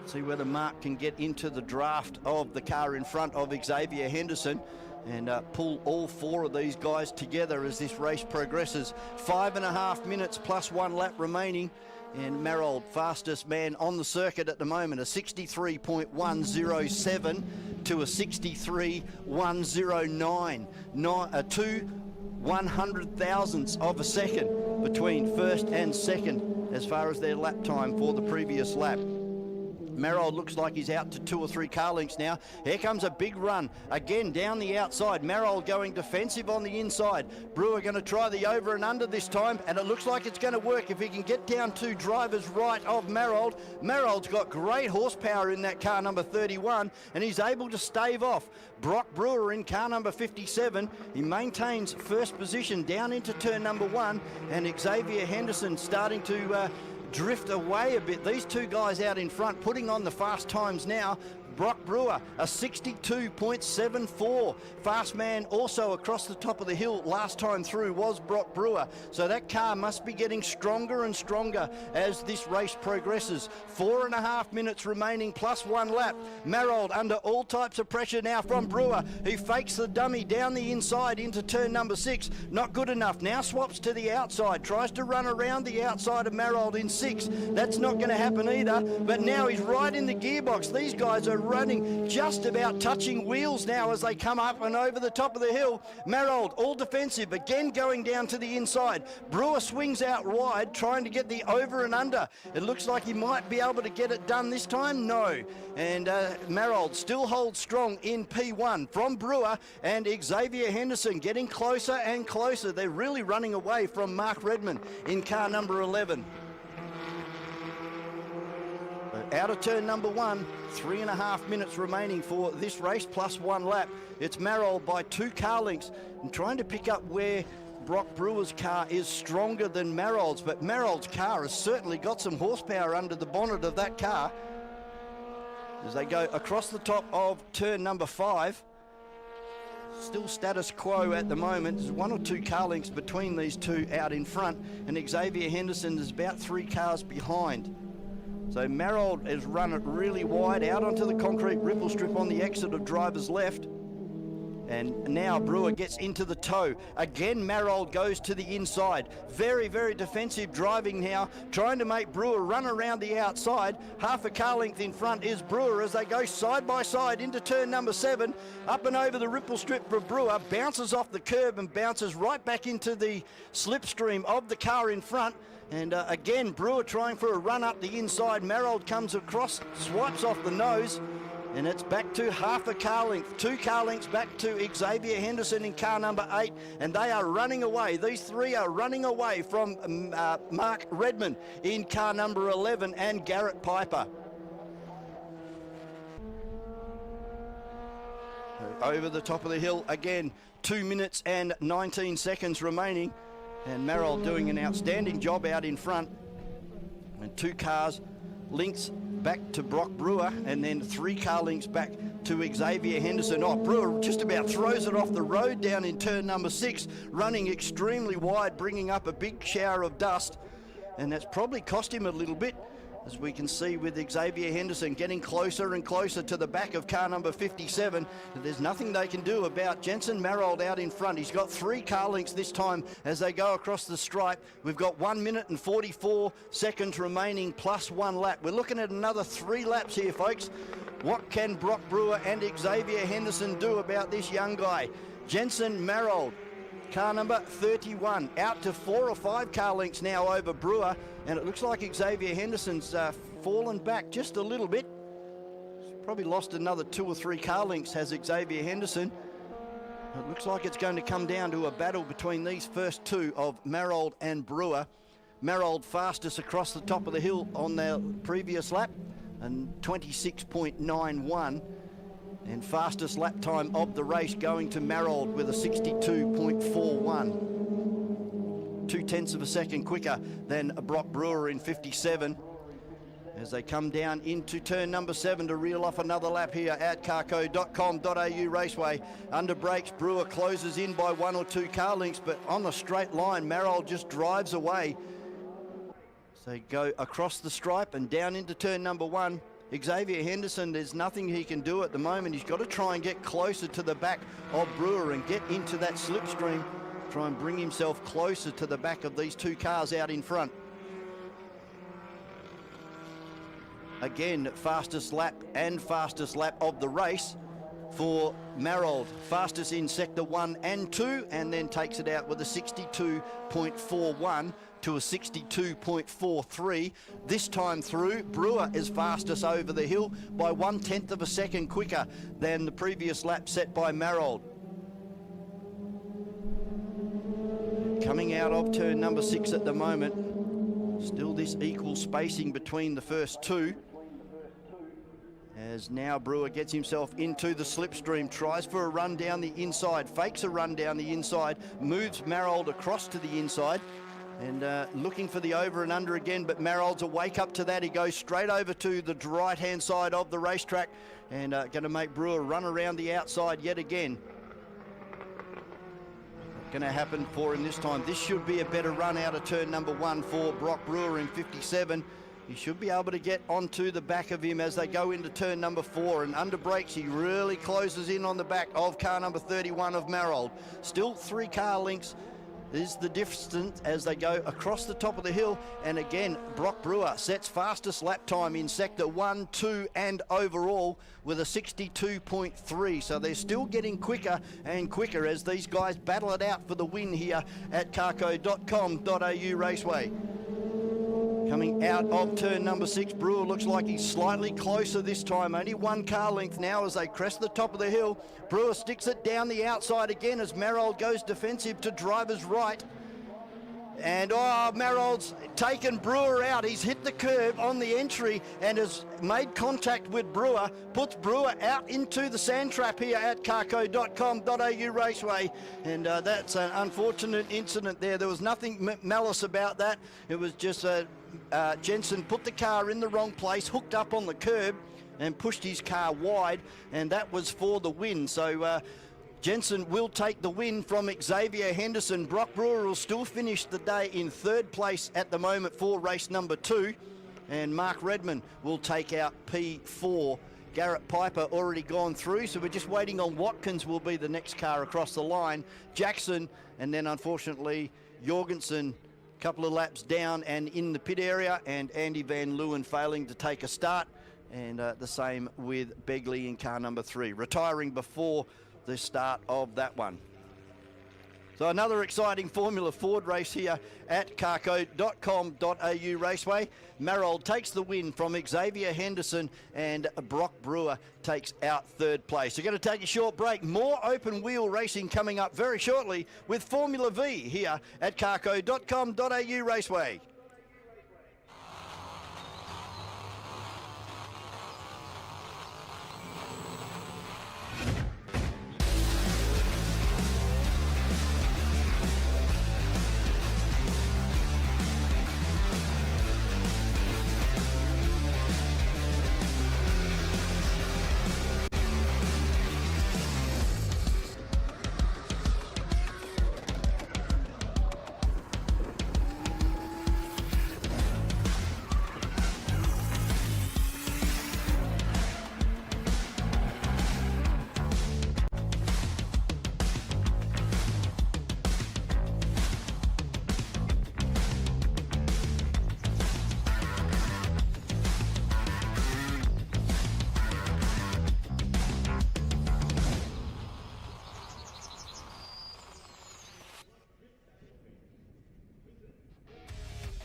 See whether Mark can get into the draft of the car in front of Xavier Henderson and pull all four of these guys together as this race progresses. 5.5 minutes plus 1 lap remaining, and Marold, fastest man on the circuit at the moment, a 63.107 to a 63.109, 2 100,000ths of a second between first and second as far as their lap time for the previous lap. Marold looks like he's out to 2 or 3 car lengths now. Here comes a big run again down the outside. Marold going defensive on the inside. Brewer going to try the over and under this time, and it looks like it's going to work if he can get down to driver's right of Marold. Marold's got great horsepower in that car number 31, and he's able to stave off Brock Brewer in car number 57. He maintains first position down into turn number 1, and Xavier Henderson starting to drift away a bit. These two guys out in front putting on the fast times now. Brock Brewer, a 62.74. Fast man also across the top of the hill last time through was Brock Brewer. So that car must be getting stronger and stronger as this race progresses. 4.5 minutes remaining plus 1 lap. Marold under all types of pressure now from Brewer, who fakes the dummy down the inside into turn number 6. Not good enough. Now swaps to the outside. Tries to run around the outside of Marold in 6. That's not going to happen either. But now he's right in the gearbox. These guys are running just about touching wheels now as they come up and over the top of the hill. Marold all defensive, again going down to the inside. Brewer swings out wide, trying to get the over and under. It looks like he might be able to get it done this time. No. And Marold still holds strong in P1 from Brewer, and Xavier Henderson getting closer and closer. They're really running away from Mark Redman in car number 11. Out of turn number 1, 3.5 minutes remaining for this race plus 1 lap. It's Marold by 2 car lengths and trying to pick up where Brock Brewer's car is stronger than Marold's, but Marold's car has certainly got some horsepower under the bonnet of that car. As they go across the top of turn number 5, still status quo at the moment. There's 1 or 2 car lengths between these two out in front, and Xavier Henderson is about 3 cars behind. So Marold has run it really wide out onto the concrete ripple strip on the exit of driver's left. And now Brewer gets into the toe. Again, Marold goes to the inside. Very, very defensive driving now, trying to make Brewer run around the outside. Half a car length in front is Brewer as they go side by side into turn number 7. Up and over the ripple strip for Brewer, bounces off the curb and bounces right back into the slipstream of the car in front. And again, Brewer trying for a run up the inside. Marold comes across, swipes off the nose, and it's back to half a car length. 2 car lengths back to Xavier Henderson in car number 8, and they are running away. These 3 are running away from Mark Redman in car number 11 and Garrett Piper. Over the top of the hill again, 2 minutes and 19 seconds remaining. And Marold doing an outstanding job out in front. And 2 cars lengths back to Brock Brewer, and then 3 car lengths back to Xavier Henderson. Oh, Brewer just about throws it off the road down in turn number 6, running extremely wide, bringing up a big shower of dust. And that's probably cost him a little bit, as we can see with Xavier Henderson getting closer and closer to the back of car number 57. There's nothing they can do about Jensen Marold out in front. He's got 3 car lengths this time as they go across the stripe. We've got 1 minute and 44 seconds remaining plus 1 lap. We're looking at another 3 laps here, folks. What can Brock Brewer and Xavier Henderson do about this young guy? Jensen Marold, car number 31, out to 4 or 5 car lengths now over Brewer, and it looks like Xavier Henderson's fallen back just a little bit. He's probably lost another 2 or 3 car lengths, has Xavier Henderson. It looks like it's going to come down to a battle between these first 2 of Marold and Brewer. Marold fastest across the top of the hill on their previous lap, and 26.91. And fastest lap time of the race going to Marold with a 62.41. 2/10 of a second quicker than Brock Brewer in 57. As they come down into turn number 7 to reel off another lap here at carco.com.au Raceway. Under brakes, Brewer closes in by 1 or 2 car lengths, but on the straight line, Marrold just drives away. So they go across the stripe and down into turn number 1. Xavier Henderson, there's nothing he can do at the moment. He's got to try and get closer to the back of Brewer and get into that slipstream. Try and bring himself closer to the back of these 2 cars out in front. Again, fastest lap of the race for Marrold. Fastest in sector 1 and 2, and then takes it out with a 62.41 to a 62.43. This time through, Brewer is fastest over the hill by 1/10 of a second quicker than the previous lap set by Marrold. Coming out of turn number 6 at the moment. Still this equal spacing between the first 2. As now Brewer gets himself into the slipstream, tries for a run down the inside, fakes a run down the inside, moves Marrold across to the inside, and looking for the over and under again, but Marrold's a wake up to that. He goes straight over to the right-hand side of the racetrack and going to make Brewer run around the outside yet again. Going to happen for him this time. This should be a better run out of turn number 1 for Brock Brewer in 57. He should be able to get onto the back of him as they go into turn number 4, and under brakes he really closes in on the back of car number 31 of Marrold. Still 3 car lengths is the distance as they go across the top of the hill, and again Brock Brewer sets fastest lap time in sector 1, 2 and overall with a 62.3. So they're still getting quicker and quicker as these guys battle it out for the win here at carco.com.au Raceway. Coming out of turn number 6, Brewer looks like he's slightly closer this time. Only 1 car length now as they crest the top of the hill. Brewer sticks it down the outside again as Marrold goes defensive to driver's right. And Marrold's taken Brewer out. He's hit the curb on the entry and has made contact with Brewer, puts Brewer out into the sand trap here at carco.com.au Raceway. And that's an unfortunate incident there. There was nothing malice about that. It was just Jensen put the car in the wrong place, hooked up on the curb and pushed his car wide, and that was for the win. So Jensen will take the win from Xavier Henderson. Brock Brewer will still finish the day in 3rd place at the moment for race number 2. And Mark Redmond will take out P4. Garrett Piper already gone through, so we're just waiting on Watkins will be the next car across the line. Jackson, and then unfortunately Jorgensen, a couple of laps down and in the pit area, and Andy Van Leeuwen failing to take a start. And the same with Begley in car number 3, retiring before the start of that one. So another exciting Formula Ford race here at carco.com.au Raceway. Marrold takes the win from Xavier Henderson, and Brock Brewer takes out 3rd place. We're going to take a short break. More open wheel racing coming up very shortly with Formula V here at carco.com.au Raceway.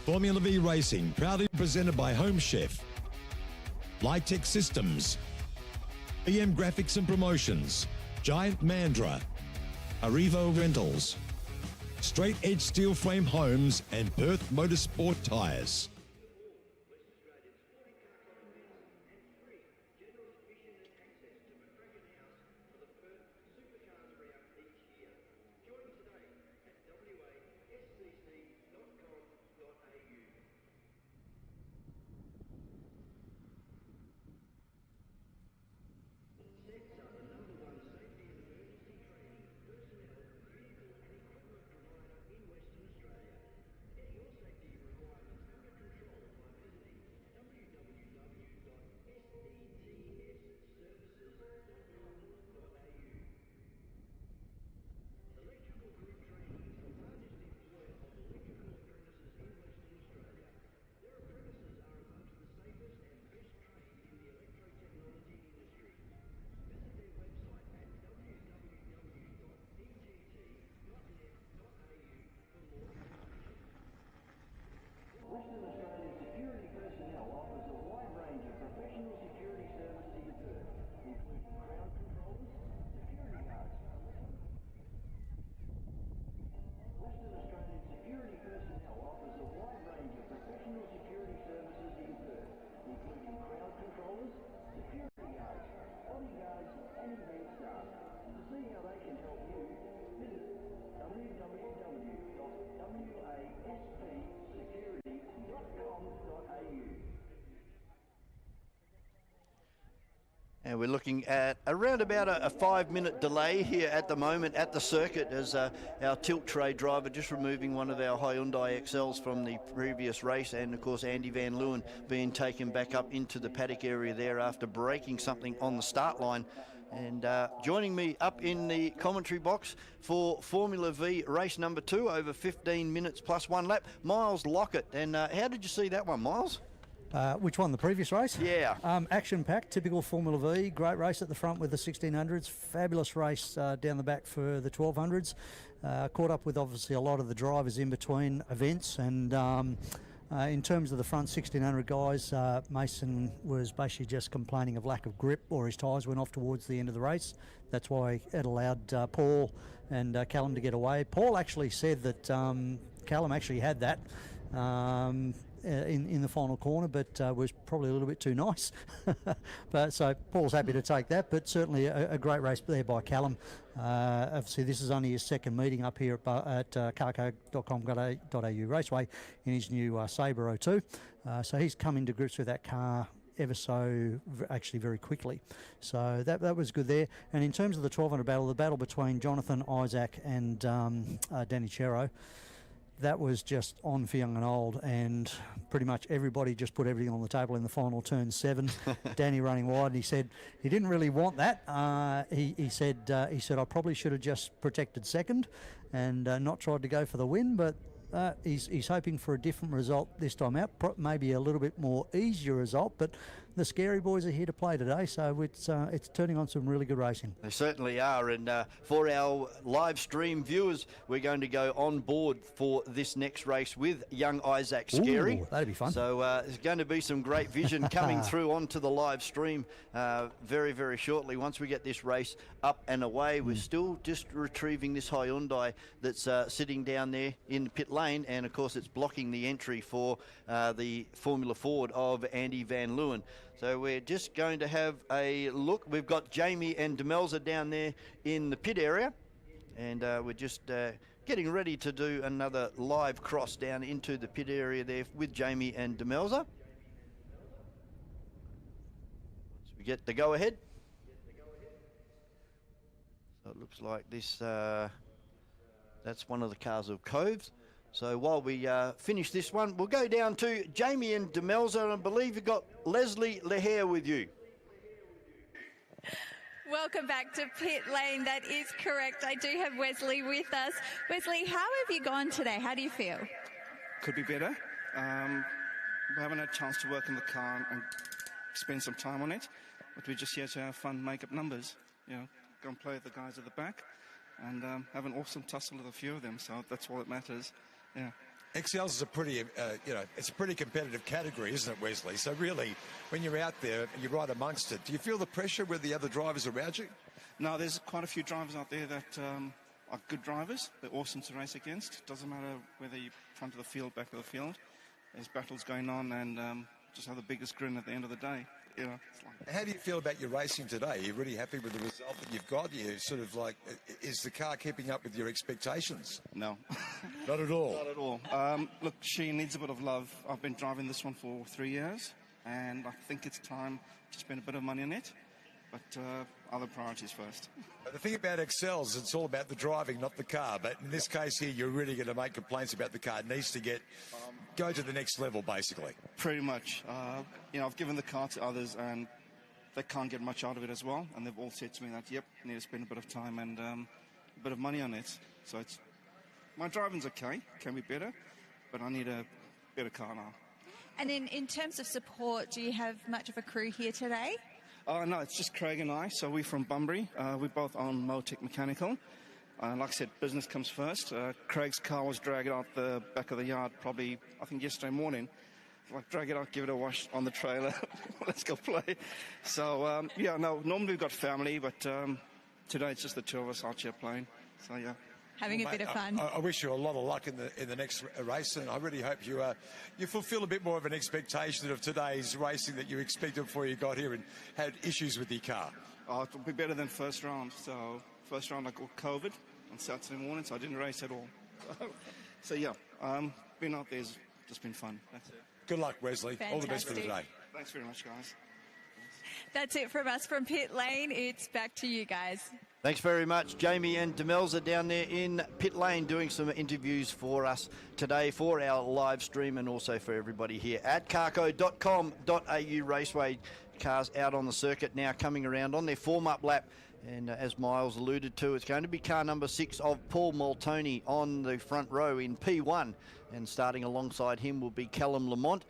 Formula V Racing, proudly presented by Home Chef, Lytech Systems, EM Graphics and Promotions, Giant Mandra, Arrivo Rentals, Straight Edge Steel Frame Homes, and Perth Motorsport Tyres. And we're looking at around about a 5-minute delay here at the moment at the circuit as our tilt tray driver just removing one of our Hyundai XLs from the previous race, and of course Andy Van Leeuwen being taken back up into the paddock area there after breaking something on the start line. And joining me up in the commentary box for Formula V race number 2 over 15 minutes plus 1 lap, Miles Lockett. And how did you see that one, Miles? Which one, the previous race? Yeah. Action-packed, typical Formula V. Great race at the front with the 1600s. Fabulous race down the back for the 1200s. Caught up with obviously a lot of the drivers in between events. And in terms of the front 1600 guys, Mason was basically just complaining of lack of grip, or his tyres went off towards the end of the race. That's why it allowed Paul and Callum to get away. Paul actually said that Callum actually had that. In the final corner, but was probably a little bit too nice. But so Paul's happy to take that, but certainly a great race there by Callum. Obviously this is only his second meeting up here at CARCO.com.au Raceway in his new Sabre 02. So he's come into grips with that car ever so actually very quickly. So that was good there. And in terms of the 1200 battle, the battle between Jonathan Isaac and Danny Chero, that was just on for young and old, and pretty much everybody just put everything on the table in the final turn 7. Danny running wide, and he said he didn't really want that. He said I probably should have just protected second and not tried to go for the win, but he's hoping for a different result this time out, maybe a little bit more easier result, but the scary boys are here to play today, so it's turning on some really good racing. They certainly are, and for our live stream viewers, we're going to go on board for this next race with young Isaac Scary. Ooh, that'd be fun. So there's going to be some great vision coming through onto the live stream very, very shortly. Once we get this race up and away, we're still just retrieving this Hyundai that's sitting down there in the pit lane, and of course it's blocking the entry for the Formula Ford of Andy Van Leeuwen. So we're just going to have a look. We've got Jamie and Demelza down there in the pit area, and we're just getting ready to do another live cross down into the pit area there with Jamie and Demelza. Once we get the go ahead. So it looks like this, that's one of the cars of Coves. So while we finish this one, we'll go down to Jamie and Demelza, and I believe you've got Leslie Lehair with you. Welcome back to Pit Lane. That is correct. I do have Wesley with us. Wesley, how have you gone today? How do you feel? Could be better. We haven't had a chance to work in the car and spend some time on it, but we're just here to have fun, make up numbers, you know, go and play with the guys at the back, and have an awesome tussle with a few of them, so that's all that matters. Yeah. XLs is a pretty, it's a pretty competitive category, isn't it, Wesley? So really, when you're out there, you're right amongst it. Do you feel the pressure with the other drivers around you? No, there's quite a few drivers out there that are good drivers. They're awesome to race against. Doesn't matter whether you're front of the field, back of the field. There's battles going on, and just have the biggest grin at the end of the day. You know, it's like... How do you feel about your racing today? Are you really happy with the result that you've got? You sort of like, is the car keeping up with your expectations? No. Not at all? Not at all. Look, she needs a bit of love. I've been driving this one for 3 years, and I think it's time to spend a bit of money on it, but other priorities first. The thing about XLs, it's all about the driving, not the car, but in this case here, you're really going to make complaints about the car. It needs to go to the next level, basically. Pretty much. You know, I've given the car to others, and they can't get much out of it as well, and they've all said to me that, yep, I need to spend a bit of time and a bit of money on it. So it's, my driving's okay, can be better, but I need a better car now. And in terms of support, do you have much of a crew here today? No, it's just Craig and I, so we're from Bunbury. We both own Motec Mechanical. Like I said, business comes first. Craig's car was dragged out the back of the yard probably, I think, yesterday morning. Like, drag it out, give it a wash on the trailer. Let's go play. So, yeah, no, normally we've got family, but today it's just the two of us out here playing. So, yeah. Having a bit of fun. I wish you a lot of luck in the next race, and I really hope you fulfil a bit more of an expectation of today's racing that you expected before you got here and had issues with your car. Oh, it'll be better than first round. So first round I got COVID on Saturday morning, so I didn't race at all. So yeah, being out there has just been fun. That's it. Good luck, Wesley. Fantastic. All the best for today. Thanks very much, guys. That's it from us from pit lane. It's back to you guys. Thanks very much. Jamie and Demelza down there in pit lane doing some interviews for us today for our live stream and also for everybody here at carco.com.au Raceway. Cars out on the circuit now coming around on their form-up lap. And as Miles alluded to, it's going to be car number 6 of Paul Multoney on the front row in P1. And starting alongside him will be Callum Lamont.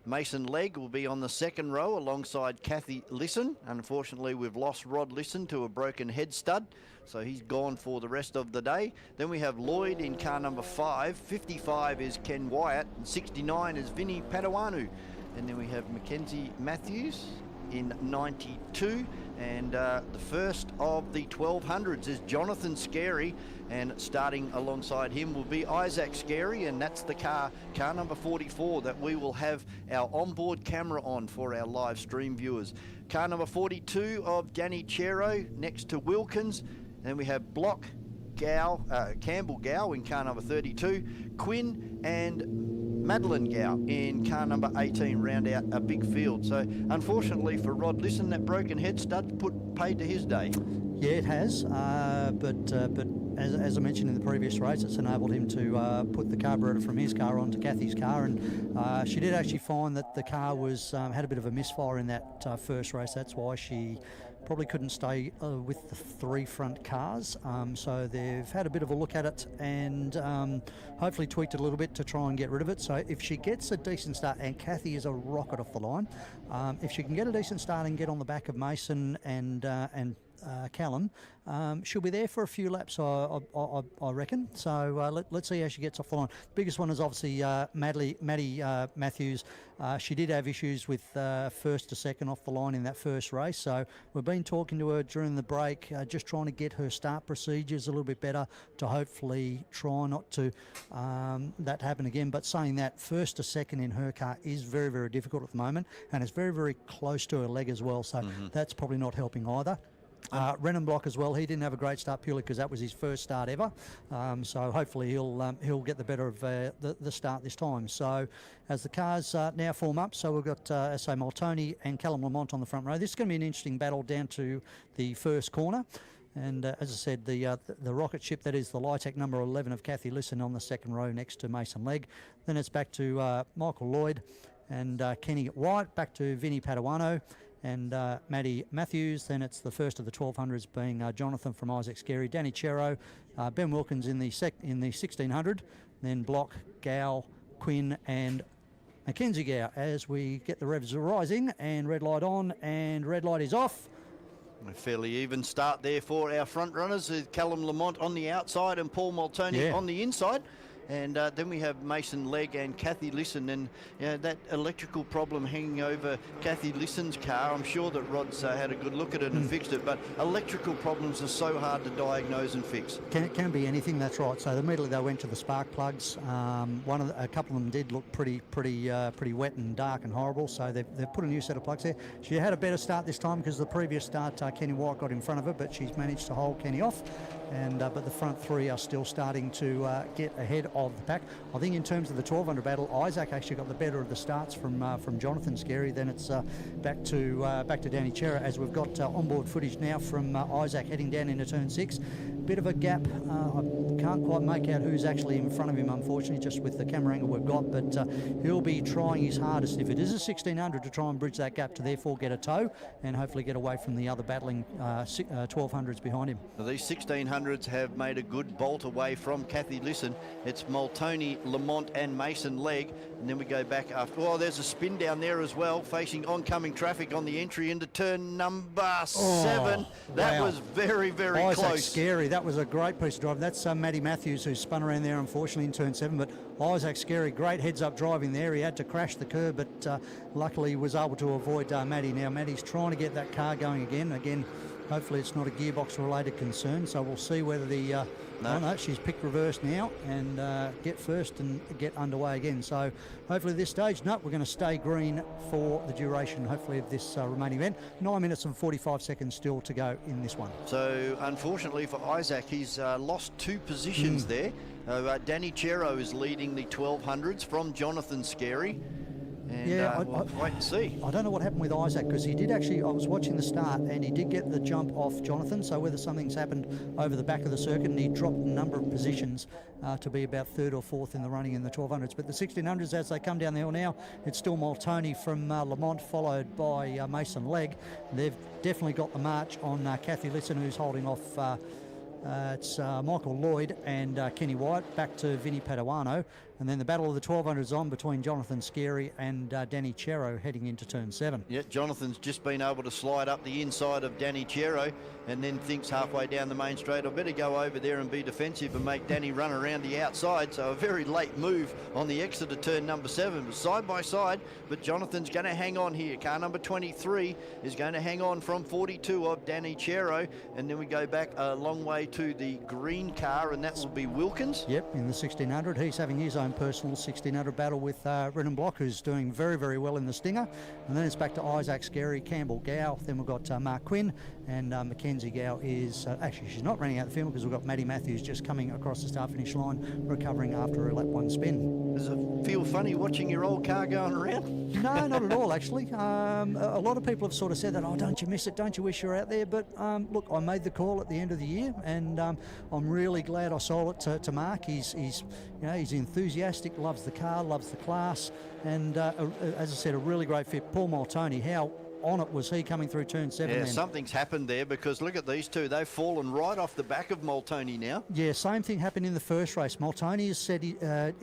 Mason Legg will be on the second row alongside Kathy Lisson. Unfortunately, we've lost Rod Lisson to a broken head stud, so he's gone for the rest of the day. Then we have Lloyd in car number 5. 55 is Ken Wyatt, and 69 is Vinny Padawanu. And then we have Mackenzie Matthews in 92, and the first of the 1200s is Jonathan Scarey, and starting alongside him will be Isaac Scarey, and that's the car number 44 that we will have our onboard camera on for our live stream viewers. Car number 42 of Danny Chero next to Wilkins. Then we have Block Campbell Gow in car number 32, Quinn and Madeline Gow in car number 18 round out a big field. So unfortunately for Rod Lisson, that broken head stud paid to his day. Yeah, it has, but as I mentioned in the previous race, it's enabled him to put the carburetor from his car onto Kathy's car, and she did actually find that the car was had a bit of a misfire in that first race. That's why she probably couldn't stay with the 3 front cars. So they've had a bit of a look at it and hopefully tweaked it a little bit to try and get rid of it. So if she gets a decent start, and Kathy is a rocket off the line, if she can get a decent start and get on the back of Mason and Callum, she'll be there for a few laps, I reckon. So let's see how she gets off the line. The biggest one is obviously Maddie Matthews. She did have issues with first to second off the line in that first race. So we've been talking to her during the break, just trying to get her start procedures a little bit better to hopefully try not to that happen again. But saying that, first to second in her car is very, very difficult at the moment, and it's very, very close to her leg as well. So that's probably not helping either. Renan Block as well, he didn't have a great start purely because that was his first start ever. So hopefully he'll get the better of the start this time. So as the cars now form up, so we've got, as I say, Multoney and Callum Lamont on the front row. This is going to be an interesting battle down to the first corner. And as I said, the rocket ship, that is the Litec number 11 of Kathy Lisson on the second row next to Mason Legg. Then it's back to Michael Lloyd and Kenny White, back to Vinny Padawano and Maddie Matthews. Then it's the first of the 1200s being Jonathan from Isaac Scarey, Danny Chero, Ben Wilkins in the 1600, then Block, Gow, Quinn and Mackenzie Gow as we get the revs rising, and red light on and red light is off. A fairly even start there for our front runners, with Callum Lamont on the outside and Paul Multoney on the inside. And then we have Mason Legg and Kathy Lisson, and that electrical problem hanging over Kathy Lisson's car. I'm sure that Rod's had a good look at it and fixed it, but electrical problems are so hard to diagnose and fix. Can be anything, that's right. So immediately they went to the spark plugs. A couple of them did look pretty wet and dark and horrible. So they've put a new set of plugs there. She had a better start this time because the previous start Kenny White got in front of her, but she's managed to hold Kenny off. And but the front three are still starting to get ahead of the pack. I think in terms of the 1200 battle, Isaac actually got the better of the starts from Jonathan Scarey. Then it's back to Danny Chera, as we've got onboard footage now from Isaac heading down into turn 6. Bit of a gap. I can't quite make out who's actually in front of him, unfortunately, just with the camera angle we've got. But he'll be trying his hardest, if it is a 1600, to try and bridge that gap to therefore get a tow and hopefully get away from the other battling 1200s behind him. Now, these 1600s have made a good bolt away from Kathy Lisson. It's Multoney, Lamont and Mason Legg. And then we go back after. Oh, there's a spin down there as well, facing oncoming traffic on the entry into turn number 7. That was very, very Isaac close. Scarey, that was a great piece of driving. That's Maddie Matthews, who spun around there, unfortunately, in turn 7. But Isaac Scarey, great heads-up driving there. He had to crash the curb, but luckily was able to avoid Maddie. Now, Maddie's trying to get that car going again. Hopefully it's not a gearbox related concern, so we'll see whether the oh no, she's picked reverse now and get first and get underway again. So hopefully at this stage, no, we're going to stay green for the duration, hopefully, of this remaining event. 9 minutes and 45 seconds still to go in this one. So unfortunately for Isaac, he's lost 2 positions there. Danny Chero is leading the 1200s from Jonathan Scary. And we'll wait and see. I don't know what happened with Isaac, because he did actually, I was watching the start and he did get the jump off Jonathan, so whether something's happened over the back of the circuit, and he dropped a number of positions to be about 3rd or 4th in the running in the 1200s. But the 1600s, as they come down the hill now, it's still Moltoni from Lamont, followed by Mason Legg. They've definitely got the march on Kathy Lisson, who's holding off it's Michael Lloyd and Kenny White, back to Vinny Paduano, and then the battle of the 1200s on between Jonathan Scary and Danny Chero heading into turn 7. Yeah, Jonathan's just been able to slide up the inside of Danny Chero and then thinks halfway down the main straight, I better go over there and be defensive and make Danny run around the outside. So a very late move on the exit of turn number 7, but side by side. But Jonathan's going to hang on here. Car number 23 is going to hang on from 42 of Danny Chero, and then we go back a long way to the green car, and that will be Wilkins. Yep, in the 1600. He's having his own personal 1600 battle with Brennan Block, who's doing very, very well in the Stinger. And then it's back to Isaac Scary, Campbell Gow. Then we've got Mark Quinn, and Mackenzie Gow is, actually she's not running out the field, because we've got Maddie Matthews just coming across the start-finish line, recovering after a lap 1 spin. Does it feel funny watching your old car going around? No, not at all, actually. A lot of people have sort of said that, oh, don't you miss it, don't you wish you were out there? But look, I made the call at the end of the year, and I'm really glad I sold it to Mark. He's enthusiastic, loves the car, loves the class, and as I said, a really great fit. Paul Moltoni, how on it was he coming through turn 7 Yeah, then? something's happened there, because look at these two. They've fallen right off the back of Moltoni now. Yeah, same thing happened in the first race. Moltoni has said he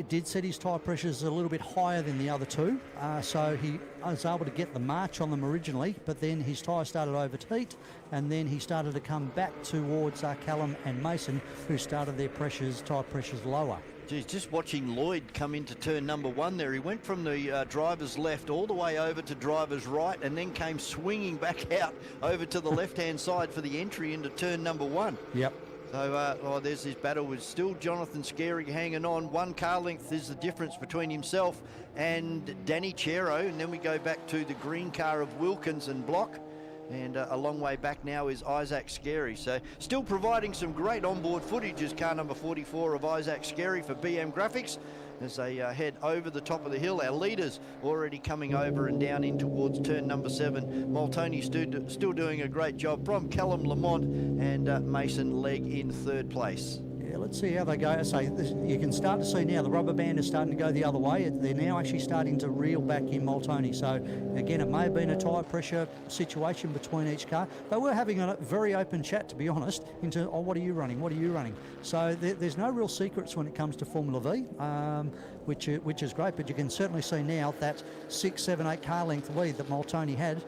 did set his tyre pressures a little bit higher than the other two, so he was able to get the march on them originally, but then his tyre started to overheat, and then he started to come back towards Callum and Mason, who started their tyre pressures lower. Geez, just watching Lloyd come into turn number 1 there. He went from the driver's left all the way over to driver's right, and then came swinging back out over to the left-hand side for the entry into turn number 1. Yep. So there's his battle with still Jonathan Scary hanging on. 1 car length is the difference between himself and Danny Chero. And then we go back to the green car of Wilkins and Block. And a long way back now is Isaac Scary. So still providing some great onboard footage is car number 44 of Isaac Scary for BM Graphics as they head over the top of the hill. Our leaders already coming over and down in towards turn number 7. Moltoni still doing a great job from Callum Lamont, and Mason Legg in 3rd place. Yeah, let's see how they go. So you can start to see now the rubber band is starting to go the other way. They're now actually starting to reel back in Moltoni. So again, it may have been a tyre pressure situation between each car. They were having a very open chat, to be honest, into, oh, what are you running? What are you running? So there's no real secrets when it comes to Formula V, which is great. But you can certainly see now that 6, 7, 8 car length lead that Moltoni had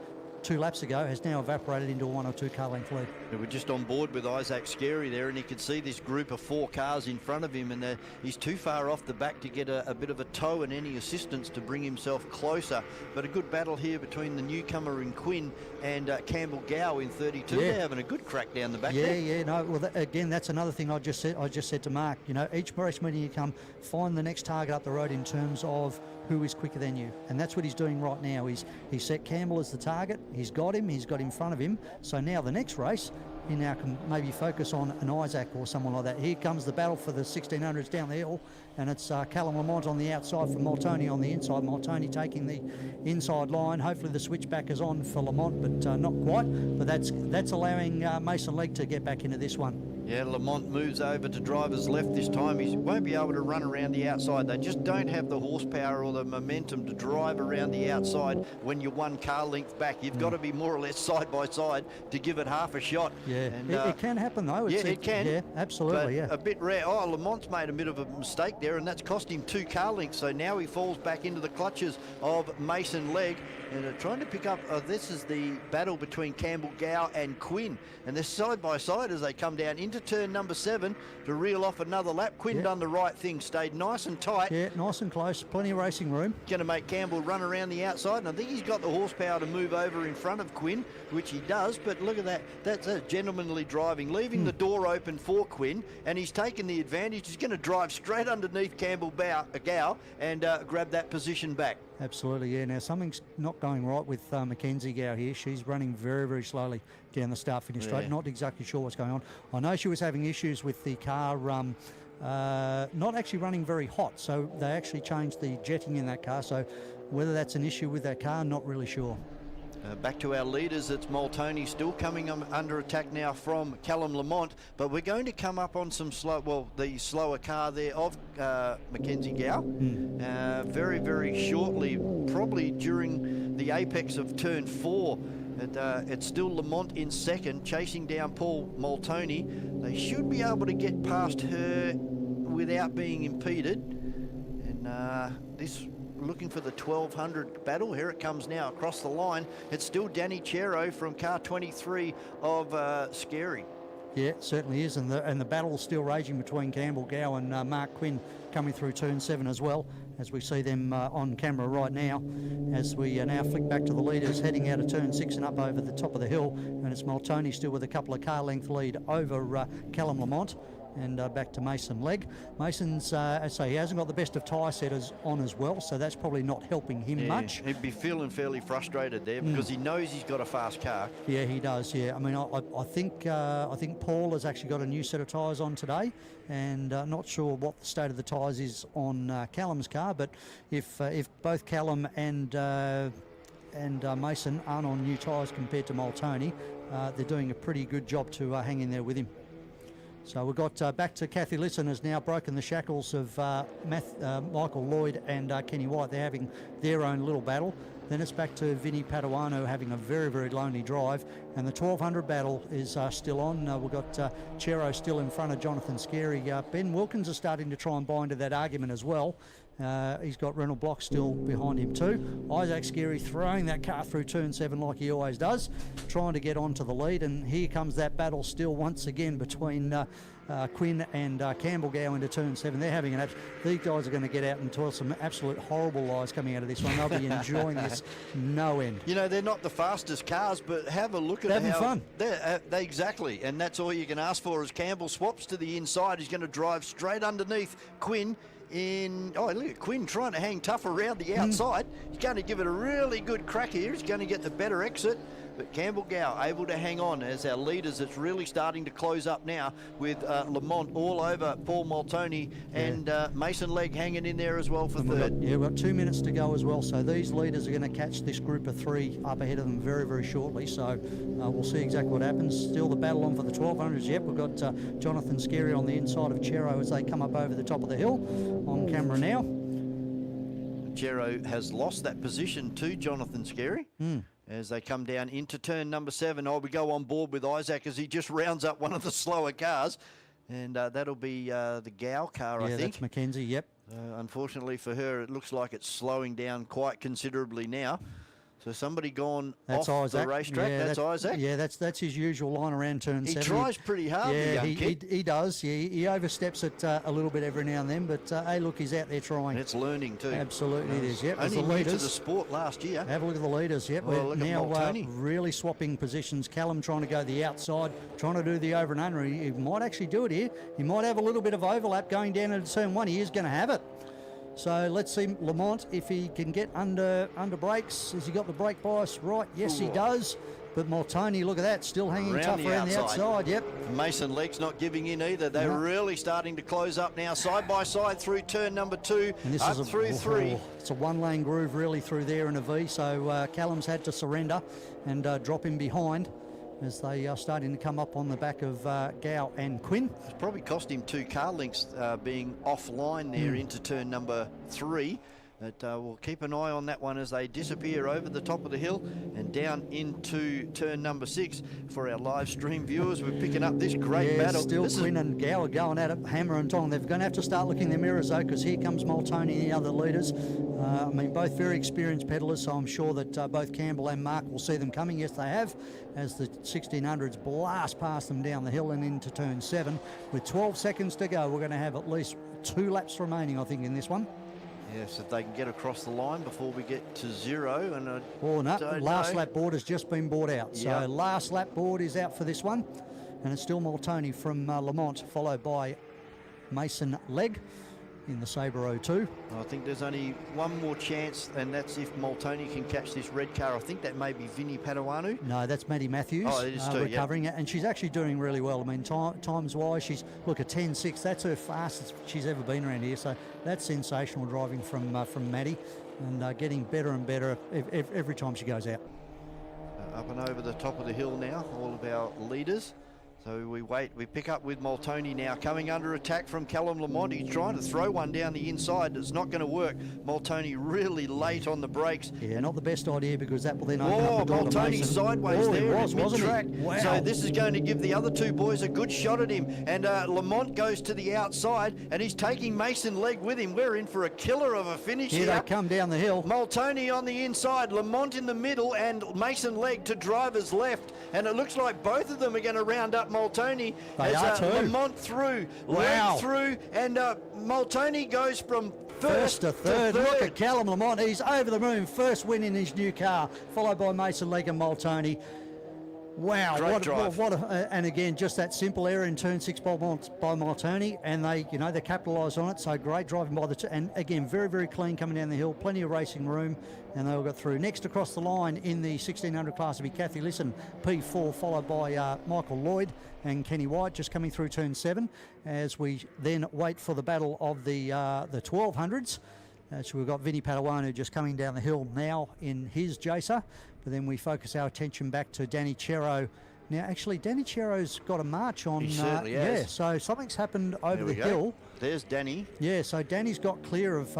2 laps ago has now evaporated into a 1 or 2 car length lead. We're just on board with Isaac Scary there, and you can see this group of 4 cars in front of him, and he's too far off the back to get a bit of a tow and any assistance to bring himself closer. But a good battle here between the newcomer in Quinn and Campbell Gow in 32. Yeah. They're having a good crack down the back Yeah, there. yeah, no, well, again, that's another thing I just said to Mark. You know, each race meeting you come, find the next target up the road in terms of who is quicker than you, and that's what he's doing right now. He's set Campbell as the target. He's got him in front of him. So now the next race, he now can maybe focus on an Isaac or someone like that. Here comes the battle for the 1600s down the hill, and it's Callum Lamont on the outside for Moltoni on the inside. Moltoni taking the inside line. Hopefully the switchback is on for Lamont, but not quite. But that's allowing Mason Legg to get back into this one. Yeah, Lamont moves over to driver's left this time. He won't be able to run around the outside. They just don't have the horsepower or the momentum to drive around the outside when you're 1 car length back. You've got to be more or less side by side to give it half a shot. Yeah, and, it can happen though. It can. Yeah, absolutely, but a bit rare. Oh, Lamont's made a bit of a mistake there, and that's cost him 2 car lengths. So now he falls back into the clutches of Mason Legg. And trying to pick up, this is the battle between Campbell Gow and Quinn. And they're side by side as they come down into turn number 7 to reel off another lap. Quinn done the right thing, stayed nice and tight. Yeah, nice and close, plenty of racing room. Going to make Campbell run around the outside, and I think he's got the horsepower to move over in front of Quinn, which he does. But look at that, that's a gentlemanly driving, leaving the door open for Quinn, and he's taken the advantage. He's going to drive straight underneath Campbell Gow and grab that position back. Absolutely, yeah. Now, something's not going right with Mackenzie Gow here. She's running very, very slowly down the start-finish straight. Not exactly sure what's going on. I know she was having issues with the car not actually running very hot, so they actually changed the jetting in that car. So whether that's an issue with that car, not really sure. Back to our leaders, it's Moltoni still coming under attack now from Callum Lamont, but we're going to come up on some the slower car there of Mackenzie Gow. Very, very shortly, probably during the apex of turn 4. It's still Lamont in second, chasing down Paul Moltoni. They should be able to get past her without being impeded. And this... looking for the 1200 battle. Here it comes now across the line. It's still Danny Chero from car 23 of Scary. Yeah, it certainly is, and the battle's still raging between Campbell Gow and Mark Quinn coming through turn 7 as well, as we see them on camera right now. As we now flick back to the leaders, heading out of turn 6 and up over the top of the hill, and it's Moltoni still with a couple of car length lead over Callum Lamont. And back to Mason Legg. Mason's, I say, he hasn't got the best of tyre setters on as well, so that's probably not helping him much. He'd be feeling fairly frustrated there because he knows he's got a fast car. Yeah, he does. Yeah, I mean, I think Paul has actually got a new set of tyres on today, and not sure what the state of the tyres is on Callum's car. But if both Callum and Mason aren't on new tyres compared to Moltoni, they're doing a pretty good job to hang in there with him. So we've got back to Kathy Lisson has now broken the shackles of Michael Lloyd and Kenny White. They're having their own little battle. Then it's back to Vinny Paduano having a very, very lonely drive. And the 1200 battle is still on. We've got Chero still in front of Jonathan Scary. Ben Wilkins is starting to try and buy into that argument as well. He's got Reynolds Block still behind him too. Isaac Scary throwing that car through turn 7 like he always does, trying to get onto the lead. And here comes that battle still once again between Quinn and Campbell Gow into turn 7. They're having these guys are going to get out and tell some absolute horrible lies coming out of this one. They'll be enjoying this no end. You know, they're not the fastest cars, but have a look at they're having fun. They exactly, and that's all you can ask for. As Campbell swaps to the inside, he's going to drive straight underneath Quinn. Look at Quinn trying to hang tough around the outside. He's going to give it a really good crack here. He's going to get the better exit. But Campbell Gow able to hang on as our leaders. It's really starting to close up now with Lamont all over Paul Moltoni and Mason Legg hanging in there as well for third. We've got 2 minutes to go as well. So these leaders are going to catch this group of 3 up ahead of them very, very shortly. So we'll see exactly what happens. Still the battle on for the 1200s. Yep, we've got Jonathan Scary on the inside of Chero as they come up over the top of the hill on camera now. Chero has lost that position to Jonathan Scary. As they come down into turn number 7. We go on board with Isaac as he just rounds up one of the slower cars. And that'll be the Gow car, I think. Yeah, that's Mackenzie, yep. Unfortunately for her, it looks like it's slowing down quite considerably now. So somebody gone off the racetrack. Yeah, that's Isaac. Yeah, that's his usual line around turn 7. He tries pretty hard, the young kid. He does. Yeah, he oversteps it a little bit every now and then, but hey, look, he's out there trying. And it's learning too. Absolutely, it is. Yep. Only new to the sport last year. Have a look at the leaders. Yep. We're now really swapping positions. Callum trying to go the outside, trying to do the over and under. He might actually do it here. He might have a little bit of overlap going down into turn 1. He is going to have it. So let's see Lamont if he can get under brakes. Has he got the brake bias right? Yes, he does. But Moltoni, look at that, still hanging tough around the outside. Yep. Mason Legg's not giving in either. They're really starting to close up now, side by side through turn number 2, and this is through 3. It's a one-lane groove really through there in a V. So Callum's had to surrender and drop him behind as they are starting to come up on the back of Gow and Quinn. It's probably cost him 2 car lengths being offline there into turn number 3. But we'll keep an eye on that one as they disappear over the top of the hill and down into turn number 6 for our live stream viewers. We're picking up this great battle. Still Quinn and Gower going at it, hammer and tong. They're going to have to start looking in their mirrors though, because here comes Multoney and the other leaders. I mean, both very experienced pedallers, so I'm sure that both Campbell and Mark will see them coming. Yes, they have, as the 1600s blast past them down the hill and into turn 7. With 12 seconds to go, we're going to have at least 2 laps remaining, I think, in this one. Yes, if they can get across the line before we get to 0. And no, last lap board has just been bought out. So Yep. last lap board is out for this one. And it's still Multoney from Lamont, followed by Mason Legg in the Sabre 02. I think there's only one more chance, and that's if Multoney can catch this red car. I think that may be Vinnie Padawanu. No, that's Maddie Matthews. Oh, it is too, recovering it, and she's actually doing really well. I mean, times-wise, she's, look, a 10.6. That's her fastest she's ever been around here. So that's sensational driving from Maddie, and getting better and better every time she goes out. Up and over the top of the hill now, all of our leaders. So we wait, we pick up with Multoney now, coming under attack from Callum Lamont. He's trying to throw one down the inside. It's not going to work. Multoney really late on the brakes. Yeah, not the best idea, because that will then open up the door to Multoney Mason. sideways there was, in mid-track. Wow. So this is going to give the other 2 boys a good shot at him. And Lamont goes to the outside, and he's taking Mason Legg with him. We're in for a killer of a finish Here here. they come down the hill. Multoney on the inside, Lamont in the middle, and Mason Legg to driver's left. And it looks like both of them are going to round up Multoney. They are too. Lamont through, Wow. Legg through, and Multoney goes from First to third. Look at Callum Lamont. He's over the moon. First win in his new car, followed by Mason Legg and Multoney. Wow, Great drive. And again, just that simple error in turn 6 by Multoney, and they capitalised on it. So great driving by and again, very, very clean coming down the hill, plenty of racing room, and they all got through. Next across the line in the 1600 class will be Kathy Lisson, P4, followed by Michael Lloyd and Kenny White, just coming through turn 7, as we then wait for the battle of the 1200s. So we've got Vinnie Padawanu just coming down the hill now in his Jacer. But then we focus our attention back to Danny Chero. Now, actually, Danny Chero's got a march on. He certainly has. Yeah, so something's happened over the There we go. hill. There's Danny. Yeah, so Danny's got clear of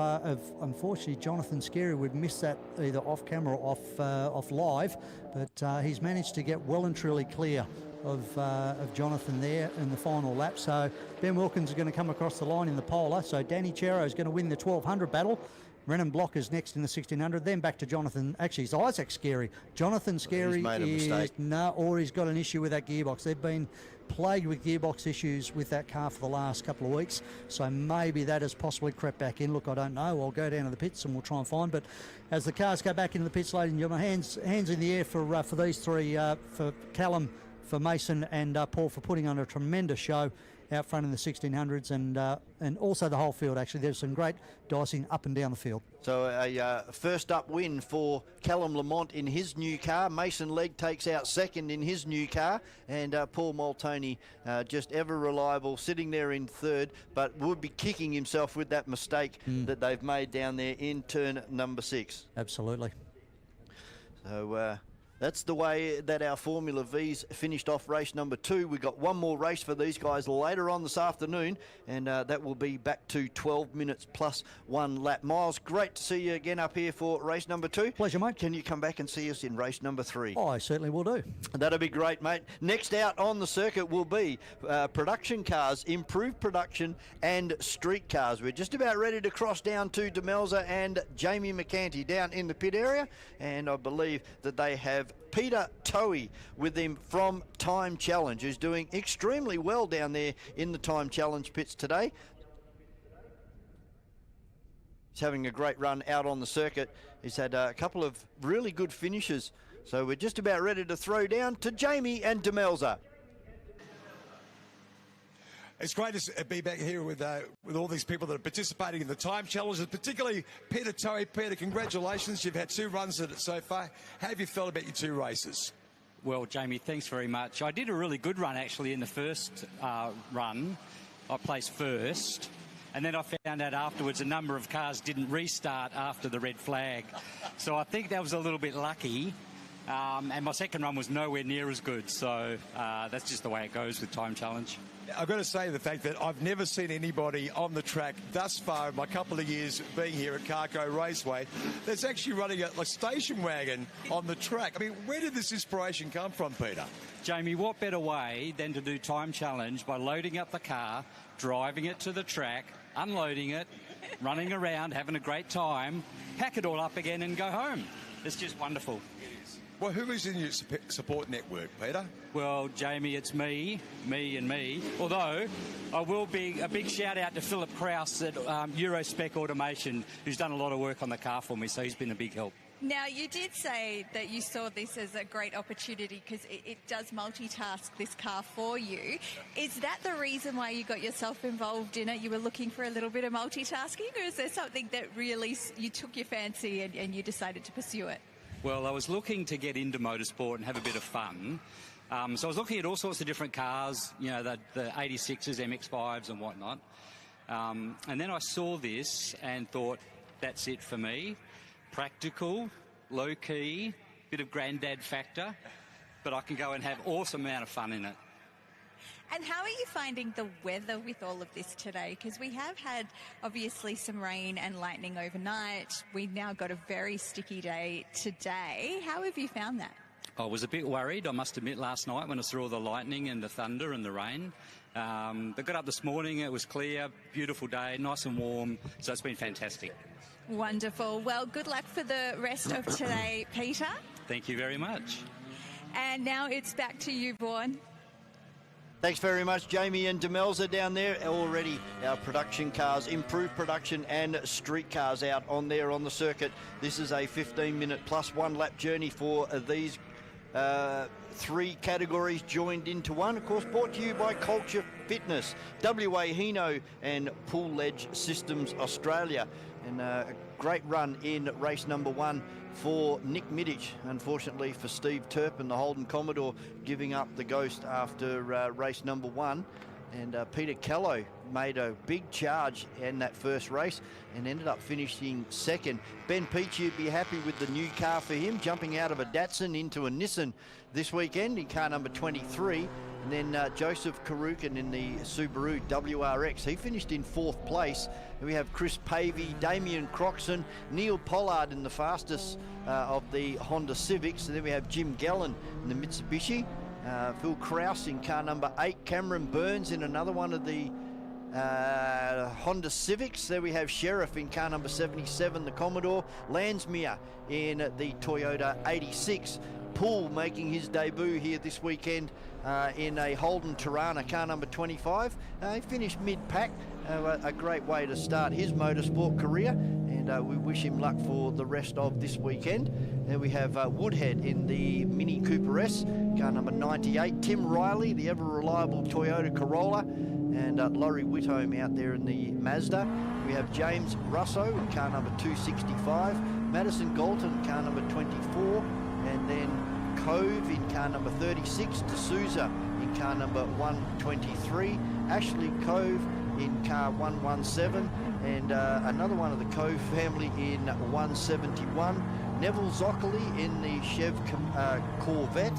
unfortunately, Jonathan Scarry would miss that either off camera or off live, but he's managed to get well and truly clear of Jonathan there in the final lap. So Ben Wilkins is going to come across the line in the Polar. So Danny Chero is going to win the 1200 battle. Renan Block is next in the 1600. Then back to Jonathan. Actually, it's Isaac Scarry. Jonathan Scarry He's made a mistake. or he's got an issue with that gearbox. They've been plagued with gearbox issues with that car for the last couple of weeks. So maybe that has possibly crept back in. Look, I don't know. I'll go down to the pits and we'll try and find. But as the cars go back into the pits, ladies and gentlemen, hands in the air for these three, for Callum, for Mason and Paul, for putting on a tremendous show out front in the 1600s, and also the whole field. Actually, there's some great dicing up and down the field. So a first up win for Callum Lamont in his new car. Mason Legg takes out second in his new car, and Paul Multoney, just ever reliable, sitting there in third, but would be kicking himself with that mistake that they've made down there in turn number 6. Absolutely. So that's the way that our Formula V's finished off race number 2. We've got one more race for these guys later on this afternoon, and that will be back to 12 minutes plus 1 lap. Miles, great to see you again up here for race number 2. Pleasure, mate. Can you come back and see us in race number 3? Oh, I certainly will do. That'll be great, mate. Next out on the circuit will be production cars, improved production, and street cars. We're just about ready to cross down to Demelza and Jamie McCanty down in the pit area, and I believe that they have Peter Towie with them from Time Challenge, who's doing extremely well down there in the Time Challenge pits today. He's having a great run out on the circuit. He's had a couple of really good finishes. So we're just about ready to throw down to Jamie and Demelza. It's great to be back here with all these people that are participating in the time challenges, particularly Peter Towie. Peter, congratulations. You've had 2 runs at it so far. How have you felt about your 2 races? Well, Jamie, thanks very much. I did a really good run, actually, in the first run. I placed first. And then I found out afterwards a number of cars didn't restart after the red flag. So I think that was a little bit lucky. And my second run was nowhere near as good. So that's just the way it goes with time challenge. I've got to say the fact that I've never seen anybody on the track thus far in my couple of years being here at CARCO Raceway that's actually running a station wagon on the track. I mean, where did this inspiration come from, Peter? Jamie, what better way than to do time challenge by loading up the car, driving it to the track, unloading it, running around, having a great time, pack it all up again and go home. It's just wonderful. Well, who is in your support network, Peter? Well, Jamie, it's me. Although, I will be a big shout-out to Philip Krause at Eurospec Automation, who's done a lot of work on the car for me, so he's been a big help. Now, you did say that you saw this as a great opportunity because it does multitask this car for you. Is that the reason why you got yourself involved in it? You were looking for a little bit of multitasking, or is there something that really you took your fancy and you decided to pursue it? Well, I was looking to get into motorsport and have a bit of fun. So I was looking at all sorts of different cars, you know, the 86s, MX-5s and whatnot. And then I saw this and thought, that's it for me. Practical, low-key, bit of granddad factor, but I can go and have awesome amount of fun in it. And how are you finding the weather with all of this today? Because we have had, obviously, some rain and lightning overnight. We've now got a very sticky day today. How have you found that? I was a bit worried, I must admit, last night when I saw all the lightning and the thunder and the rain. But got up this morning, it was clear, beautiful day, nice and warm, so it's been fantastic. Wonderful. Well, good luck for the rest of today, Peter. Thank you very much. And now it's back to you, Vaughan. Thanks very much, Jamie and Demelza down there. Already our production cars, improved production and street cars out on there on the circuit. This is a 15-minute plus 1 lap journey for these 3 categories joined into one. Of course, brought to you by Culture Fitness, WA Hino and Pool Ledge Systems Australia. And a great run in race number 1 for Nick Middich. Unfortunately for Steve Turpin, the Holden Commodore, giving up the ghost after race number 1. And Peter Callow made a big charge in that first race and ended up finishing second. Ben Peachy would be happy with the new car for him, jumping out of a Datsun into a Nissan this weekend in car number 23. And then Joseph Karukin in the Subaru WRX. He finished in 4th place. And we have Chris Pavey, Damien Croxon, Neil Pollard in the fastest of the Honda Civics. And then we have Jim Gallen in the Mitsubishi. Phil Krause in car number 8. Cameron Burns in another one of the Honda Civics. There we have Sheriff in car number 77, the Commodore. Lansmere in the Toyota 86. Poole making his debut here this weekend in a Holden Tirana, car number 25. He finished mid-pack. A great way to start his motorsport career, and we wish him luck for the rest of this weekend. There we have Woodhead in the Mini Cooper S, car number 98. Tim Riley, the ever-reliable Toyota Corolla, and Laurie Whitholm out there in the Mazda. We have James Russo in car number 265, Madison Galton, car number 24, and then Cove in car number 36, D'Souza in car number 123, Ashley Cove in car 117, and another one of the Cove family in 171. Neville Zocoli in the Chev Corvette.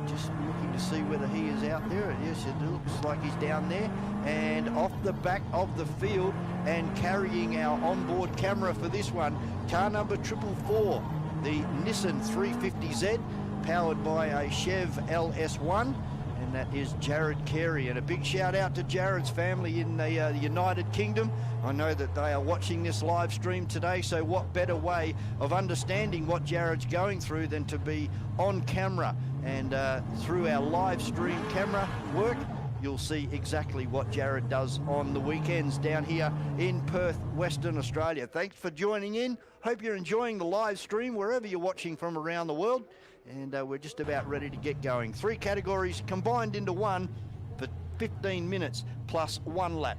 Just looking to see whether he is out there. Yes, it looks like he's down there. And off the back of the field and carrying our onboard camera for this one, car number 444, the Nissan 350Z, powered by a Chev LS1. And that is Jared Carey. And a big shout out to Jared's family in the United Kingdom. I know that they are watching this live stream today, so what better way of understanding what Jared's going through than to be on camera. And through our live stream camera work, you'll see exactly what Jared does on the weekends down here in Perth, Western Australia. Thanks for joining in. Hope you're enjoying the live stream wherever you're watching from around the world. And we're just about ready to get going. 3 categories combined into one for 15 minutes plus 1 lap.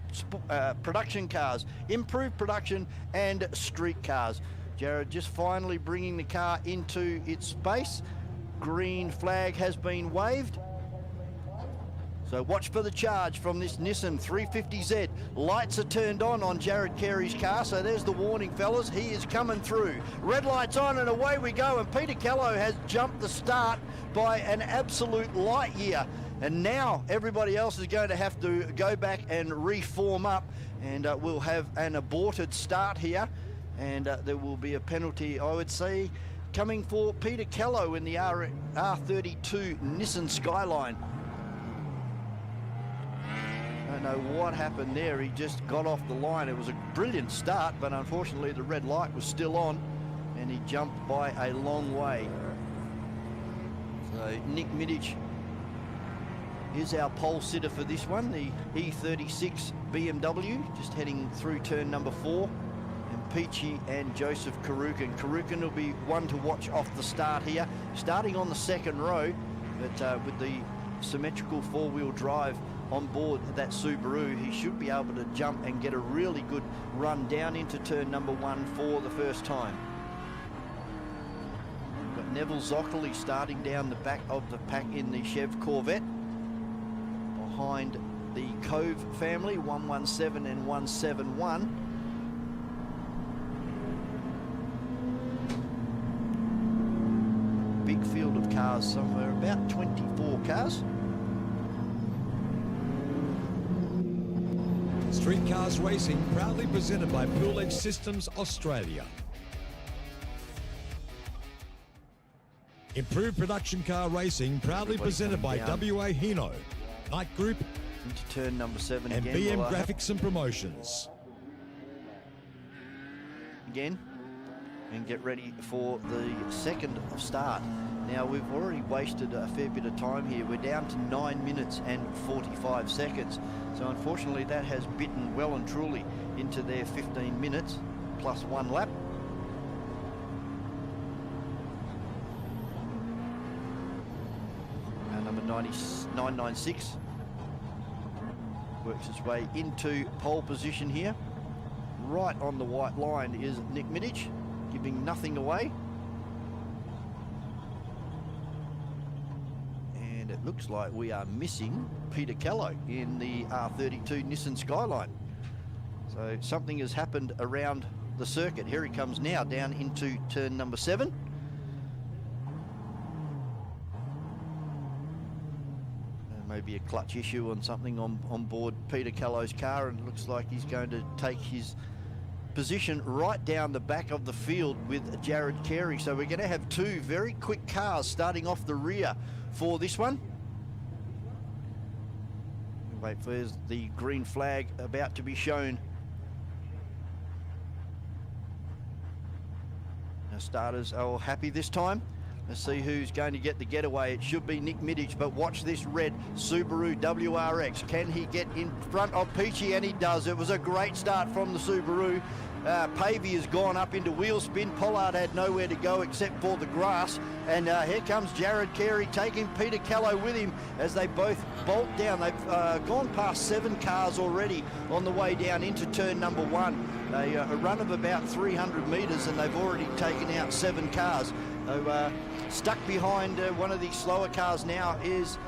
Production cars, improved production, and street cars. Jared just finally bringing the car into its space. Green flag has been waved. So watch for the charge from this Nissan 350Z. Lights are turned on Jared Carey's car, so there's the warning, fellas. He is coming through. Red lights on and away we go, and Peter Callow has jumped the start by an absolute light year. And now everybody else is going to have to go back and reform up, and we'll have an aborted start here, and there will be a penalty, I would say, coming for Peter Callow in the R32 Nissan Skyline. I don't know what happened there. He just got off the line. It was a brilliant start, but unfortunately the red light was still on, and he jumped by a long way. So Nick Middich is our pole sitter for this one, the E36 BMW, just heading through turn number 4. And Peachy and Joseph Karukin. Karukin will be one to watch off the start here, starting on the second row, but with the symmetrical four-wheel drive on board that Subaru, he should be able to jump and get a really good run down into turn number 1 for the first time. We've got Neville Zockerly starting down the back of the pack in the Chev Corvette, behind the Cove family, 117 and 171. Big field of cars, somewhere about 24 cars. Street Cars Racing, proudly presented by Pool Edge Systems Australia. Improved Production Car Racing, proudly presented by WA Hino, Knight Group, into turn number 7 and again. BM Graphics and Promotions. Again, and get ready for the second start. Now, we've already wasted a fair bit of time here. We're down to 9 minutes and 45 seconds. So unfortunately, that has bitten well and truly into their 15 minutes plus 1 lap. Number 996 works its way into pole position here. Right on the white line is Nick Middich, giving nothing away. And it looks like we are missing Peter Callow in the R32 Nissan Skyline. So something has happened around the circuit. Here he comes now down into turn number 7. Maybe a clutch issue on something on board Peter Callow's car, and it looks like he's going to take his position right down the back of the field with Jared Carey. So we're going to have 2 very quick cars starting off the rear for this one. Wait for the green flag about to be shown. Our starters are all happy this time. Let's see who's going to get the getaway. It should be Nick Middich, but watch this red Subaru WRX. Can he get in front of Peachy? And he does. It was a great start from the Subaru. Pavey has gone up into wheel spin. Pollard had nowhere to go except for the grass. And here comes Jared Carey taking Peter Callow with him as they both bolt down. They've gone past 7 cars already on the way down into turn number 1. A run of about 300 metres, and they've already taken out 7 cars. So stuck behind one of these slower cars now is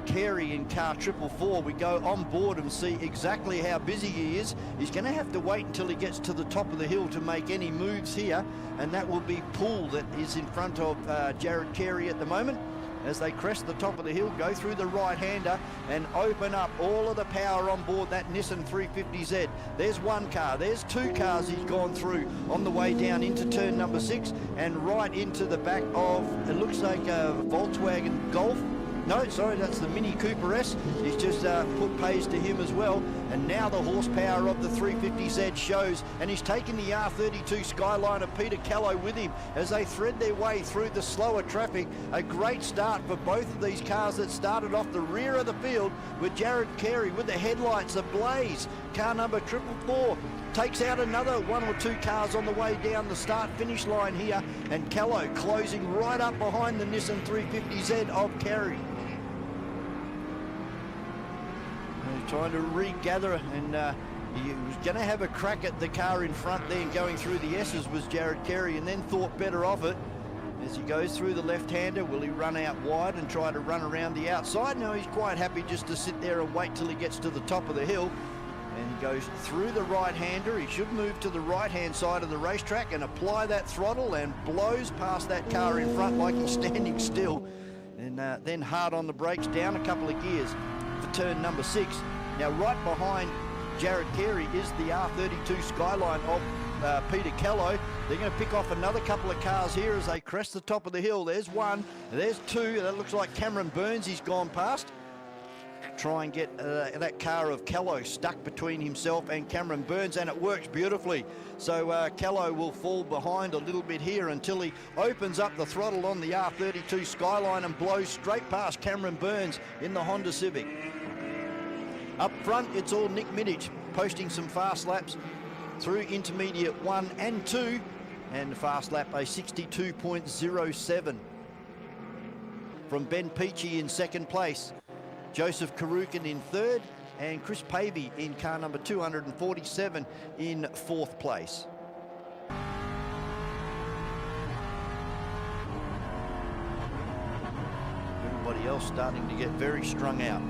Carey in car 444. We go on board and see exactly how busy he is. He's going to have to wait until he gets to the top of the hill to make any moves here, and that will be Poole that is in front of Jared Carey at the moment. As they crest the top of the hill, go through the right-hander and open up all of the power on board that Nissan 350Z. There's 1 car, there's 2 cars he's gone through on the way down into turn number 6 and right into the back of, it looks like a Volkswagen Golf. No, sorry, that's the Mini Cooper S. He's just put pays to him as well. And now the horsepower of the 350Z shows, and he's taken the R32 Skyline of Peter Callow with him as they thread their way through the slower traffic. A great start for both of these cars that started off the rear of the field with Jared Carey with the headlights ablaze. Car number 444 takes out another 1 or 2 cars on the way down the start-finish line here, and Callow closing right up behind the Nissan 350Z of Carey. Trying to regather, and he was going to have a crack at the car in front there, going through the S's was Jared Carey, and then thought better of it as he goes through the left-hander. Will he run out wide and try to run around the outside? No, he's quite happy just to sit there and wait till he gets to the top of the hill. And he goes through the right-hander. He should move to the right-hand side of the racetrack and apply that throttle and blows past that car in front like he's standing still. And then hard on the brakes, down a couple of gears for turn number 6. Now right behind Jared Carey is the R32 Skyline of Peter Callow. They're going to pick off another couple of cars here as they crest the top of the hill. There's one, there's two. That looks like Cameron Burns. He's gone past. Try and get that car of Callow stuck between himself and Cameron Burns, and it works beautifully. So Callow will fall behind a little bit here until he opens up the throttle on the R32 Skyline and blows straight past Cameron Burns in the Honda Civic. Up front, it's all Nick Middich posting some fast laps through intermediate 1 and 2, and the fast lap a 62.07. From Ben Peachy in second place, Joseph Karukin in third, and Chris Pavey in car number 247 in fourth place. Everybody else starting to get very strung out.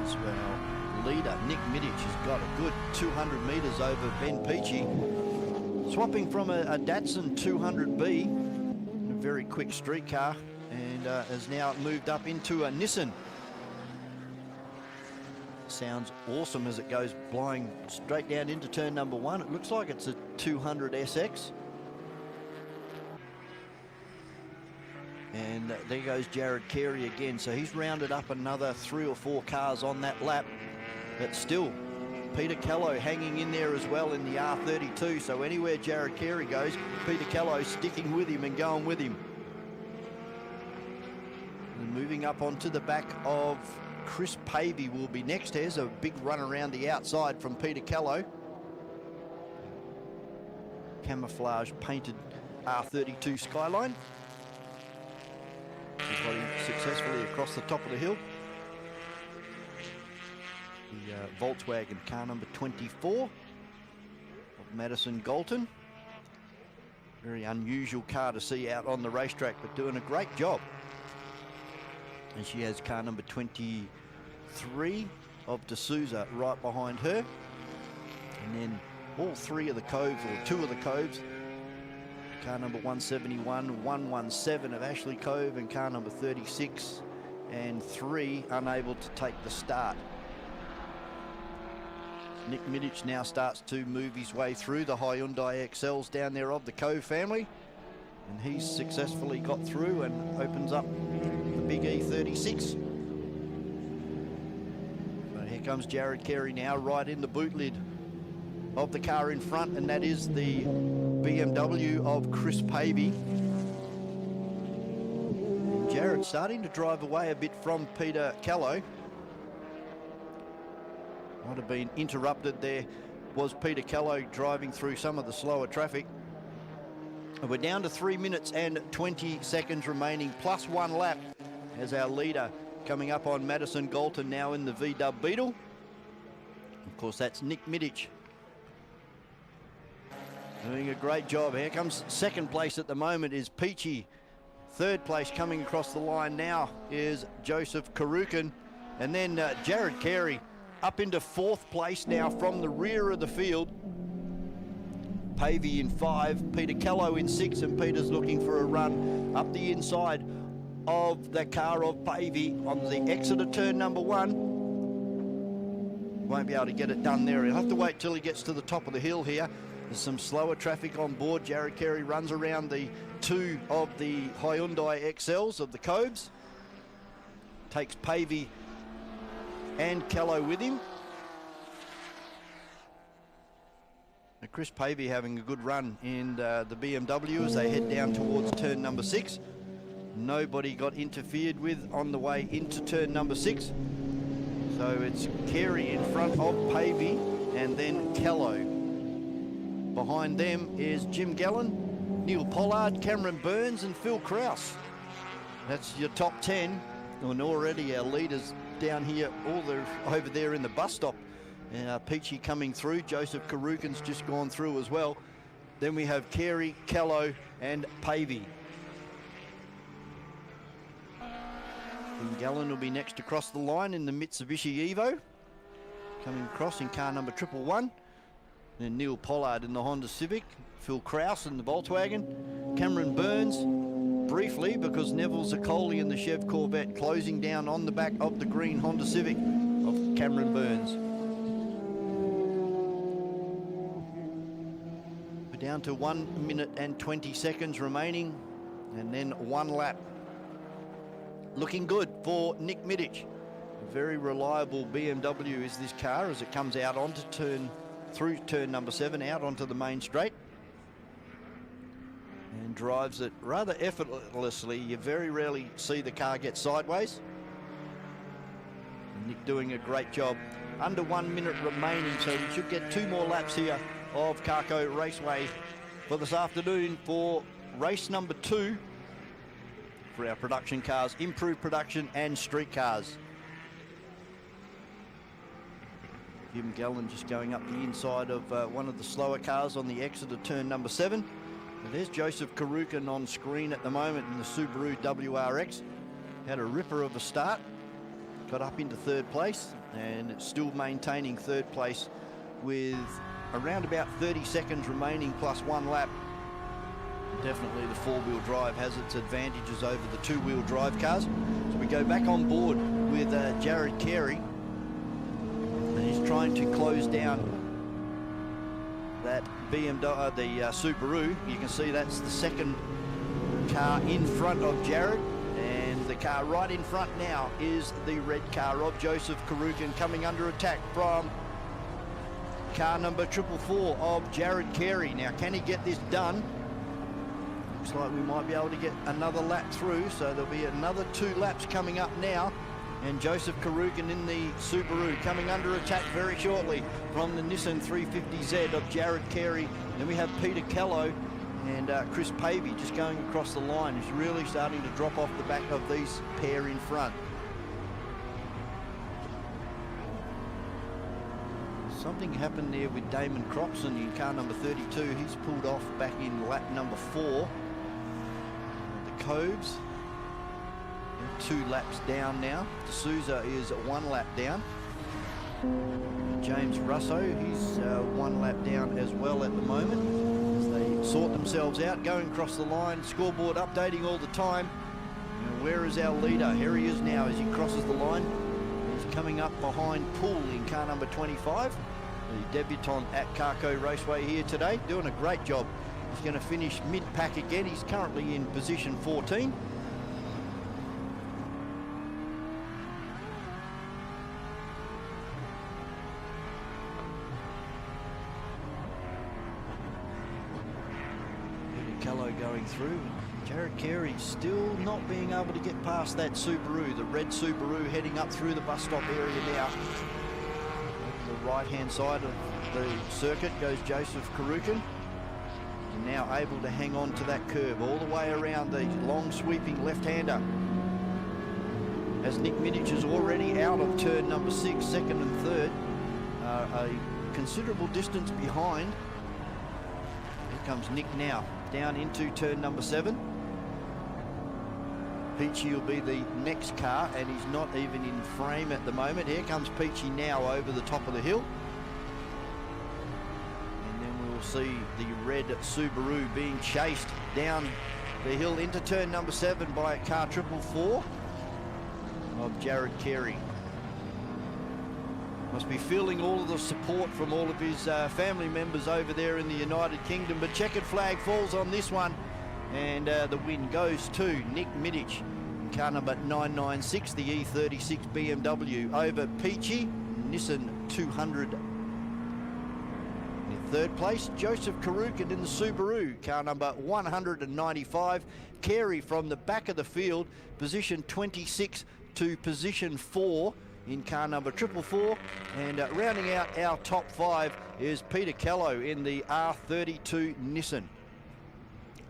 So our leader, Nick Middich, has got a good 200 metres over Ben Peachy. Swapping from a Datsun 200B, a very quick street car, and has now moved up into a Nissan. Sounds awesome as it goes flying straight down into turn number 1. It looks like it's a 200 SX. And there goes Jared Carey again. So he's rounded up another 3 or 4 cars on that lap. But still, Peter Callow hanging in there as well in the R32. So anywhere Jared Carey goes, Peter Callow sticking with him and going with him. And moving up onto the back of Chris Pavey will be next. There's a big run around the outside from Peter Callow. Camouflage painted R32 Skyline. He's got him successfully across the top of the hill. The Volkswagen car number 24 of Madison Galton. Very unusual car to see out on the racetrack, but doing a great job. And she has car number 23 of D'Souza right behind her. And then all 3 of the Coves, or 2 of the Coves, car number 171, 117 of Ashley Cove, and car number 36 and 3 unable to take the start. Nick Middich now starts to move his way through the Hyundai XLs down there of the Cove family. And he's successfully got through and opens up the big E36. So here comes Jared Carey now, right in the boot lid of the car in front, and that is the BMW of Chris Pavey. And Jared starting to drive away a bit from Peter Callow. Might have been interrupted there. Was Peter Callow driving through some of the slower traffic. And we're down to 3 minutes and 20 seconds remaining, plus 1 lap, as our leader coming up on Madison Galton now in the VW Beetle. Of course, that's Nick Middich. Doing a great job. Here comes second place at the moment is Peachy. Third place coming across the line now is Joseph Karukin. And then Jared Carey up into fourth place now from the rear of the field. Pavey in 5, Peter Callow in 6, and Peter's looking for a run up the inside of the car of Pavey on the exit of turn number 1. Won't be able to get it done there. He'll have to wait till he gets to the top of the hill here. There's some slower traffic on board. Jared Carey runs around the 2 of the Hyundai XLs of the Coves. Takes Pavey and Callow with him. Now Chris Pavey having a good run in the BMW as they head down towards turn number 6. Nobody got interfered with on the way into turn number 6. So it's Carey in front of Pavey and then Callow. Behind them is Jim Gallen, Neil Pollard, Cameron Burns and Phil Krause. That's your top 10. And already our leaders down here, over there in the bus stop. Peachy coming through. Joseph Karukin's just gone through as well. Then we have Carey, Kello and Pavey. Gallen will be next across the line in the Mitsubishi Evo. Coming across in car number 111. Then Neil Pollard in the Honda Civic. Phil Kraus in the Volkswagen. Cameron Burns, briefly, because Neville Zaccoli in the Chev Corvette, closing down on the back of the green Honda Civic of Cameron Burns. We're down to 1 minute and 20 seconds remaining, and then one lap. Looking good for Nick Midic. A very reliable BMW is this car as it comes out onto through turn number 7, out onto the main straight. And drives it rather effortlessly. You very rarely see the car get sideways. And Nick doing a great job. Under 1 minute remaining, so we should get 2 more laps here of CARCO Raceway for this afternoon for race number 2 for our production cars, improved production and street cars. Jim Gallen just going up the inside of one of the slower cars on the exit of turn number 7. And there's Joseph Karukin on screen at the moment in the Subaru WRX. Had a ripper of a start, got up into 3rd place and still maintaining 3rd place with around about 30 seconds remaining plus 1 lap. Definitely the 4-wheel drive has its advantages over the 2-wheel drive cars. So we go back on board with Jared Carey, and he's trying to close down that BMW, the Subaru. You can see that's the second car in front of Jared, and the car right in front now is the red car of Joseph Karukin, coming under attack from car number 444 of Jared Carey. Now, can he get this done? Looks like we might be able to get another lap through, so there'll be another 2 laps coming up now. And Joseph Karukin in the Subaru coming under attack very shortly from the Nissan 350Z of Jared Carey. Then we have Peter Kello and Chris Pavey just going across the line. He's really starting to drop off the back of these pair in front. Something happened there with Damon Cropson in car number 32. He's pulled off back in lap number 4. The Coves, 2 laps down now. D'Souza is 1 lap down. James Russo, he's 1 lap down as well at the moment as they sort themselves out, going across the line. Scoreboard updating all the time. And where is our leader? Here he is now as he crosses the line. He's coming up behind Poole in car number 25. The debutant at CARCO Raceway here today, doing a great job. He's going to finish mid-pack again. He's currently in position 14. Kello going through. Jared Carey still not being able to get past that Subaru, the red Subaru, heading up through the bus stop area now. The right-hand side of the circuit goes Joseph Karukin. And now able to hang on to that curve all the way around the long sweeping left-hander. As Nick Midic is already out of turn number 6, 2nd and 3rd. A considerable distance behind. Here comes Nick now, down into turn number 7. Peachy will be the next car, and he's not even in frame at the moment. Here comes Peachy now over the top of the hill. And then we'll see the red Subaru being chased down the hill into turn number 7 by car 444 of Jared Carey. Must be feeling all of the support from all of his family members over there in the United Kingdom. But checkered flag falls on this one. And the win goes to Nick Midic in car number 996, the E36 BMW, over Peachy, Nissan 200. In 3rd place, Joseph Karukin in the Subaru, car number 195. Carey from the back of the field, position 26 to position 4 in car number 444. And rounding out our top 5 is Peter Kello in the R32 Nissan.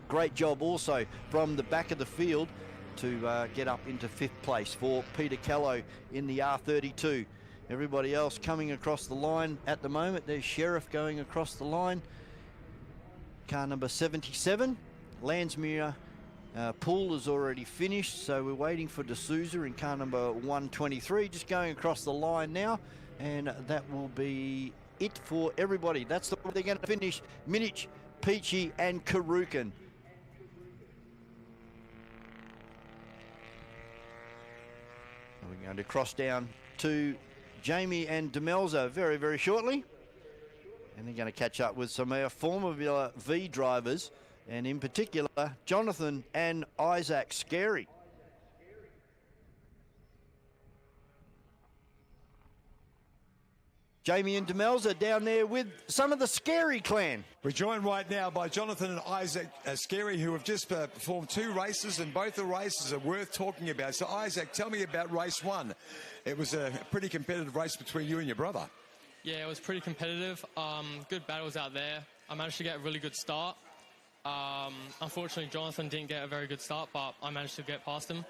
Great job also from the back of the field to get up into 5th place for Peter Kello in the R32. Everybody else coming across the line at the moment. There's Sheriff going across the line. car number 77. Landsmuir Poole is already finished, so we're waiting for D'Souza in car number 123, just going across the line now, and that will be it for everybody. That's the way they're going to finish: Minich, Peachy and Karukin. We're going to cross down to Jamie and Demelza very, very shortly, and they're going to catch up with some of our Formula V drivers, and in particular Jonathan and Isaac Scary. Jamie and Demelza down there with some of the Scary clan. We're joined right now by Jonathan and Isaac Scary, who have just performed 2 races, and both the races are worth talking about. So Isaac, tell me about race 1. It was a pretty competitive race between you and your brother. Yeah, it was pretty competitive. Good battles out there. I managed to get a really good start. Unfortunately, Jonathan didn't get a very good start, but I managed to get past him.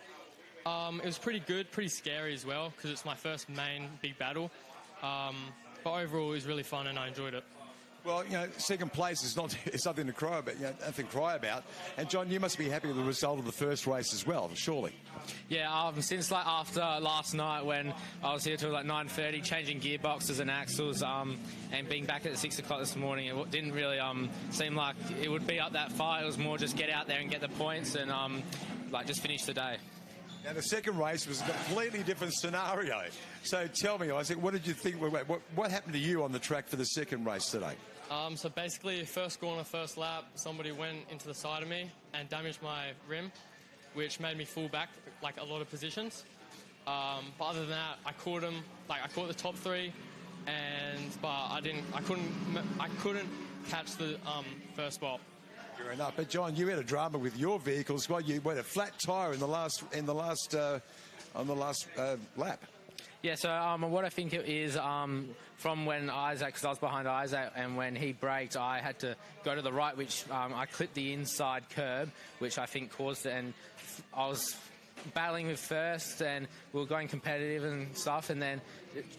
It was pretty good, pretty scary as well, because it's my first main big battle. But overall, it was really fun and I enjoyed it. Well, you know, second place is it's nothing to cry about. You know, nothing to cry about. And John, you must be happy with the result of the first race as well, surely. Yeah, since after last night when I was here till 9:30, changing gearboxes and axles, and being back at 6 o'clock this morning, it didn't really seem like it would be up that far. It was more just get out there and get the points and just finish the day. Now, the second race was a completely different scenario. So tell me, Isaac, what did you think? What happened to you on the track for the second race today? So basically, first corner, first lap, somebody went into the side of me and damaged my rim, which made me fall back a lot of positions. But other than that, I caught him. I caught the top 3, but I couldn't catch the first spot. Fair enough. But John, you had a drama with your vehicles. Well, you went a flat tyre on the last lap. Yeah, so what I think it is from when Isaac, because I was behind Isaac, and when he braked, I had to go to the right, which I clipped the inside curb, which I think caused it, and I was battling with first, and we were going competitive and stuff, and then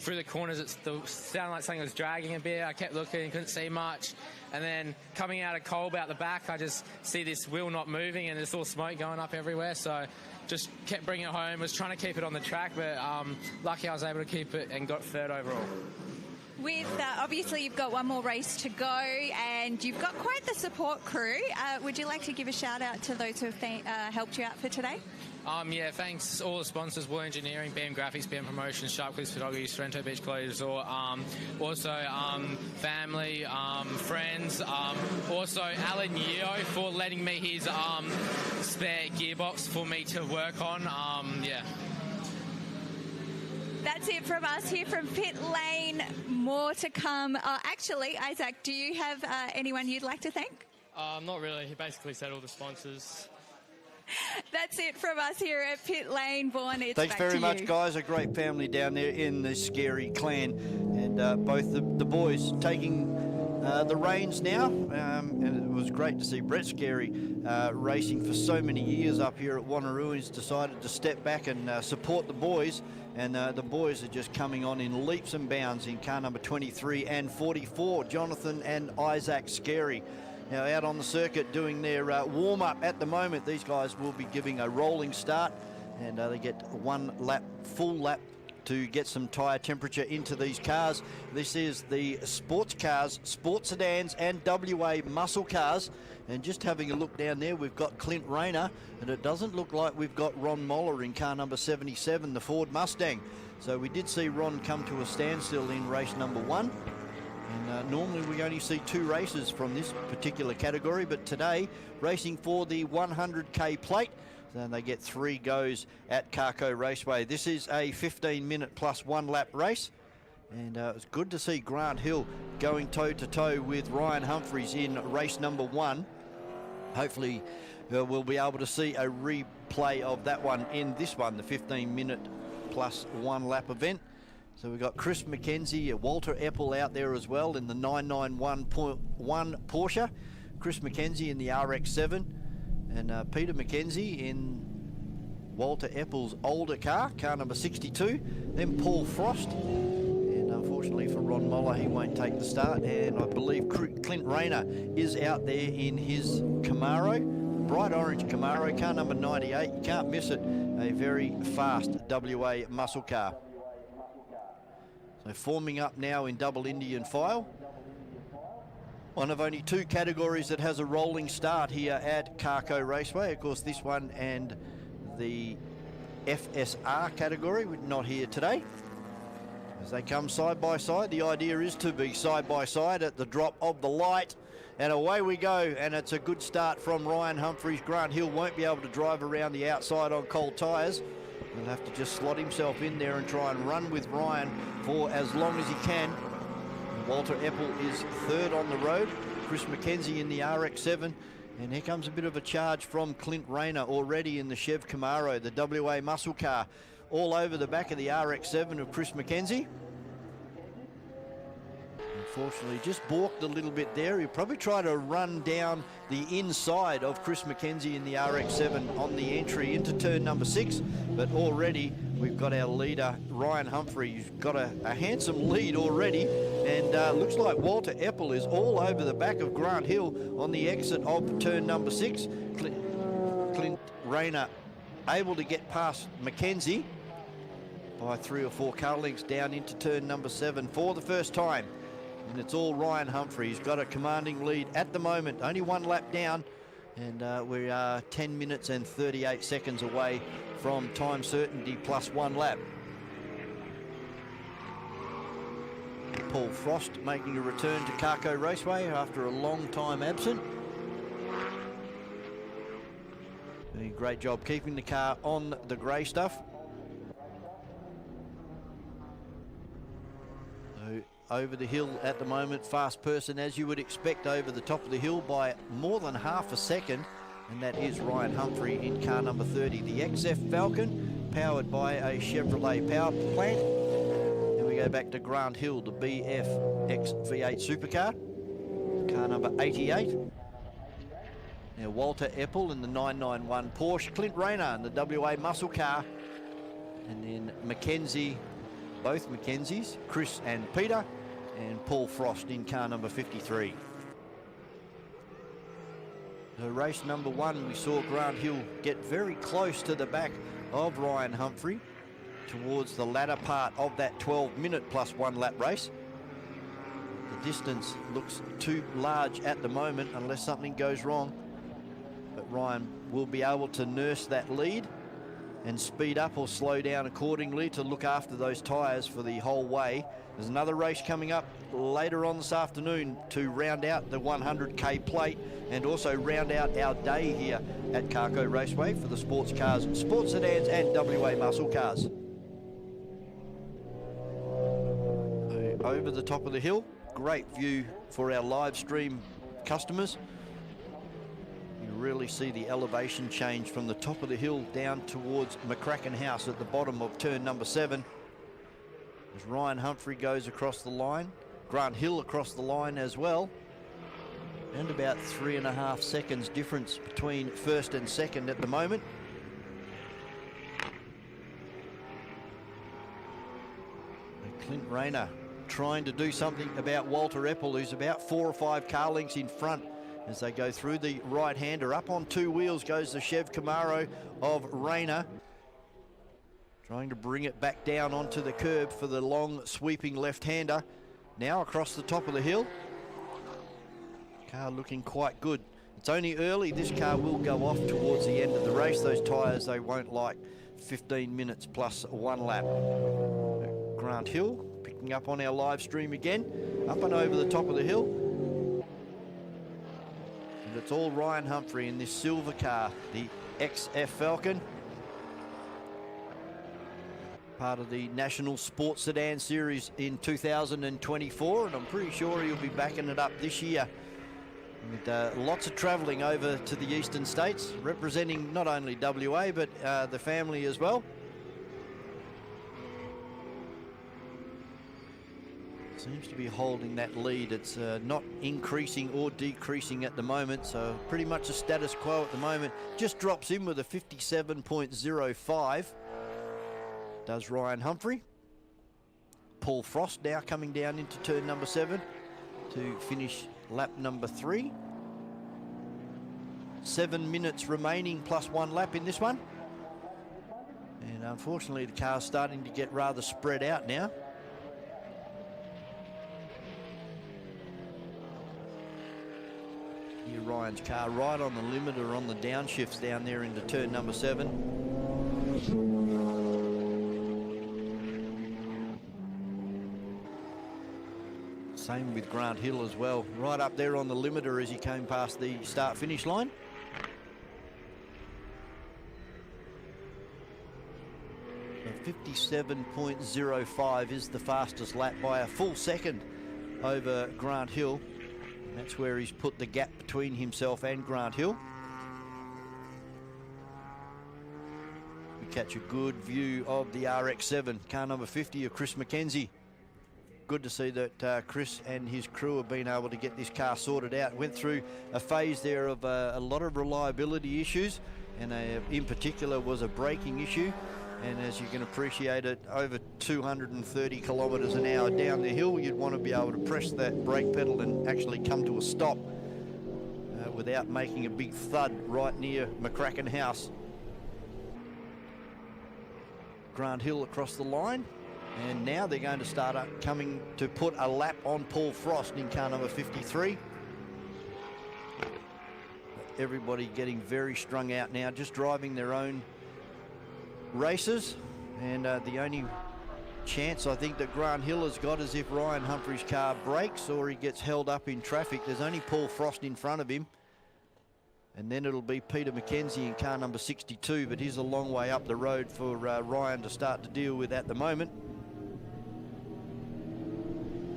through the corners it sounded like something was dragging a bit. I kept looking, couldn't see much, and then coming out of Kolb out the back, I just see this wheel not moving and there's all smoke going up everywhere, so just kept bringing it home, was trying to keep it on the track, but lucky I was able to keep it and got 3rd overall. With obviously you've got one more race to go and you've got quite the support crew. Would you like to give a shout out to those who have helped you out for today? Yeah, thanks all the sponsors: Wool Engineering, BM Graphics, BM Promotions, Sharp Cliffs Photography, Sorrento Beach Clothes Resort, also family, friends, also Alan Yeo for letting me his spare gearbox for me to work on. Yeah. That's it from us here from Pit Lane. More to come. Actually, Isaac, do you have anyone you'd like to thank? Not really. He basically said all the sponsors. That's it from us here at Pit Lane. Vaughan, it's Thanks back very to much, you. guys. A great family down there in the Scary clan, and both the boys taking the reins now. And it was great to see Brett Scary racing for so many years up here at Wanneroo. He's decided to step back and support the boys, and the boys are just coming on in leaps and bounds in car number 23 and 44, Jonathan and Isaac Scary. Now out on the circuit doing their warm-up at the moment. These guys will be giving a rolling start, and they get 1 lap, full lap, to get some tyre temperature into these cars. This is the sports cars, sports sedans and WA muscle cars. And just having a look down there, we've got Clint Rayner, and it doesn't look like we've got Ron Moller in car number 77, the Ford Mustang. So we did see Ron come to a standstill in race number 1. And normally we only see 2 races from this particular category, but today racing for the 100k plate, then they get 3 goes at CARCO Raceway. This is a 15-minute plus 1 lap race, and it was good to see Grant Hill going toe-to-toe with Ryan Humphreys in race number 1. Hopefully we'll be able to see a replay of that one in this one, the 15-minute plus 1 lap event. So we've got Chris McKenzie, Walter Eppel out there as well in the 991.1 Porsche. Chris McKenzie in the RX-7, and Peter McKenzie in Walter Eppel's older car number 62. Then Paul Frost, and And unfortunately for Ron Moller, he won't take the start. And I believe Clint Rayner is out there in his Camaro, bright orange Camaro, car number 98. You can't miss it. A very fast WA muscle car. So forming up now in double Indian file. One of only two categories that has a rolling start here at CARCO Raceway. Of course, this one and the FSR category, not here today. As they come side by side, the idea is to be side by side at the drop of the light. And away we go, and it's a good start from Ryan Humphries. Grant Hill won't be able to drive around the outside on cold tyres. He'll have to just slot himself in there and try and run with Ryan for as long as he can. Walter Eppel is third on the road. Chris McKenzie in the RX-7. And here comes a bit of a charge from Clint Rayner already in the Chev Camaro, the WA muscle car, all over the back of the RX-7 of Chris McKenzie. Unfortunately, just balked a little bit there. He'll probably try to run down the inside of Chris McKenzie in the RX-7 on the entry into turn number 6. But already we've got our leader, Ryan Humphrey. He's got a handsome lead already. And looks like Walter Eppel is all over the back of Grant Hill on the exit of turn number 6. Clint Rayner able to get past McKenzie by 3 or 4 car lengths down into turn number 7 for the first time. And it's all Ryan Humphrey. He's got a commanding lead at the moment, only 1 lap down, and we are 10 minutes and 38 seconds away from time certainty plus 1 lap. Paul Frost making a return to CARCO Raceway after a long time absent. Doing a great job keeping the car on the grey stuff. So over the hill at the moment, fast person as you would expect over the top of the hill by more than half a second, and that is Ryan Humphrey in car number 30, the XF Falcon, powered by a Chevrolet power plant. Then we go back to Grant Hill, the BF X V8 supercar, car number 88. Now Walter Eppel in the 991 Porsche, Clint Rayner in the WA muscle car, and then Mackenzie, both Mackenzies, Chris and Peter, and Paul Frost in car number 53. So race number 1, we saw Grant Hill get very close to the back of Ryan Humphrey towards the latter part of that 12-minute plus 1 lap race. The distance looks too large at the moment unless something goes wrong, but Ryan will be able to nurse that lead and speed up or slow down accordingly to look after those tyres for the whole way. There's another race coming up later on this afternoon to round out the 100k plate and also round out our day here at CARCO Raceway for the sports cars, sports sedans and WA muscle cars. So over the top of the hill, great view for our live stream customers. You really see the elevation change from the top of the hill down towards McCracken House at the bottom of turn number 7. As Ryan Humphrey goes across the line, Grant Hill across the line as well, and about 3.5 seconds difference between first and second at the moment. And Clint Rayner trying to do something about Walter Eppel, who's about 4 or 5 car lengths in front as they go through the right-hander. Up on 2 wheels goes the Chev Camaro of Rayner, trying to bring it back down onto the curb for the long sweeping left-hander. Now across the top of the hill. Car looking quite good. It's only early. This car will go off towards the end of the race. Those tyres, they won't like 15 minutes plus 1 lap. Grant Hill picking up on our live stream again. Up and over the top of the hill. And it's all Ryan Humphrey in this silver car, the XF Falcon. Part of the National Sports Sedan Series in 2024, and I'm pretty sure he'll be backing it up this year. With lots of travelling over to the eastern states, representing not only WA, but the family as well. Seems to be holding that lead. It's not increasing or decreasing at the moment, so pretty much a status quo at the moment. Just drops in with a 57.05. Does Ryan Humphrey. Paul Frost now coming down into turn number 7 to finish lap number 3. 7 minutes remaining plus 1 lap in this one. And unfortunately, the car's starting to get rather spread out now. Here Ryan's car right on the limiter on the downshifts down there into turn number 7. Same with Grant Hill as well. Right up there on the limiter as he came past the start-finish line. So 57.05 is the fastest lap by a full second over Grant Hill. And that's where he's put the gap between himself and Grant Hill. We catch a good view of the RX-7, car number 50 of Chris Mackenzie. Good to see that Chris and his crew have been able to get this car sorted out. Went through a phase there of a lot of reliability issues, and in particular was a braking issue. And as you can appreciate it, over 230 kilometres an hour down the hill, you'd want to be able to press that brake pedal and actually come to a stop without making a big thud right near McCracken House. Grant Hill across the line. And now they're going to start coming to put a lap on Paul Frost in car number 53. Everybody getting very strung out now, just driving their own races. And the only chance I think that Grant Hill has got is if Ryan Humphrey's car breaks or he gets held up in traffic. There's only Paul Frost in front of him. And then it'll be Peter Mackenzie in car number 62, but he's a long way up the road for Ryan to start to deal with at the moment.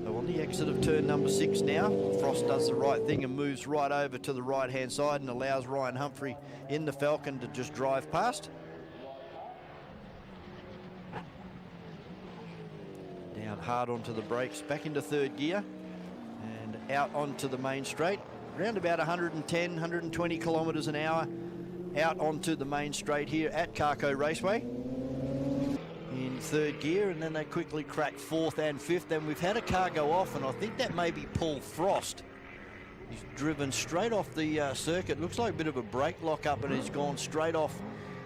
So on the exit of turn number 6 now, Frost does the right thing and moves right over to the right-hand side and allows Ryan Humphrey in the Falcon to just drive past. Down hard onto the brakes, back into third gear and out onto the main straight. Around about 110, 120 kilometres an hour out onto the main straight here at CARCO Raceway. In third gear, and then they quickly crack fourth and fifth. And we've had a car go off, and I think that may be Paul Frost. He's driven straight off the circuit. Looks like a bit of a brake lock up, and he's gone straight off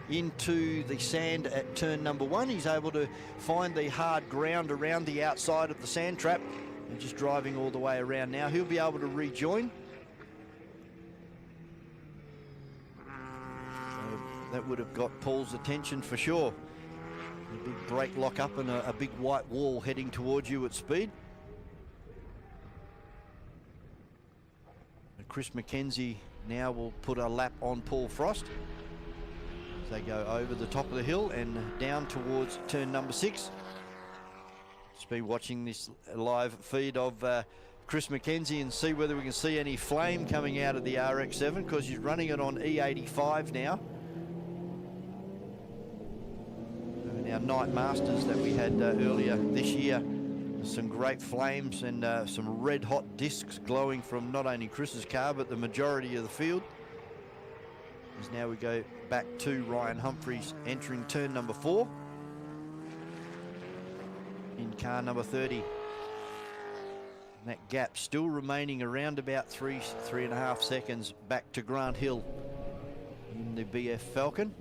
into the sand at turn number 1. He's able to find the hard ground around the outside of the sand trap and just driving all the way around now. He'll be able to rejoin. So that would have got Paul's attention for sure. A big brake lock up and a big white wall heading towards you at speed. And Chris Mackenzie now will put a lap on Paul Frost as they go over the top of the hill and down towards turn number 6. Just be watching this live feed of Chris Mackenzie and see whether we can see any flame coming out of the RX-7, because he's running it on E85 now. Our Night Masters that we had earlier this year. Some great flames and some red hot discs glowing from not only Chris's car but the majority of the field. As now we go back to Ryan Humphreys entering turn number 4 in car number 30. And that gap still remaining around about 3.5 seconds back to Grant Hill in the BF Falcon.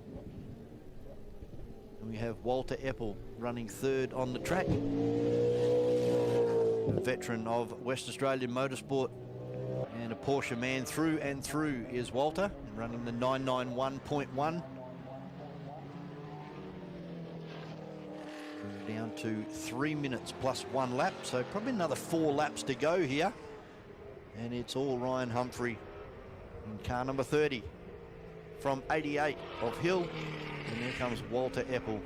We have Walter Eppel running third on the track. A veteran of West Australian motorsport and a Porsche man through and through is Walter, running the 991.1. Down to 3 minutes plus 1 lap, so probably another 4 laps to go here. And it's all Ryan Humphrey in car number 30 from 88 of Hill. And there comes Walter Eppel.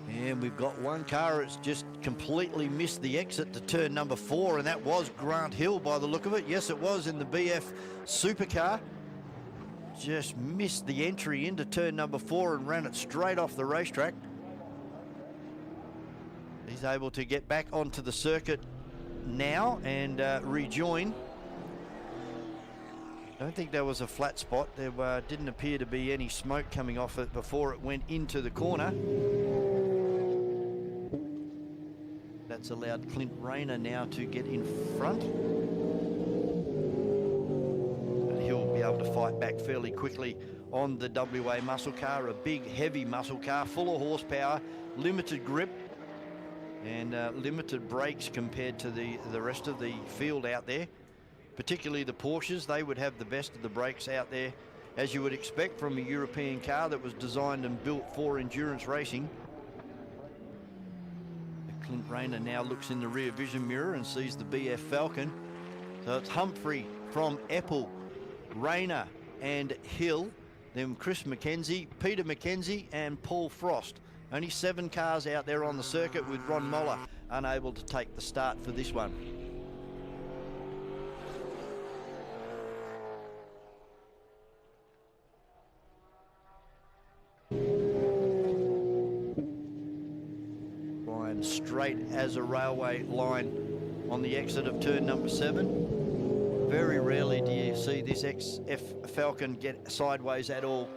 And we've got one car that's just completely missed the exit to turn number 4, and that was Grant Hill by the look of it. Yes, it was in the BF supercar. Just missed the entry into turn number 4 and ran it straight off the racetrack. He's able to get back onto the circuit now and rejoin. I don't think there was a flat spot. There didn't appear to be any smoke coming off it before it went into the corner. That's allowed Clint Rayner now to get in front. And he'll be able to fight back fairly quickly on the WA muscle car, a big, heavy muscle car, full of horsepower, limited grip, and limited brakes compared to the rest of the field out there. Particularly the Porsches, they would have the best of the brakes out there, as you would expect from a European car that was designed and built for endurance racing. Clint Rayner now looks in the rear vision mirror and sees the BF Falcon. So it's Humphrey from Eppel, Rayner and Hill, then Chris McKenzie, Peter McKenzie and Paul Frost. Only 7 cars out there on the circuit, with Ron Moller unable to take the start for this one. Straight as a railway line on the exit of turn number 7. Very rarely do you see this XF Falcon get sideways at all.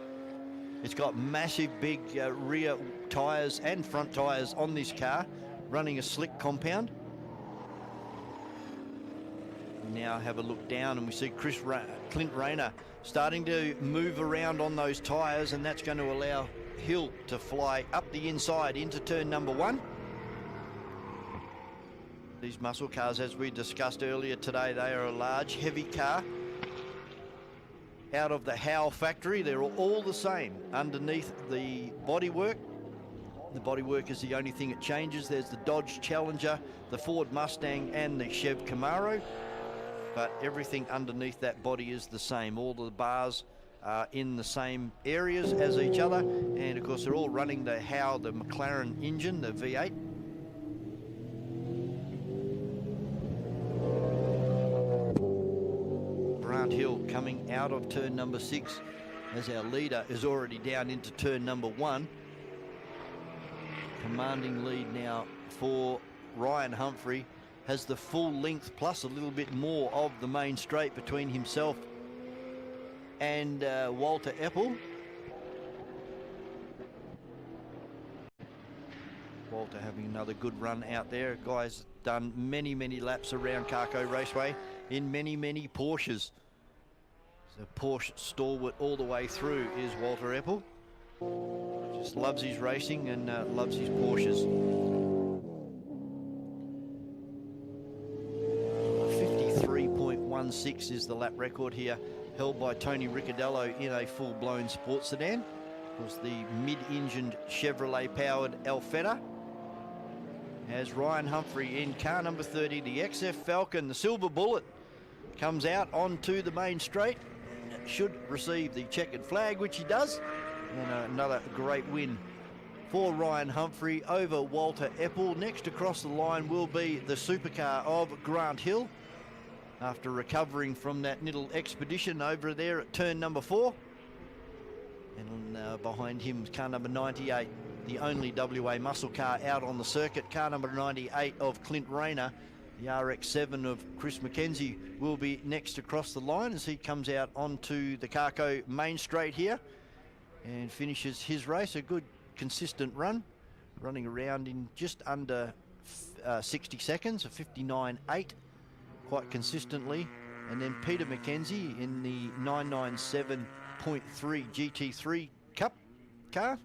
It's got massive big rear tyres and front tyres on this car, running a slick compound. We now have a look down and we see Clint Rayner starting to move around on those tyres, and that's going to allow Hill to fly up the inside into turn number 1. These muscle cars, as we discussed earlier today, they are a large, heavy car. Out of the Howe factory, they're all the same underneath the bodywork. The bodywork is the only thing that changes. There's the Dodge Challenger, the Ford Mustang, and the Chev Camaro. But everything underneath that body is the same. All the bars are in the same areas as each other. And, of course, they're all running the Howe, the McLaren engine, the V8. Hill coming out of turn number 6 as our leader is already down into turn number 1. Commanding lead now for Ryan Humphrey, has the full length plus a little bit more of the main straight between himself and Walter Eppel. Walter having another good run out there. Guy's done many laps around CARCO Raceway in many Porsches. The Porsche stalwart all the way through is Walter Eppel. Just loves his racing and loves his Porsches. 53.16 is the lap record here, held by Tony Ricciardello in a full-blown sports sedan. It was the mid-engined Chevrolet-powered Alfetta. As Ryan Humphrey in car number 30, the XF Falcon, the Silver Bullet, comes out onto the main straight. Should receive the checkered flag, which he does. And another great win for Ryan Humphrey over Walter Eppel. Next across the line will be the supercar of Grant Hill, after recovering from that little expedition over there at turn number 4. And behind him is car number 98, the only WA muscle car out on the circuit. Car number 98 of Clint Rayner. The RX-7 of Chris McKenzie will be next across the line as he comes out onto the CARCO main straight here and finishes his race. A good consistent run, running around in just under 60 seconds, a 59.8 quite consistently. And then Peter McKenzie in the 997.3 GT3 Cup car,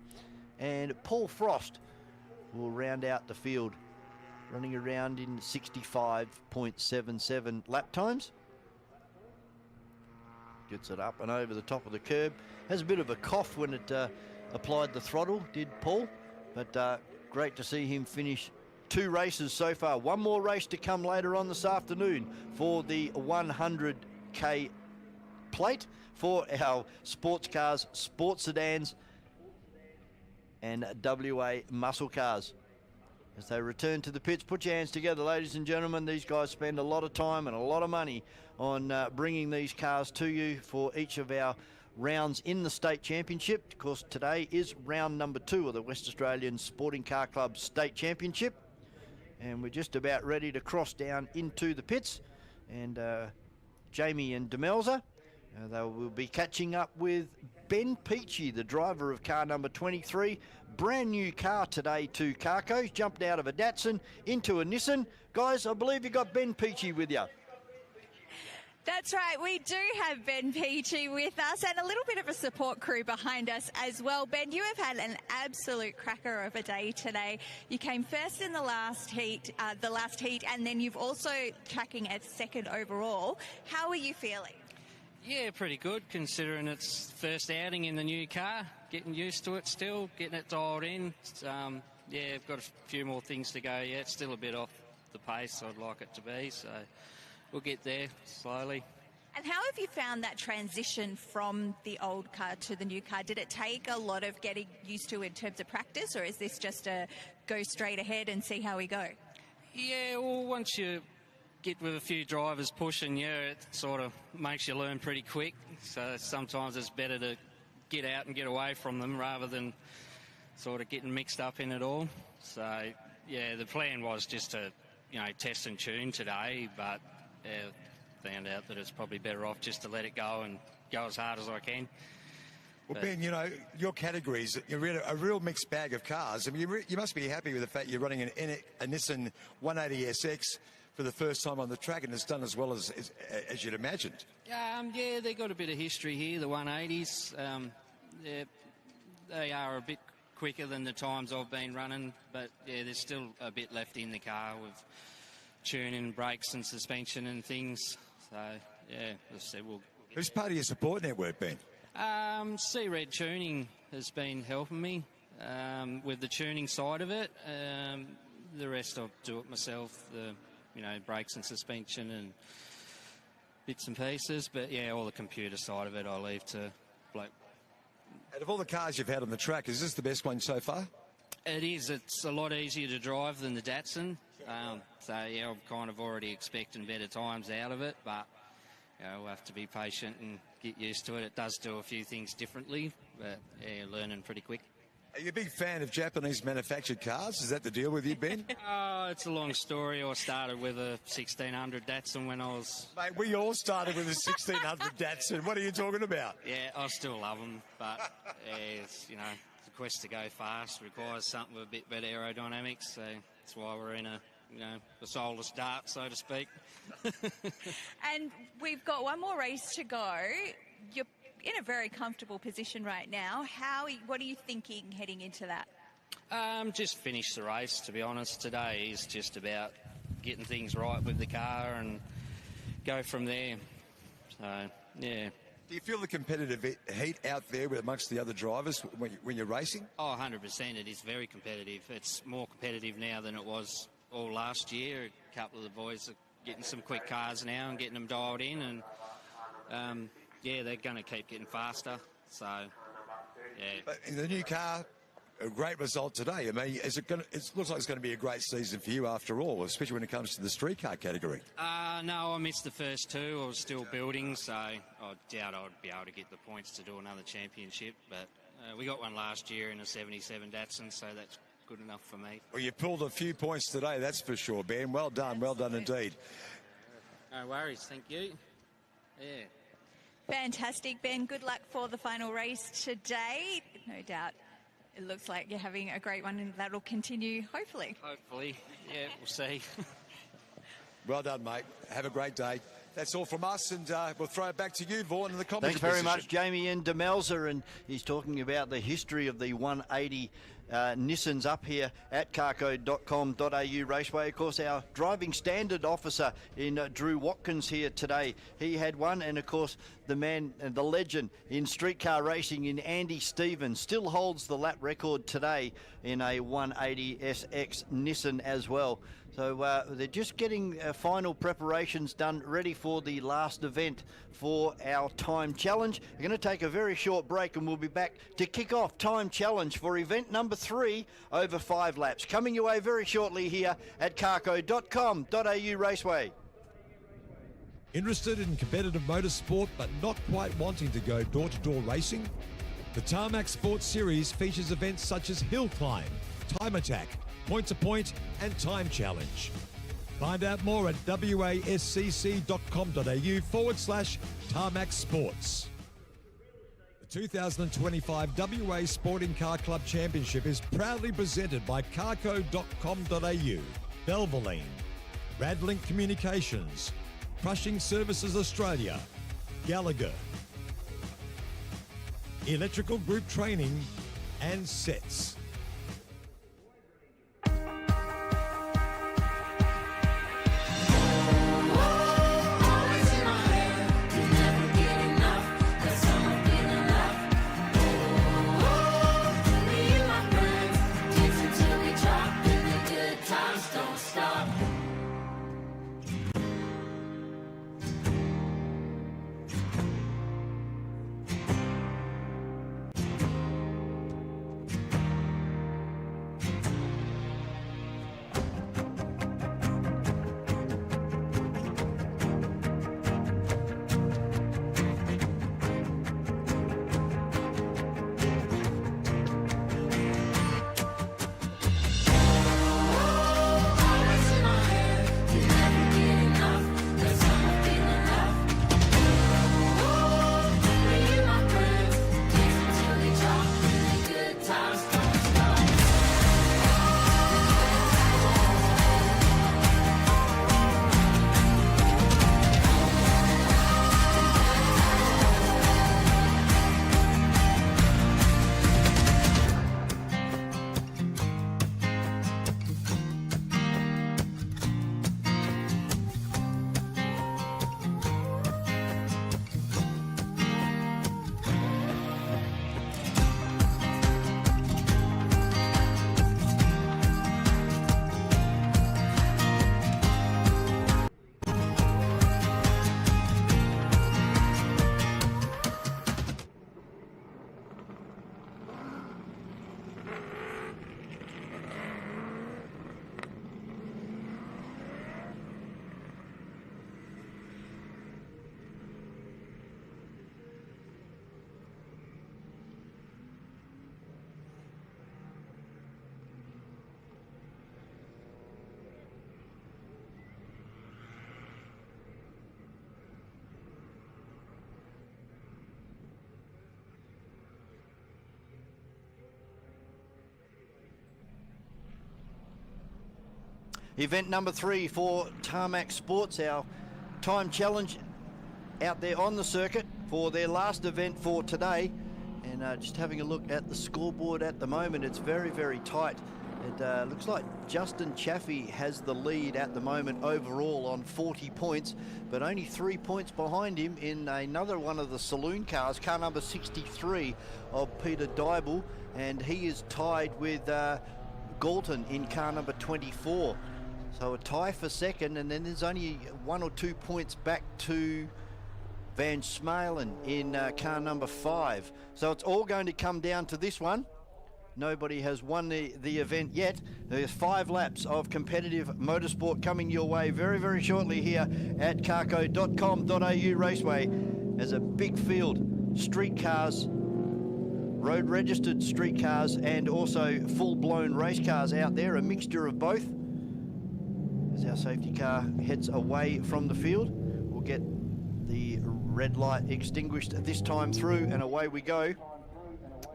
and Paul Frost will round out the field, running around in 65.77 lap times. Gets it up and over the top of the curb. Has a bit of a cough when it applied the throttle, did Paul. But great to see him finish 2 races so far. One more race to come later on this afternoon for the 100k plate for our sports cars, sports sedans and WA muscle cars. As they return to the pits, put your hands together, ladies and gentlemen. These guys spend a lot of time and a lot of money on bringing these cars to you for each of our rounds in the state championship. Of course, today is round number 2 of the West Australian Sporting Car Club State Championship. and we're just about ready to cross down into the pits. And Jamie and Demelza, they will be catching up with Ben Peachy, the driver of car number 23. Brand new car today to CARCO. Jumped out of a Datsun into a Nissan. Guys, I believe you got Ben Peachy with you. That's right, we do have Ben Peachy with us and a little bit of a support crew behind us as well. Ben, you have had an absolute cracker of a day today. You came first in the last heat, and then you've also tracking at second overall. How are you feeling? Yeah, pretty good considering it's first outing in the new car. Getting used to it still, getting it dialed in. Yeah, I've got a few more things to go yet. Still a bit off the pace I'd like it to be, so we'll get there slowly. And how have you found that transition from the old car to the new car? Did it take a lot of getting used to in terms of practice, or is this just a go straight ahead and see how we go? Yeah, well, once you get with a few drivers pushing you, it sort of makes you learn pretty quick. So sometimes it's better to get out and get away from them rather than sort of getting mixed up in it all. So, yeah, the plan was just to, test and tune today, but found out that it's probably better off just to let it go and go as hard as I can. Well, Ben, your categories, you're in a real mixed bag of cars. I mean, you must be happy with the fact you're running a Nissan 180SX for the first time on the track, and it's done as well as you'd imagined. Yeah, they got a bit of history here, the 180s. They are a bit quicker than the times I've been running, but yeah, there's still a bit left in the car with tuning, brakes and suspension and things. So, yeah, as I said, Who's part of your support network, Ben? C-Red Tuning has been helping me with the tuning side of it. The rest I'll do it myself, the brakes and suspension and bits and pieces. But, yeah, all the computer side of it I leave to bloke. Out of all the cars you've had on the track, is this the best one so far? It is. It's a lot easier to drive than the Datsun. So, yeah, I'm kind of already expecting better times out of it, but we'll have to be patient and get used to it. It does do a few things differently, but, yeah, learning pretty quick. Are you a big fan of Japanese manufactured cars? Is that the deal with you, Ben? It's a long story. I started with a 1600 Datsun when I was... Mate, we all started with a 1600 Datsun. What are you talking about? Yeah, I still love them, but it's, the quest to go fast requires something with a bit better aerodynamics, so that's why we're in a soulless dart, so to speak. And we've got one more race to go. You're in a very comfortable position right now. What are you thinking heading into that? Just finish the race, to be honest. Today is just about getting things right with the car and go from there. So, yeah. Do you feel the competitive heat out there amongst the other drivers when you're racing? Oh, 100%. It is very competitive. It's more competitive now than it was all last year. A couple of the boys are getting some quick cars now and getting them dialed in, and yeah, they're going to keep getting faster. So, yeah. But in the new car, a great result today. I mean, it looks like it's going to be a great season for you after all, especially when it comes to the street car category. No, I missed the first two. I was still building, so I doubt I'd be able to get the points to do another championship. But we got one last year in a 77 Datsun, so that's good enough for me. Well, you pulled a few points today, that's for sure, Ben. Well done indeed. No worries, thank you. Yeah. Fantastic, Ben. Good luck for the final race today. No doubt it looks like you're having a great one, and that'll continue, hopefully. Hopefully, yeah, we'll see. Well done, mate. Have a great day. That's all from us, and we'll throw it back to you, Vaughan, in the commentary Thanks very position. much, Jamie and Demelza, and he's talking about the history of the 180 Nissans up here at carco.com.au Raceway. Of course, our driving standard officer in Drew Watkins here today, he had one, and of course the man, the legend in streetcar racing in Andy Stevens, still holds the lap record today in a 180 SX Nissan as well. So they're just getting final preparations done, ready for the last event for our time challenge. We're going to take a very short break, and we'll be back to kick off time challenge for event number 3 over 5 laps. Coming your way very shortly here at carco.com.au Raceway. Interested in competitive motorsport but not quite wanting to go door-to-door racing? The Tarmac Sports Series features events such as Hill Climb, Time Attack, point-to-point and time challenge. Find out more at wascc.com.au/Tarmac Sportz. The 2025 WA Sporting Car Club Championship is proudly presented by CARCO.com.au, Belvaline, Radlink Communications, Crushing Services Australia, Gallagher, Electrical Group Training, and Sets. Event number 3 for Tarmac Sportz, our time challenge out there on the circuit for their last event for today. And just having a look at the scoreboard at the moment, it's very, very tight. It looks like Justin Chaffee has the lead at the moment overall on 40 points, but only 3 points behind him in another one of the saloon cars, car number 63 of Peter Dybel, and he is tied with Galton in car number 24. So a tie for second, and then there's only 1 or 2 points back to Van Smalen in car number 5. So it's all going to come down to this one. Nobody has won the event yet. There's 5 laps of competitive motorsport coming your way very, very shortly here at carco.com.au Raceway. There's a big field, street cars, road registered street cars, and also full-blown race cars out there, a mixture of both. As our safety car heads away from the field, we'll get the red light extinguished this time through, and away we go.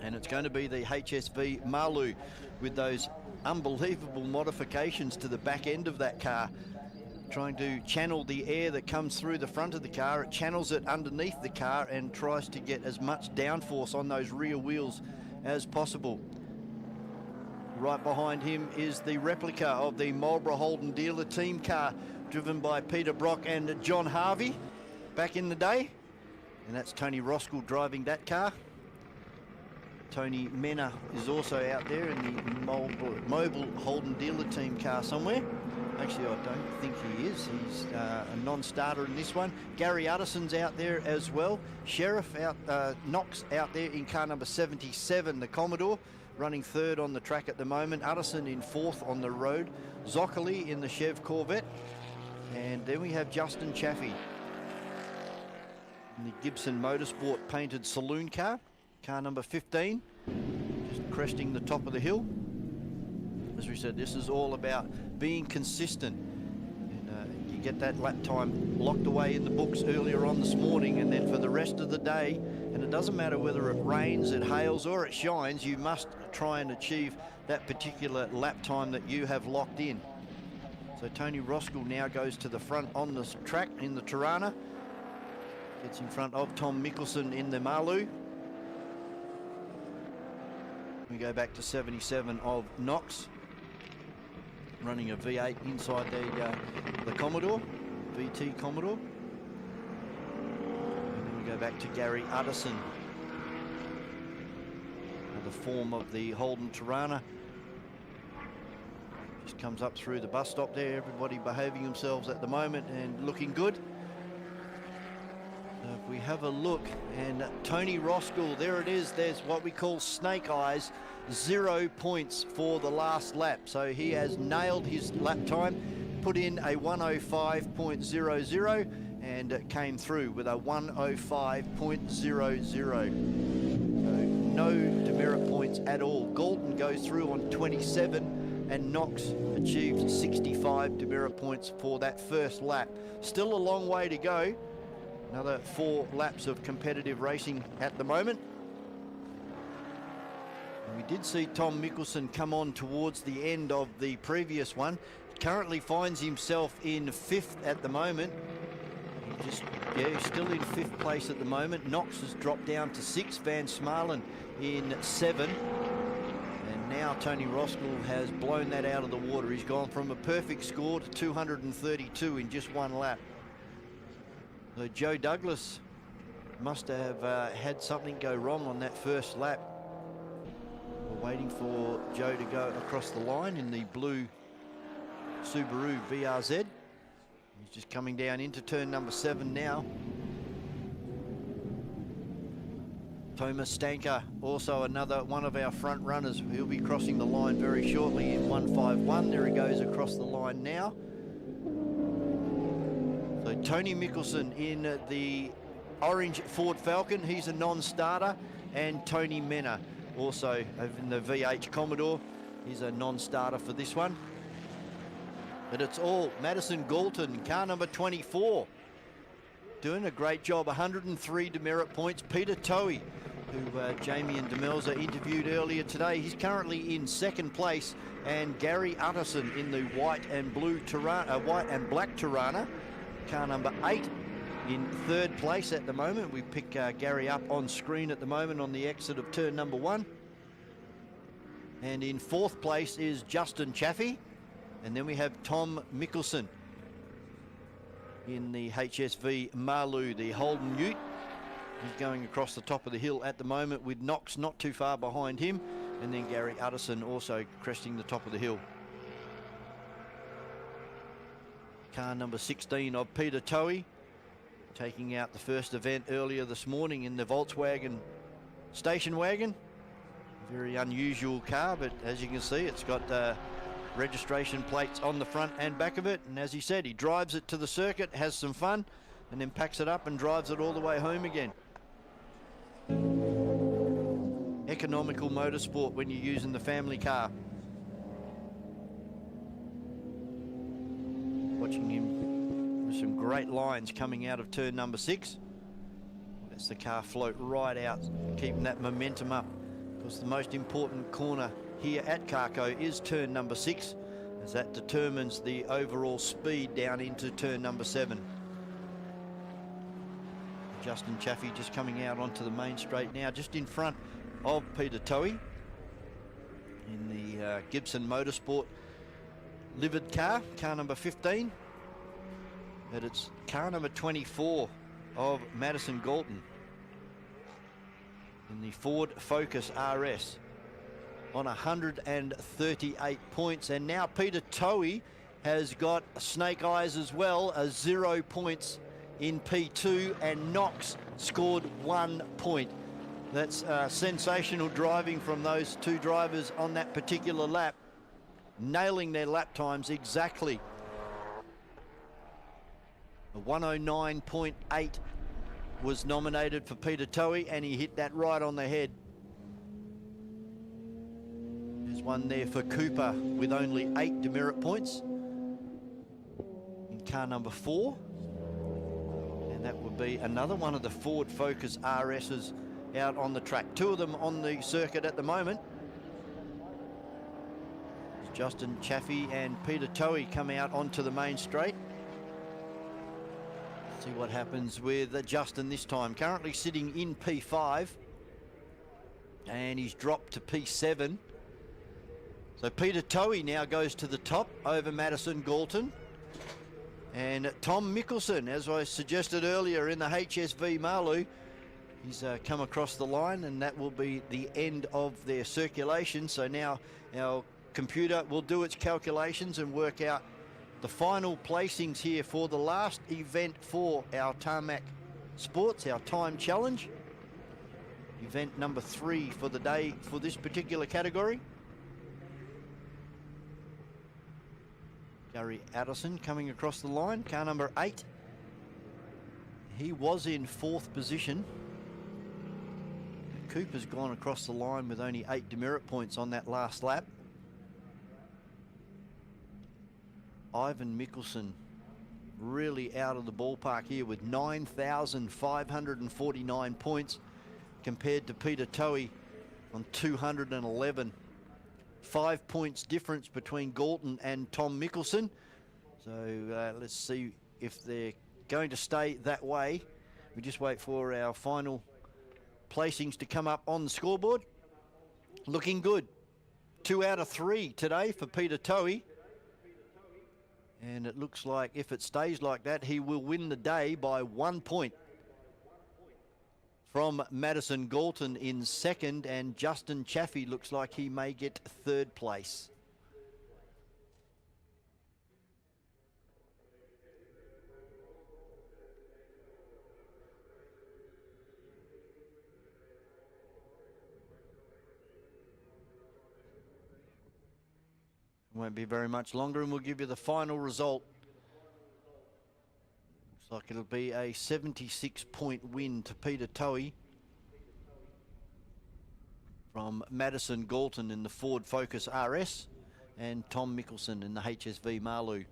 And it's going to be the HSV Malu with those unbelievable modifications to the back end of that car, trying to channel the air that comes through the front of the car. It channels it underneath the car and tries to get as much downforce on those rear wheels as possible. Right behind him is the replica of the Marlborough Holden dealer team car, driven by Peter Brock and John Harvey back in the day. And that's Tony Roskell driving that car. Tony Menner is also out there in the mobile Holden dealer team car somewhere. Actually, I don't think he is. He's a non-starter in this one. Gary Utterson's out there as well. Sheriff out, Knox out there in car number 77, the Commodore, running third on the track at the moment. Utterson in fourth on the road. Zoccherly in the Chev Corvette. And then we have Justin Chaffee in the Gibson Motorsport painted saloon car. Car number 15, just cresting the top of the hill. as we said, this is all about being consistent. And you get that lap time locked away in the books earlier on this morning, and then for the rest of the day, and it doesn't matter whether it rains, it hails, or it shines, you must try and achieve that particular lap time that you have locked in. So Tony Roskill now goes to the front on the track in the Tirana. Gets in front of Tom Mickelson in the Malu. We go back to 77 of Knox, running a V8 inside the Commodore, VT Commodore. And then we go back to Gary Utterson, the form of the Holden Tirana. Just comes up through the bus stop there, everybody behaving themselves at the moment and looking good. So if we have a look, and Tony Roskill, there it is, there's what we call snake eyes, 0 points for the last lap. So he has nailed his lap time, put in a 105.00 and came through with a 105.00. So no demerit points at all. Galton goes through on 27 and Knox achieved 65 demerit points for that first lap. Still a long way to go. Another 4 laps of competitive racing at the moment. And we did see Tom Mickelson come on towards the end of the previous one. Currently finds himself in 5th at the moment. He's still in 5th place at the moment. Knox has dropped down to 6. Van Smalen in 7. And now Tony Roskill has blown that out of the water. He's gone from a perfect score to 232 in just 1 lap. So Joe Douglas must have had something go wrong on that first lap. We're waiting for Joe to go across the line in the blue Subaru BRZ. He's just coming down into turn number 7 now. Thomas Stanker, also another one of our front runners. He'll be crossing the line very shortly in 151. There he goes across the line now. So Tony Mickelson in the orange Ford Falcon, he's a non-starter, and Tony Menner also in the VH Commodore, he's a non-starter for this one. But it's all Madison Galton, car number 24, doing a great job. 103 demerit points. Peter Toey, who Jamie and Demelza interviewed earlier today, he's currently in 2nd place, and Gary Utterson in the white and black Tirana, car number 8, in 3rd place at the moment. We pick Gary up on screen at the moment on the exit of turn number 1. And in 4th place is Justin Chaffee. And then we have Tom Mickelson in the HSV Malu, the Holden Ute. He's going across the top of the hill at the moment with Knox not too far behind him. And then Gary Utterson also cresting the top of the hill. Car number 16 of Peter Toey, taking out the first event earlier this morning in the Volkswagen station wagon. Very unusual car, but as you can see, it's got registration plates on the front and back of it. And as he said, he drives it to the circuit, has some fun, and then packs it up and drives it all the way home again. Economical motorsport when you're using the family car. Watching him with some great lines coming out of turn number 6. Lets the car float right out, keeping that momentum up. Because the most important corner here at CARCO is turn number 6, as that determines the overall speed down into turn number 7. Justin Chaffee just coming out onto the main straight now, just in front of Peter Toey in the Gibson Motorsport livered car, car number 15. But it's car number 24 of Madison Galton in the Ford Focus RS on 138 points. And now Peter Toey has got snake eyes as well, 0 points in P2, and Knox scored 1 point. That's sensational driving from those 2 drivers on that particular lap, nailing their lap times exactly. A 109.8 was nominated for Peter Toey, and he hit that right on the head. There's one there for Cooper with only 8 demerit points in car number 4. And that would be another one of the Ford Focus RSs out on the track. 2 of them on the circuit at the moment. Justin Chaffee and Peter Toey come out onto the main straight. See what happens with Justin this time. Currently sitting in P5. And he's dropped to P7. So Peter Toey now goes to the top over Madison Galton. And Tom Mickelson, as I suggested earlier in the HSV Marlou, he's come across the line, and that will be the end of their circulation. So now our computer will do its calculations and work out the final placings here for the last event for our Tarmac Sportz, our time challenge. Event number 3 for the day for this particular category. Gary Addison coming across the line, car number 8. He was in 4th position. Cooper's gone across the line with only 8 demerit points on that last lap. Ivan Mickelson really out of the ballpark here with 9,549 points compared to Peter Toey on 211. 5 points difference between Galton and Tom Mickelson. So let's see if they're going to stay that way. We just wait for our final placings to come up on the scoreboard. Looking good. 2 out of 3 today for Peter Toey. And it looks like if it stays like that, he will win the day by 1 point from Madison Galton in 2nd, and Justin Chaffee looks like he may get 3rd place. Won't be very much longer, and we'll give you the final result. Looks like it'll be a 76-point win to Peter Toey from Madison Galton in the Ford Focus RS and Tom Mickelson in the HSV Marlou.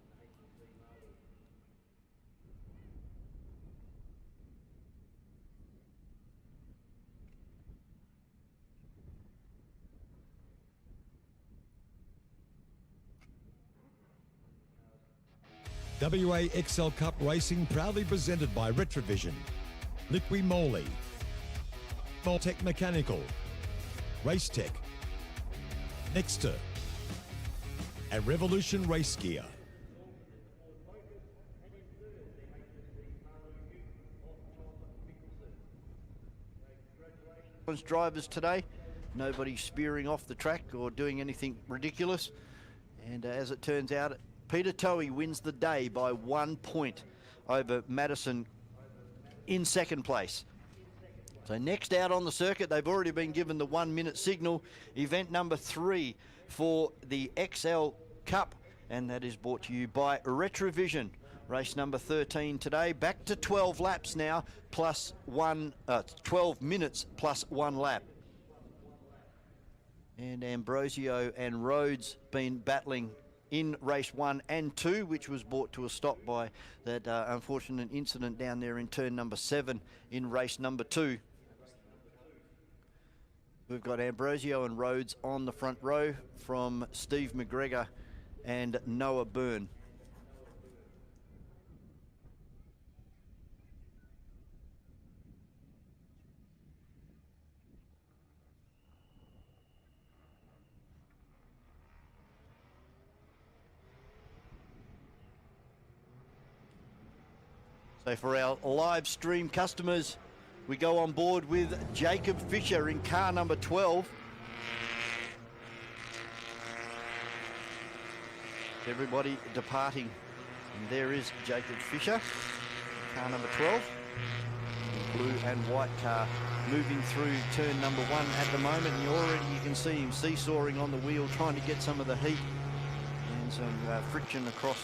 WA XL Cup Racing proudly presented by Retrovision, Liqui Moly, Tech Mechanical, Race Tech, Nexter, and Revolution Race Gear. Drivers today, nobody spearing off the track or doing anything ridiculous, and as it turns out, Peter Toey wins the day by 1 point over Madison in 2nd place. So next out on the circuit, they've already been given the 1 minute signal. Event number 3 for the XL Cup, and that is brought to you by Retrovision. Race number 13 today, back to 12 laps now, plus 12 minutes plus 1 lap. And Ambrosio and Rhodes been battling in race 1 and 2, which was brought to a stop by that unfortunate incident down there in turn number 7 in race number 2. We've got Ambrosio and Rhodes on the front row from Steve McGregor and Noah Byrne. So for our live stream customers, we go on board with Jacob Fisher in car number 12. Everybody departing. And there is Jacob Fisher, car number 12. The blue and white car moving through turn number 1 at the moment. And you can see him seesawing on the wheel, trying to get some of the heat and some friction across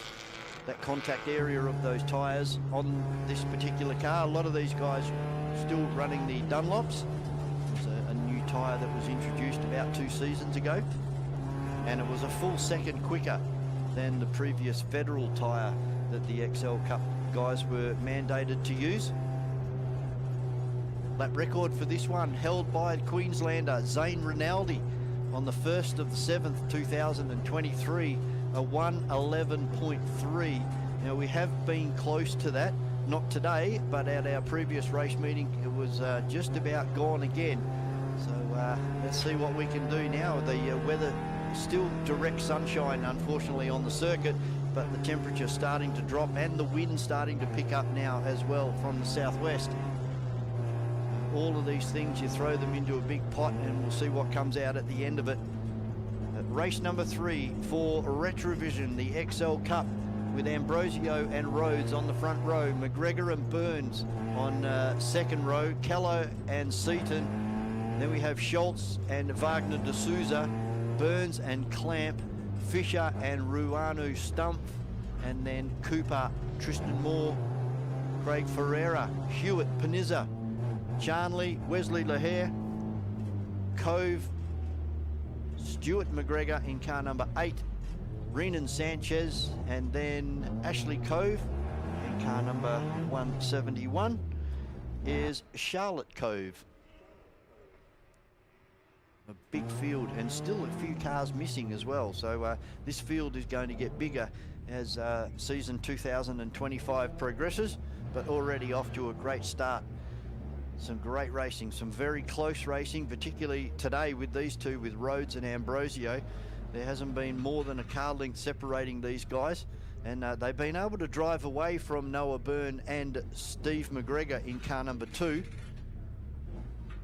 that contact area of those tyres on this particular car. A lot of these guys still running the Dunlops. It's a new tyre that was introduced about 2 seasons ago. and it was a full second quicker than the previous federal tyre that the XL Cup guys were mandated to use. Lap record for this one held by Queenslander Zane Rinaldi on the 1st of the 7th, 2023, a 1:11.3. Now, we have been close to that, not today, but at our previous race meeting, it was just about gone again. So let's see what we can do now. The weather, still direct sunshine, unfortunately, on the circuit, but the temperature starting to drop and the wind starting to pick up now as well from the southwest. All of these things, you throw them into a big pot and we'll see what comes out at the end of it. Race number 3 for Retrovision, the XL Cup, with Ambrosio and Rhodes on the front row, McGregor and Burns on second row, Callow and Seaton. Then we have Schultz and Wagner de Souza, Burns and Clamp, Fisher and Ruanu Stumpf, and then Cooper, Tristan Moore, Craig Ferreira, Hewitt, Panizza, Charnley, Wesley Lahair, Cove, Stuart McGregor in car number 8, Renan Sanchez, and then Ashley Cove in car number 171 is Charlotte Cove. A big field and still a few cars missing as well, so this field is going to get bigger as season 2025 progresses, but already off to a great start. Some great racing, some very close racing, particularly today with these two, with Rhodes and Ambrosio. There hasn't been more than a car length separating these guys, and they've been able to drive away from Noah Byrne and Steve McGregor in car number 2,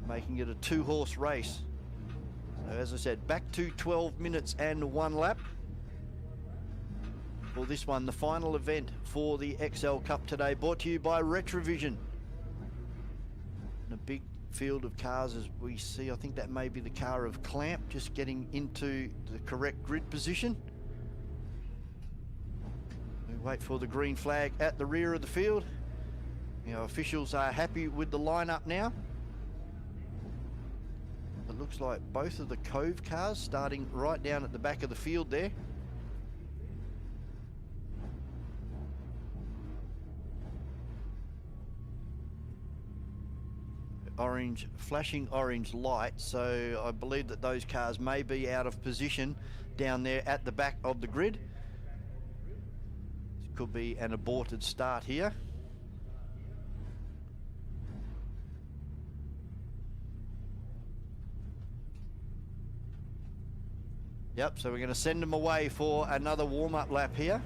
making it a 2-horse race. So as I said, back to 12 minutes and 1 lap for this one, the final event for the XL Cup today, brought to you by Retrovision. And a big field of cars as we see. I think that may be the car of Clamp, just getting into the correct grid position. We wait for the green flag at the rear of the field. You know, officials are happy with the lineup now. It looks like both of the Cove cars starting right down at the back of the field there. Orange, flashing orange light, so I believe that those cars may be out of position down there at the back of the grid. This could be an aborted start here. Yep, so we're going to send them away for another warm-up lap here.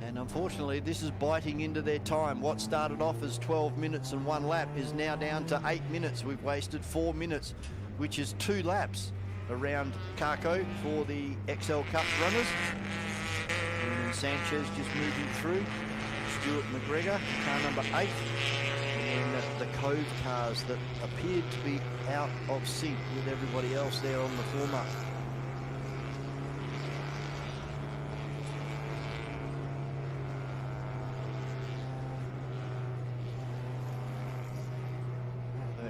And unfortunately, this is biting into their time. What started off as 12 minutes and 1 lap is now down to 8 minutes. We've wasted 4 minutes, which is 2 laps around CARCO for the XL Cup runners. And Sanchez just moving through. Stuart McGregor, car number 8. And the Cove cars that appeared to be out of sync with everybody else there on the form-up.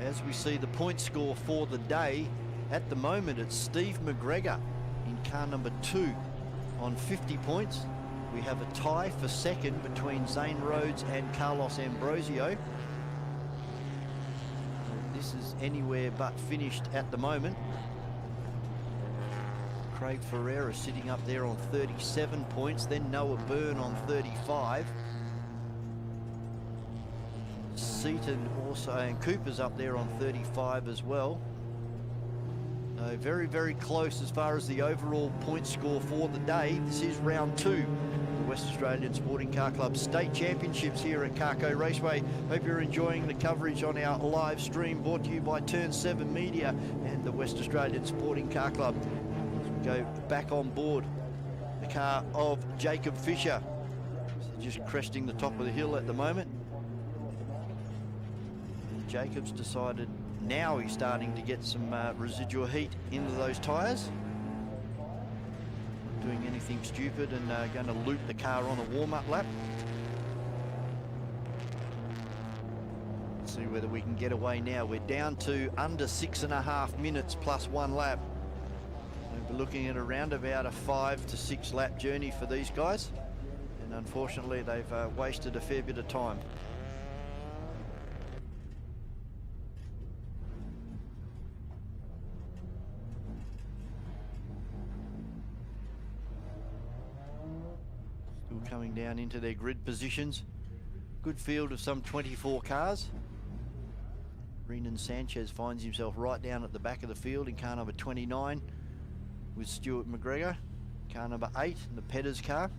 As we see the point score for the day, at the moment it's Steve McGregor in car number 2 on 50 points. We have a tie for second between Zane Rhodes and Carlos Ambrosio. This is anywhere but finished at the moment. Craig Ferreira sitting up there on 37 points, then Noah Byrne on 35. Seaton also, and Cooper's up there on 35 as well. Very, very close as far as the overall point score for the day. This is round 2. The West Australian Sporting Car Club State Championships here at CARCO Raceway. Hope you're enjoying the coverage on our live stream, brought to you by Turn 7 Media and the West Australian Sporting Car Club. As we go back on board, the car of Jacob Fisher. So just cresting the top of the hill at the moment. Jacob's decided now he's starting to get some residual heat into those tyres. Not doing anything stupid and going to loop the car on a warm-up lap. Let's see whether we can get away now. We're down to under 6.5 minutes plus 1 lap. We're looking at around about a 5 to 6 lap journey for these guys, and unfortunately they've wasted a fair bit of time. Still coming down into their grid positions. Good field of some 24 cars. Renan Sanchez finds himself right down at the back of the field in car number 29 with Stuart McGregor. Car number 8 in the Petters car.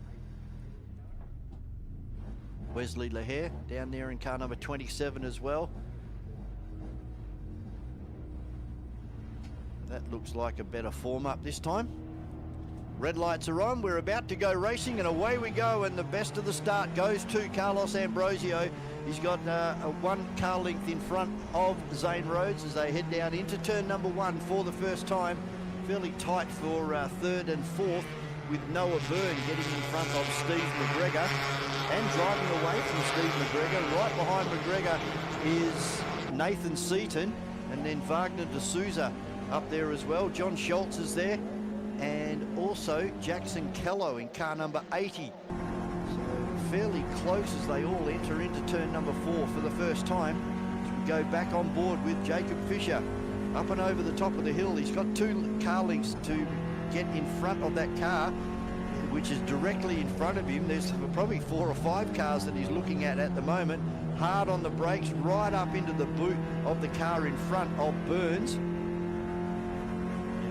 Wesley Lahair down there in car number 27 as well. That looks like a better form up this time. Red lights are on, we're about to go racing, and away we go, and the best of the start goes to Carlos Ambrosio. He's got a 1 car length in front of Zane Rhodes as they head down into turn number 1 for the first time. Fairly tight for 3rd and 4th, with Noah Byrne getting in front of Steve McGregor and driving away from Steve McGregor. Right behind McGregor is Nathan Seaton, and then Wagner de Souza up there as well. John Schultz is there, and also Jackson Kello in car number 80. So fairly close as they all enter into turn number 4 for the first time. As we go back on board with Jacob Fisher up and over the top of the hill. He's got 2 car lengths to get in front of that car, which is directly in front of him. There's probably 4 or 5 cars that he's looking at the moment. Hard on the brakes, right up into the boot of the car in front of Burns.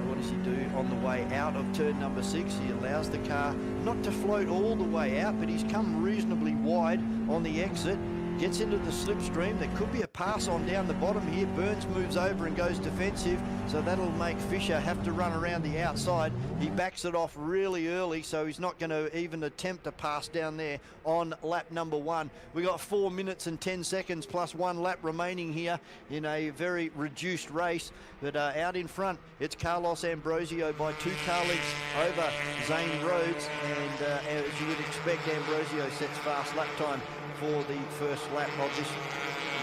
What does he do on the way out of turn number 6? He allows the car not to float all the way out, but he's come reasonably wide on the exit. Gets into the slipstream. There could be a pass on down the bottom here. Burns moves over and goes defensive, so that'll make Fisher have to run around the outside. He backs it off really early, so he's not going to even attempt a pass down there on lap number 1. We got 4 minutes and 10 seconds plus 1 lap remaining here in a very reduced race. But out in front, it's Carlos Ambrosio by 2 car lengths over Zane Rhodes, and as you would expect, Ambrosio sets fast lap time for the first lap of this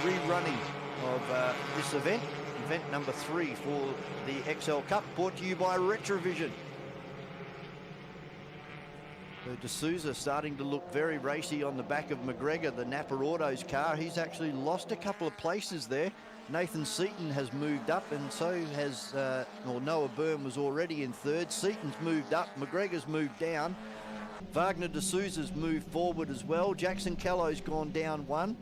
rerunning of this event number 3 for the XL Cup, brought to you by Retrovision. So De Souza starting to look very racy on the back of McGregor, the Napa Autos car. He's actually lost a couple of places there. Nathan Seaton has moved up, and so has Noah Byrne was already in 3rd. Seaton's moved up, McGregor's moved down. Wagner de Souza's moved forward as well. Jackson Kello's gone down 1.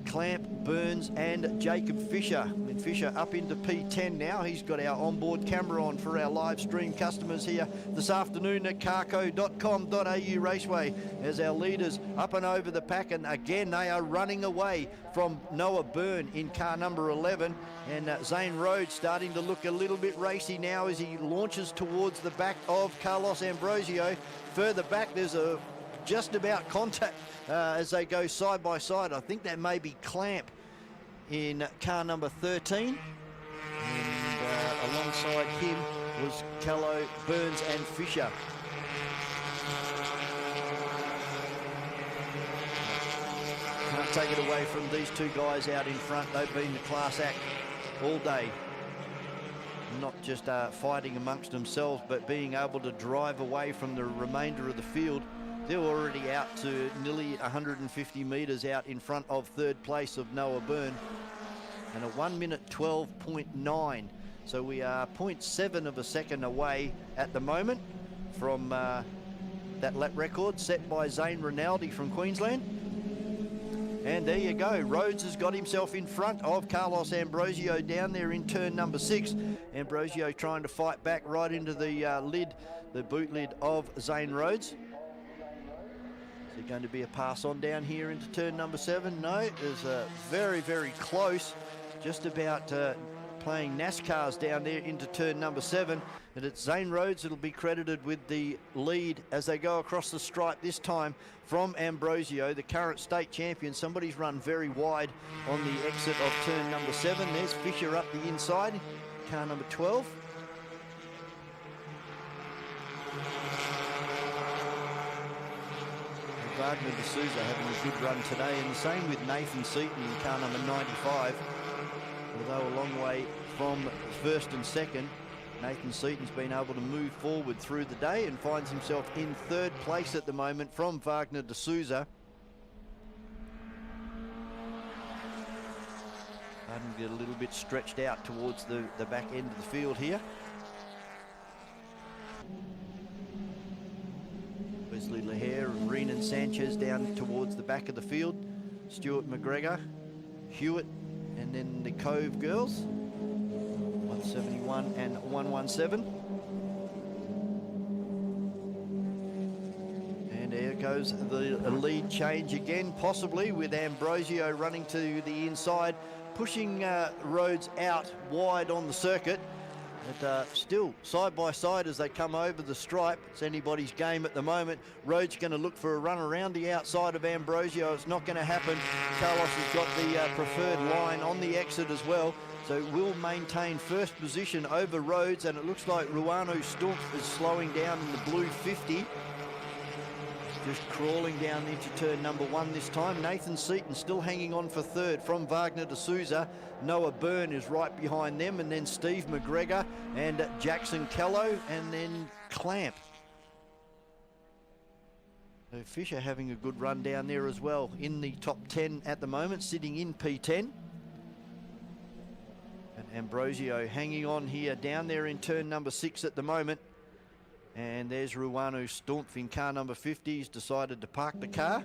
Clamp, Burns and Jacob Fisher. And Fisher up into P10 now. He's got our onboard camera on for our live stream customers here this afternoon at carco.com.au Raceway, as our leaders up and over the pack, and again they are running away from Noah Byrne in car number 11, and Zane Rhodes starting to look a little bit racy now as he launches towards the back of Carlos Ambrosio. Further back there's a just about contact as they go side by side. I think that may be Clamp in car number 13, and alongside him was Kello, Burns and Fisher. Can't take it away from these 2 guys out in front. They've been the class act all day, not just fighting amongst themselves, but being able to drive away from the remainder of the field. They're already out to nearly 150 metres out in front of 3rd place of Noah Byrne, and a 1 minute 12.9. So we are 0.7 of a second away at the moment from that lap record set by Zane Rinaldi from Queensland. And there you go, Rhodes has got himself in front of Carlos Ambrosio down there in turn number 6. Ambrosio trying to fight back right into the boot lid of Zane Rhodes. Is there going to be a pass on down here into turn number 7? No, there's a very, very close, just about playing NASCARs down there into turn number 7. And it's Zane Rhodes that'll be credited with the lead as they go across the stripe this time from Ambrosio, the current state champion. Somebody's run very wide on the exit of turn number 7. There's Fisher up the inside, car number 12. Wagner de Souza having a good run today, and the same with Nathan Seaton in car number 95. Although a long way from 1st and 2nd, Nathan Seaton's been able to move forward through the day and finds himself in third place at the moment from Wagner de Souza. Starting to get a little bit stretched out towards the back end of the field here. Wesley Lahair and Renan Sanchez down towards the back of the field. Stuart McGregor, Hewitt, and then the Cove girls. 171 and 117. And there goes the lead change again, possibly with Ambrosio running to the inside, pushing Rhodes out wide on the circuit. But still side by side as they come over the stripe. It's anybody's game at the moment. Rhodes going to look for a run around the outside of Ambrosio. It's not going to happen. Carlos has got the preferred line on the exit as well. So will maintain first position over Rhodes, and it looks like Ruano Stumpf is slowing down in the blue 50. Just crawling down into turn number 1 this time. Nathan Seaton still hanging on for third from Wagner de Souza. Noah Byrne is right behind them, and then Steve McGregor and Jackson Kello, and then Clamp. So Fisher having a good run down there as well in the top 10 at the moment, sitting in P10. And Ambrosio hanging on here down there in turn number 6 at the moment. And there's Ruano Stumpf in car number 50. He's decided to park the car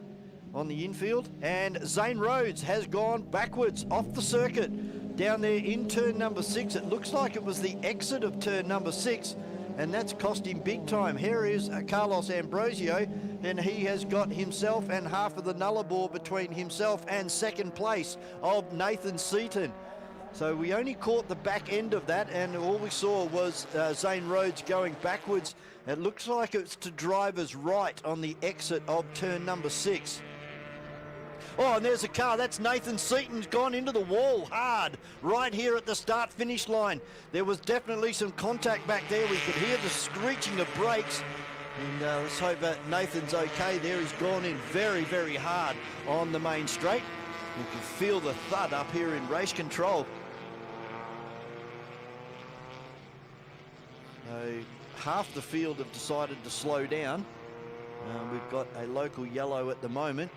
on the infield. And Zane Rhodes has gone backwards off the circuit down there in turn number 6. It looks like it was the exit of turn number 6, and that's cost him big time. Here is Carlos Ambrosio, and he has got himself and half of the Nullarbor between himself and second place of Nathan Seaton. So we only caught the back end of that, and all we saw was Zane Rhodes going backwards. It looks like it's to driver's right on the exit of turn number 6. Oh, and there's a car. That's Nathan Seaton's gone into the wall hard right here at the start-finish line. There was definitely some contact back there. We could hear the screeching of brakes. And let's hope that Nathan's okay there. He's gone in very, very hard on the main straight. You can feel the thud up here in race control. So half the field have decided to slow down. We've got a local yellow at the moment.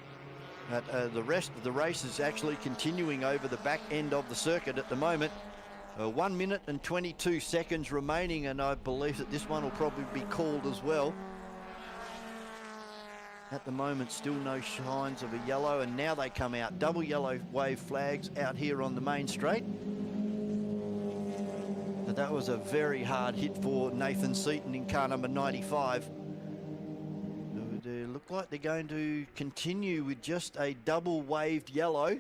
But the rest of the race is actually continuing over the back end of the circuit at the moment. 1 minute and 22 seconds remaining, and I believe that this one will probably be called as well. At the moment, still no signs of a yellow, and now they come out. Double yellow wave flags out here on the main straight. But that was a very hard hit for Nathan Seaton in car number 95. They look like they're going to continue with just a double waved yellow.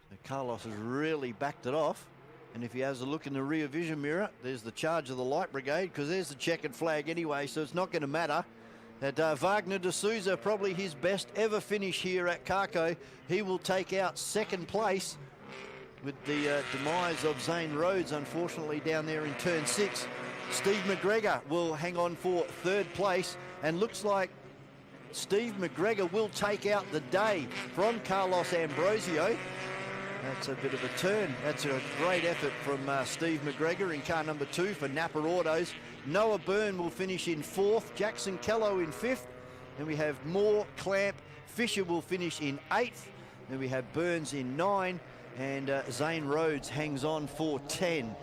So Carlos has really backed it off. And if he has a look in the rear vision mirror, there's the charge of the light brigade, because there's the checkered flag anyway, so it's not going to matter. That Wagner de Souza, probably his best ever finish here at CARCO. He will take out second place with the demise of Zane Rhodes, unfortunately, down there in turn 6. Steve McGregor will hang on for third place, and looks like Steve McGregor will take out the day from Carlos Ambrosio. That's a bit of a turn. That's a great effort from Steve McGregor in car number 2 for Napa Autos. Noah Byrne will finish in 4th. Jackson Kello in 5th. Then we have Moore, Clamp. Fisher will finish in 8th. Then we have Burns in 9. And Zane Rhodes hangs on for 10.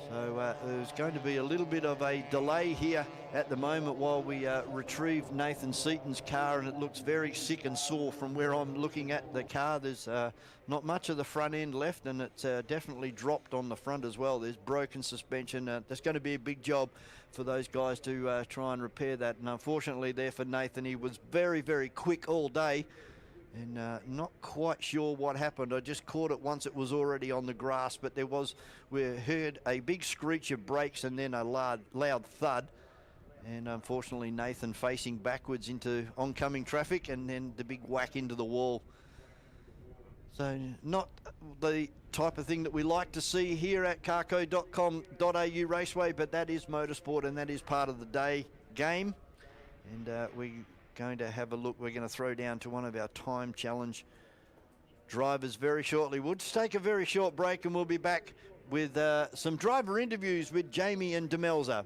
So there's going to be a little bit of a delay here at the moment while we retrieve Nathan Seaton's car, and it looks very sick and sore from where I'm looking at the car. There's not much of the front end left, and it's definitely dropped on the front as well. There's broken suspension. There's going to be a big job for those guys to try and repair that. And unfortunately there for Nathan, he was very, very quick all day. And not quite sure what happened. I just caught it once it was already on the grass, but we heard a big screech of brakes and then a loud thud. And unfortunately, Nathan facing backwards into oncoming traffic, and then the big whack into the wall. So not the type of thing that we like to see here at carco.com.au Raceway, but that is motorsport, and that is part of the day game. And we going to have a look. We're going to throw down to one of our time challenge drivers very shortly. We'll just take a very short break and we'll be back with some driver interviews with Jamie and Demelza.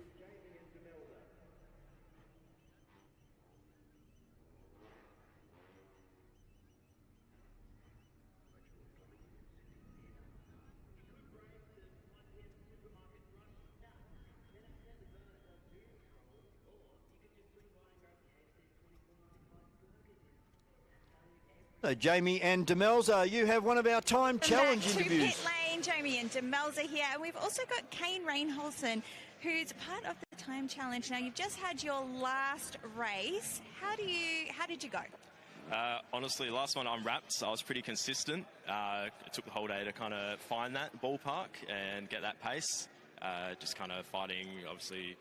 So Jamie and Demelza, you have one of our time challenge interviews. Pit Lane, Jamie and Demelza here, and we've also got Kane Reinholzen, who's part of the time challenge. Now, you've just had your last race. How did you go? Honestly, last one I'm wrapped. I was pretty consistent. It took the whole day to kind of find that ballpark and get that pace. Just kind of fighting, obviously,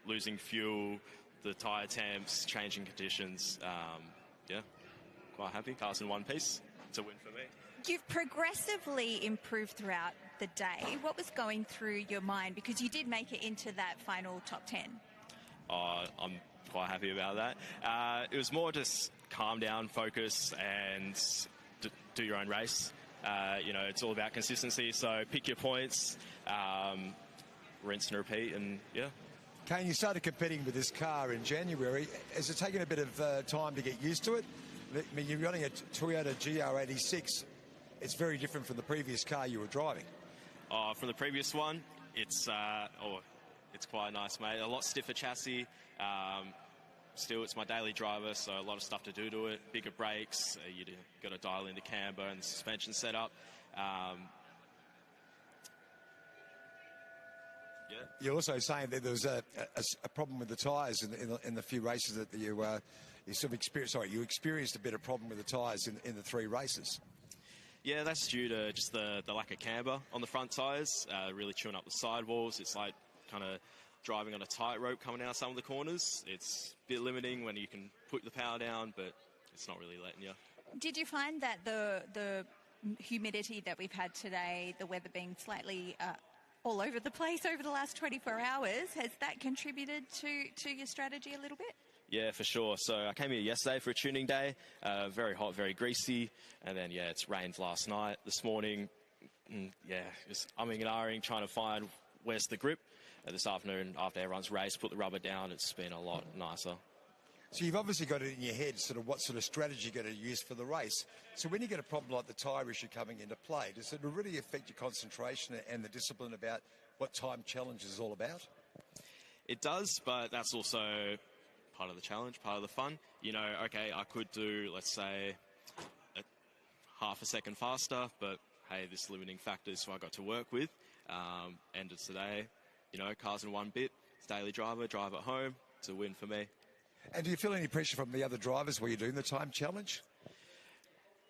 losing fuel, the tyre temps, changing conditions. Yeah. Quite happy. Car's in one piece. It's a win for me. You've progressively improved throughout the day. What was going through your mind? Because you did make it into that final top 10. I'm quite happy about that. It was more just calm down, focus, and do your own race. You know, it's all about consistency. So pick your points, rinse and repeat, and yeah. Kane, you started competing with this car in January. Has it taken a bit of time to get used to it? I mean, you're running a Toyota GR86. It's very different from the previous car you were driving. From the previous one, it's quite nice, mate. A lot stiffer chassis. Still, it's my daily driver, so a lot of stuff to do to it. Bigger brakes. You got to dial into camber and the suspension setup. Yeah. You're also saying that there was a problem with the tyres in the few races that you sort of experienced. Sorry, you experienced a bit of problem with the tyres in the 3 races. Yeah, that's due to just the lack of camber on the front tyres, really chewing up the sidewalls. It's like kind of driving on a tightrope coming out some of the corners. It's a bit limiting when you can put the power down, but it's not really letting you. Did you find that the humidity that we've had today, the weather being slightly all over the place over the last 24 hours, has that contributed to your strategy a little bit? Yeah, for sure. So I came here yesterday for a tuning day. Very hot, very greasy. And then, yeah, it's rained last night. This morning, just umming and ahhing, trying to find where's the grip. This afternoon, after everyone's race, put the rubber down. It's been a lot nicer. So you've obviously got it in your head, sort of what sort of strategy you're going to use for the race. So when you get a problem like the tyre issue coming into play, does it really affect your concentration and the discipline about what time challenge is all about? It does, but that's also part of the challenge, part of the fun. You know, okay, I could do, let's say, half a second faster, but hey, this limiting factor is what I got to work with. End of today, you know, car's in one bit. It's daily driver, drive at home. It's a win for me. And do you feel any pressure from the other drivers while you're doing the time challenge?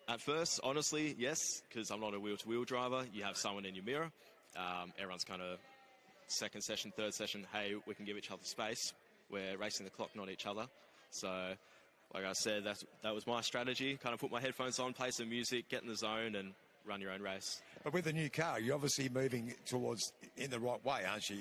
At first, honestly, yes, because I'm not a wheel-to-wheel driver. You have someone in your mirror. Everyone's kind of second session, third session, hey, we can give each other space. We're racing the clock, not each other. So, like I said, that was my strategy. Kind of put my headphones on, play some music, get in the zone and run your own race. But with the new car, you're obviously moving towards in the right way, aren't you?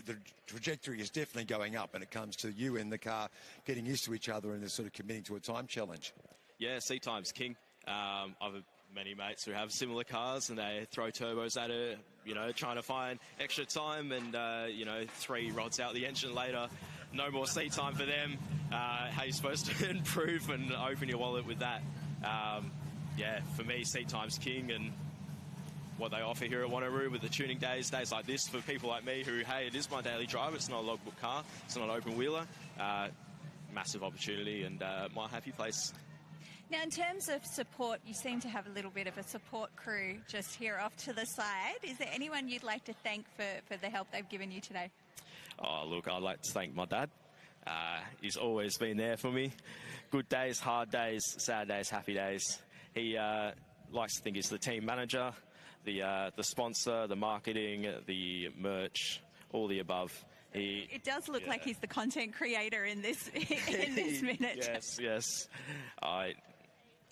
The trajectory is definitely going up when it comes to you in the car getting used to each other and sort of committing to a time challenge. Yeah, seat time's king. I've many mates who have similar cars and they throw turbos at it, you know, trying to find extra time and, 3 rods out the engine later. No more seat time for them. How you supposed to improve and open your wallet with that? For me, seat time's king, and what they offer here at Wanneroo with the tuning days like this for people like me who, hey, it is my daily drive. It's not a logbook car. It's not an open wheeler. Massive opportunity and my happy place. Now, in terms of support, you seem to have a little bit of a support crew just here off to the side. Is there anyone you'd like to thank for the help they've given you today? Oh, look, I'd like to thank my dad. He's always been there for me. Good days, hard days, sad days, happy days. He likes to think he's the team manager, the sponsor, the marketing, the merch, all the above. It does look like he's the content creator in this minute. Yes.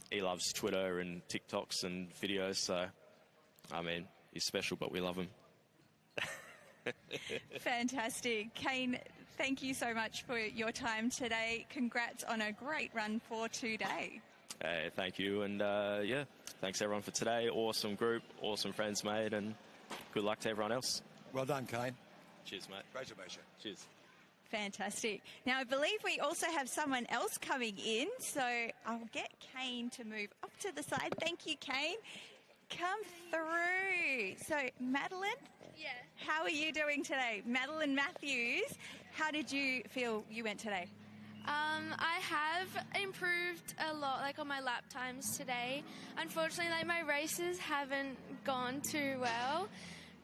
He loves Twitter and TikToks and videos, so, I mean, he's special, but we love him. Fantastic. Kane, thank you so much for your time today. Congrats on a great run for today. Hey, thank you. And yeah, thanks everyone for today. Awesome group, awesome friends made, and good luck to everyone else. Well done, Kane. Cheers, mate. Congratulations. Cheers. Fantastic. Now, I believe we also have someone else coming in, so I'll get Kane to move up to the side. Thank you, Kane. Come through. So, Madeline? Yeah. How are you doing today? Madeline Matthews, how did you feel you went today? I have improved a lot, like on my lap times today. Unfortunately, like my races haven't gone too well,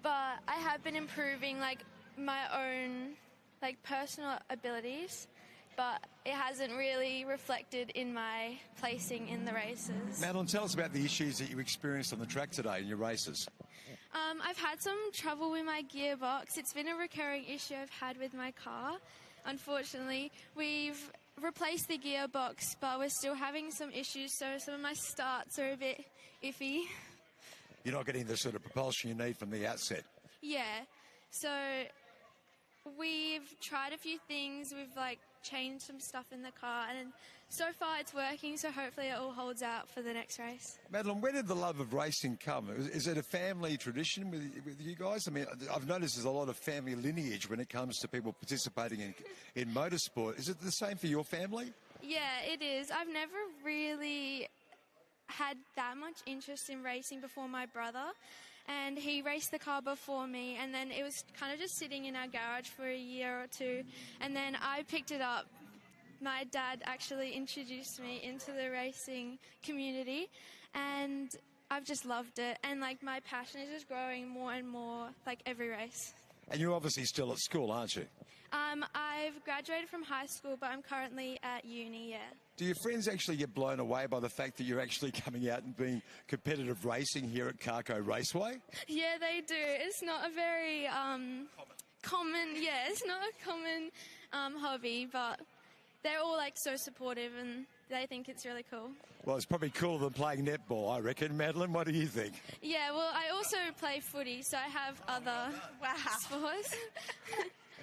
but I have been improving like my own like personal abilities, but it hasn't really reflected in my placing in the races. Madeline, tell us about the issues that you experienced on the track today in your races. I've had some trouble with my gearbox. It's been a recurring issue I've had with my car. Unfortunately, we've replaced the gearbox, but we're still having some issues, so some of my starts are a bit iffy. You're not getting the sort of propulsion you need from the outset. Yeah, so we've tried a few things. We've like changed some stuff in the car, and so far it's working, so hopefully it all holds out for the next race. Madeline, where did the love of racing come? Is it a family tradition with you guys? I mean, I've noticed there's a lot of family lineage when it comes to people participating in motorsport. Is it the same for your family? Yeah, it is. I've never really had that much interest in racing before my brother, and he raced the car before me, and then it was kind of just sitting in our garage for a year or two, and then I picked it up. My dad actually introduced me into the racing community, and I've just loved it, and like my passion is just growing more and more like every race. And you're obviously still at school, aren't you? I've graduated from high school, but I'm currently at uni, yeah. Do your friends actually get blown away by the fact that you're actually coming out and being competitive racing here at CARCO Raceway? Yeah, they do. It's not a very common, yeah, it's not a common hobby, but they're all like so supportive and they think it's really cool. Well, it's probably cooler than playing netball, I reckon. Madeline, what do you think? Yeah, well, I also play footy, so I have other sports.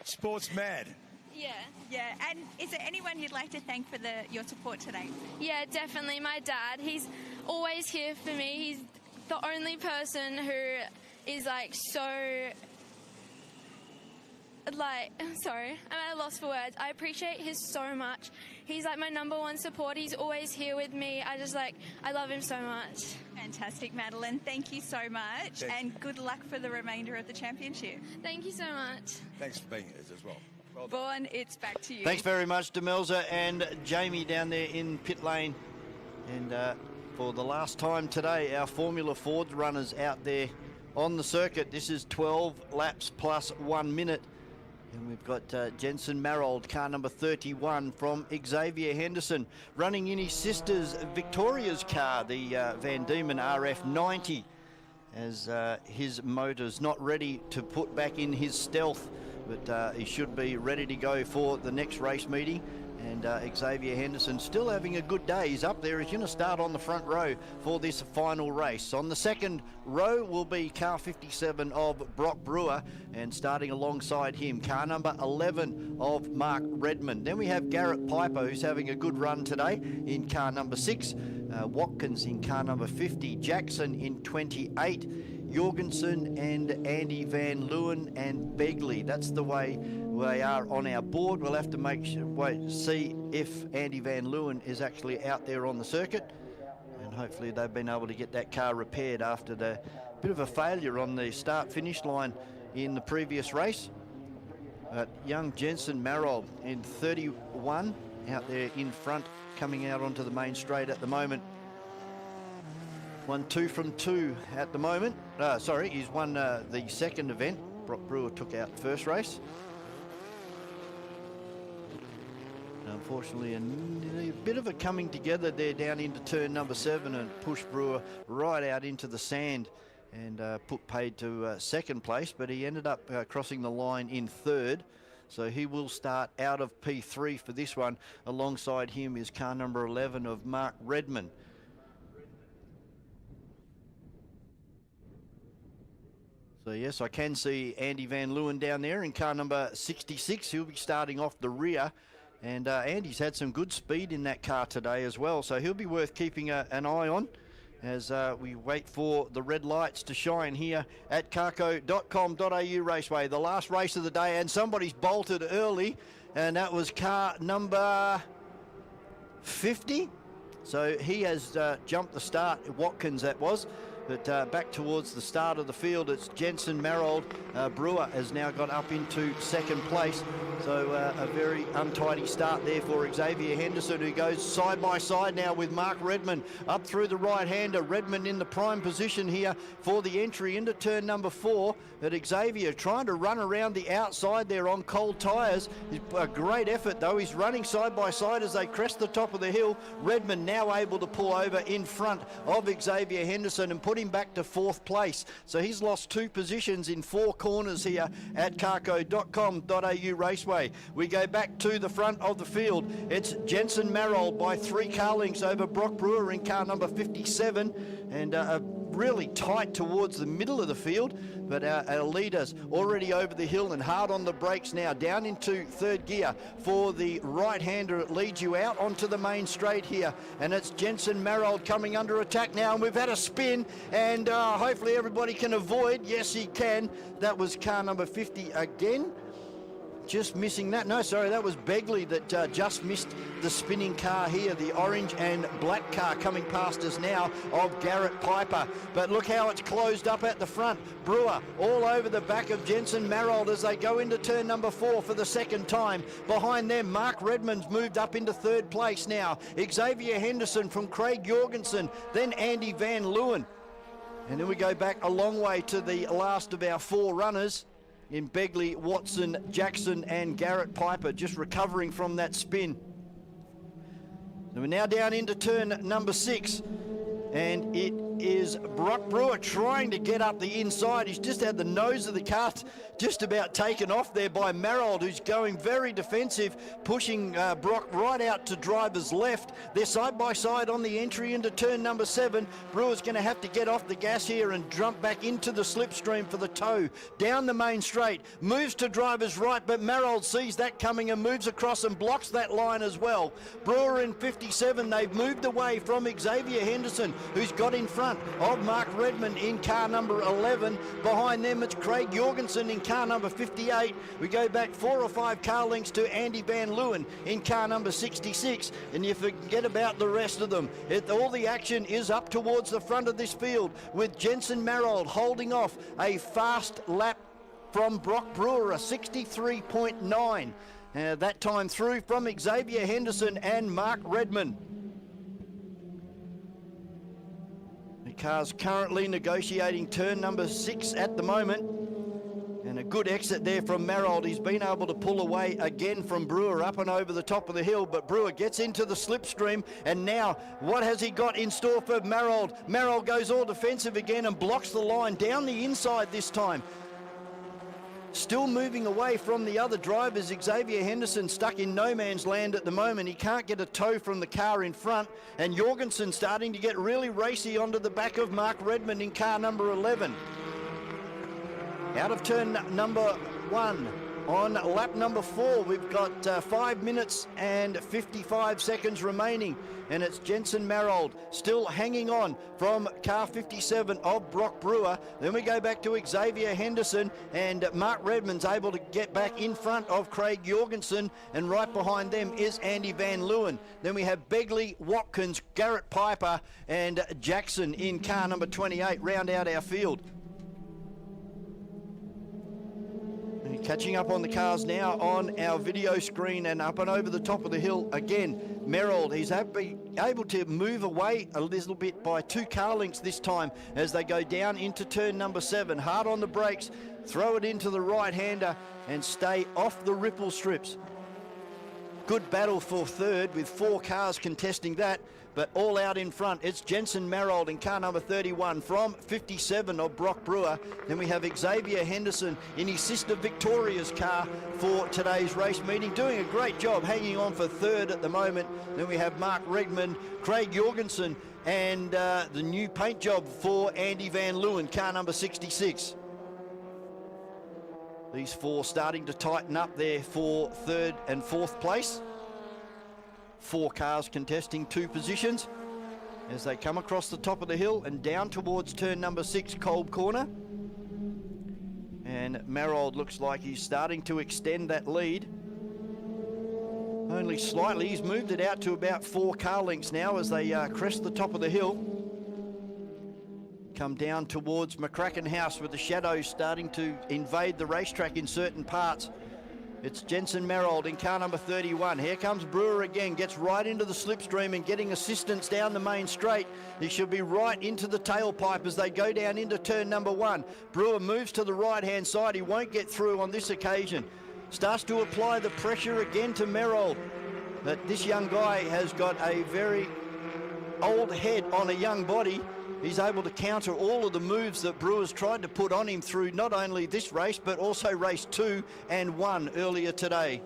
Sports mad. Yeah. Yeah, and is there anyone you'd like to thank for your support today? Yeah, definitely. My dad, he's always here for me. He's the only person who is like so... Like, sorry, I'm at a loss for words. I appreciate his so much. He's like my #1 support. He's always here with me. I love him so much. Fantastic, Madeline. Thank you so much. Thanks. And good luck for the remainder of the championship. Thank you so much. Thanks for being here as well. Well done. Vaughan, it's back to you. Thanks very much, Demelza and Jamie down there in pit lane. And for the last time today, our Formula Ford runners out there on the circuit. This is 12 laps plus 1 minute. And we've got Jensen Marold, car number 31 from Xavier Henderson, running in his sister's Victoria's car, the Van Diemen RF90, as his motor's not ready to put back in his stealth, but he should be ready to go for the next race meeting. And Xavier Henderson still having a good day. He's up there. He's going to start on the front row for this final race. On the second row will be car 57 of Brock Brewer, and starting alongside him, car number 11 of Mark Redmond. Then we have Garrett Piper, who's having a good run today in car number 6. Watkins in car number 50. Jackson in 28. Jorgensen and Andy Van Leeuwen and Begley. That's the way they are on our board. We'll have to see if Andy Van Leeuwen is actually out there on the circuit, and hopefully they've been able to get that car repaired after the bit of a failure on the start-finish line in the previous race. Young Jensen Marold in 31 out there in front, coming out onto the main straight at the moment. 1-2 from 2 at the moment. Sorry, he's won the second event. Brock Brewer took out the first race. Unfortunately, a bit of a coming together there down into turn number 7 and pushed Brewer right out into the sand and put paid to second place, but he ended up crossing the line in third. So he will start out of P3 for this one. Alongside him is car number 11 of Mark Redmond. So yes, I can see Andy Van Leeuwen down there in car number 66. He'll be starting off the rear, And Andy's had some good speed in that car today as well, so he'll be worth keeping an eye on as we wait for the red lights to shine here at carco.com.au Raceway. The last race of the day, and somebody's bolted early, and that was car number 50. So he has jumped the start, Watkins that was. But back towards the start of the field, it's Jensen Marold. Brewer has now got up into second place. So a very untidy start there for Xavier Henderson, who goes side by side now with Mark Redmond up through the right-hander. Redmond in the prime position here for the entry into turn number 4. But Xavier trying to run around the outside there on cold tyres. A great effort though. He's running side by side as they crest the top of the hill. Redmond now able to pull over in front of Xavier Henderson and put him back to 4th place. So he's lost 2 positions in 4 corners here at carco.com.au Raceway. We go back to the front of the field. It's Jensen Marold by 3 car lengths over Brock Brewer in car number 57, and really tight towards the middle of the field, but our leaders already over the hill and hard on the brakes now, down into 3rd gear for the right-hander. It leads you out onto the main straight here, and it's Jensen Marold coming under attack now, and we've had a spin, and hopefully everybody can avoid. Yes, he can. That was car number 50 again. Just missing that. No, sorry, that was Begley that just missed the spinning car here, the orange and black car coming past us now of Garrett Piper. But look how it's closed up at the front. Brewer all over the back of Jensen Marold as they go into turn number 4 for the second time. Behind them, Mark Redmond's moved up into 3rd place now. Xavier Henderson from Craig Jorgensen, then Andy Van Leeuwen. And then we go back a long way to the last of our 4 runners in Begley, Watson, Jackson and Garrett Piper, just recovering from that spin. So we're now down into turn number 6, and it is Brock Brewer trying to get up the inside. He's just had the nose of the car just about taken off there by Marold, who's going very defensive, pushing Brock right out to driver's left. They're side by side on the entry into turn number 7. Brewer's going to have to get off the gas here and jump back into the slipstream for the toe. Down the main straight, moves to driver's right, but Marold sees that coming and moves across and blocks that line as well. Brewer in 57, they've moved away from Xavier Henderson, who's got in front of Mark Redmond in car number 11. Behind them, it's Craig Jorgensen in car number 58. We go back 4 or 5 car lengths to Andy Van Leeuwen in car number 66, and you forget about the rest of them. All the action is up towards the front of this field, with Jensen Marold holding off a fast lap from Brock Brewer, a 63.9. That time through from Xavier Henderson and Mark Redmond. The car's currently negotiating turn number 6 at the moment. And a good exit there from Marold. He's been able to pull away again from Brewer up and over the top of the hill, but Brewer gets into the slipstream, and now what has he got in store for Marold? Marold goes all defensive again and blocks the line down the inside this time. Still moving away from the other drivers. Xavier Henderson stuck in no man's land at the moment. He can't get a tow from the car in front, and Jorgensen starting to get really racy onto the back of Mark Redmond in car number 11. Out of turn number 1 on lap number 4, we've got 5 minutes and 55 seconds remaining, and it's Jensen Marold still hanging on from car 57 of Brock Brewer. Then we go back to Xavier Henderson, and Mark Redmond's able to get back in front of Craig Jorgensen, and right behind them is Andy Van Leeuwen. Then we have Begley, Watkins, Garrett Piper and Jackson in car number 28 round out our field. Catching up on the cars now on our video screen, and up and over the top of the hill again. Marold, he's able to move away a little bit by 2 car lengths this time as they go down into turn number 7. Hard on the brakes, throw it into the right-hander and stay off the ripple strips. Good battle for 3rd with 4 cars contesting that, but all out in front. It's Jensen Marold in car number 31 from 57 of Brock Brewer. Then we have Xavier Henderson in his sister Victoria's car for today's race meeting, doing a great job hanging on for 3rd at the moment. Then we have Mark Redmond, Craig Jorgensen and the new paint job for Andy Van Leeuwen, car number 66. These 4 starting to tighten up there for 3rd and 4th place. 4 cars contesting 2 positions as they come across the top of the hill and down towards turn number 6, Cold Corner. And Marold looks like he's starting to extend that lead. Only slightly. He's moved it out to about 4 car lengths now as they crest the top of the hill. Come down towards McCracken House with the shadows starting to invade the racetrack in certain parts. It's Jensen Marold in car number 31. Here comes Brewer again, gets right into the slipstream and getting assistance down the main straight. He should be right into the tailpipe as they go down into turn number 1. Brewer moves to the right-hand side. He won't get through on this occasion. Starts to apply the pressure again to Marold. But this young guy has got a very old head on a young body. He's able to counter all of the moves that Brewer's tried to put on him through not only this race, but also race 2 and 1 earlier today.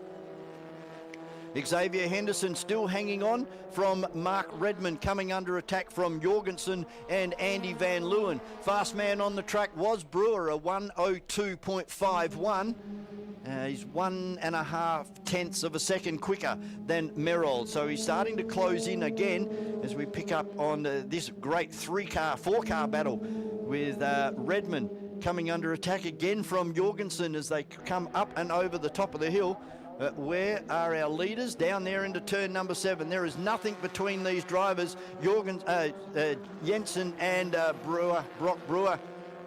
Xavier Henderson still hanging on from Mark Redmond, coming under attack from Jorgensen and Andy Van Leeuwen. Fast man on the track was Brewer, a 1:02.51. He's 1.5 tenths of a second quicker than Marold. So he's starting to close in again as we pick up on this great 4-car battle with Redmond coming under attack again from Jorgensen as they come up and over the top of the hill. Where are our leaders? Down there into turn number 7. There is nothing between these drivers, Jensen and Brock Brewer.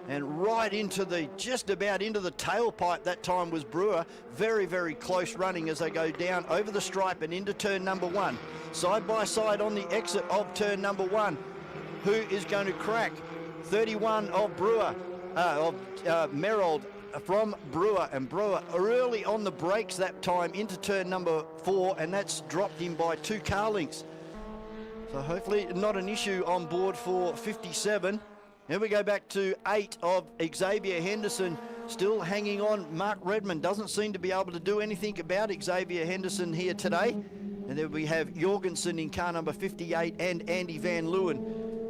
And right into just about into the tailpipe that time was Brewer. Very, very close running as they go down over the stripe and into turn number 1. Side by side on the exit of turn number 1. Who is going to crack? 31 of Brewer, Marold from Brewer, and Brewer early on the brakes that time into turn number 4, and that's dropped him by 2 car lengths. So hopefully not an issue on board for 57. Here we go back to 8 of Xavier Henderson, still hanging on. Mark Redmond doesn't seem to be able to do anything about Xavier Henderson here today. And then we have Jorgensen in car number 58 and Andy Van Leeuwen.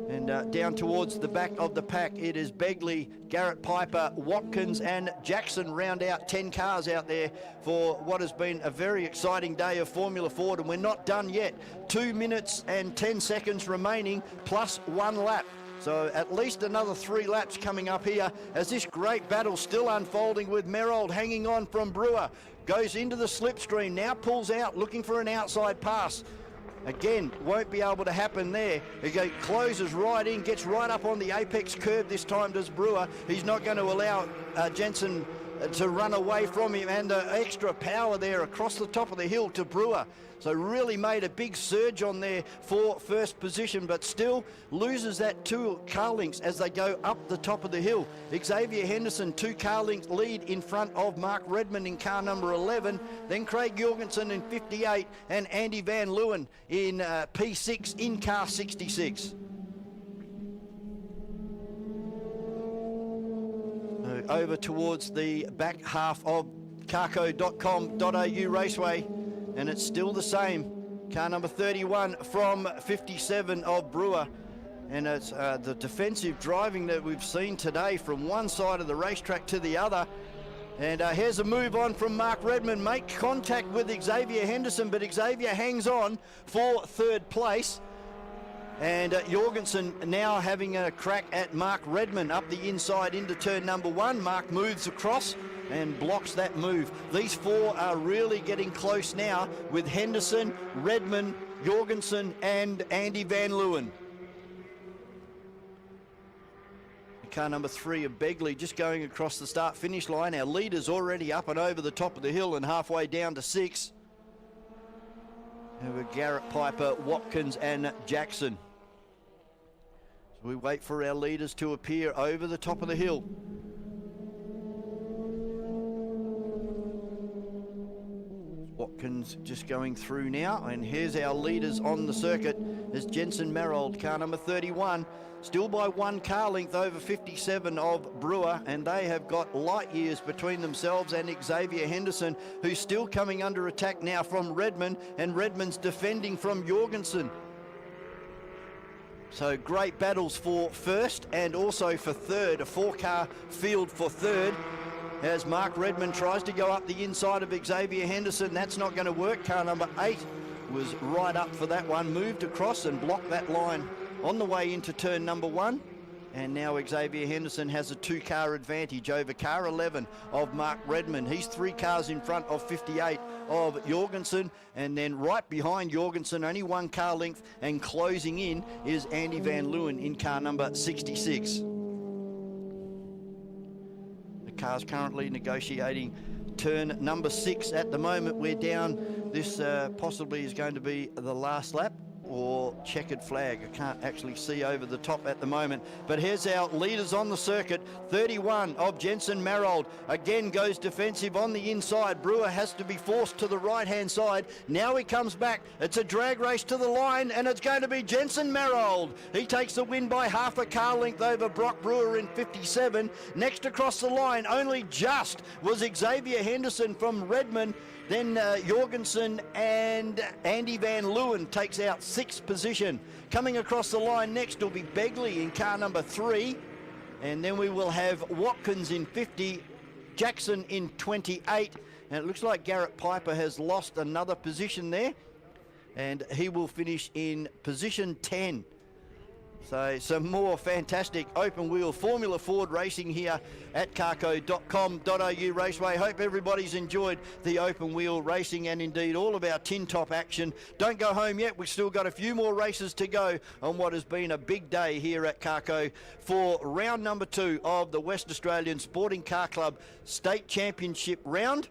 And down towards the back of the pack, it is Begley, Garrett Piper, Watkins and Jackson round out 10 cars out there for what has been a very exciting day of Formula Ford. And we're not done yet. 2 minutes and 10 seconds remaining plus 1 lap. So at least another 3 laps coming up here as this great battle still unfolding with Marold hanging on from Brewer. Goes into the slipstream, now pulls out, looking for an outside pass. Again, won't be able to happen there. He closes right in, gets right up on the apex curb this time does Brewer. He's not going to allow Jensen to run away from him, and extra power there across the top of the hill to Brewer. So really made a big surge on there for first position, but still loses that 2 car lengths as they go up the top of the hill. Xavier Henderson, 2 car lengths lead in front of Mark Redmond in car number 11, then Craig Jorgensen in 58 and Andy Van Leeuwen in P6 in car 66. Over towards the back half of carco.com.au Raceway, and it's still the same. Car number 31 from 57 of Brewer, and it's the defensive driving that we've seen today from one side of the racetrack to the other. And here's a move on from Mark Redmond, make contact with Xavier Henderson, but Xavier hangs on for 3rd place. And Jorgensen now having a crack at Mark Redmond up the inside into turn number 1. Mark moves across and blocks that move. These 4 are really getting close now with Henderson, Redmond, Jorgensen and Andy Van Leeuwen. Car number 3 of Begley just going across the start-finish line. Our leader's already up and over the top of the hill and halfway down to 6. And with Garrett Piper, Watkins and Jackson. So we wait for our leaders to appear over the top of the hill. Watkins just going through now, and here's our leaders on the circuit. There's Jensen Marold, car number 31, still by 1 car length over 57 of Brewer, and they have got light years between themselves and Xavier Henderson, who's still coming under attack now from Redmond, and Redmond's defending from Jorgensen. So great battles for first and also for third, a 4-car field for third. As Mark Redmond tries to go up the inside of Xavier Henderson, that's not going to work. Car number 8 was right up for that one, moved across and blocked that line on the way into turn number 1. And now Xavier Henderson has a 2-car advantage over car 11 of Mark Redmond. He's 3 cars in front of 58 of Jorgensen. And then right behind Jorgensen, only 1 car length, and closing in is Andy Van Leeuwen in car number 66. The car's currently negotiating turn number 6 at the moment. We're down. This possibly is going to be the last lap or checkered flag. I can't actually see over the top at the moment. But here's our leaders on the circuit. 31 of Jensen Marold again goes defensive on the inside. Brewer has to be forced to the right-hand side. Now he comes back. It's a drag race to the line, and it's going to be Jensen Marold. He takes the win by half a car length over Brock Brewer in 57. Next across the line, only just, was Xavier Henderson from Redmond. Then Jorgensen and Andy Van Leeuwen takes out 6th position. Coming across the line next will be Begley in car number 3. And then we will have Watkins in 50, Jackson in 28. And it looks like Garrett Piper has lost another position there. And he will finish in position 10. So some more fantastic open wheel Formula Ford racing here at carco.com.au Raceway. Hope everybody's enjoyed the open wheel racing and indeed all of our tin top action. Don't go home yet. We've still got a few more races to go on what has been a big day here at Carco for round number 2 of the West Australian Sporting Car Club State Championship round.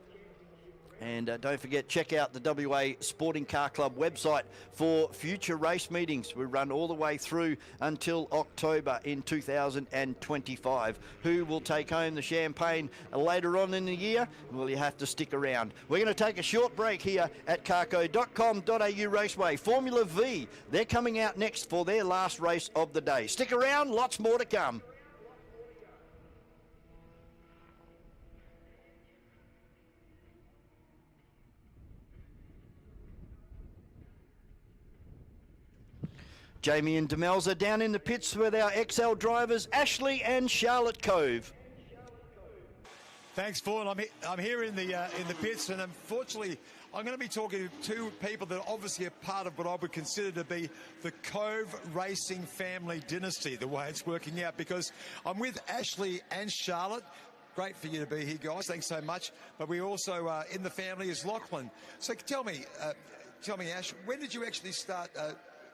And don't forget, check out the WA Sporting Car Club website for future race meetings. We run all the way through until October in 2025. Who will take home the champagne later on in the year? Well, you have to stick around. We're going to take a short break here at carco.com.au Raceway. Formula V, they're coming out next for their last race of the day. Stick around, lots more to come. Jamie and Demelza down in the pits with our XL drivers, Ashley and Charlotte Cove. Thanks, Vaughan. I'm here in the pits, and unfortunately, I'm going to be talking to 2 people that obviously are part of what I would consider to be the Cove Racing family dynasty, the way it's working out, because I'm with Ashley and Charlotte. Great for you to be here, guys. Thanks so much. But we also in the family is Lachlan. So tell me, Ash, when did you actually start?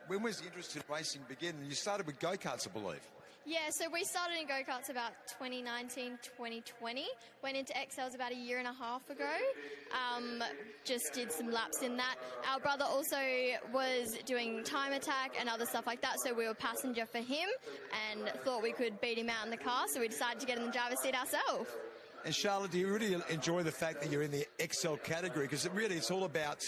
When was the interest in racing begin? You started with go-karts, I believe. Yeah, so we started in go-karts about 2019, 2020. Went into XLs about a year and a half ago. Just did some laps in that. Our brother also was doing time attack and other stuff like that, so we were passenger for him and thought we could beat him out in the car, so we decided to get in the driver's seat ourselves. And Charlotte, do you really enjoy the fact that you're in the XL category? Because it's all about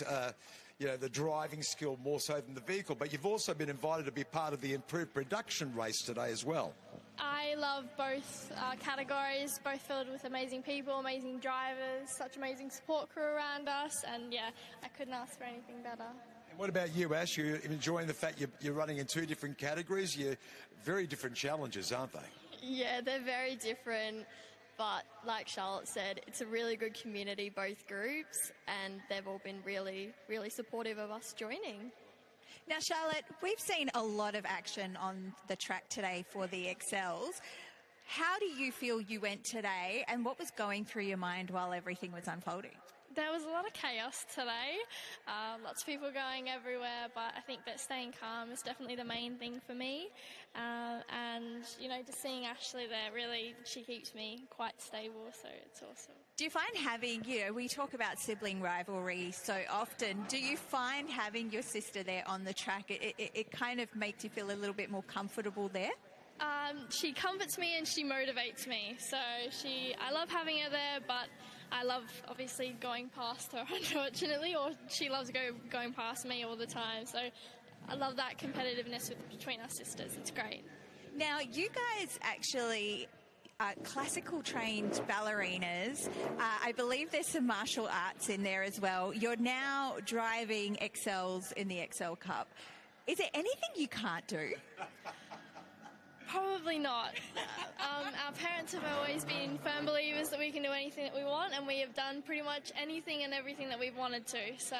the driving skill more so than the vehicle, but you've also been invited to be part of the improved production race today as well. I love both categories, both filled with amazing people, amazing drivers, such amazing support crew around us, and yeah, I couldn't ask for anything better. And what about you, Ash? You're enjoying the fact you're running in 2 different categories? You're very different challenges, aren't they? Yeah, they're very different. But like Charlotte said, it's a really good community, both groups, and they've all been really, really supportive of us joining. Now, Charlotte, we've seen a lot of action on the track today for the XLs. How do you feel you went today, and what was going through your mind while everything was unfolding? There was a lot of chaos today, lots of people going everywhere, but I think that staying calm is definitely the main thing for me. And, just seeing Ashley there, really, she keeps me quite stable, so it's awesome. Do you find having, we talk about sibling rivalry so often, do you find having your sister there on the track, it kind of makes you feel a little bit more comfortable there? She comforts me and she motivates me, so I love having her there, but I love obviously going past her, unfortunately, or she loves going past me all the time, so I love that competitiveness between our sisters. It's great. Now, you guys actually are classical trained ballerinas. I believe there's some martial arts in there as well. You're now driving XLs in the XL Cup. Is there anything you can't do? Probably not. Our parents have always been firm believers that we can do anything that we want, and we have done pretty much anything and everything that we've wanted to. So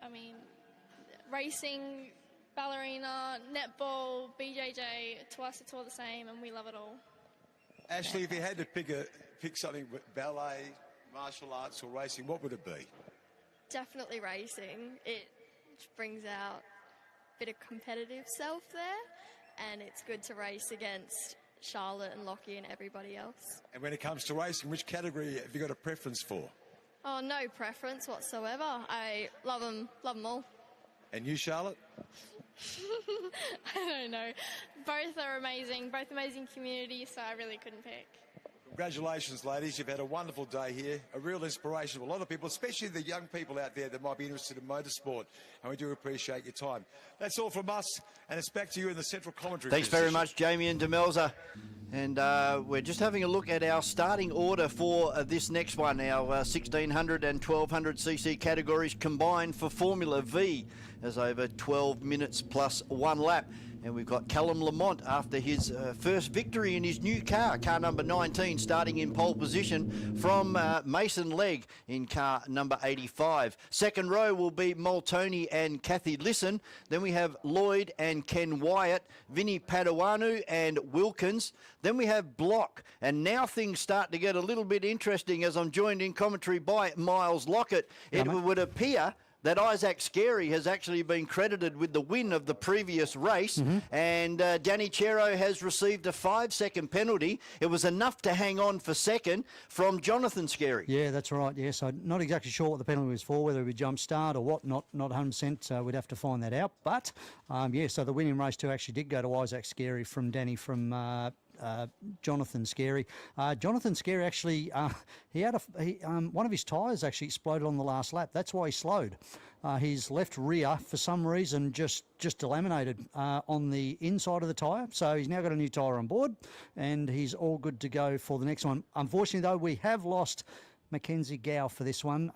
I mean, racing, ballerina, netball, BJJ, to us it's all the same and we love it all. Ashley, if you had to pick something with ballet, martial arts or racing, what would it be? Definitely racing. It brings out a bit of competitive self there, and it's good to race against Charlotte and Lockie and everybody else. And when it comes to racing, which category have you got a preference for? Oh, no preference whatsoever. I love them all. And you, Charlotte? I don't know. Both are amazing, both amazing communities, so I really couldn't pick. Congratulations, ladies. You've had a wonderful day here, a real inspiration for a lot of people, especially the young people out there that might be interested in motorsport, and we do appreciate your time. That's all from us, and it's back to you in the central commentary. Thanks very much, Jamie and Demelza. And we're just having a look at our starting order for this next one, our 1600 and 1200cc categories combined for Formula V, as over 12 minutes plus 1 lap. And we've got Callum Lamont after his first victory in his new car number 19, starting in pole position from Mason Legg in car number 85. Second row will be Moltoni and Kathy Lisson. Then we have Lloyd and Ken Wyatt, Vinnie Padawanu and Wilkins. Then we have Block. And now things start to get a little bit interesting as I'm joined in commentary by Miles Lockett. It would appear that Isaac Scarey has actually been credited with the win of the previous race, and Danny Chero has received a 5-second penalty. It was enough to hang on for second from Jonathan Scarey. Yeah, that's right. Yeah, so not exactly sure what the penalty was for, whether it was jump start or what, not 100%. We'd have to find that out. But, yeah, so the win in race 2 actually did go to Isaac Scarey from Danny from Jonathan Scarey. Jonathan Scarey actually, he had one of his tyres actually exploded on the last lap. That's why he slowed. His left rear, for some reason, just delaminated on the inside of the tyre. So he's now got a new tyre on board, and he's all good to go for the next one. Unfortunately, though, we have lost Mackenzie Gow for this one.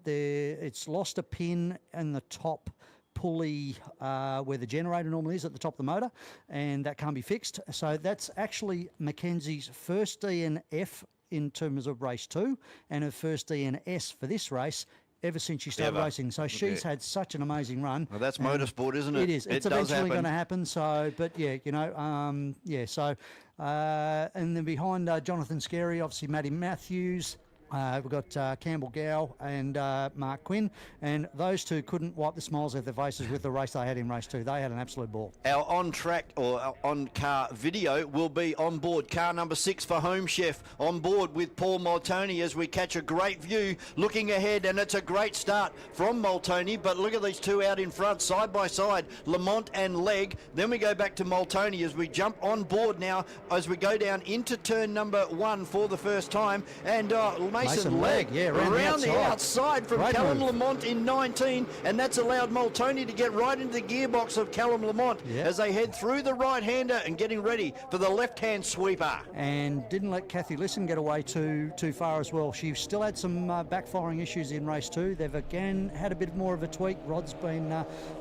It's lost a pin in the top pulley where the generator normally is at the top of the motor, and that can't be fixed. So that's actually Mackenzie's first DNF in terms of race 2 and her first DNS for this race ever since she started racing. So she's had such an amazing run. Well, that's motorsport, isn't it? It is. It's eventually going to happen. So, but yeah, you know, yeah. So, and then behind Jonathan Scarey, obviously Matty Matthews. We've got Campbell Gow and Mark Quinn, and those two couldn't wipe the smiles off their faces with the race they had in race 2. They had an absolute ball. Our on-track or our on-car video will be on board car number 6 for Home Chef, on board with Paul Moltoni as we catch a great view looking ahead, and it's a great start from Moltoni, but look at these two out in front, side by side, Lamont and Legg. Then we go back to Moltoni as we jump on board now as we go down into turn number 1 for the first time, and Mason Legg, yeah, around the outside from Great Callum move. Lamont in 19, and that's allowed Moltoni to get right into the gearbox of Callum Lamont as they head through the right-hander and getting ready for the left-hand sweeper. And didn't let Kathy Lisson get away too far as well. She still had some backfiring issues in race 2. They've again had a bit more of a tweak. Rod's been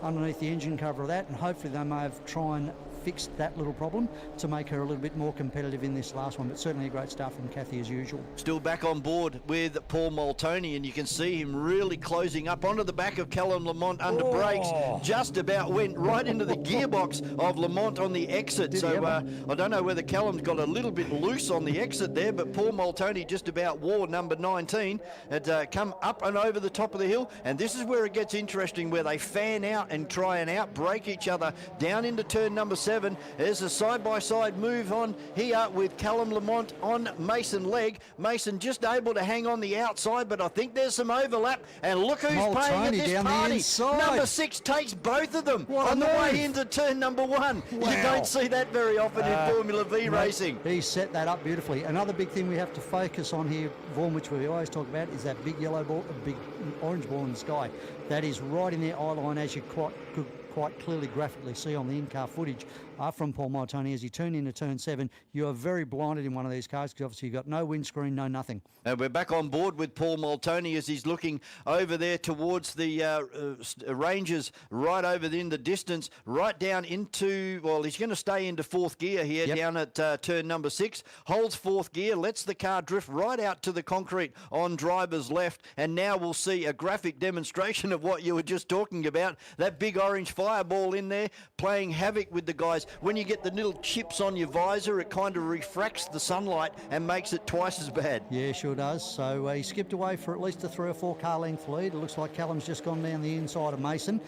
underneath the engine cover of that, and hopefully they may have tried and fixed that little problem to make her a little bit more competitive in this last one, but certainly a great start from Kathy as usual. Still back on board with Paul Moltoni, and you can see him really closing up onto the back of Callum Lamont under brakes. Just about went right into the gearbox of Lamont on the exit. So I don't know whether Callum's got a little bit loose on the exit there, but Paul Moltoni just about wore number 19. Had come up and over the top of the hill, and this is where it gets interesting, where they fan out and try and outbrake each other down into turn number 7. There's a side-by-side move on here with Callum Lamont on Mason Legg. Mason just able to hang on the outside, but I think there's some overlap, and look who's paying at this down party. the inside. Number 6 takes both of them What on a the way move. into turn number 1. Wow. You don't see that very often in Formula V racing. He set that up beautifully. Another big thing we have to focus on here, Vaughan, which we always talk about, is that big yellow ball, big orange ball in the sky. That is right in their eye line, as you could quite clearly graphically see on the in-car footage from Paul Maltoni as he turned into turn 7. You are very blinded in one of these cars because obviously you've got no windscreen, no nothing. And we're back on board with Paul Maltoni as he's looking over there towards the Rangers, right over in the distance, right down into, well, he's going to stay into 4th gear here, down at turn number 6, holds 4th gear, lets the car drift right out to the concrete on driver's left, and now we'll see a graphic demonstration of what you were just talking about, that big orange fireball in there, playing havoc with the guys. When you get the little chips on your visor, it kind of refracts the sunlight and makes it twice as bad. Yeah, sure does. So he skipped away for at least a 3 or 4 car length lead. It looks like Callum's just gone down the inside of Mason.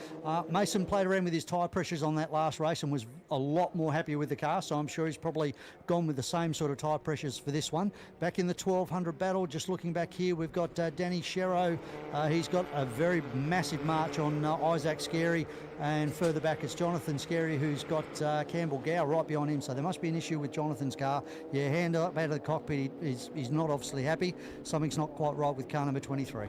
Mason played around with his tyre pressures on that last race and was a lot more happier with the car, so I'm sure he's probably gone with the same sort of tyre pressures for this one. Back in the 1200 battle, just looking back here, we've got Danny Sherrow. He's got a very massive march on Isaac Scary, and further back it's Jonathan Scary, who's got Campbell Gow right behind him, so there must be an issue with Jonathan's car. Yeah, hand up out of the cockpit, he's not obviously happy. Something's not quite right with car number 23.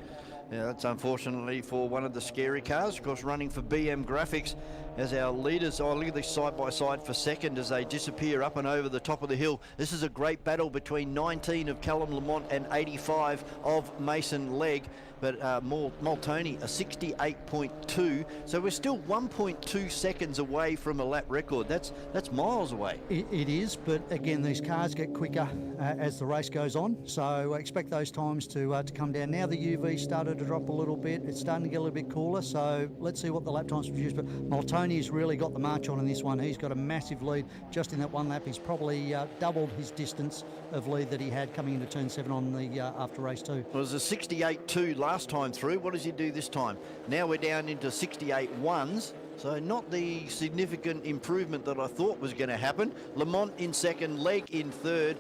Yeah, that's unfortunately for one of the Scary cars, of course, running for BM Graphics as our leaders. Oh, look at this side by side for second as they disappear up and over the top of the hill. This is a great battle between 19 of Callum Lamont and 85 of Mason Legg. But Maltoni, a 68.2, so we're still 1.2 seconds away from a lap record. That's miles away. It is, but again, these cars get quicker as the race goes on, so expect those times to come down. Now the UV started to drop a little bit. It's starting to get a little bit cooler, so let's see what the lap times produce. But Maltoni's really got the march on in this one. He's got a massive lead just in that one lap. He's probably doubled his distance of lead that he had coming into turn 7 on the after race 2. It was a 68.2 last time through. What does he do this time? Now we're down into 68.1s, so not the significant improvement that I thought was going to happen. Lamont in second, Legg in third,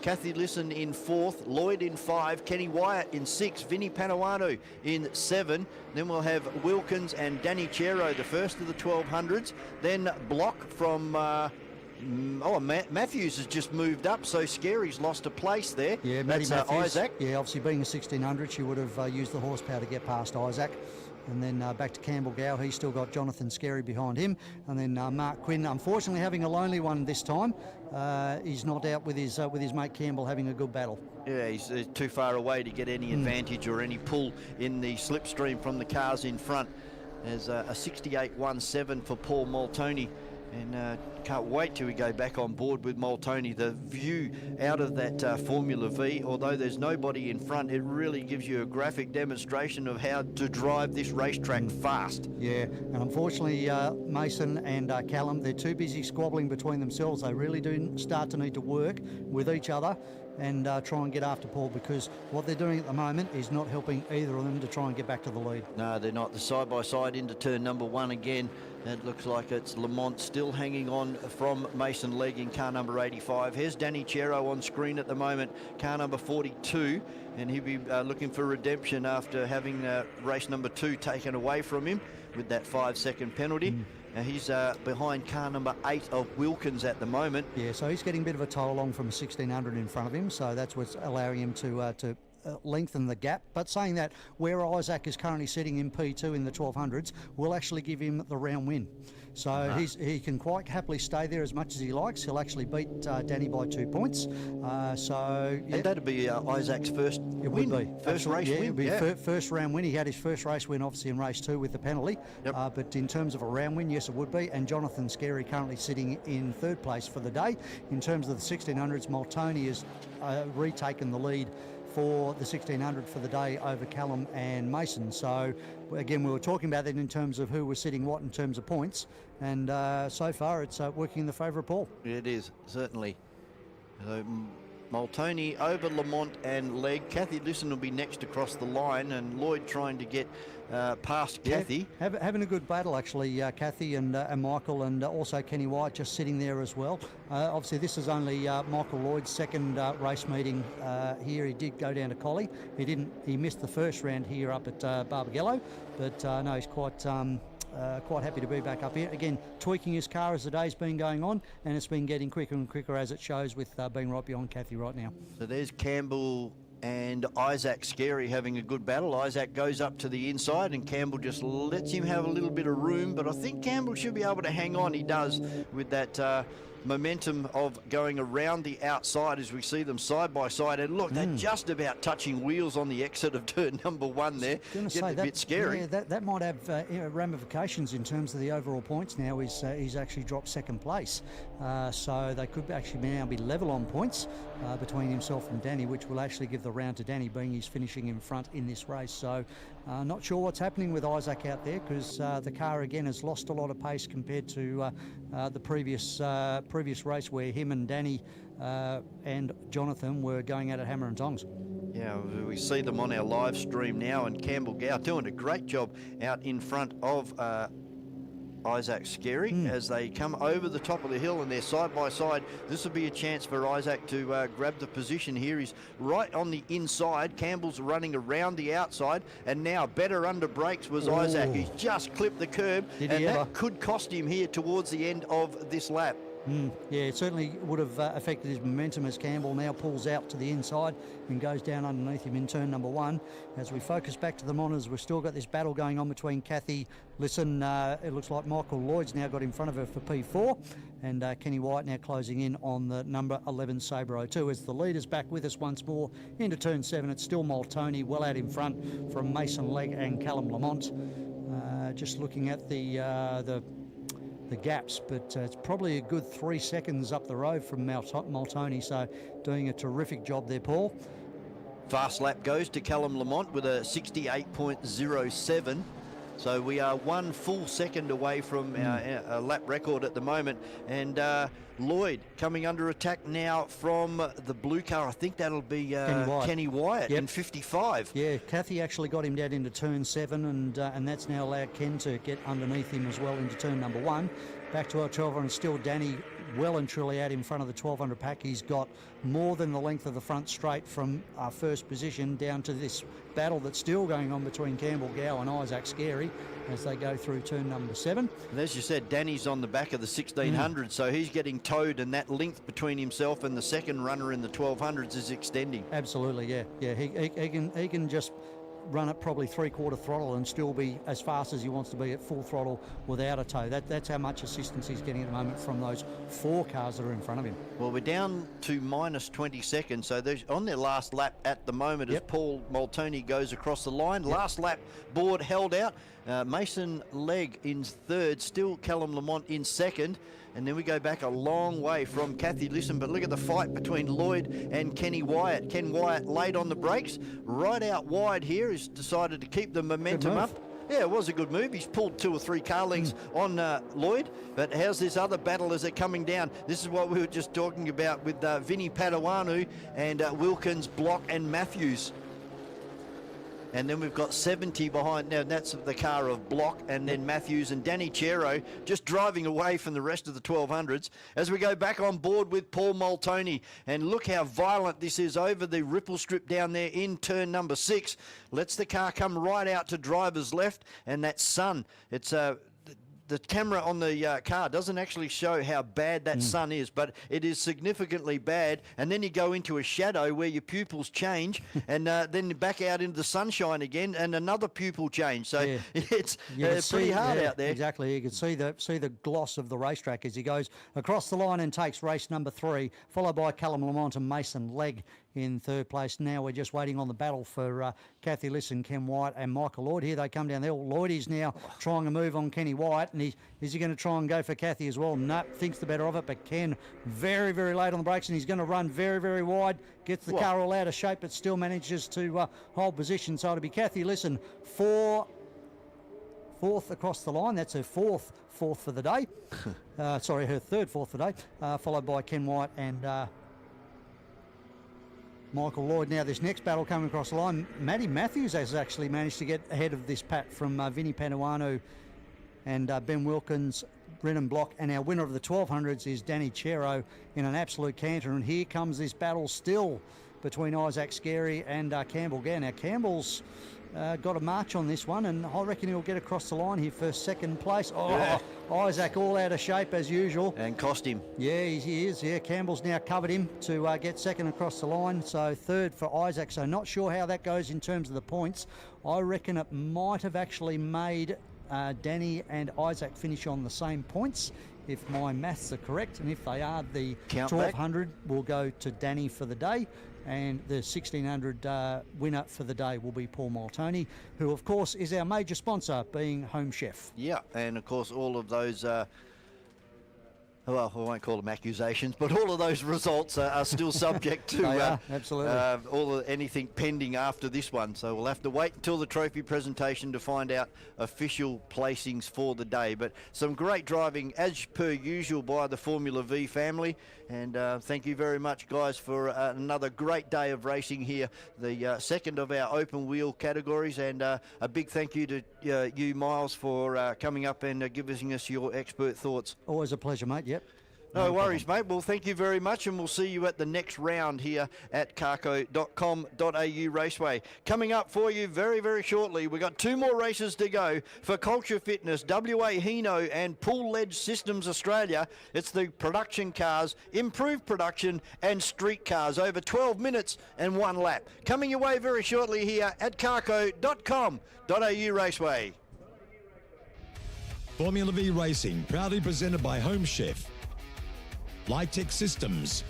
Kathy Lisson in 4th, Lloyd in 5, Kenny Wyatt in 6, Vinny Panuano in 7. Then we'll have Wilkins and Danny Chero, the first of the 1200s. Then Block from Matthews has just moved up, so Scary's lost a place there. Yeah, that's Matthews. Isaac. Yeah, obviously being a 1600, she would have used the horsepower to get past Isaac. And then back to Campbell Gow. He's still got Jonathan Scary behind him. And then Mark Quinn, unfortunately having a lonely one this time. He's not out with his mate Campbell having a good battle. Yeah, he's too far away to get any advantage or any pull in the slipstream from the cars in front. There's a 68.17 for Paul Maltoni. And can't wait till we go back on board with Maltoni. The view out of that Formula V, although there's nobody in front, it really gives you a graphic demonstration of how to drive this racetrack fast. Yeah, and unfortunately Mason and Callum, they're too busy squabbling between themselves. They really do start to need to work with each other and try and get after Paul, because what they're doing at the moment is not helping either of them to try and get back to the lead. No, they're not. The side-by-side into turn number 1 again. It looks like it's Lamont still hanging on from Mason Legg in car number 85. Here's Danny Chero on screen at the moment, car number 42, and he'll be looking for redemption after having race number 2 taken away from him with that 5-second penalty. Now he's behind car number 8 of Wilkins at the moment. Yeah, so he's getting a bit of a tow along from a 1600 in front of him, so that's what's allowing him to lengthen the gap. But saying that, where Isaac is currently sitting in P2 in the 1200s will actually give him the round win. So he can quite happily stay there as much as he likes. He'll actually beat Danny by 2 points. And that'd be Isaac's first win. It would be. First race win. It would be first round win. He had his first race win obviously in race 2 with the penalty. But in terms of a round win, yes, it would be. And Jonathan Scary currently sitting in 3rd place for the day. In terms of the 1600s, Maltoni has retaken the lead for the 1600 for the day over Callum and Mason. So again, we were talking about that in terms of who was sitting what in terms of points, and so far it's working in the favour of Paul. It is, certainly. So Maltoni over Lamont and Legg. Kathy Lisson will be next across the line, and Lloyd trying to get past Kathy. Having a good battle actually, Kathy and Michael, and also Kenny White just sitting there as well. Obviously this is only Michael Lloyd's second race meeting here. He did go down to Collie. He missed the first round here up at Barbagallo, but no, he's quite happy to be back up here. Again, tweaking his car as the day's been going on, and it's been getting quicker and quicker as it shows with being right behind Kathy right now. So there's Campbell and Isaac Scary having a good battle. Isaac goes up to the inside and Campbell just lets him have a little bit of room, but I think Campbell should be able to hang on. He does with that momentum of going around the outside as we see them side by side. And look, they're just about touching wheels on the exit of turn number 1 there. Getting a bit scary. Yeah, that might have ramifications in terms of the overall points now. He's actually dropped second place. So they could actually now be level on points between himself and Danny, which will actually give the round to Danny, being he's finishing in front in this race. So not sure what's happening with Isaac out there, because the car again has lost a lot of pace compared to the previous race where him and Danny and Jonathan were going at it hammer and tongs. Yeah, we see them on our live stream now, and Campbell Gow doing a great job out in front of Isaac Scary as they come over the top of the hill, and they're side by side. This will be a chance for Isaac to grab the position here. He's right on the inside. Campbell's running around the outside, and now better under brakes was Isaac. He's just clipped the curb, and that could cost him here towards the end of this lap. Yeah, it certainly would have affected his momentum as Campbell now pulls out to the inside and goes down underneath him in turn number 1. As we focus back to the monitors, we've still got this battle going on between Kathy Lisson. It looks like Michael Lloyd's now got in front of her for P4, and Kenny White now closing in on the number 11 Sabre 02. As the leader's back with us once more into turn 7, it's still Moltoni well out in front from Mason Legg and Callum Lamont. Just looking at the gaps, but it's probably a good 3 seconds up the road from Moltoni, so doing a terrific job there, Paul. Fast lap goes to Callum Lamont with a 68.07. So we are 1 full second away from our lap record at the moment. And Lloyd coming under attack now from the blue car. I think that'll be Kenny Wyatt in 55. Yeah, Kathy actually got him down into turn 7, and that's now allowed Ken to get underneath him as well into turn number 1. Back to our 1200, and still Danny well and truly out in front of the 1200 pack. He's got more than the length of the front straight from our first position down to this battle that's still going on between Campbell Gow and Isaac Scary as they go through turn number 7. And as you said, Danny's on the back of the 1600, so he's getting towed, and that length between himself and the second runner in the 1200s is extending. Absolutely, yeah. He can just run at probably 3/4 throttle and still be as fast as he wants to be at full throttle without a tow. That's how much assistance he's getting at the moment from those 4 cars that are in front of him. Well, we're down to minus 20 seconds, so they're on their last lap at the moment as Paul Moltoni goes across the line. Last lap board held out. Mason Legg in 3rd, still Callum Lamont in 2nd. And then we go back a long way from Kathy Lisson, but look at the fight between Lloyd and Kenny Wyatt. Ken Wyatt laid on the brakes, right out wide here. He's decided to keep the momentum up. Yeah, it was a good move. He's pulled 2 or 3 car lengths on Lloyd, but how's this other battle as they're coming down? This is what we were just talking about with Vinny Padawanu and Wilkins, Block and Matthews. And then we've got 70 behind. Now, that's the car of Block and then Matthews and Danny Chero just driving away from the rest of the 1200s as we go back on board with Paul Moltoni. And look how violent this is over the ripple strip down there in turn number 6. Lets the car come right out to driver's left, and that sun. It's the camera on the car doesn't actually show how bad that sun is, but it is significantly bad. And then you go into a shadow where your pupils change, and then back out into the sunshine again, and another pupil change. So it's pretty hard out there. Exactly. You can see the gloss of the racetrack as he goes across the line and takes race number 3, followed by Callum Lamont and Mason Legg in 3rd place. Now we're just waiting on the battle for Kathy Lisson, Ken White and Michael Lloyd. Here they come down there. Lloyd is now trying to move on Kenny White, and is he going to try and go for Kathy as well? No, thinks the better of it, but Ken very, very late on the brakes, and he's going to run very, very wide, gets the car all out of shape, but still manages to hold position. So it'll be Kathy Lisson fourth across the line. That's her fourth for the day. Sorry, her 3rd fourth for the day, followed by Ken White and Michael Lloyd. Now this next battle coming across the line, Matty Matthews has actually managed to get ahead of this pat from Vinny Padawanu and Ben Wilkins, Brennan Block, and our winner of the 1200s is Danny Chero in an absolute canter. And here comes this battle still between Isaac Scary and Campbell Gow. Now Campbell's got a march on this one, and I reckon he'll get across the line here for second place. Oh, Yeah. Isaac all out of shape as usual. And cost him. Yeah, he is. Yeah, Campbell's now covered him to get second across the line. So third for Isaac. So not sure how that goes in terms of the points. I reckon it might have actually made Danny and Isaac finish on the same points, if my maths are correct. And if they are, the Count 1200 will go to Danny for the day. And the 1600 winner for the day will be Paul Maltoni, who of course is our major sponsor, being Home Chef. Yeah, and of course all of those, well, I won't call them accusations, but all of those results are still subject to They are, absolutely. anything pending after this one. So we'll have to wait until the trophy presentation to find out official placings for the day. But some great driving, as per usual, by the Formula V family. And thank you very much, guys, for another great day of racing here, the second of our open wheel categories. And a big thank you to you, Miles, for coming up and giving us your expert thoughts. Always a pleasure, mate. Yep. No worries, mate. Well, thank you very much, and we'll see you at the next round here at carco.com.au Raceway. Coming up for you very, very shortly, we've got 2 more races to go for Culture Fitness, WA Hino and Pool Ledge Systems Australia. It's the production cars, improved production and street cars, over 12 minutes and 1 lap. Coming your way very shortly here at carco.com.au Raceway. Formula V Racing, proudly presented by Home Chef, Lytech Systems,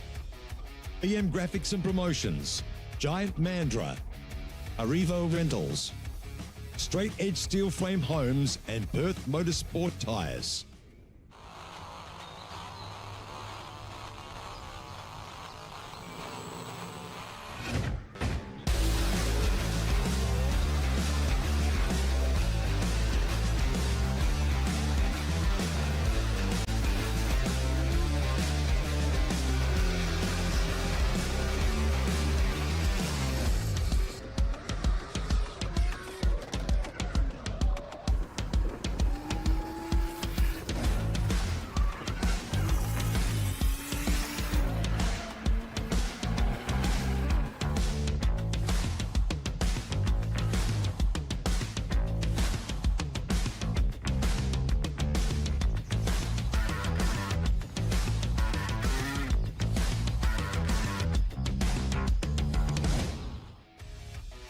BM Graphics and Promotions, Giant Mandra, Arrivo Rentals, Straight Edge Steel Frame Homes, and Perth Motorsport Tyres.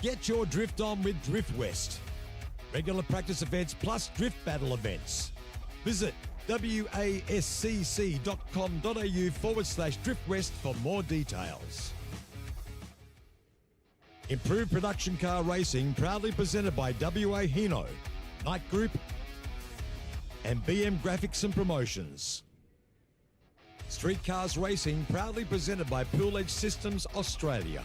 Get your drift on with Drift West. Regular practice events plus drift battle events. Visit wascc.com.au/driftwest for more details. Improved Production Car Racing, proudly presented by WA Hino, Knight Group, and BM Graphics and Promotions. Street Cars Racing, proudly presented by Pool Edge Systems Australia.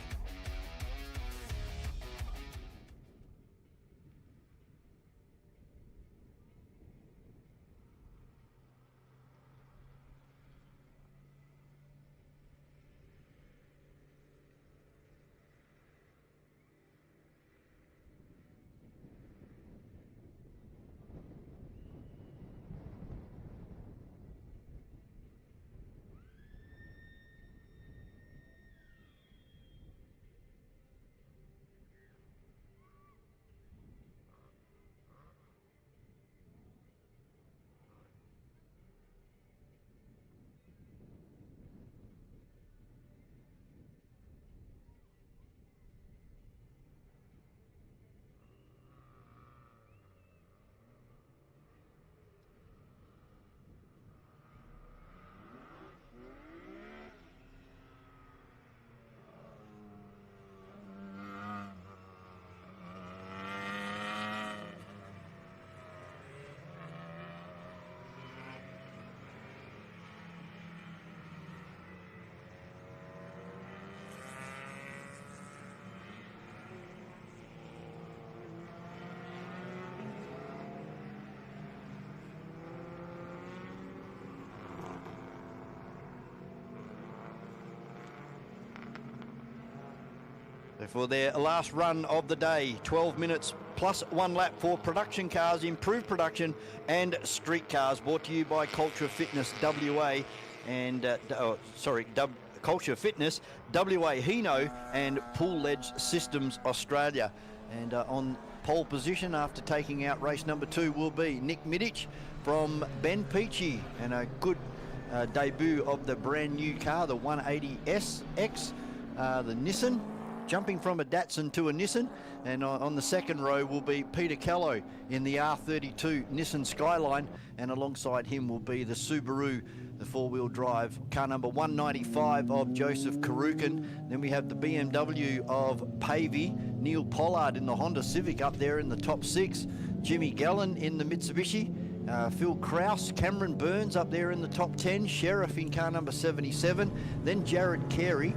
For their last run of the day, 12 minutes plus 1 lap for production cars, improved production and street cars, brought to you by Culture Fitness WA and Culture Fitness WA Hino and Pool Ledge Systems Australia. And on pole position after taking out race number 2 will be Nick Midic from Ben Peachy, and a good debut of the brand new car, the 180SX, the Nissan, jumping from a Datsun to a Nissan. And on the second row will be Peter Callow in the R32 Nissan Skyline, and alongside him will be the Subaru, the four-wheel drive car number 195 of Joseph Karukin. Then we have the BMW of Pavey, Neil Pollard in the Honda Civic up there in the top 6, Jimmy Gallen in the Mitsubishi, Phil Kraus, Cameron Burns up there in the top 10, Sheriff in car number 77, then Jared Carey.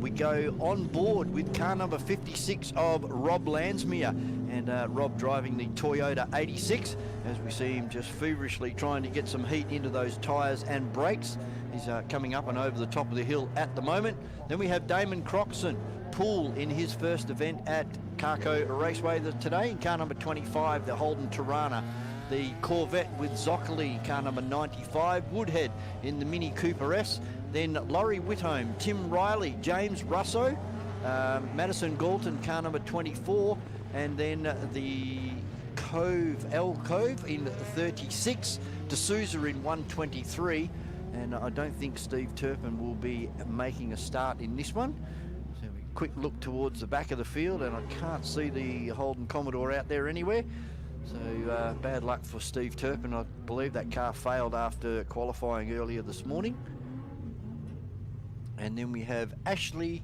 We go on board with car number 56 of Rob Lansmere, and Rob driving the Toyota 86, as we see him just feverishly trying to get some heat into those tyres and brakes. He's coming up and over the top of the hill at the moment. Then we have Damon Croxon, Poole in his first event at CARCO Raceway today in car number 25, the Holden Tirana. The Corvette with Zoccoli, car number 95, Woodhead in the Mini Cooper S. Then Laurie Whitholm, Tim Riley, James Russo, Madison Galton, car number 24, and then the Cove in 36, D'Souza in 123, and I don't think Steve Turpin will be making a start in this one. So a quick look towards the back of the field, and I can't see the Holden Commodore out there anywhere. So bad luck for Steve Turpin. I believe that car failed after qualifying earlier this morning. And then we have Ashley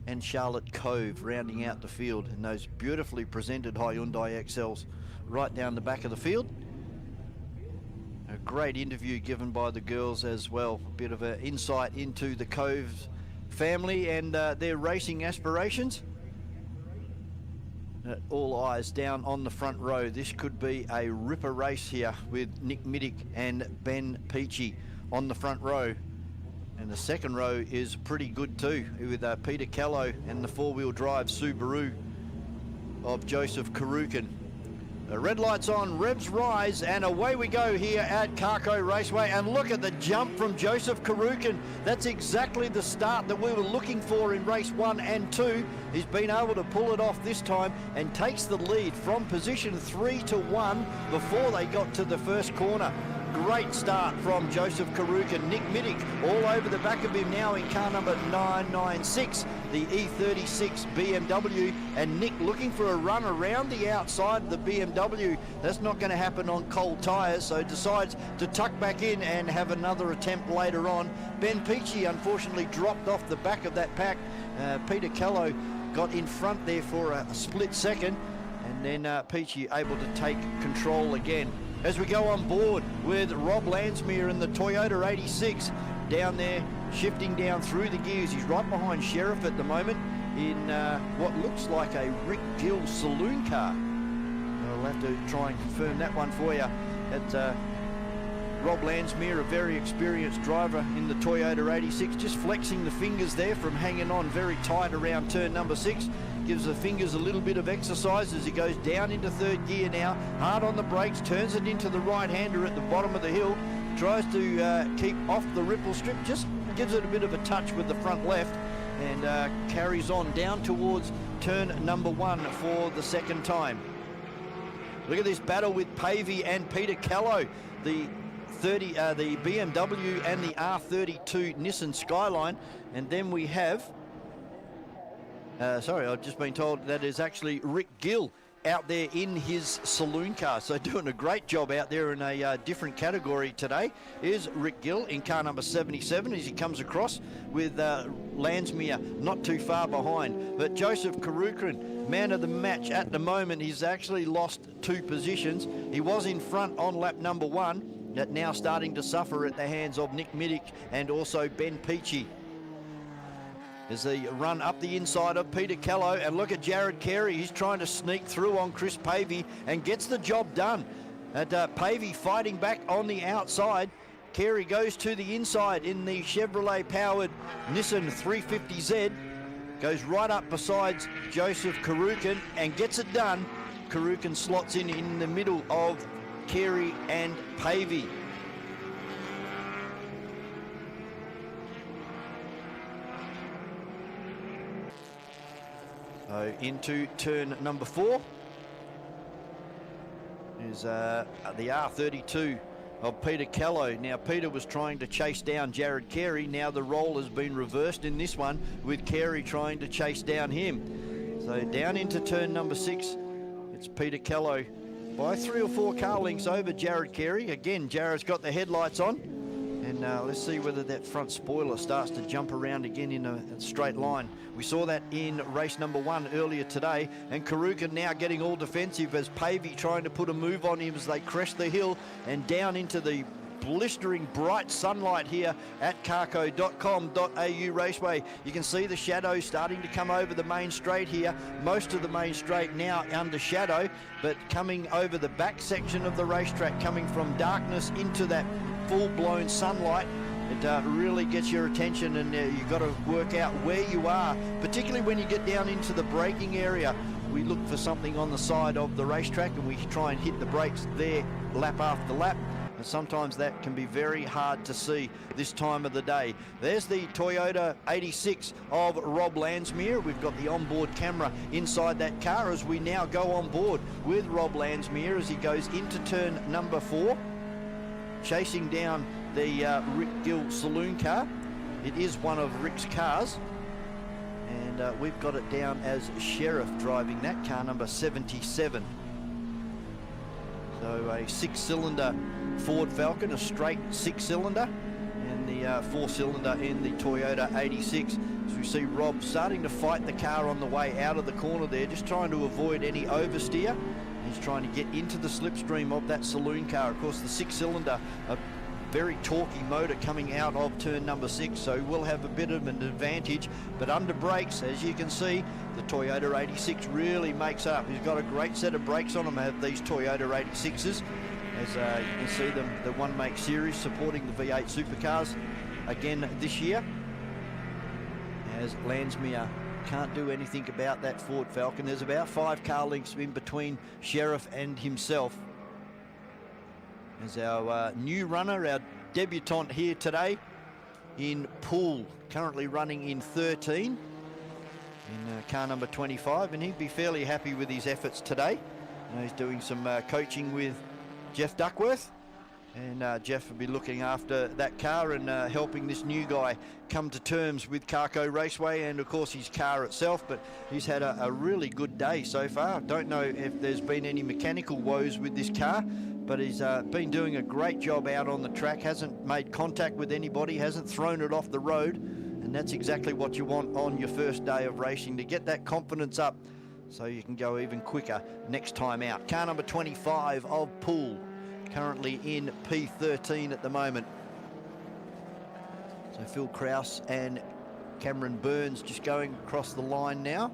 and Charlotte Cove rounding out the field in those beautifully presented Hyundai XLs right down the back of the field. A great interview given by the girls as well. A bit of an insight into the Cove family and their racing aspirations. All eyes down on the front row. This could be a ripper race here with Nick Midic and Ben Peachy on the front row. And the second row is pretty good too, with Peter Callow and the four-wheel drive Subaru of Joseph Karukin. The red lights on, revs rise, and away we go here at CARCO Raceway. And look at the jump from Joseph Karukin. That's exactly the start that we were looking for in race 1 and 2. He's been able to pull it off this time and takes the lead from position 3 to 1 before they got to the first corner. Great start from Joseph Karukin. Nick Midic all over the back of him now in car number 996, the E36 BMW. And Nick looking for a run around the outside of the BMW. That's not going to happen on cold tyres, so decides to tuck back in and have another attempt later on. Ben Peachy unfortunately dropped off the back of that pack. Peter Callow got in front there for a split second, and then Peachy able to take control again. As we go on board with Rob Lansmere in the Toyota 86, down there, shifting down through the gears. He's right behind Sheriff at the moment in what looks like a Rick Gill saloon car. I'll have to try and confirm that one for you. Rob Lansmere, a very experienced driver in the Toyota 86, just flexing the fingers there from hanging on very tight around turn number 6. Gives the fingers a little bit of exercise as he goes down into third gear now. Hard on the brakes, turns it into the right-hander at the bottom of the hill. Tries to keep off the ripple strip, just gives it a bit of a touch with the front left, and carries on down towards turn number 1 for the second time. Look at this battle with Pavey and Peter Callow. The BMW and the R32 Nissan Skyline. And then we have sorry, I've just been told that is actually Rick Gill out there in his saloon car. So doing a great job out there in a different category today is Rick Gill in car number 77 as he comes across with Lansmere not too far behind. But Joseph Karukin, man of the match at the moment, he's actually lost 2 positions. He was in front on lap number 1, but now starting to suffer at the hands of Nick Midic and also Ben Peachy. As they run up the inside of Peter Callow, and look at Jared Carey. He's trying to sneak through on Chris Pavey and gets the job done. Pavey fighting back on the outside. Carey goes to the inside in the Chevrolet-powered Nissan 350Z. Goes right up besides Joseph Karukin and gets it done. Karukin slots in the middle of Carey and Pavey. So into turn number 4 is the R32 of Peter Callow. Now Peter was trying to chase down Jared Carey. Now the role has been reversed in this one, with Carey trying to chase down him. So down into turn number 6, it's Peter Callow by 3 or 4 car lengths over Jared Carey. Again, Jared's got the headlights on, and let's see whether that front spoiler starts to jump around again in a straight line. We saw that in race number 1 earlier today, and Karuka now getting all defensive as Pavey trying to put a move on him as they crest the hill and down into the blistering bright sunlight here at carco.com.au Raceway. You can see the shadows starting to come over the main straight here. Most of the main straight now under shadow, but coming over the back section of the racetrack, coming from darkness into that full-blown sunlight, it really gets your attention, and you've got to work out where you are, particularly when you get down into the braking area. We look for something on the side of the racetrack and we try and hit the brakes there lap after lap. And sometimes that can be very hard to see this time of the day. There's the Toyota 86 of Rob Landsmeer. We've got the onboard camera inside that car as we now go on board with Rob Landsmeer as he goes into turn number 4, chasing down the Rick Gill saloon car. It is one of Rick's cars, and we've got it down as Sheriff driving that car, number 77. So a 6-cylinder Ford Falcon, a straight 6-cylinder, and the 4-cylinder in the Toyota 86. So we see Rob starting to fight the car on the way out of the corner there, just trying to avoid any oversteer. He's trying to get into the slipstream of that saloon car. Of course, the 6-cylinder, a very torquey motor coming out of turn number 6, so we'll have a bit of an advantage. But under brakes, as you can see, the Toyota 86 really makes up. He's got a great set of brakes on him, have these Toyota 86s. As you can see them, the One Make Series supporting the V8 supercars again this year. As Landsmeer can't do anything about that Ford Falcon. There's about 5 car lengths in between Sheriff and himself. As our new runner, our debutant here today in Poole, currently running in 13 in car number 25, and he'd be fairly happy with his efforts today. He's doing some coaching with Jeff Duckworth, and Jeff will be looking after that car and helping this new guy come to terms with CARCO Raceway and of course his car itself. But he's had a really good day so far. Don't know if there's been any mechanical woes with this car, but he's been doing a great job out on the track, hasn't made contact with anybody, hasn't thrown it off the road, and that's exactly what you want on your first day of racing, to get that confidence up so you can go even quicker next time out. Car number 25 of Poole, currently in P13 at the moment. So Phil Krause and Cameron Burns just going across the line now.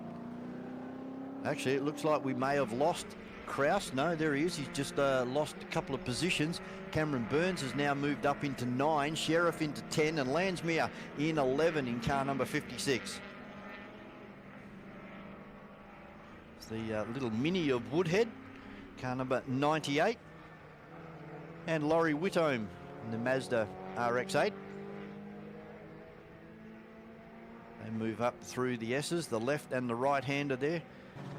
Actually, it looks like we may have lost Krause. No, there he is. He's just lost a couple of positions. Cameron Burns has now moved up into 9, Sheriff into 10, and Landsmeer in 11 in car number 56. It's the little Mini of Woodhead, car number 98. And Laurie Whitome in the Mazda RX-8. They move up through the S's, the left and the right hander there.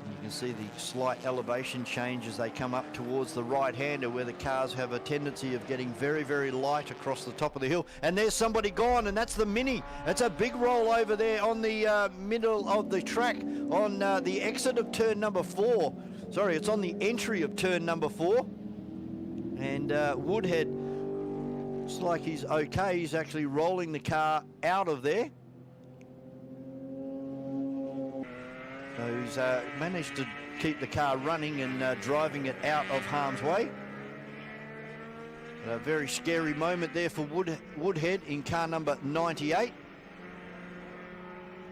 And you can see the slight elevation change as they come up towards the right hander, where the cars have a tendency of getting very, very light across the top of the hill. And there's somebody gone, and that's the Mini. That's a big roll over there on the middle of the track on the exit of turn number 4. Sorry, it's on the entry of turn number 4. And Woodhead looks like he's okay. He's actually rolling the car out of there. So he's managed to keep the car running and driving it out of harm's way. A very scary moment there for Woodhead in car number 98.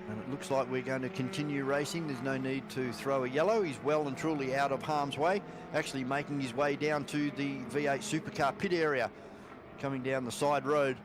And it looks like we're going to continue racing. There's no need to throw a yellow. He's well and truly out of harm's way, actually making his way down to the V8 supercar pit area, coming down the side road.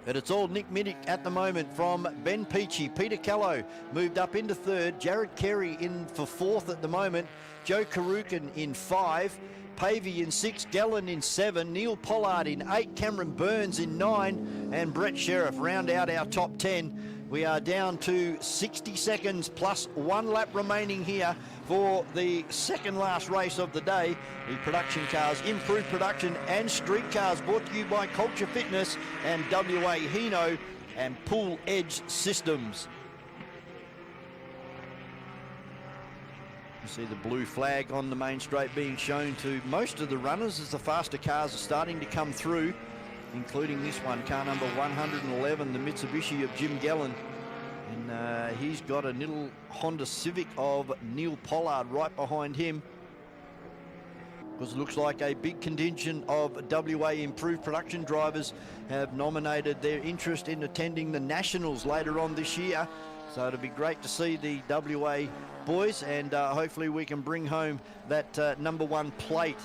But it's all Nick Middick at the moment from Ben Peachy. Peter Callow moved up into 3rd. Jared Carey in for 4th at the moment. Joe Karukin in 5. Pavey in 6. Gallen in 7. Neil Pollard in 8. Cameron Burns in 9. And Brett Sheriff round out our top 10. We are down to 60 seconds plus 1 lap remaining here for the second last race of the day. The production cars, improved production and street cars, brought to you by Culture Fitness and WA Hino and Pool Edge Systems. You see the blue flag on the main straight being shown to most of the runners as the faster cars are starting to come through, including this one, car number 111, the Mitsubishi of Jim Gellan. And he's got a little Honda Civic of Neil Pollard right behind him, because it looks like a big contingent of WA improved production drivers have nominated their interest in attending the Nationals later on this year. So it'll be great to see the WA boys, and hopefully we can bring home that #1 plate.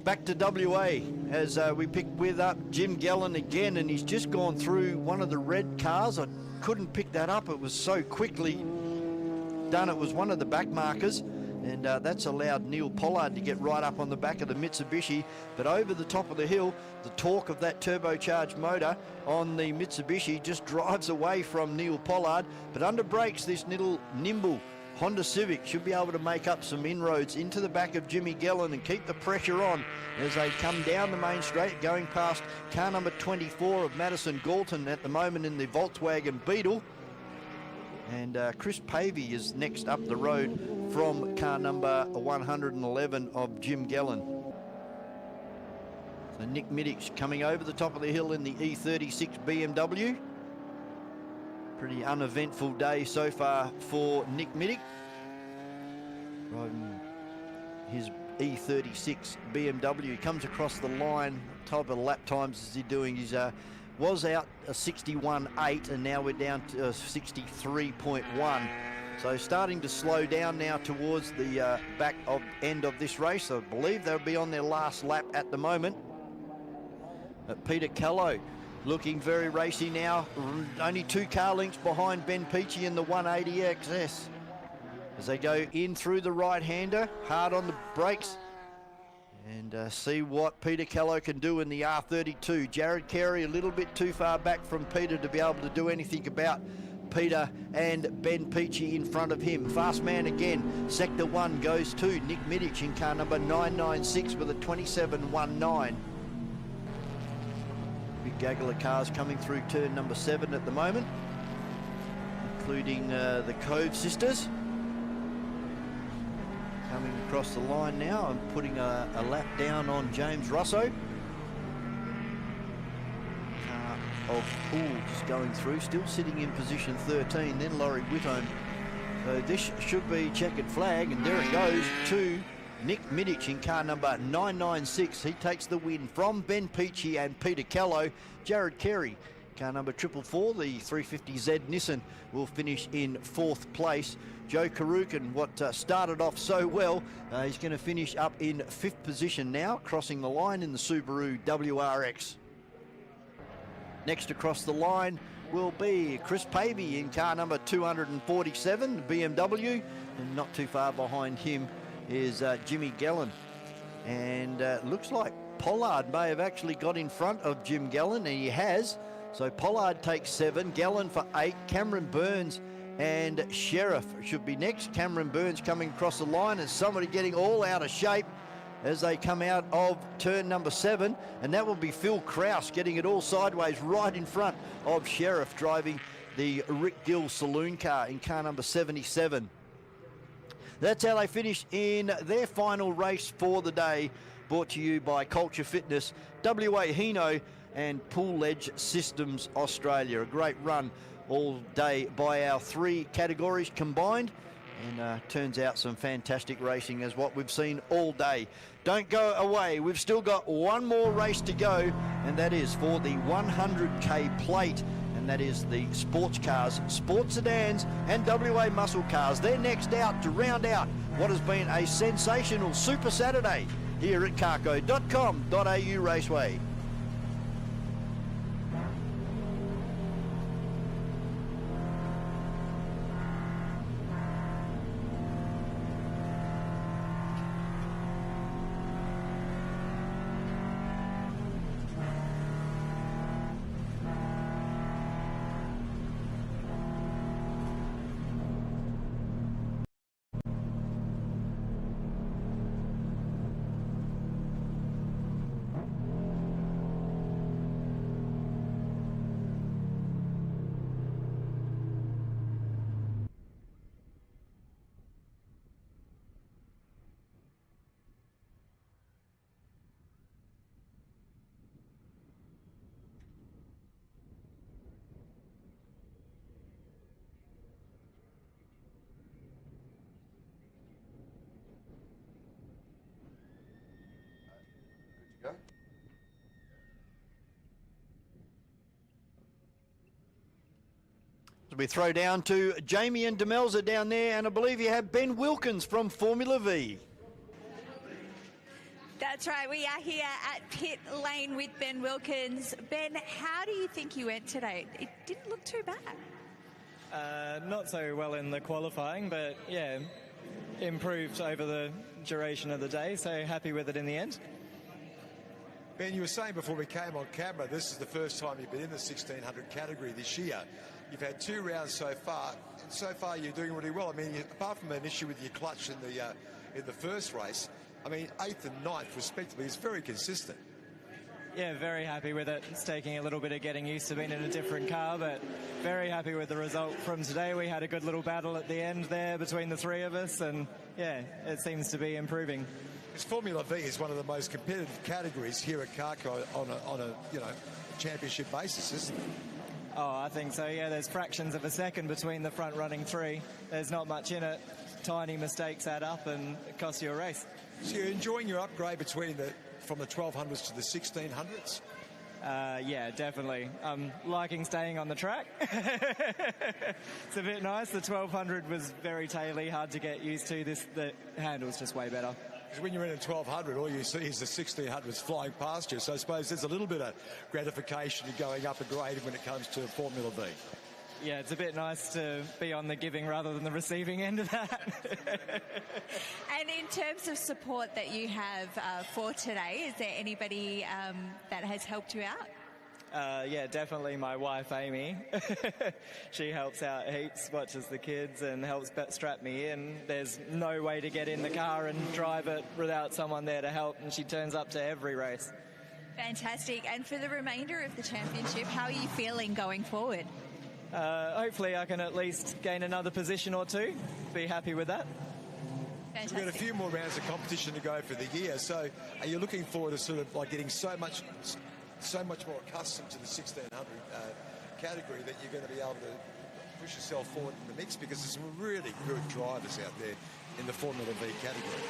Back to WA as we pick with up Jim Gellan again, and he's just gone through one of the red cars. I couldn't pick that up, it was so quickly done. It was one of the back markers, and that's allowed Neil Pollard to get right up on the back of the Mitsubishi. But over the top of the hill, the torque of that turbocharged motor on the Mitsubishi just drives away from Neil Pollard. But under brakes, this little nimble Honda Civic should be able to make up some inroads into the back of Jimmy Gellan and keep the pressure on as they come down the main straight, going past car number 24 of Madison Galton at the moment in the Volkswagen Beetle. And Chris Pavey is next up the road from car number 111 of Jim Gellan. So Nick Middich coming over the top of the hill in the E36 BMW. Pretty uneventful day so far for Nick Middich. Riding his E36 BMW. He comes across the line. What type of lap times is he doing? He's was out a 61.8 and now we're down to 63.1. So starting to slow down now towards the back of end of this race. I believe they'll be on their last lap at the moment. Peter Callow looking very racy now, only 2 car lengths behind Ben Peachy in the 180 XS. As they go in through the right-hander, hard on the brakes, and see what Peter Callow can do in the R32. Jared Carey a little bit too far back from Peter to be able to do anything about Peter and Ben Peachy in front of him. Fast man again. Sector 1 goes to Nick Middich in car number 996 with a 27.19. Big gaggle of cars coming through turn number 7 at the moment, including the Cove sisters. Coming across the line now and putting a lap down on James Russo. Just going through, still sitting in position 13, then Laurie Whitome. So this should be checkered flag, and there it goes to Nick Middich in car number 996. He takes the win from Ben Peachy and Peter Callow. Jared Carey, car number 444, the 350Z Nissan, will finish in 4th place. Joe Karukin, what started off so well, he's going to finish up in 5th position now, crossing the line in the Subaru WRX. Next across the line will be Chris Pavey in car number 247, BMW, and not too far behind him is Jimmy Gellan. And looks like Pollard may have actually got in front of Jim Gellan, and he has. So Pollard takes 7, Gellan for 8, Cameron Burns and Sheriff should be next. Cameron Burns coming across the line, and somebody getting all out of shape as they come out of turn number 7, and that will be Phil Kraus getting it all sideways right in front of Sheriff, driving the Rick Gill saloon car in car number 77. That's how they finish in their final race for the day, brought to you by Culture Fitness, WA Hino and Pool Edge Systems Australia. A great run all day by our 3 categories combined, and turns out some fantastic racing as what we've seen all day. Don't go away, we've still got one more race to go, and that is for the 100k plate, and that is the sports cars, sports sedans and WA muscle cars. They're next out to round out what has been a sensational Super Saturday here at CARCO.com.au Raceway. We throw down to Jamie and Demelza down there, and I believe you have Ben Wilkins from Formula V. That's right. We are here at pit lane with Ben Wilkins. Ben, how do you think you went today? It didn't look too bad. Not so well in the qualifying, but yeah, improved over the duration of the day, so happy with it in the end. Ben, you were saying before we came on camera, this is the first time you've been in the 1600 category this year. You've had 2 rounds so far. So far, you're doing really well. I mean, apart from an issue with your clutch in the first race, I mean, 8th and 9th, respectively, is very consistent. Yeah, very happy with it. It's taking a little bit of getting used to being in a different car, but very happy with the result from today. We had a good little battle at the end there between the 3 of us, and yeah, it seems to be improving. Because Formula V is one of the most competitive categories here at CARCO on a championship basis, isn't it? Oh, I think so, yeah. There's fractions of a second between the front-running 3. There's not much in it. Tiny mistakes add up and it costs you a race. So you're enjoying your upgrade from the 1200s to the 1600s? Yeah, definitely. I'm liking staying on the track. It's a bit nice. The 1200 was very taily, hard to get used to. The handle's just way better. Because when you're in a 1200, all you see is the 1600s flying past you. So I suppose there's a little bit of gratification in going up a grade when it comes to Formula V. Yeah, it's a bit nice to be on the giving rather than the receiving end of that. And in terms of support that you have for today, is there anybody that has helped you out? Yeah, definitely my wife, Amy. She helps out heaps, watches the kids and helps strap me in. There's no way to get in the car and drive it without someone there to help, and she turns up to every race. Fantastic. And for the remainder of the championship, how are you feeling going forward? Hopefully I can at least gain another position or 2. Be happy with that. So we've got a few more rounds of competition to go for the year. So are you looking forward to sort of like getting so much more accustomed to the 1600 category that you're going to be able to push yourself forward in the mix, because there's some really good drivers out there in the Formula V category?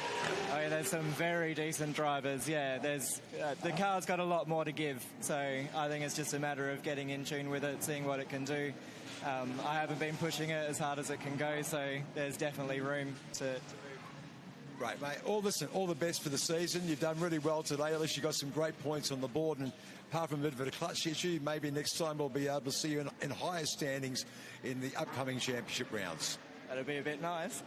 Oh, yeah, there's some very decent drivers. Yeah, there's the car's got a lot more to give, so I think it's just a matter of getting in tune with it, seeing what it can do. I haven't been pushing it as hard as it can go, so there's definitely room to move. Great, mate. All the best for the season. You've done really well today. At least you got some great points on the board, and apart from a bit of a clutch issue, maybe next time we'll be able to see you in higher standings in the upcoming championship rounds. That'll be a bit nice.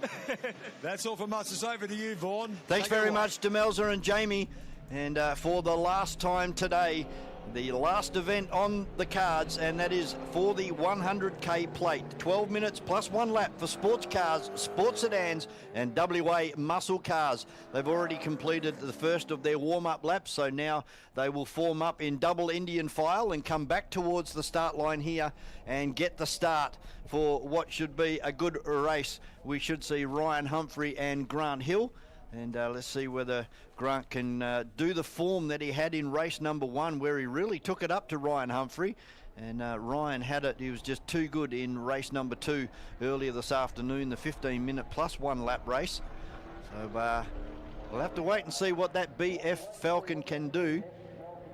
That's all from us. It's over to you, Vaughan. Thanks very much, Demelza and Jamie. And for the last time today, the last event on the cards, and that is for the 100k plate. 12 minutes plus 1 lap for sports cars, sports sedans, and WA muscle cars. They've already completed the first of their warm-up laps, so now they will form up in double Indian file and come back towards the start line here and get the start for what should be a good race. We should see Ryan Humphrey and Grant Hill. And let's see whether Grant can do the form that he had in race number 1, where he really took it up to Ryan Humphrey. And Ryan had it. He was just too good in race number 2 earlier this afternoon, the 15-minute plus 1 lap race. So we'll have to wait and see what that BF Falcon can do.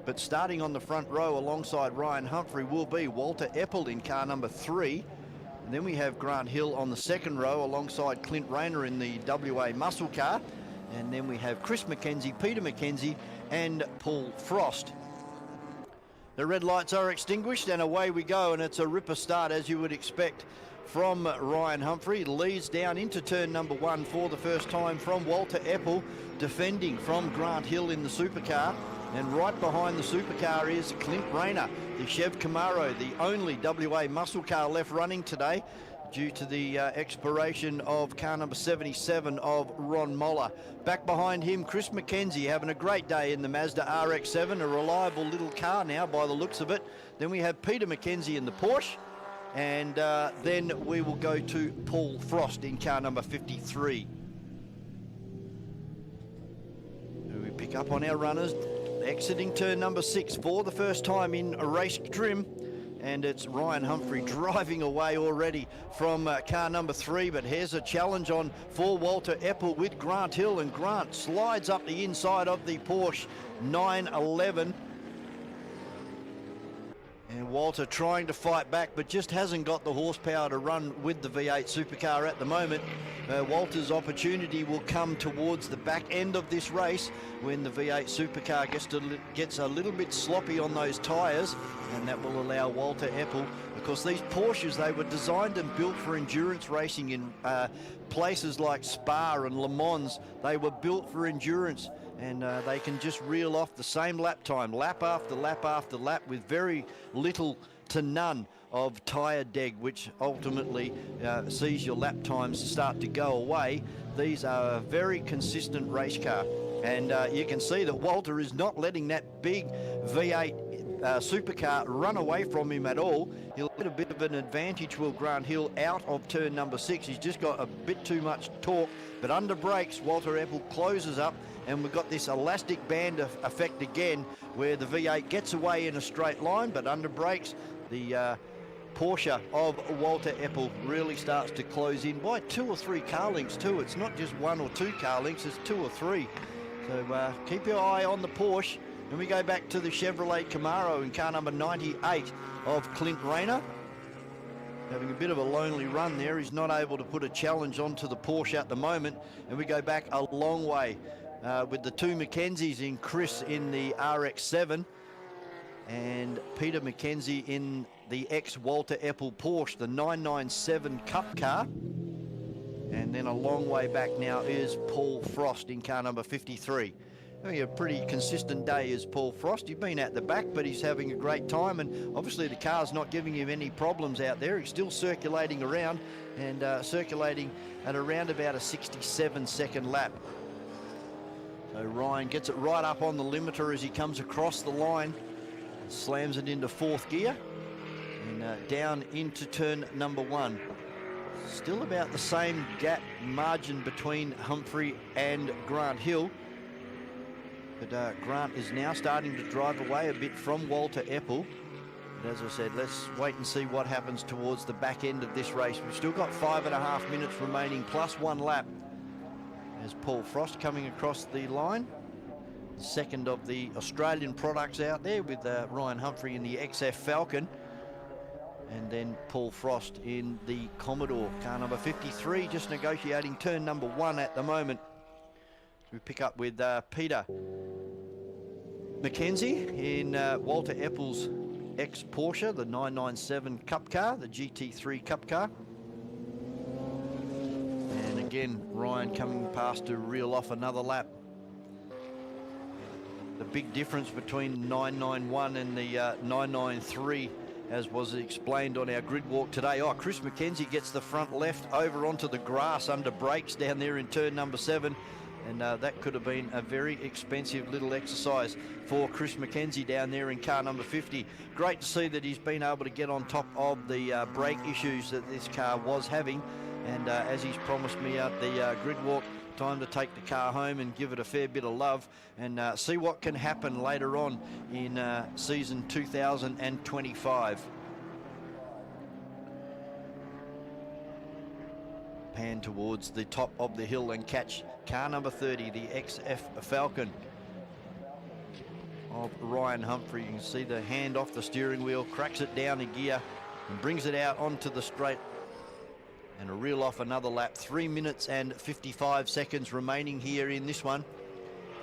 But starting on the front row alongside Ryan Humphrey will be Walter Eppel in car number 3. And then we have Grant Hill on the second row alongside Clint Rayner in the WA muscle car. And then we have Chris McKenzie, Peter McKenzie, and Paul Frost. The red lights are extinguished and away we go, and it's a ripper start as you would expect from Ryan Humphrey. Leads down into turn number 1 for the first time from Walter Eppel, defending from Grant Hill in the supercar. And right behind the supercar is Clint Rayner, the Chev Camaro, the only WA muscle car left running today, due to the expiration of car number 77 of Ron Moller. Back behind him, Chris McKenzie having a great day in the Mazda RX-7, a reliable little car now by the looks of it. Then we have Peter McKenzie in the Porsche, and then we will go to Paul Frost in car number 53. We pick up on our runners, exiting turn number 6 for the first time in a race trim. And it's Ryan Humphrey driving away already from car number 3, but here's a challenge on for Walter Eppel with Grant Hill, and Grant slides up the inside of the Porsche 911. And Walter trying to fight back, but just hasn't got the horsepower to run with the V8 supercar at the moment. Walter's opportunity will come towards the back end of this race when the V8 supercar gets a little bit sloppy on those tyres, and that will allow Walter Eppel. Of course, these Porsches, they were designed and built for endurance racing in places like Spa and Le Mans. They were built for endurance, and they can just reel off the same lap time, lap after lap after lap, with very little to none of tyre deg, which ultimately sees your lap times start to go away. These are a very consistent race car, and you can see that Walter is not letting that big V8 supercar run away from him at all. He'll get a bit of an advantage, Will Grant Hill, out of turn number 6. He's just got a bit too much torque, but under brakes, Walter Eppel closes up, and we've got this elastic band effect again, where the V8 gets away in a straight line, but under brakes, the Porsche of Walter Eppel really starts to close in by 2 or 3 car lengths too. It's not just 1 or 2 car lengths, it's 2 or 3. So keep your eye on the Porsche. And we go back to the Chevrolet Camaro in car number 98 of Clint Rayner. Having a bit of a lonely run there. He's not able to put a challenge onto the Porsche at the moment. And we go back a long way with the two Mackenzies, in Chris in the RX-7 and Peter Mackenzie in the ex-Walter Eppel Porsche, the 997 Cup car. And then a long way back now is Paul Frost in car number 53. Having a pretty consistent day is Paul Frost. He's been at the back, but he's having a great time, and obviously the car's not giving him any problems out there. He's still circulating around, and circulating at around about a 67-second lap. So Ryan gets it right up on the limiter as he comes across the line, slams it into 4th gear, and down into turn number 1. Still about the same gap margin between Humphrey and Grant Hill. But Grant is now starting to drive away a bit from Walter Eppel. But as I said, let's wait and see what happens towards the back end of this race. We've still got 5.5 minutes remaining, plus 1 lap. There's Paul Frost coming across the line. Second of the Australian products out there, with Ryan Humphrey in the XF Falcon. And then Paul Frost in the Commodore, car number 53, just negotiating turn number 1 at the moment. We pick up with Peter Mackenzie in Walter Eppel's ex-Porsche, the 997 Cup car, the GT3 Cup car. And again, Ryan coming past to reel off another lap. The big difference between 991 and the 993, as was explained on our grid walk today. Oh, Chris Mackenzie gets the front left over onto the grass under brakes down there in turn number 7. And that could have been a very expensive little exercise for Chris Mackenzie down there in car number 50. Great to see that he's been able to get on top of the brake issues that this car was having. And as he's promised me out the grid walk, time to take the car home and give it a fair bit of love and see what can happen later on in season 2025. Pan towards the top of the hill and catch car number 30, the XF Falcon of Ryan Humphrey. You can see the hand off the steering wheel, cracks it down a gear and brings it out onto the straight, and a reel off another lap. 3 minutes and 55 seconds remaining here in this one.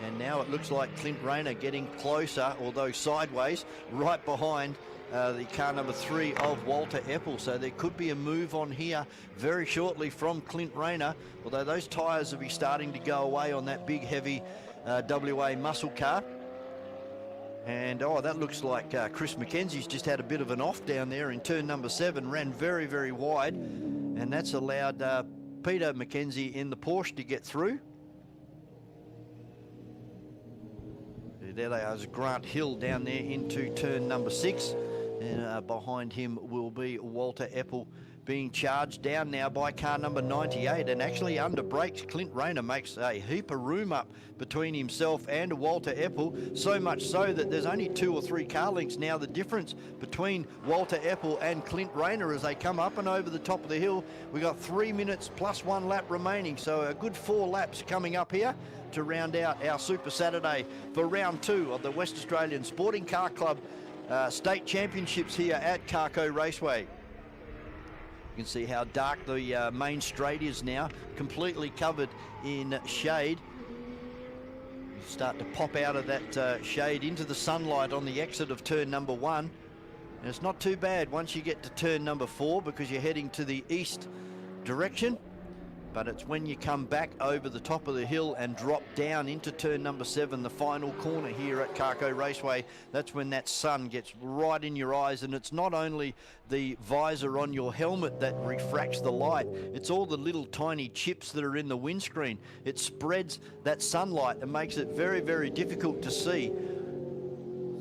And now it looks like Clint Rayner getting closer, although sideways, right behind the car number 3 of Walter Eppel. So there could be a move on here very shortly from Clint Rayner, although those tyres will be starting to go away on that big heavy WA muscle car. And oh, that looks like Chris Mackenzie's just had a bit of an off down there in turn number 7, ran very, very wide, and that's allowed Peter Mackenzie in the Porsche to get through. There they are, as Grant Hill down there into turn number 6. And behind him will be Walter Eppel, being charged down now by car number 98. And actually under brakes, Clint Rayner makes a heap of room up between himself and Walter Eppel. So much so that there's only 2 or 3 car lengths now, the difference between Walter Eppel and Clint Rayner as they come up and over the top of the hill. We got 3 minutes plus 1 lap remaining. So a good 4 laps coming up here to round out our Super Saturday for round 2 of the West Australian Sporting Car Club state championships here at CARCO Raceway. You can see how dark the main straight is now, completely covered in shade. You start to pop out of that shade into the sunlight on the exit of turn number 1. And it's not too bad once you get to turn number 4 because you're heading to the east direction. But it's when you come back over the top of the hill and drop down into turn number 7, the final corner here at CARCO Raceway, that's when that sun gets right in your eyes. And it's not only the visor on your helmet that refracts the light, it's all the little tiny chips that are in the windscreen. It spreads that sunlight and makes it very, very difficult to see.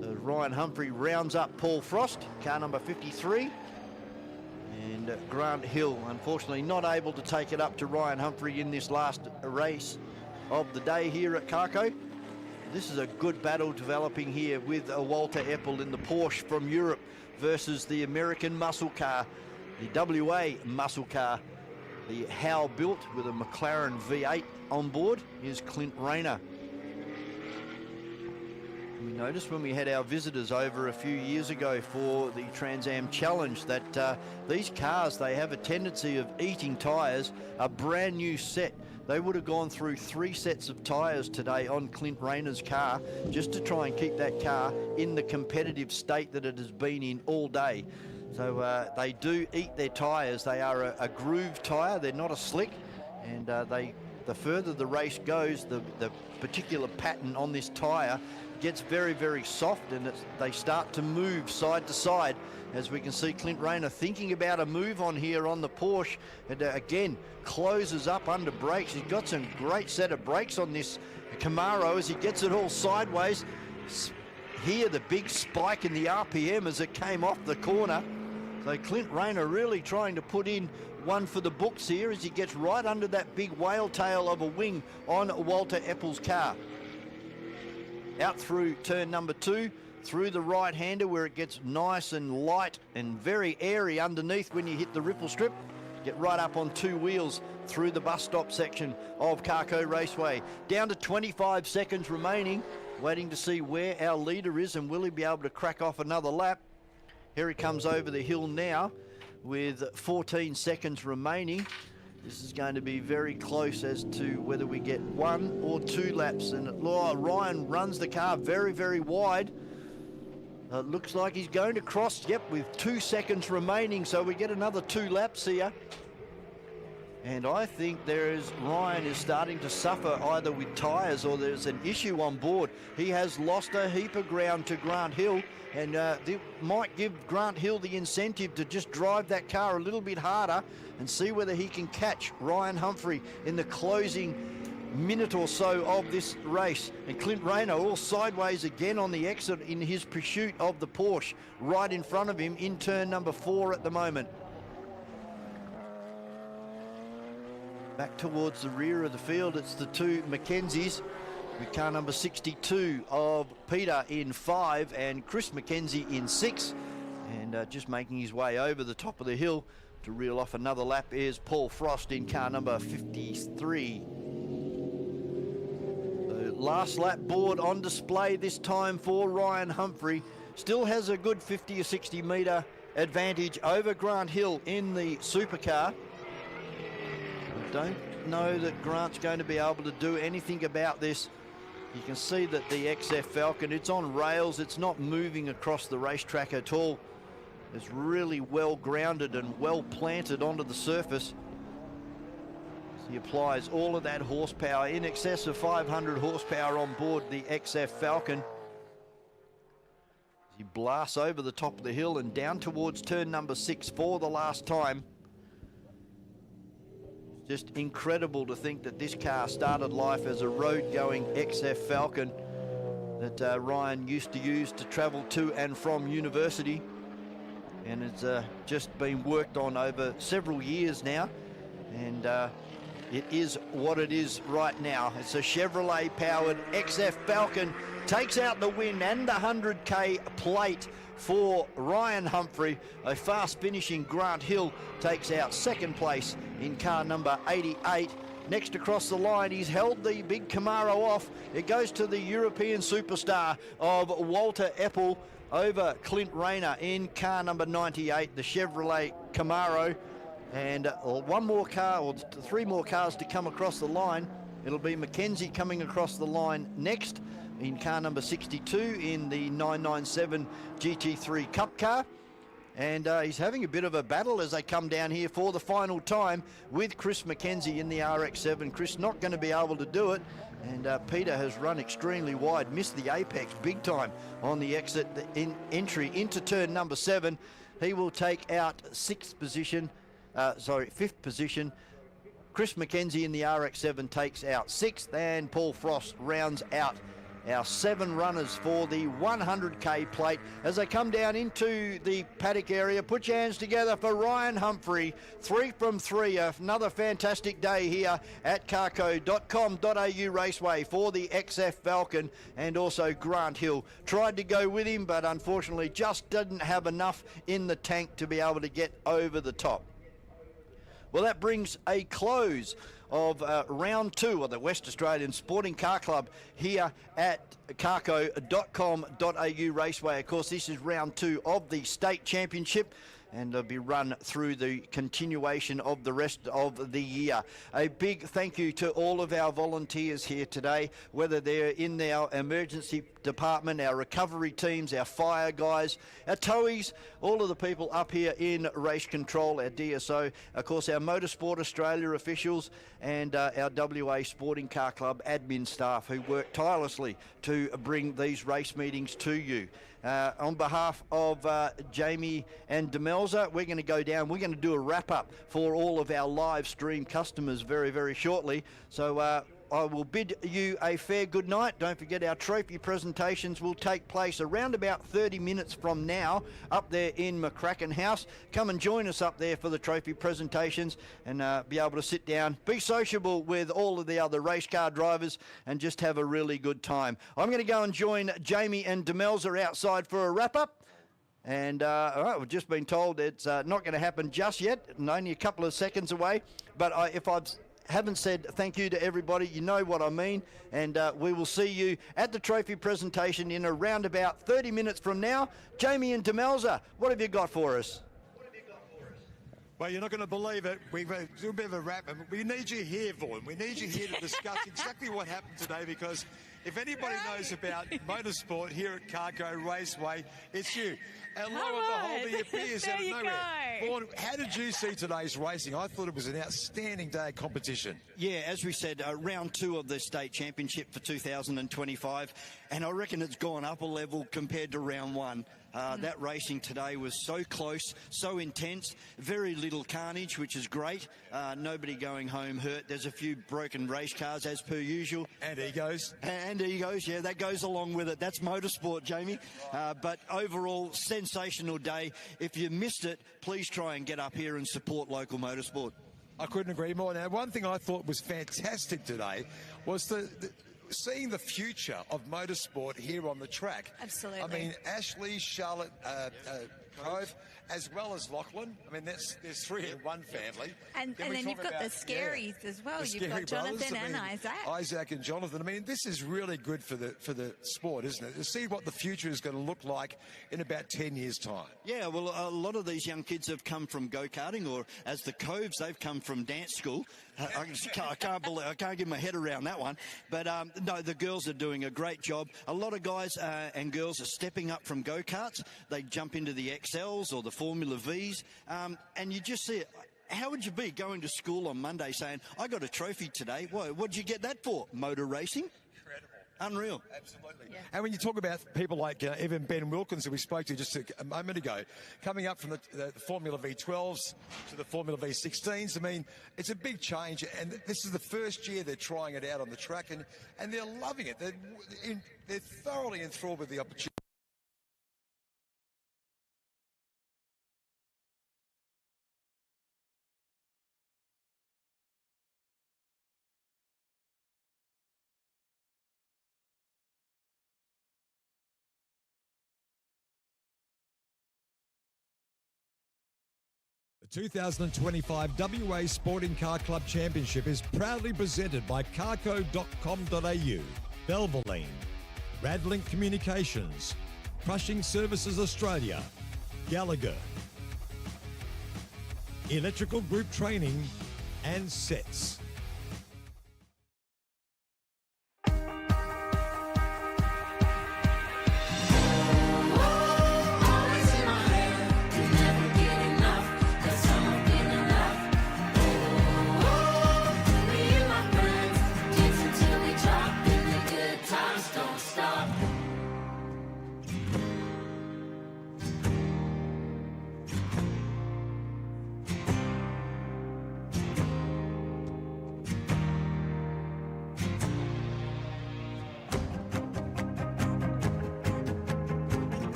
So Ryan Humphrey rounds up Paul Frost, car number 53. And Grant Hill, unfortunately, not able to take it up to Ryan Humphrey in this last race of the day here at CARCO. This is a good battle developing here with Walter Eppel in the Porsche from Europe versus the American muscle car, the WA muscle car, the Howe built with a McLaren V8 on board is Clint Rayner. We noticed when we had our visitors over a few years ago for the Trans Am Challenge that these cars, they have a tendency of eating tyres. A brand new set, they would have gone through 3 sets of tyres today on Clint Rayner's car just to try and keep that car in the competitive state that it has been in all day. So they do eat their tyres. They are a groove tyre, they're not a slick, and the further the race goes, the particular pattern on this tyre gets very, very soft, and they start to move side to side. As we can see Clint Rayner thinking about a move on here on the Porsche, and again closes up under brakes. He's got some great set of brakes on this Camaro as he gets it all sideways. Here the big spike in the RPM as it came off the corner. So Clint Rayner really trying to put in one for the books here as he gets right under that big whale tail of a wing on Walter Eppel's car. Out through turn number 2, through the right-hander where it gets nice and light and very airy underneath when you hit the ripple strip. Get right up on 2 wheels through the bus stop section of CARCO Raceway. Down to 25 seconds remaining, waiting to see where our leader is and will he be able to crack off another lap. Here he comes over the hill now with 14 seconds remaining. This is going to be very close as to whether we get 1 or 2 laps. And Ryan runs the car very, very wide. Looks like he's going to cross, yep, with 2 seconds remaining. So we get another 2 laps here. And I think Ryan is starting to suffer either with tyres or there's an issue on board. He has lost a heap of ground to Grant Hill. And it might give Grant Hill the incentive to just drive that car a little bit harder and see whether he can catch Ryan Humphrey in the closing minute or so of this race. And Clint Rayner all sideways again on the exit in his pursuit of the Porsche right in front of him in turn number 4 at the moment. Back towards the rear of the field, it's the 2 Mackenzies, with car number 62 of Peter in 5 and Chris McKenzie in 6. And just making his way over the top of the hill to reel off another lap is Paul Frost in car number 53. The last lap board on display this time for Ryan Humphrey. Still has a good 50 or 60 metre advantage over Grant Hill in the supercar. I don't know that Grant's going to be able to do anything about this. You can see that the XF Falcon, it's on rails, it's not moving across the racetrack at all. It's really well grounded and well planted onto the surface. He applies all of that horsepower, in excess of 500 horsepower on board the XF Falcon. He blasts over the top of the hill and down towards turn number 6 for the last time. Just incredible to think that this car started life as a road-going XF Falcon that Ryan used to use to travel to and from university. And it's just been worked on over several years now. And it is what it is right now. It's a Chevrolet-powered XF Falcon. Takes out the win and the 100K plate for Ryan Humphrey. A fast finishing Grant Hill takes out second place in car number 88. Next across the line, he's held the big Camaro off. It goes to the European superstar of Walter Eppel over Clint Rayner in car number 98, the Chevrolet Camaro. And one more car, or three more cars to come across the line. It'll be Mackenzie coming across the line next in car number 62 in the 997 GT3 Cup car. And he's having a bit of a battle as they come down here for the final time with Chris Mackenzie in the RX-7. Chris not going to be able to do it. And Peter has run extremely wide, missed the apex big time on the exit, entry into turn number 7. He will take out fifth position. Chris Mackenzie in the RX-7 takes out 6th, and Paul Frost rounds out our 7 runners for the 100k plate as they come down into the paddock area. Put your hands together for Ryan Humphrey. 3 from 3. Another fantastic day here at carco.com.au Raceway for the XF Falcon, and also Grant Hill. Tried to go with him, but unfortunately just didn't have enough in the tank to be able to get over the top. Well, that brings a close of round 2 of the West Australian Sporting Car Club here at carco.com.au Raceway. Of course, this is round 2 of the state championship, and they'll be run through the continuation of the rest of the year. A big thank you to all of our volunteers here today, whether they're in our emergency department, our recovery teams, our fire guys, our towies, all of the people up here in race control, our DSO, of course our Motorsport Australia officials, and our WA Sporting Car Club admin staff who work tirelessly to bring these race meetings to you. On behalf of Jamie and Demelza, we're going to go down. We're going to do a wrap-up for all of our live stream customers very, very shortly. So I will bid you a fair good night. Don't forget our trophy presentations will take place around about 30 minutes from now up there in McCracken House. Come and join us up there for the trophy presentations and be able to sit down, be sociable with all of the other race car drivers and just have a really good time. I'm going to go and join Jamie and Demelza outside for a wrap-up. And all right, we've just been told it's not going to happen just yet, and only a couple of seconds away. But if I've haven't said thank you to everybody, you know what I mean, and we will see you at the trophy presentation in around about 30 minutes from now. Jamie and Demelza, what have you got for us? Well, you're not going to believe it. We're going to do a bit of a wrap. We need you here, Vaughan. We need you here to discuss exactly what happened today, because if anybody knows about motorsport here at CARCO Raceway, it's you. And lo and behold, he appears out of nowhere. Vaughan, how did you see today's racing? I thought it was an outstanding day of competition. Yeah, as we said, round 2 of the state championship for 2025, and I reckon it's gone up a level compared to round 1. That racing today was so close, so intense, very little carnage, which is great. Nobody going home hurt. There's a few broken race cars as per usual. And egos. And egos, yeah, that goes along with it. That's motorsport, Jamie. But overall, sensational day. If you missed it, please try and get up here and support local motorsport. I couldn't agree more. Now, one thing I thought was fantastic today was seeing the future of motorsport here on the track. Absolutely. I mean, Ashley, Charlotte, Cove, as well as Lachlan. I mean, there's 3 in one family. And then you've got the Scaries as well. You've got Jonathan and Isaac. Isaac and Jonathan. I mean, this is really good for the sport, isn't it? To see what the future is going to look like in about 10 years' time. Yeah, well, a lot of these young kids have come from go-karting, or as the Coves, they've come from dance school. I can't get my head around that one. But no, the girls are doing a great job. A lot of guys and girls are stepping up from go-karts. They jump into the XLs or the Formula Vs, and you just see it. How would you be going to school on Monday saying, I got a trophy today? What'd you get that for? Motor racing? Unreal. Absolutely. Yeah. And when you talk about people like even Ben Wilkins, who we spoke to just a moment ago, coming up from the Formula V12s to the Formula V16s, I mean, it's a big change. And this is the first year they're trying it out on the track, and they're loving it. They're thoroughly enthralled with the opportunity. The 2025 WA Sporting Car Club Championship is proudly presented by CARCO.com.au, Belvaline, Radlink Communications, Crushing Services Australia, Gallagher, Electrical Group Training, and Sets.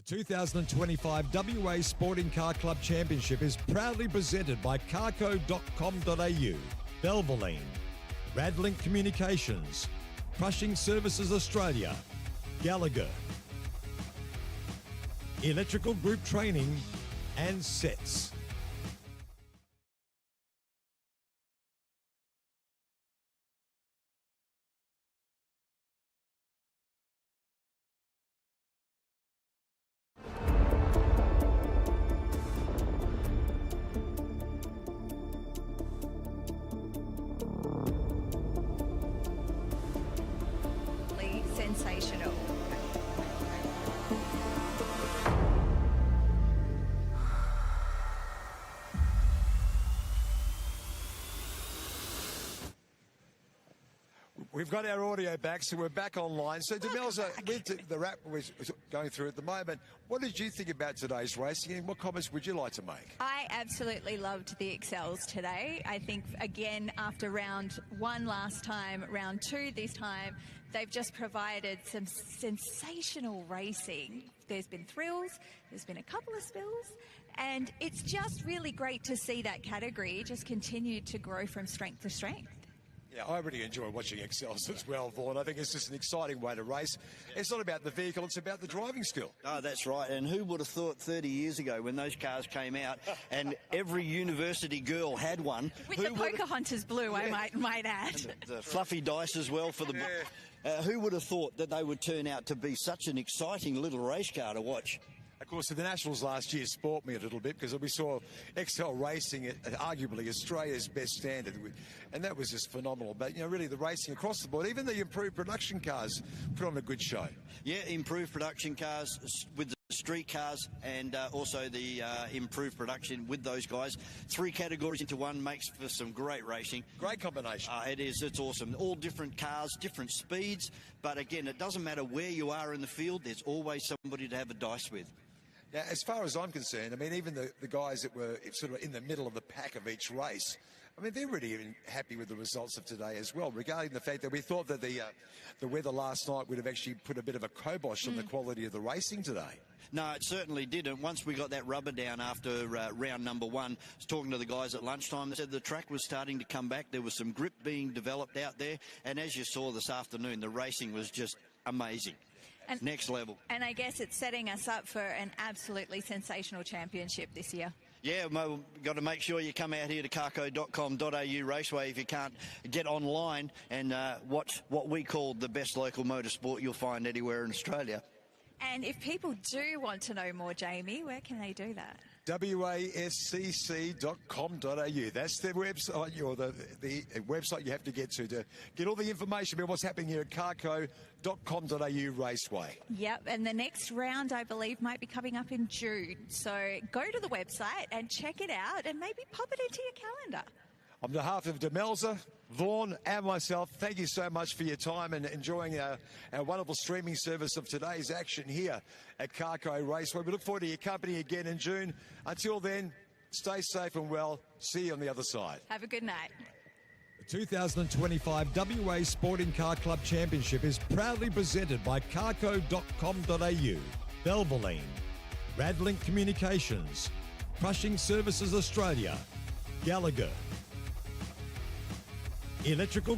The 2025 WA Sporting Car Club Championship is proudly presented by CARCO.com.au, Belvaline, Radlink Communications, Crushing Services Australia, Gallagher, Electrical Group Training, and Sets. Sensational. We've got our audio back, so we're back online. So, Demelza, with the wrap we're going through at the moment, what did you think about today's racing, and what comments would you like to make? I absolutely loved the Excels today. I think, again, after round one last time, round two this time, they've just provided some sensational racing. There's been thrills, there's been a couple of spills, and it's just really great to see that category just continue to grow from strength to strength. Yeah, I really enjoy watching Excels as well, Vaughan. I think it's just an exciting way to race. It's not about the vehicle, it's about the driving skill. Oh, that's right. And who would have thought 30 years ago when those cars came out and every university girl had one. With the Pocahontas blue, yeah. I might add. And the fluffy dice as well for the... Yeah. Who would have thought that they would turn out to be such an exciting little race car to watch? Of course, the Nationals last year spoilt me a little bit because we saw XL Racing at arguably Australia's best standard, and that was just phenomenal. But, you know, really the racing across the board, even the improved production cars put on a good show. Yeah, improved production cars with the street cars and also the improved production with those guys. 3 categories into one makes for some great racing. Great combination. It is. It's awesome. All different cars, different speeds. But again, it doesn't matter where you are in the field. There's always somebody to have a dice with. Now, as far as I'm concerned, I mean, even the guys that were sort of in the middle of the pack of each race, I mean, they're really happy with the results of today as well, regarding the fact that we thought that the weather last night would have actually put a bit of a kibosh on the quality of the racing today. No, it certainly didn't. Once we got that rubber down after round number 1, I was talking to the guys at lunchtime. They said the track was starting to come back. There was some grip being developed out there. And as you saw this afternoon, the racing was just amazing. Next level. And I guess it's setting us up for an absolutely sensational championship this year. Yeah, we've got to make sure you come out here to carco.com.au Raceway if you can't get online and watch what we call the best local motorsport you'll find anywhere in Australia. And if people do want to know more, Jamie, where can they do that? wascc.com.au. That's the website, or the website you have to get get all the information about what's happening here at carco.com.au Raceway. Yep, and the next round, I believe, might be coming up in June. So go to the website and check it out and maybe pop it into your calendar. On behalf of Demelza, Vaughan and myself, thank you so much for your time and enjoying our wonderful streaming service of today's action here at CARCO Raceway. We look forward to your company again in June. Until then, stay safe and well. See you on the other side. Have a good night. The 2025 WA Sporting Car Club Championship is proudly presented by carco.com.au, Belvaline, Radlink Communications, Crushing Services Australia, Gallagher, Electrical